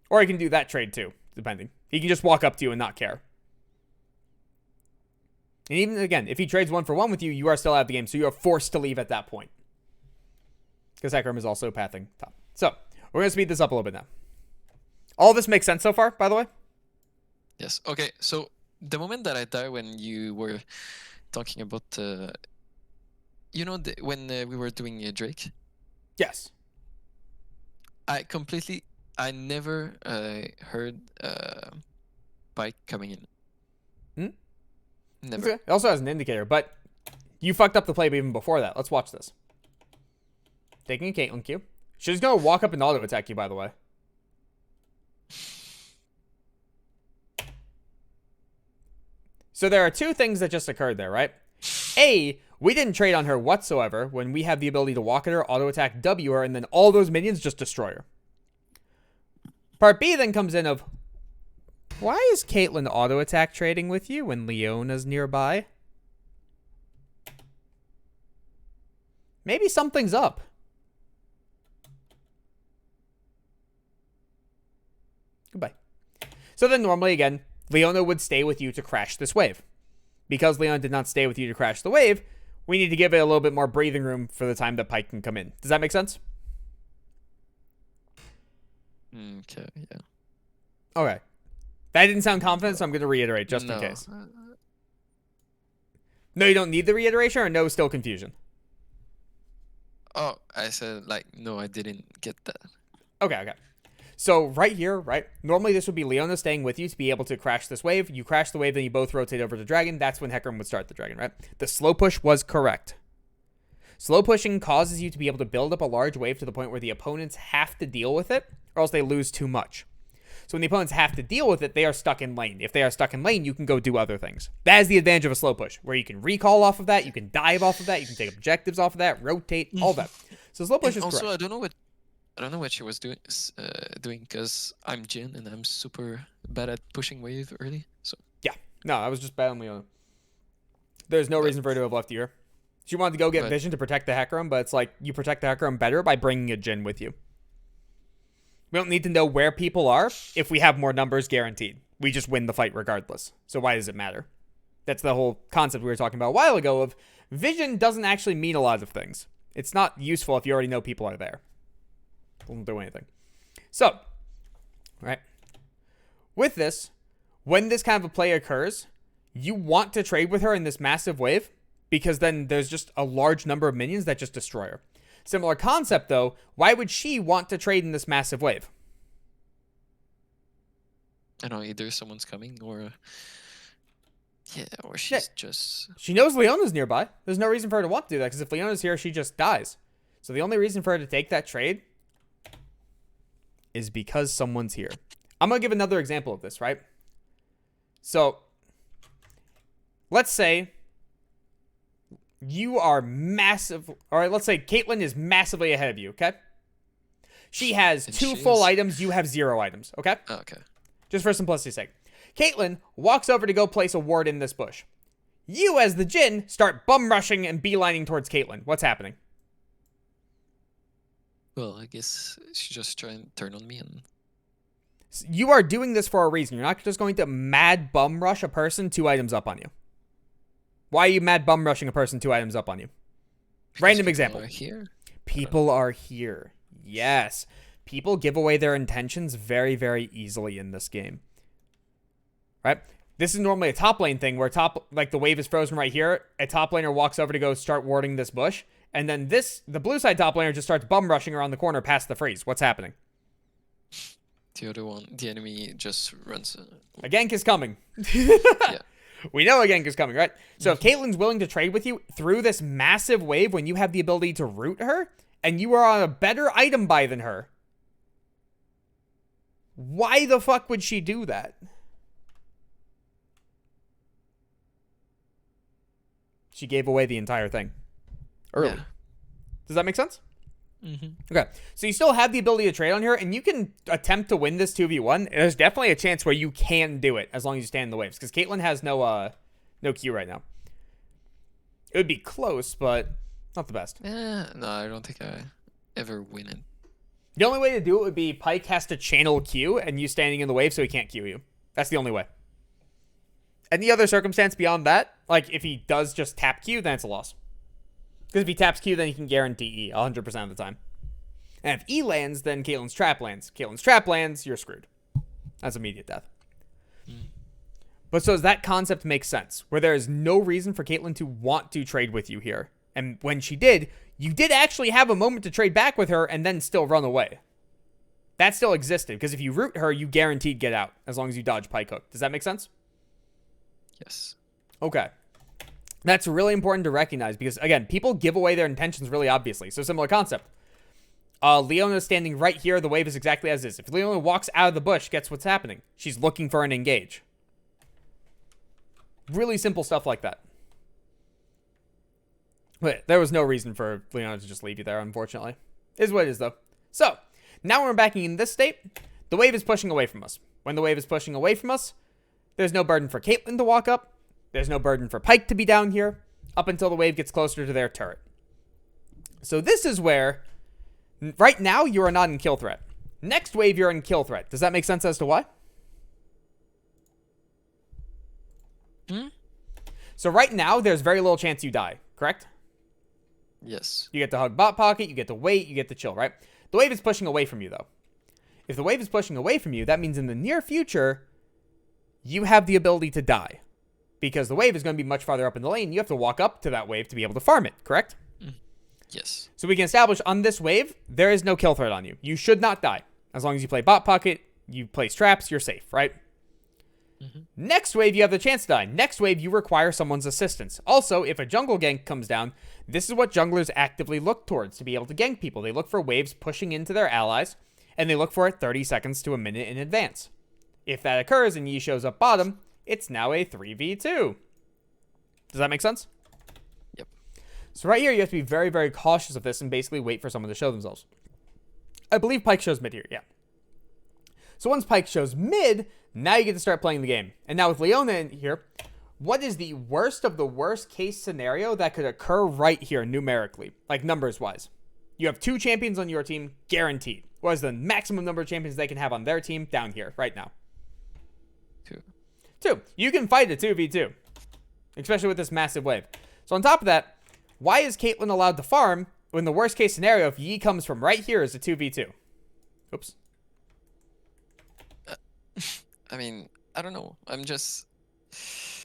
Or he can do that trade too, depending. He can just walk up to you and not care. And even, again, if he trades 1 for 1 with you, you are still out of the game, so you are forced to leave at that point. Because Hecarim is also pathing top. So, we're going to speed this up a little bit now. All this makes sense so far, by the way? Yes. Okay, so the moment that I died when you were talking about, when we were doing Drake? Yes. I never heard Pyke coming in. Never. Okay. It also has an indicator, but you fucked up the play even before that. Let's watch this. Taking a Caitlyn Q. She's going to walk up and auto attack you, by the way. So there are 2 things that just occurred there, right? A, we didn't trade on her whatsoever when we have the ability to walk at her, auto attack, W her, and then all those minions just destroy her. Part B then comes in of, why is Caitlyn auto attack trading with you when Leona's nearby? Maybe something's up. Goodbye. So then normally, again, Leona would stay with you to crash this wave. Because Leona did not stay with you to crash the wave, we need to give it a little bit more breathing room for the time that Pyke can come in. Does that make sense? Okay, yeah. Okay. That didn't sound confident, so I'm going to reiterate just in case. No, you don't need the reiteration, or no, still confusion? Oh, I said, no, I didn't get that. Okay. So right here, right, normally this would be Leona staying with you to be able to crash this wave. You crash the wave, then you both rotate over to Dragon. That's when Hecarim would start the Dragon, right? The slow push was correct. Slow pushing causes you to be able to build up a large wave to the point where the opponents have to deal with it, or else they lose too much. So when the opponents have to deal with it, they are stuck in lane. If they are stuck in lane, you can go do other things. That is the advantage of a slow push, where you can recall off of that, you can dive off of that, you can take objectives off of that, rotate, all that. So slow push is also, correct. I don't know what she was doing because I'm Jhin and I'm super bad at pushing wave early. So yeah, no, I was just bad on Leona. There's no reason for her to have left you here. She wanted to go get But Vision to protect the Hecarim, but it's like, you protect the Hecarim better by bringing a Jhin with you. We don't need to know where people are if we have more numbers guaranteed. We just win the fight regardless. So why does it matter? That's the whole concept we were talking about a while ago of Vision doesn't actually mean a lot of things. It's not useful if you already know people are there. It won't do anything. So, right. With this, when this kind of a play occurs, you want to trade with her in this massive wave because then there's just a large number of minions that just destroy her. Similar concept, though. Why would she want to trade in this massive wave? I don't know, either someone's coming or or she's just. She knows Leona's nearby. There's no reason for her to want to do that because if Leona's here, she just dies. So the only reason for her to take that trade is because someone's here. I'm going to give another example of this, right? So let's say you are massive. All right, let's say Caitlyn is massively ahead of you, okay? She has And 2 full items. You have 0 items, okay? Oh, okay. Just for simplicity's sake. Caitlyn walks over to go place a ward in this bush. You, as the Jhin, start bum rushing and beelining towards Caitlyn. What's happening? Well, I guess she's just trying to turn on me and. You are doing this for a reason. You're not just going to mad bum rush a person 2 items up on you. Why are you mad bum rushing a person 2 items up on you? Random example. Are here? People are here. Yes. People give away their intentions very, very easily in this game. Right? This is normally a top lane thing where the wave is frozen right here. A top laner walks over to go start warding this bush. And then the blue side top laner just starts bum rushing around the corner past the freeze. What's happening? The enemy just runs. A gank is coming. Yeah. We know a gank is coming, right? So if Caitlyn's willing to trade with you through this massive wave when you have the ability to root her, and you are on a better item buy than her, why the fuck would she do that? She gave away the entire thing early. Yeah. Does that make sense? Mm-hmm. Okay, so you still have the ability to trade on here, and you can attempt to win this 2v1. There's definitely a chance where you can do it as long as you stand in the waves, because Caitlyn has no Q right now. It would be close, but not the best. No, I don't think I ever win it. The only way to do it would be Pyke has to channel Q, and you standing in the wave so he can't Q you. That's the only way. Any other circumstance beyond that, like if he does just tap Q, then it's a loss. Because if he taps Q, then he can guarantee E 100% of the time. And if E lands, then Caitlyn's trap lands. Caitlyn's trap lands, you're screwed. That's immediate death. But so does that concept make sense? Where there is no reason for Caitlyn to want to trade with you here. And when she did, you did actually have a moment to trade back with her and then still run away. That still existed. Because if you root her, you guaranteed get out. As long as you dodge Pyke Hook. Does that make sense? Yes. Okay. That's really important to recognize because, again, people give away their intentions really obviously. So similar concept. Leona's standing right here. The wave is exactly as is. If Leona walks out of the bush, guess what's happening? She's looking for an engage. Really simple stuff like that. But there was no reason for Leona to just leave you there, unfortunately. Is what it is, though. So, now we're backing in this state. The wave is pushing away from us. When the wave is pushing away from us, there's no burden for Caitlyn to walk up. There's no burden for Pyke to be down here up until the wave gets closer to their turret. So this is where, right now, you are not in kill threat. Next wave, you're in kill threat. Does that make sense as to why? So right now, there's very little chance you die, correct? Yes. You get to hug bot pocket, you get to wait, you get to chill, right? The wave is pushing away from you, though. If the wave is pushing away from you, that means in the near future, you have the ability to die. Because the wave is going to be much farther up in the lane. You have to walk up to that wave to be able to farm it, correct? Yes. So we can establish on this wave, there is no kill threat on you. You should not die. As long as you play bot pocket, you place traps, you're safe, right? Next wave, you have the chance to die. Next wave, you require someone's assistance. Also, if a jungle gank comes down, this is what junglers actively look towards to be able to gank people. They look for waves pushing into their allies, and they look for it 30 seconds to a minute in advance. If that occurs and Yi shows up bottom, it's now a 3v2. Does that make sense? Yep. So right here, you have to be very, very cautious of this and basically wait for someone to show themselves. I believe Pyke shows mid here, yeah. So once Pyke shows mid, now you get to start playing the game. And now with Leona in here, what is the worst of the worst case scenario that could occur right here numerically, like numbers wise? You have 2 champions on your team, guaranteed. What is the maximum number of champions they can have on their team down here right now? 2. You can fight a 2v2, especially with this massive wave. So on top of that, why is Caitlyn allowed to farm when the worst case scenario, if Yi comes from right here, is a 2v2? Oops. I mean, I don't know. I'm just... It's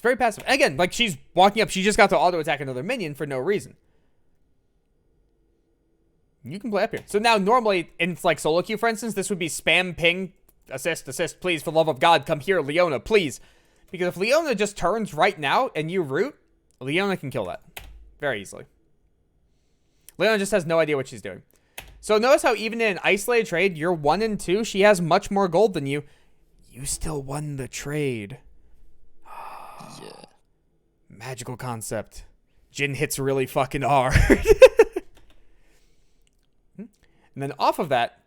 very passive. Again, like, she's walking up. She just got to auto-attack another minion for no reason. You can play up here. So now, normally, in, like, solo queue, for instance, this would be spam, ping, assist, please, for the love of God, come here, Leona, please. Because if Leona just turns right now and you root, Leona can kill that very easily. Leona just has no idea what she's doing. So notice how even in an isolated trade, you're 1 and 2, she has much more gold than you. You still won the trade. Yeah. Magical concept. Jhin hits really fucking hard. And then off of that,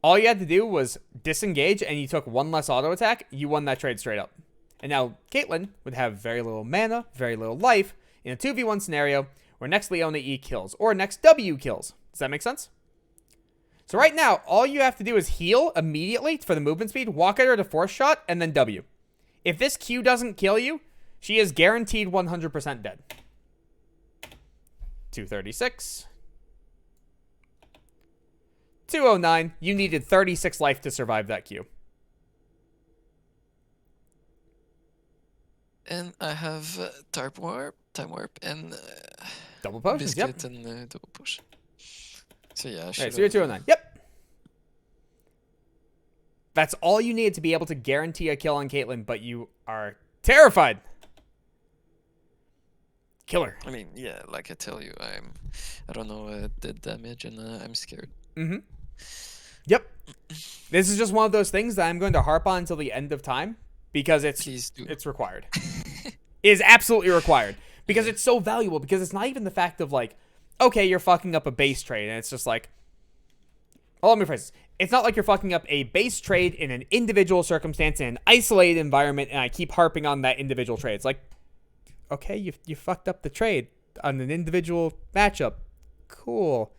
all you had to do was disengage and you took 1 less auto attack. You won that trade straight up. And now Caitlyn would have very little mana, very little life in a 2v1 scenario where next Leona E kills or next W kills. Does that make sense? So right now, all you have to do is heal immediately for the movement speed, walk at her to force shot, and then W. If this Q doesn't kill you, she is guaranteed 100% dead. 236. 209. You needed 36 life to survive that Q. And I have time warp, and Double potions, yep. biscuit and double push. So yeah, I Alright, should. so you're 209. Yep. That's all you need to be able to guarantee a kill on Caitlyn, but you are terrified. Kill her. I mean, yeah, like I tell you, I don't know the damage, and I'm scared. Mm-hmm. Yep. This is just one of those things that I'm going to harp on until the end of time because Please do. it's required. It is absolutely required because it's so valuable. Because it's not even the fact of like, okay, you're fucking up a base trade, and it's just like, oh, let me phrase this. It's not like you're fucking up a base trade in an individual circumstance in an isolated environment, and I keep harping on that individual trade. It's like, okay, you fucked up the trade on an individual matchup. Cool.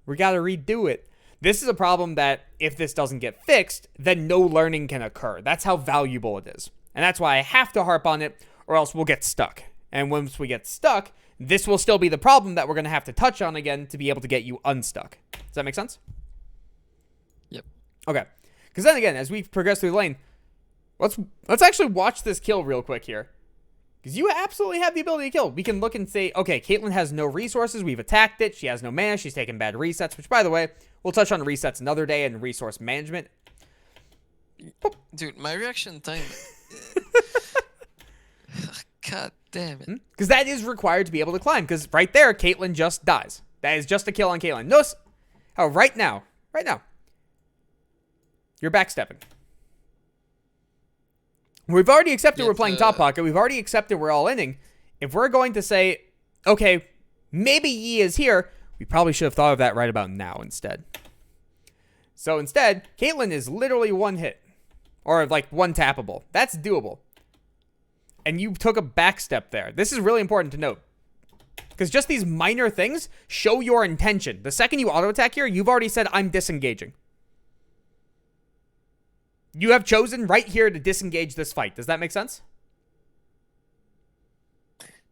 We got to redo it. This is a problem that if this doesn't get fixed, then no learning can occur. That's how valuable it is. And that's why I have to harp on it, or else we'll get stuck. And once we get stuck, this will still be the problem that we're going to have to touch on again to be able to get you unstuck. Does that make sense? Yep. Okay. Because then again, as we progress through the lane, let's actually watch this kill real quick here. Because you absolutely have the ability to kill. We can look and say, okay, Caitlyn has no resources. We've attacked it. She has no mana. She's taken bad resets. Which, by the way, we'll touch on resets another day and resource management. Dude, my reaction time... God damn it. Because that is required to be able to climb. Because right there, Caitlyn just dies. That is just a kill on Caitlyn. Notice how right now, you're backstepping. We've already accepted we're playing top pocket. We've already accepted we're all inning. If we're going to say, okay, maybe Yi is here, we probably should have thought of that right about now instead. So instead, Caitlyn is literally 1 hit. Or like 1 tappable. That's doable. And you took a backstep there. This is really important to note. Because just these minor things show your intention. The second you auto-attack here, you've already said, I'm disengaging. You have chosen right here to disengage this fight. Does that make sense?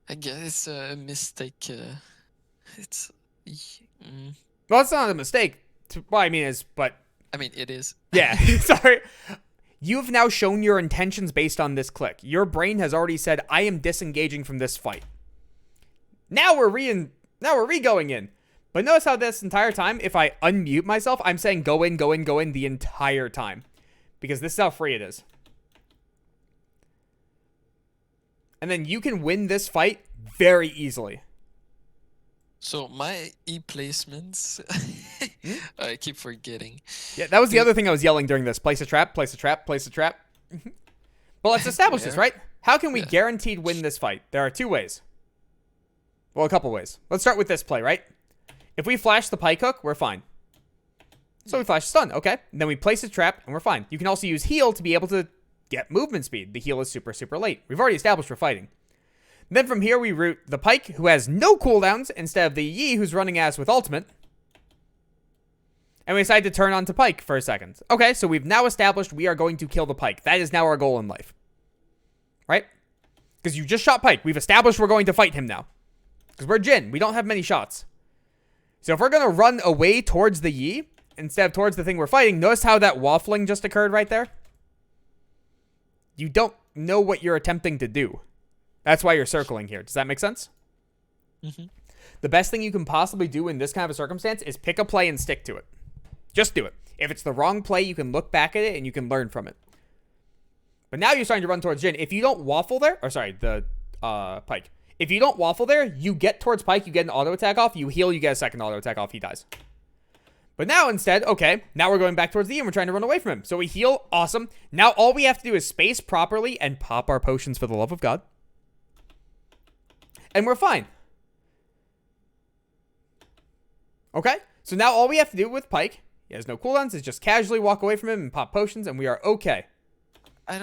I guess it's a mistake. It's... Well, it's not a mistake. Well, I mean, it is. Yeah, sorry. You've now shown your intentions based on this click. Your brain has already said, I am disengaging from this fight. Now we're re-going in. But notice how this entire time, if I unmute myself, I'm saying go in, go in, go in the entire time. Because this is how free it is. And then you can win this fight very easily. So my E-placements, I keep forgetting. Yeah, that was the other thing I was yelling during this. Place a trap, place a trap, place a trap. But let's establish this, right? How can we guaranteed win this fight? There are 2 ways. Well, a couple ways. Let's start with this play, right? If we flash the pike hook, we're fine. So we flash stun, okay. And then we place a trap, and we're fine. You can also use heal to be able to get movement speed. The heal is super, super late. We've already established we're fighting. Then from here, we root the Pyke, who has no cooldowns, instead of the Yi, who's running ass with ultimate. And we decide to turn on to Pyke for a second. Okay, so we've now established we are going to kill the Pyke. That is now our goal in life. Right? Because you just shot Pyke. We've established we're going to fight him now. Because we're Jhin. We don't have many shots. So if we're going to run away towards the Yi, instead of towards the thing we're fighting, notice how that waffling just occurred right there? You don't know what you're attempting to do. That's why you're circling here. Does that make sense? Mm-hmm. The best thing you can possibly do in this kind of a circumstance is pick a play and stick to it. Just do it. If it's the wrong play, you can look back at it and you can learn from it. But now you're starting to run towards Jhin. If you don't waffle there, or sorry, the Pyke. If you don't waffle there, you get towards Pyke, you get an auto attack off, you heal, you get a second auto attack off, he dies. But now instead, okay, now we're going back towards the E and we're trying to run away from him. So we heal, awesome. Now all we have to do is space properly and pop our potions for the love of God. And we're fine. Okay, so now all we have to do with Pyke, he has no cooldowns, is just casually walk away from him and pop potions, and we are okay.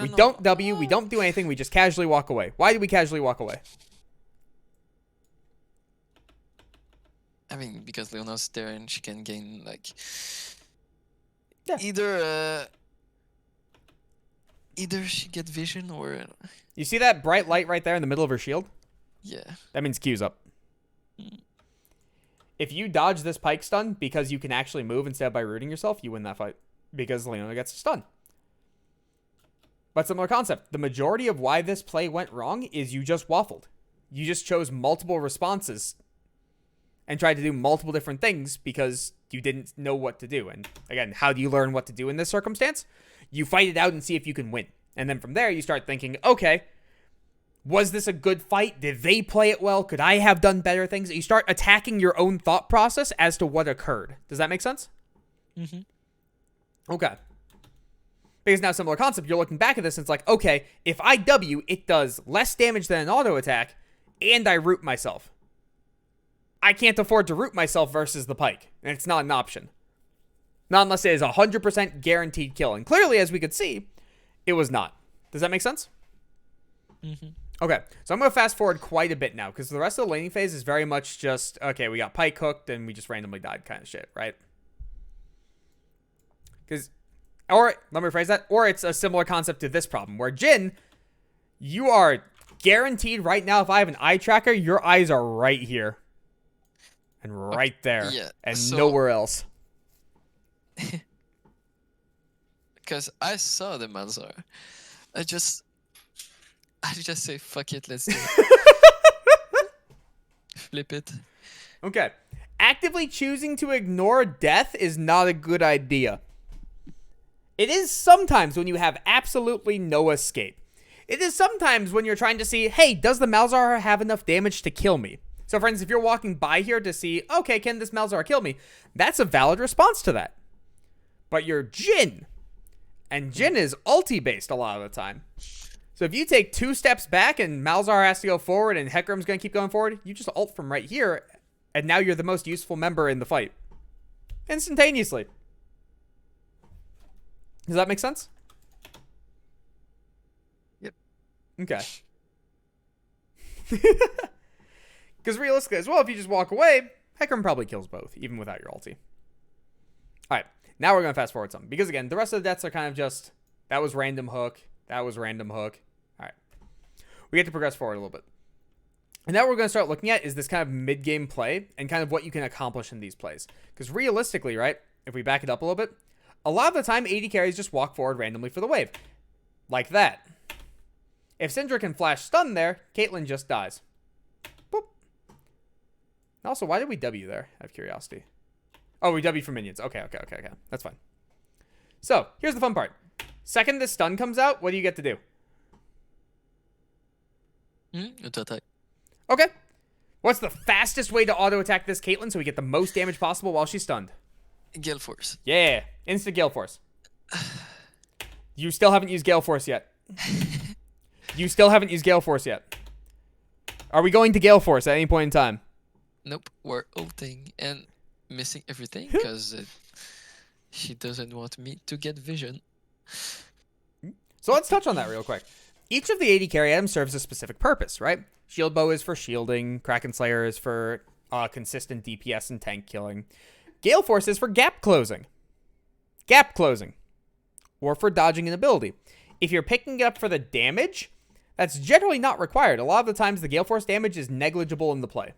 We don't W, we don't do anything, we just casually walk away. Why do we casually walk away? I mean, because Leona's there and she can gain, like, Yeah. either she get vision or You see that bright light right there in the middle of her shield? yeah. That means Q's up. If you dodge this Pyke stun because you can actually move instead of by rooting yourself, you win that fight. Because Leona gets stunned. But similar concept. The majority of why this play went wrong is you just waffled. You just chose multiple responses and tried to do multiple different things because you didn't know what to do. And again, how do you learn what to do in this circumstance? You fight it out and see if you can win. And then from there, you start thinking, okay, was this a good fight? Did they play it well? Could I have done better things? You start attacking your own thought process as to what occurred. Does that make sense? Mm-hmm. Okay. Because now similar concept, you're looking back at this and it's like, okay, if I W, it does less damage than an auto attack, and I root myself. I can't afford to root myself versus the Pyke, and it's not an option. Not unless it is 100% guaranteed kill. And clearly, as we could see, it was not. Does that make sense? Mm-hmm. Okay, so I'm going to fast forward quite a bit now, because the rest of the laning phase is very much just, okay, we got Pyke hooked, and we just randomly died kind of shit, right? Because, or, let me rephrase that, or it's a similar concept to this problem, where Jhin, you are guaranteed right now, if I have an eye tracker, your eyes are right here. And right there. Yeah, and so, nowhere else. Because I saw the Malzar. I just say, fuck it, let's do it. Flip it. Okay. Actively choosing to ignore death is not a good idea. It is sometimes when you have absolutely no escape. It is sometimes when you're trying to see, hey, does the Malzahar have enough damage to kill me? So, friends, if you're walking by here to see, okay, can this Malzahar kill me? That's a valid response to that. But you're Jhin. And Jhin is ulti-based a lot of the time. So if you take 2 steps back and Malzahar has to go forward and Hecarim's going to keep going forward, you just ult from right here, and now you're the most useful member in the fight. Instantaneously. Does that make sense? Yep. Okay. Because realistically as well, if you just walk away, Hecarim probably kills both, even without your ulti. Alright, now we're going to fast forward some. Because again, the rest of the deaths are kind of just, that was random hook, that was random hook. Alright. We get to progress forward a little bit. And now what we're going to start looking at is this kind of mid-game play and kind of what you can accomplish in these plays. Because realistically, right, if we back it up a little bit, a lot of the time AD carries just walk forward randomly for the wave. Like that. If Syndra can flash stun there, Caitlyn just dies. Boop. Also, why did we W there? Out of curiosity. Oh, we W for minions. Okay. That's fine. So, here's the fun part. Second this stun comes out, what do you get to do? Auto attack. Okay. What's the fastest way to auto-attack this Caitlyn so we get the most damage possible while she's stunned? Gale Force. Yeah. Instant Gale Force. You still haven't used Gale Force yet. You still haven't used Gale Force yet. Are we going to Gale Force at any point in time? Nope, we're ulting and missing everything because she doesn't want me to get vision. So let's touch on that real quick. Each of the AD carry items serves a specific purpose, right? Shield Bow is for shielding. Kraken Slayer is for consistent DPS and tank killing. Gale Force is for gap closing. Gap closing. Or for dodging an ability. If you're picking it up for the damage, that's generally not required. A lot of the times the Gale Force damage is negligible in the play.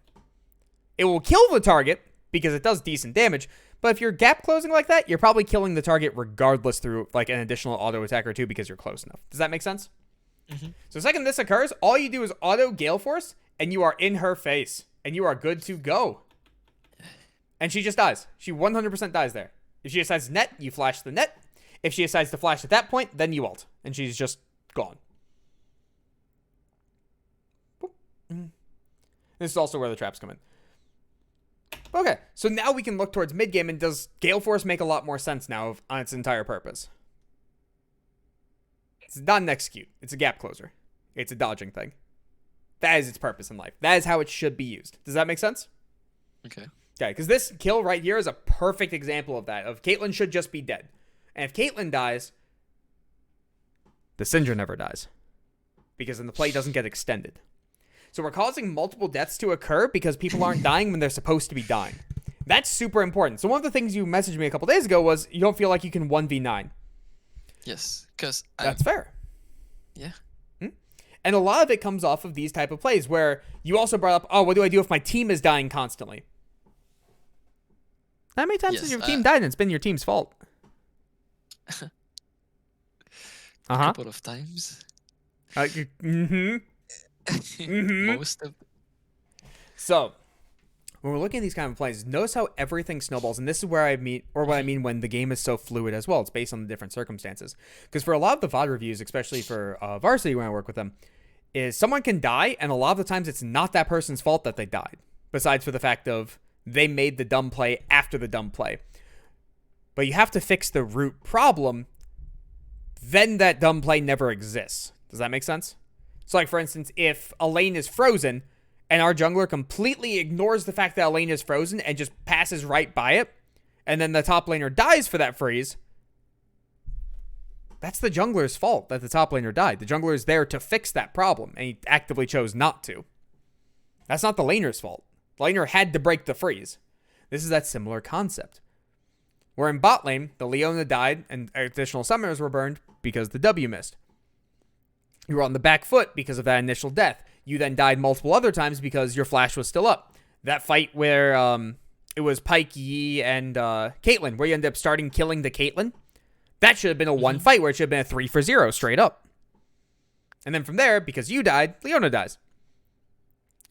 It will kill the target because it does decent damage, but if you're gap closing like that, you're probably killing the target regardless through like an additional auto attack or two because you're close enough. Does that make sense? Mm-hmm. So the second this occurs, all you do is auto Gale Force and you are in her face and you are good to go. And she just dies. She 100% dies there. If she decides to net, you flash the net. If she decides to flash at that point, then you ult. And she's just gone. This is also where the traps come in. Okay, so now we can look towards mid-game, and does Gale Force make a lot more sense now on its entire purpose? It's not an execute. It's a gap closer. It's a dodging thing. That is its purpose in life. That is how it should be used. Does that make sense? Okay. Okay, because this kill right here is a perfect example of that. Of Caitlyn should just be dead. And if Caitlyn dies, the Syndra never dies. Because then the play doesn't get extended. So we're causing multiple deaths to occur because people aren't dying when they're supposed to be dying. That's super important. So one of the things you messaged me a couple days ago was you don't feel like you can 1v9. Yes, because that's fair. Yeah. And a lot of it comes off of these type of plays where you also brought up, oh, what do I do if my team is dying constantly? How many times has your team died and it's been your team's fault? A couple of times. Most of. So, when we're looking at these kind of plays, notice how everything snowballs, and this is where I mean, or what I mean when the game is so fluid as well. It's based on the different circumstances. Because for a lot of the VOD reviews, especially for Varsity when I work with them, is someone can die, and a lot of the times it's not that person's fault that they died. Besides for the fact of they made the dumb play after the dumb play. But you have to fix the root problem, then that dumb play never exists. Does that make sense? So like for instance, if a lane is frozen and our jungler completely ignores the fact that a lane is frozen and just passes right by it, and then the top laner dies for that freeze, that's the jungler's fault that the top laner died. The jungler is there to fix that problem, and he actively chose not to. That's not the laner's fault. The laner had to break the freeze. This is that similar concept. Where in bot lane, the Leona died and additional summoners were burned because the W missed. You were on the back foot because of that initial death. You then died multiple other times because your flash was still up. That fight where it was Pyke, Yi, and Caitlyn, where you ended up starting killing the Caitlyn, that should have been a one fight where it should have been a 3-for-0 straight up. And then from there, because you died, Leona dies.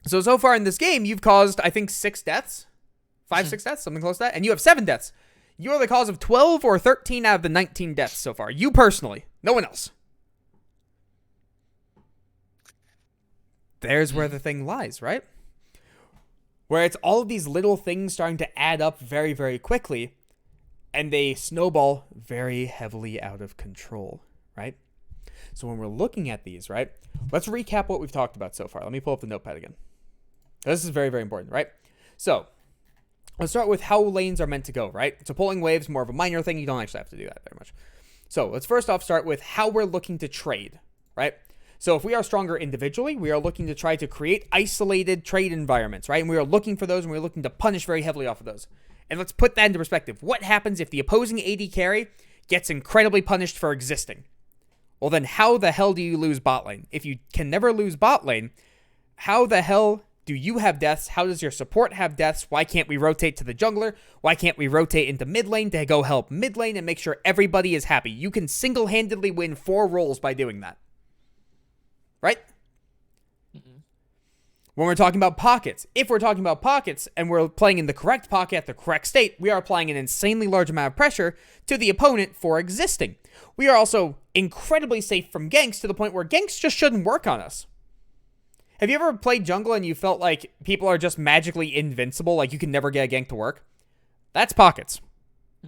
So far in this game, you've caused, I think, 6 deaths. 5, 6 deaths, something close to that. And you have 7 deaths. You are the cause of 12 or 13 out of the 19 deaths so far. You personally. No one else. There's where the thing lies, right? Where it's all of these little things starting to add up very, very quickly. And they snowball very heavily out of control, right? So when we're looking at these, right? Let's recap what we've talked about so far. Let me pull up the notepad again. This is very, very important, right? So let's start with how lanes are meant to go, right? So pulling waves, more of a minor thing. You don't actually have to do that very much. So let's first off start with how we're looking to trade, right? So if we are stronger individually, we are looking to try to create isolated trade environments, right? And we are looking for those, and we're looking to punish very heavily off of those. And let's put that into perspective. What happens if the opposing AD carry gets incredibly punished for existing? Well, then how the hell do you lose bot lane? If you can never lose bot lane, how the hell do you have deaths? How does your support have deaths? Why can't we rotate to the jungler? Why can't we rotate into mid lane to go help mid lane and make sure everybody is happy? You can single-handedly win 4 roles by doing that. Right? Mm-hmm. When we're talking about pockets, if we're talking about pockets and we're playing in the correct pocket at the correct state, we are applying an insanely large amount of pressure to the opponent for existing. We are also incredibly safe from ganks to the point where ganks just shouldn't work on us. Have you ever played jungle and you felt like people are just magically invincible, like you can never get a gank to work? That's pockets.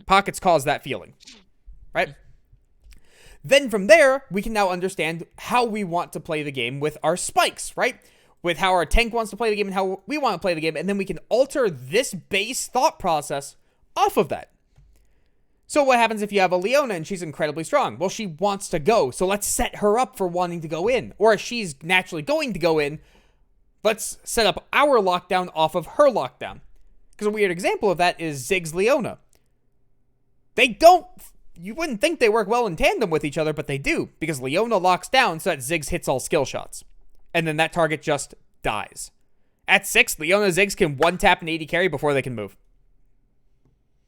Pockets cause that feeling, right? Then from there, we can now understand how we want to play the game with our spikes, right? With how our tank wants to play the game and how we want to play the game, and then we can alter this base thought process off of that. So what happens if you have a Leona and she's incredibly strong? Well, she wants to go, so let's set her up for wanting to go in. Or if she's naturally going to go in, let's set up our lockdown off of her lockdown. Because a weird example of that is Ziggs Leona. You wouldn't think they work well in tandem with each other, but they do. Because Leona locks down so that Ziggs hits all skill shots. And then that target just dies. At 6, Leona Ziggs can one-tap an AD carry before they can move.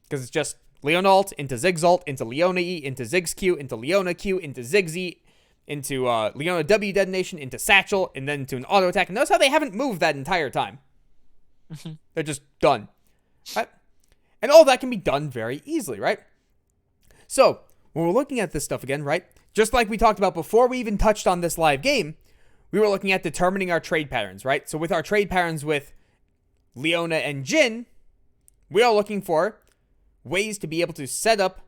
Because it's just Leona ult, into Ziggs ult, into Leona E, into Ziggs Q, into Leona Q, into Ziggs E, into Leona W detonation, into Satchel, and then into an auto attack. And notice how they haven't moved that entire time. They're just done. Right? And all that can be done very easily, right? So, when we're looking at this stuff again, right? Just like we talked about before we even touched on this live game, we were looking at determining our trade patterns, right? So with our trade patterns with Leona and Jhin, we are looking for ways to be able to set up,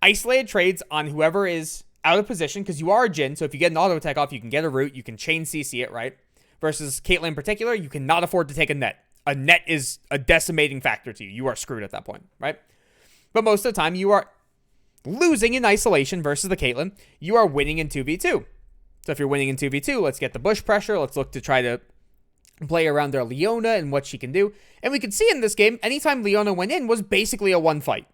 isolated trades on whoever is out of position, because you are a Jhin, so if you get an auto attack off, you can get a root, you can chain CC it, right? Versus Caitlyn in particular, you cannot afford to take a net. A net is a decimating factor to you. You are screwed at that point, right? But most of the time, you are losing in isolation versus the Caitlyn. You are winning in 2v2. So if you're winning in 2v2, let's get the bush pressure. Let's look to try to play around their Leona and what she can do. And we could see in this game, anytime Leona went in was basically a one fight.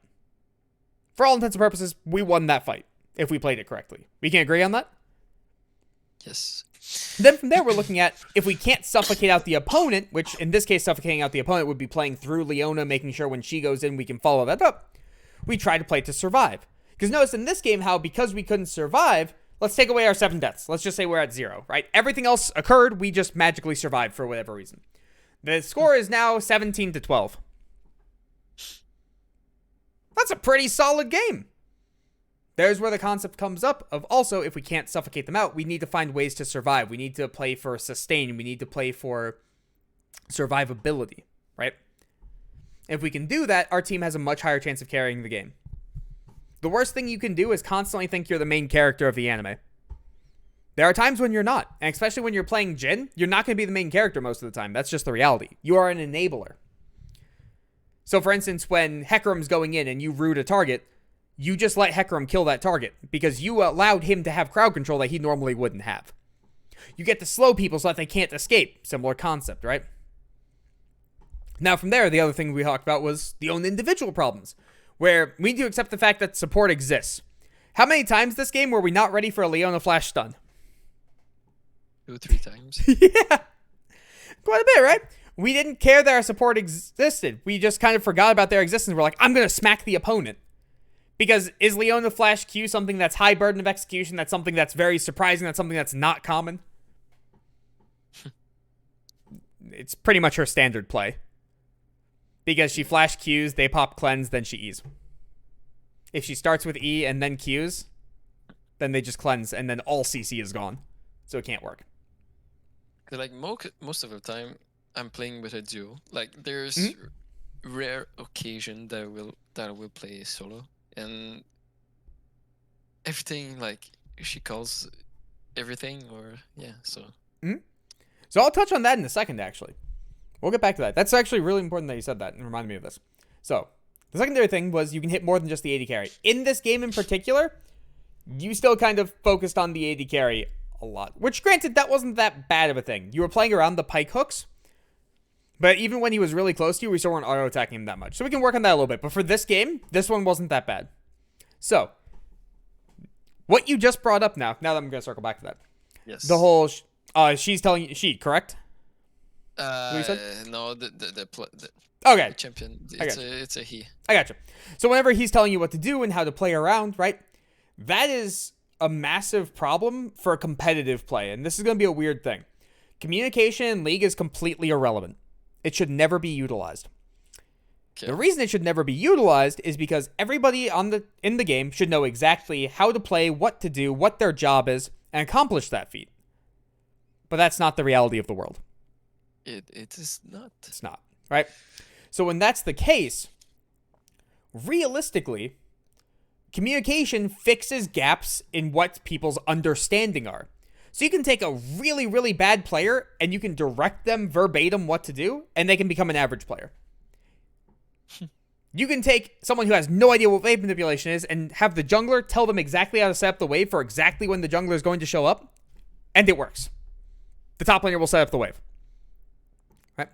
For all intents and purposes, we won that fight if we played it correctly. We can agree on that? Yes. Then from there, we're looking at if we can't suffocate out the opponent, which in this case, suffocating out the opponent would be playing through Leona, making sure when she goes in, we can follow that up. We try to play to survive. Because notice in this game how because we couldn't survive, let's take away our 7 deaths. Let's just say we're at 0, right? Everything else occurred. We just magically survived for whatever reason. The score is now 17-12. That's a pretty solid game. There's where the concept comes up of also, if we can't suffocate them out, we need to find ways to survive. We need to play for sustain. We need to play for survivability, right? If we can do that, our team has a much higher chance of carrying the game. The worst thing you can do is constantly think you're the main character of the anime. There are times when you're not, and especially when you're playing Jhin, you're not going to be the main character most of the time. That's just the reality. You are an enabler. So for instance, when Hecarim's going in and you root a target, you just let Hecarim kill that target because you allowed him to have crowd control that he normally wouldn't have. You get to slow people so that they can't escape. Similar concept, right? Now from there, the other thing we talked about was the own individual problems, where we need to accept the fact that support exists. How many times this game were we not ready for a Leona flash stun? 2-3 times. Yeah, quite a bit, right? We didn't care that our support existed. We just kind of forgot about their existence. We're like, I'm going to smack the opponent. Because is Leona flash Q something that's high burden of execution? That's something that's very surprising? That's something that's not common? It's pretty much her standard play. Because she flash Qs, they pop cleanse, then she E's. If she starts with E and then Qs, then they just cleanse, and then all CC is gone. So it can't work. Like most of the time, I'm playing with a duo. Like there's rare occasion that I will play solo, and everything like she calls everything or yeah. So. So I'll touch on that in a second. Actually, we'll get back to that. That's actually really important that you said that and reminded me of this. So the secondary thing was you can hit more than just the AD carry. In this game in particular, you still kind of focused on the AD carry a lot. Which, granted, that wasn't that bad of a thing. You were playing around the pike hooks, but even when he was really close to you, we still weren't auto-attacking him that much. So we can work on that a little bit. But for this game, this one wasn't that bad. So, what you just brought up now that I'm going to circle back to that. Yes. The whole, she's telling you, correct? What you said? No, the Okay. champion. It's a he. I gotcha. So whenever he's telling you what to do and how to play around, right? That is a massive problem for competitive play. And this is going to be a weird thing. Communication in League is completely irrelevant. It should never be utilized. Okay. The reason it should never be utilized is because everybody in the game should know exactly how to play, what to do, what their job is, and accomplish that feat. But that's not the reality of the world. It is not. It's not, right? So when that's the case, realistically, communication fixes gaps in what people's understanding are. So you can take a really, really bad player and you can direct them verbatim what to do, and they can become an average player. You can take someone who has no idea what wave manipulation is and have the jungler tell them exactly how to set up the wave for exactly when the jungler is going to show up, and it works. The top laner will set up the wave. Right?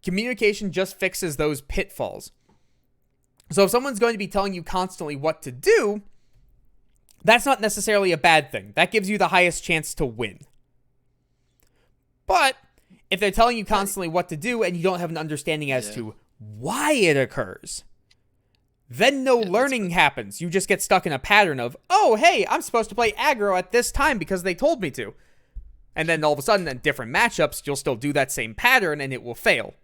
Communication just fixes those pitfalls. So if someone's going to be telling you constantly what to do, that's not necessarily a bad thing. That gives you the highest chance to win. But if they're telling you constantly what to do and you don't have an understanding as to why it occurs, then no learning happens. You just get stuck in a pattern of, oh, hey, I'm supposed to play aggro at this time because they told me to. And then all of a sudden, in different matchups, you'll still do that same pattern and it will fail.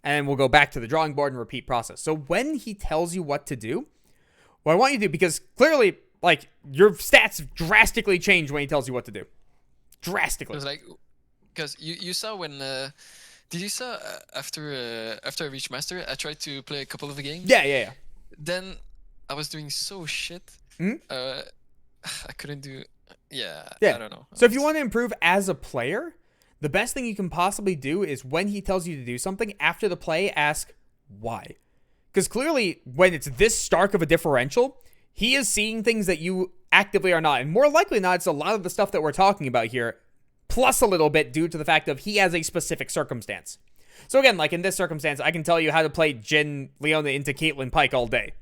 And we'll go back to the drawing board and repeat process. So when he tells you what to do, what I want you to do, because clearly, like, your stats drastically change when he tells you what to do. Drastically. It was like, because you saw when, did you saw after I reached master, I tried to play a couple of the games. Yeah. Then I was doing so shit. I couldn't do. Yeah. I don't know. So if you want to improve as a player, the best thing you can possibly do is when he tells you to do something, after the play, ask why. Because clearly, when it's this stark of a differential, he is seeing things that you actively are not. And more likely not, it's a lot of the stuff that we're talking about here, plus a little bit due to the fact of he has a specific circumstance. So again, like in this circumstance, I can tell you how to play Jhin Leona into Caitlyn Pyke all day.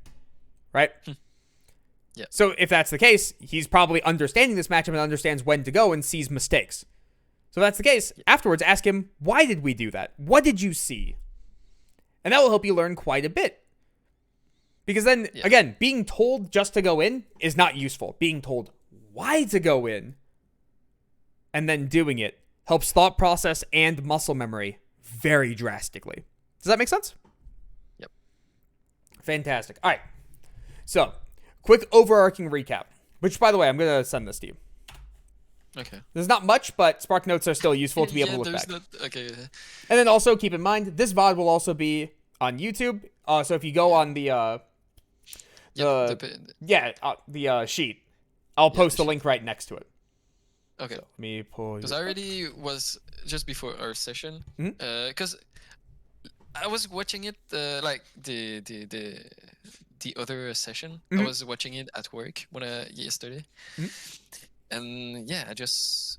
Right? Yeah. So if that's the case, he's probably understanding this matchup and understands when to go and sees mistakes. So if that's the case, afterwards ask him, why did we do that? What did you see? And that will help you learn quite a bit. Because then, again, being told just to go in is not useful. Being told why to go in and then doing it helps thought process and muscle memory very drastically. Does that make sense? Yep. Fantastic. All right. So, quick overarching recap. Which, by the way, I'm going to send this to you. Okay. There's not much, but Spark Notes are still useful to be able to look back. Okay. And then also keep in mind, this VOD will also be on YouTube. So if you go on the sheet, I'll post the link right next to it. Okay. So let me pull. Because I already was just before our session. Because I was watching it like the other session. I was watching it at work yesterday. And yeah, I just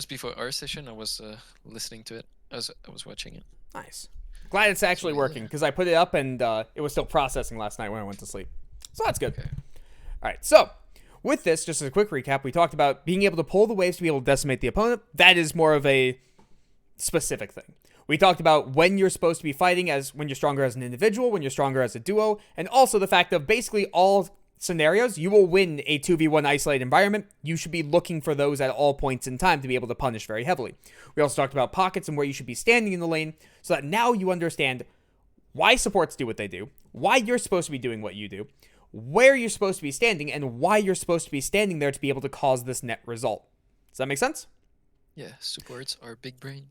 before our session, I was listening to it as I was watching it. Nice. Glad it's actually working because I put it up and it was still processing last night when I went to sleep. So that's good. Okay. All right. So with this, just as a quick recap, we talked about being able to pull the waves to be able to decimate the opponent. That is more of a specific thing. We talked about when you're supposed to be fighting when you're stronger as an individual, when you're stronger as a duo, and also the fact of basically all scenarios, you will win a 2v1 isolated environment. You should be looking for those at all points in time to be able to punish very heavily. We also talked about pockets and where you should be standing in the lane so that now you understand why supports do what they do, why you're supposed to be doing what you do, where you're supposed to be standing, and why you're supposed to be standing there to be able to cause this net result. Does that make sense? Yeah, supports are big brain.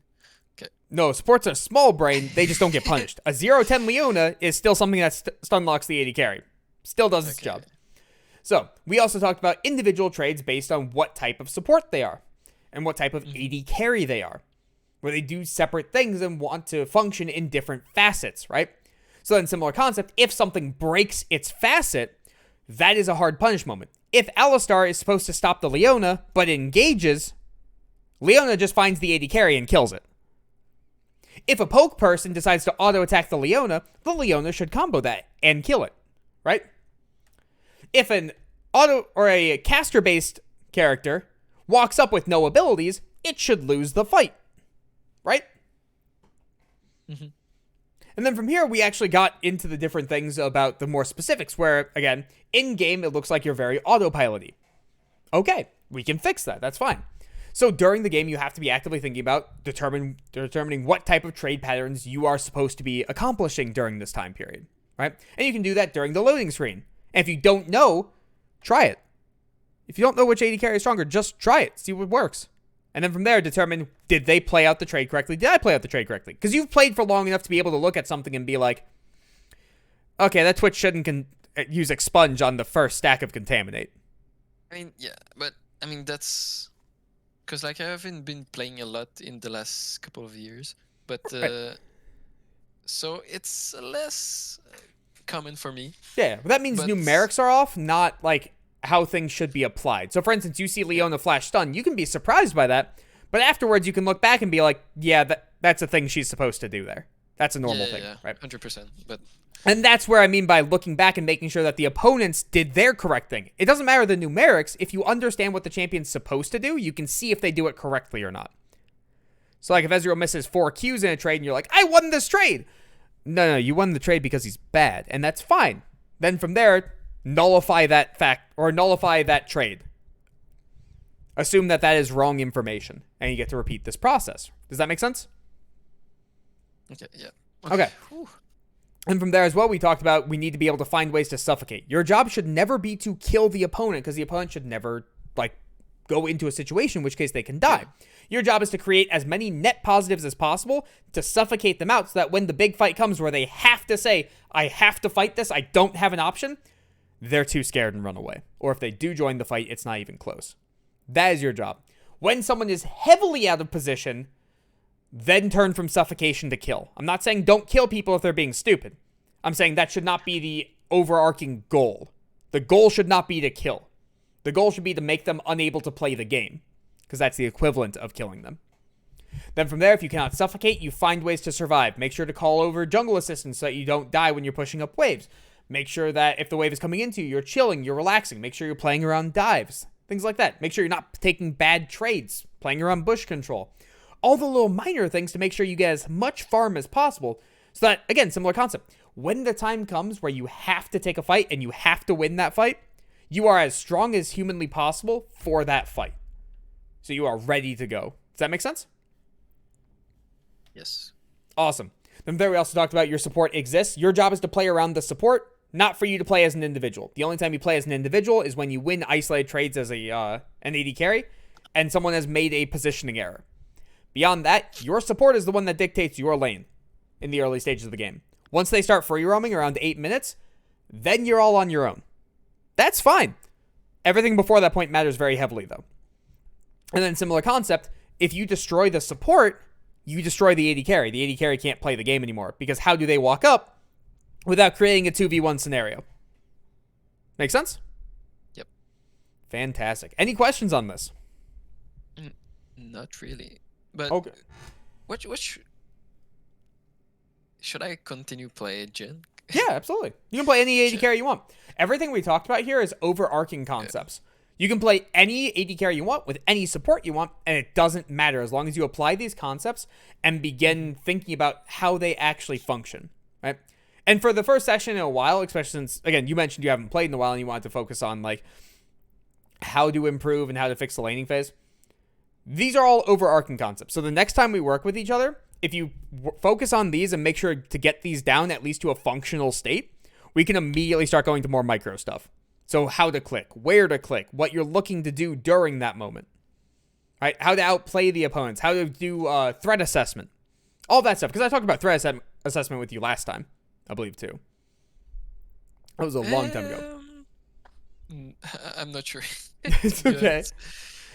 Okay. No, supports are small brain. They just don't get punished. A 0-10 Leona is still something that stun locks the AD carry. Still does its job. So, we also talked about individual trades based on what type of support they are and what type of AD carry they are, where they do separate things and want to function in different facets, right? So then, similar concept, if something breaks its facet, that is a hard punish moment. If Alistar is supposed to stop the Leona, but engages, Leona just finds the AD carry and kills it. If a poke person decides to auto-attack the Leona should combo that and kill it, right? If an auto or a caster-based character walks up with no abilities, it should lose the fight, right? And then from here, we actually got into the different things about the more specifics where, again, in-game, it looks like you're very autopilot-y. Okay, we can fix that. That's fine. So during the game, you have to be actively thinking about determining what type of trade patterns you are supposed to be accomplishing during this time period, right? And you can do that during the loading screen. And if you don't know, try it. If you don't know which AD carry is stronger, just try it. See what works. And then from there, determine, did they play out the trade correctly? Did I play out the trade correctly? Because you've played for long enough to be able to look at something and be like, okay, that Twitch shouldn't use Expunge on the first stack of Contaminate. I mean, yeah, but I mean, that's because like I haven't been playing a lot in the last couple of years, but Right. so it's less common for me. Yeah, that means But numerics are off, not like how things should be applied. So, for instance, you see Leona flash stun, you can be surprised by that, but afterwards you can look back and be like, yeah, that's a thing she's supposed to do there. That's a normal thing, right? 100%. But And that's where I mean by looking back and making sure that the opponents did their correct thing. It doesn't matter the numerics. If you understand what the champion's supposed to do, you can see if they do it correctly or not. So, like, if Ezreal misses 4 Qs in a trade and you're like, I won this trade. No, you won the trade because he's bad, and that's fine. Then from there, nullify that fact or nullify that trade. Assume that that is wrong information, and you get to repeat this process. Does that make sense? okay, yeah. Okay. Whew. And from there as well, we talked about we need to be able to find ways to suffocate. Your job should never be to kill the opponent, because the opponent should never, like, go into a situation in which case they can die. Your job is to create as many net positives as possible to suffocate them out so that when the big fight comes where they have to say, I have to fight this, I don't have an option, they're too scared and run away. Or if they do join the fight, it's not even close. That is your job. When someone is heavily out of position, then turn from suffocation to kill. I'm not saying don't kill people if they're being stupid. I'm saying that should not be the overarching goal. The goal should not be to kill. The goal should be to make them unable to play the game, because that's the equivalent of killing them. Then from there, if you cannot suffocate, you find ways to survive. Make sure to call over jungle assistance so that you don't die when you're pushing up waves. Make sure that if the wave is coming into you, you're chilling, you're relaxing. Make sure you're playing around dives. Things like that. Make sure you're not taking bad trades, playing around bush control. All the little minor things to make sure you get as much farm as possible. So that, again, similar concept. When the time comes where you have to take a fight and you have to win that fight, you are as strong as humanly possible for that fight. So you are ready to go. Does that make sense? Yes. Awesome. Then there we also talked about your support exists. Your job is to play around the support, not for you to play as an individual. The only time you play as an individual is when you win isolated trades as an AD carry and someone has made a positioning error. Beyond that, your support is the one that dictates your lane in the early stages of the game. Once they start free roaming around 8 minutes, then you're all on your own. That's fine. Everything before that point matters very heavily, though. And then similar concept, if you destroy the support, you destroy the AD carry. The AD carry can't play the game anymore, because how do they walk up without creating a 2v1 scenario? Make sense? Yep. Fantastic. Any questions on this? Not really. But Okay. what should I continue play Jin? Yeah, absolutely. You can play any AD carry you want. Everything we talked about here is overarching concepts. You can play any AD carry you want with any support you want, and it doesn't matter as long as you apply these concepts and begin thinking about how they actually function, right? And for the first session in a while, especially since, again, you mentioned you haven't played in a while and you wanted to focus on, like, how to improve and how to fix the laning phase. These are all overarching concepts. So the next time we work with each other, if you focus on these and make sure to get these down at least to a functional state, we can immediately start going to more micro stuff. So how to click, where to click, what you're looking to do during that moment, right? How to outplay the opponents, how to do threat assessment, all that stuff. Because I talked about threat assessment with you last time, I believe, too. That was a long time ago. I'm not sure. It's okay.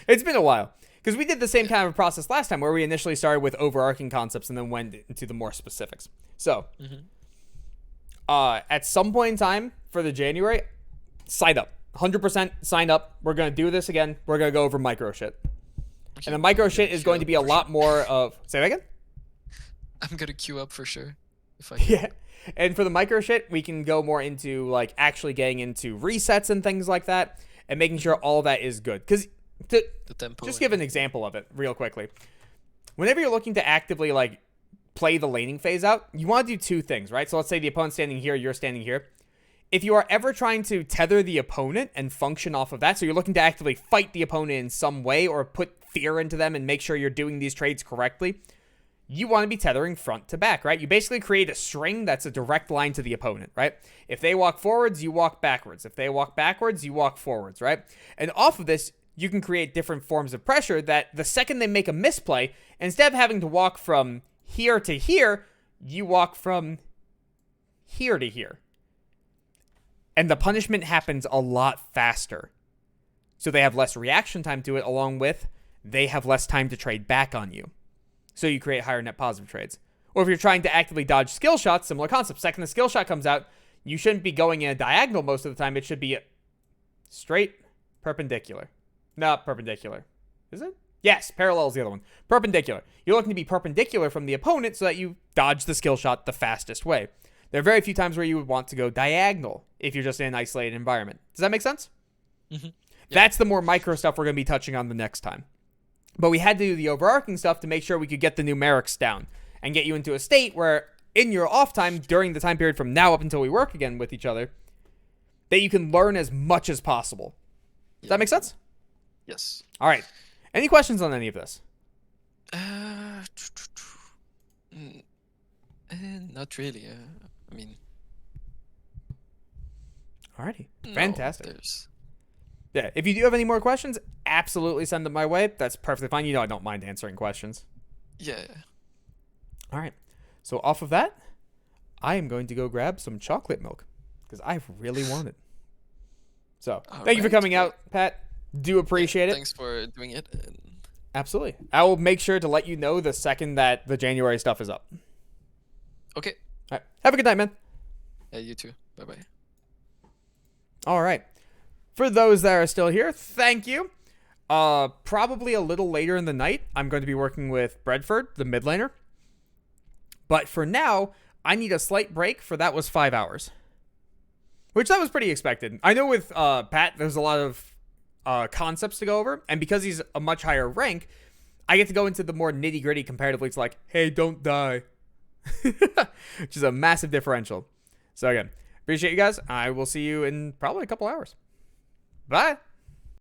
It's been a while. Because we did the same kind of process last time where we initially started with overarching concepts and then went into the more specifics. So, at some point in time for the January, sign up. 100% sign up. We're going to do this again. We're going to go over micro shit. And the micro shit is going to be a lot more of... Say that again? I'm going to queue up for sure. If I Yeah. And for the micro shit, we can go more into, like, actually getting into resets and things like that and making sure all that is good. Because... the tempo. Just give an example of it real quickly. Whenever you're looking to actively, like, play the laning phase out, you want to do two things, right? So let's say the opponent's standing here, you're standing here. If you are ever trying to tether the opponent and function off of that, so you're looking to actively fight the opponent in some way or put fear into them and make sure you're doing these trades correctly, you want to be tethering front to back, right? You basically create a string that's a direct line to the opponent, right? If they walk forwards, you walk backwards. If they walk backwards, you walk forwards, right? And off of this, you can create different forms of pressure that the second they make a misplay, instead of having to walk from here to here, you walk from here to here. And the punishment happens a lot faster. So they have less reaction time to it, along with they have less time to trade back on you. So you create higher net positive trades. Or if you're trying to actively dodge skill shots, similar concept. Second the skill shot comes out, you shouldn't be going in a diagonal most of the time. It should be straight perpendicular. Not perpendicular. Is it? Yes, parallel is the other one. Perpendicular. You're looking to be perpendicular from the opponent so that you dodge the skill shot the fastest way. There are very few times where you would want to go diagonal if you're just in an isolated environment. Does that make sense? Mm-hmm. Yep. That's the more micro stuff we're going to be touching on the next time. But we had to do the overarching stuff to make sure we could get the numerics down and get you into a state where in your off time during the time period from now up until we work again with each other, that you can learn as much as possible. Does that make sense? Yes. All right. Any questions on any of this? Not really. I mean, alrighty. no, Fantastic. there's... Yeah, if you do have any more questions, absolutely send them my way. That's perfectly fine. You know I don't mind answering questions. Yeah. All right. So off of that, I am going to go grab some chocolate milk because I really want it. So thank you for coming out, Pat. Do appreciate it. Thanks for doing it. Absolutely. I will make sure to let you know the second that the January stuff is up. Okay. All right. Have a good night, man. Yeah, you too. Bye-bye. All right. For those that are still here, thank you. Probably a little later in the night, I'm going to be working with Bredford, the mid laner. But for now, I need a slight break for that was 5 hours. Which that was pretty expected. I know with Pat, there's a lot of concepts to go over. And because he's a much higher rank, I get to go into the more nitty gritty comparatively. It's like, hey, don't die. Which is a massive differential. So again, appreciate you guys. I will see you in probably a couple hours. Bye.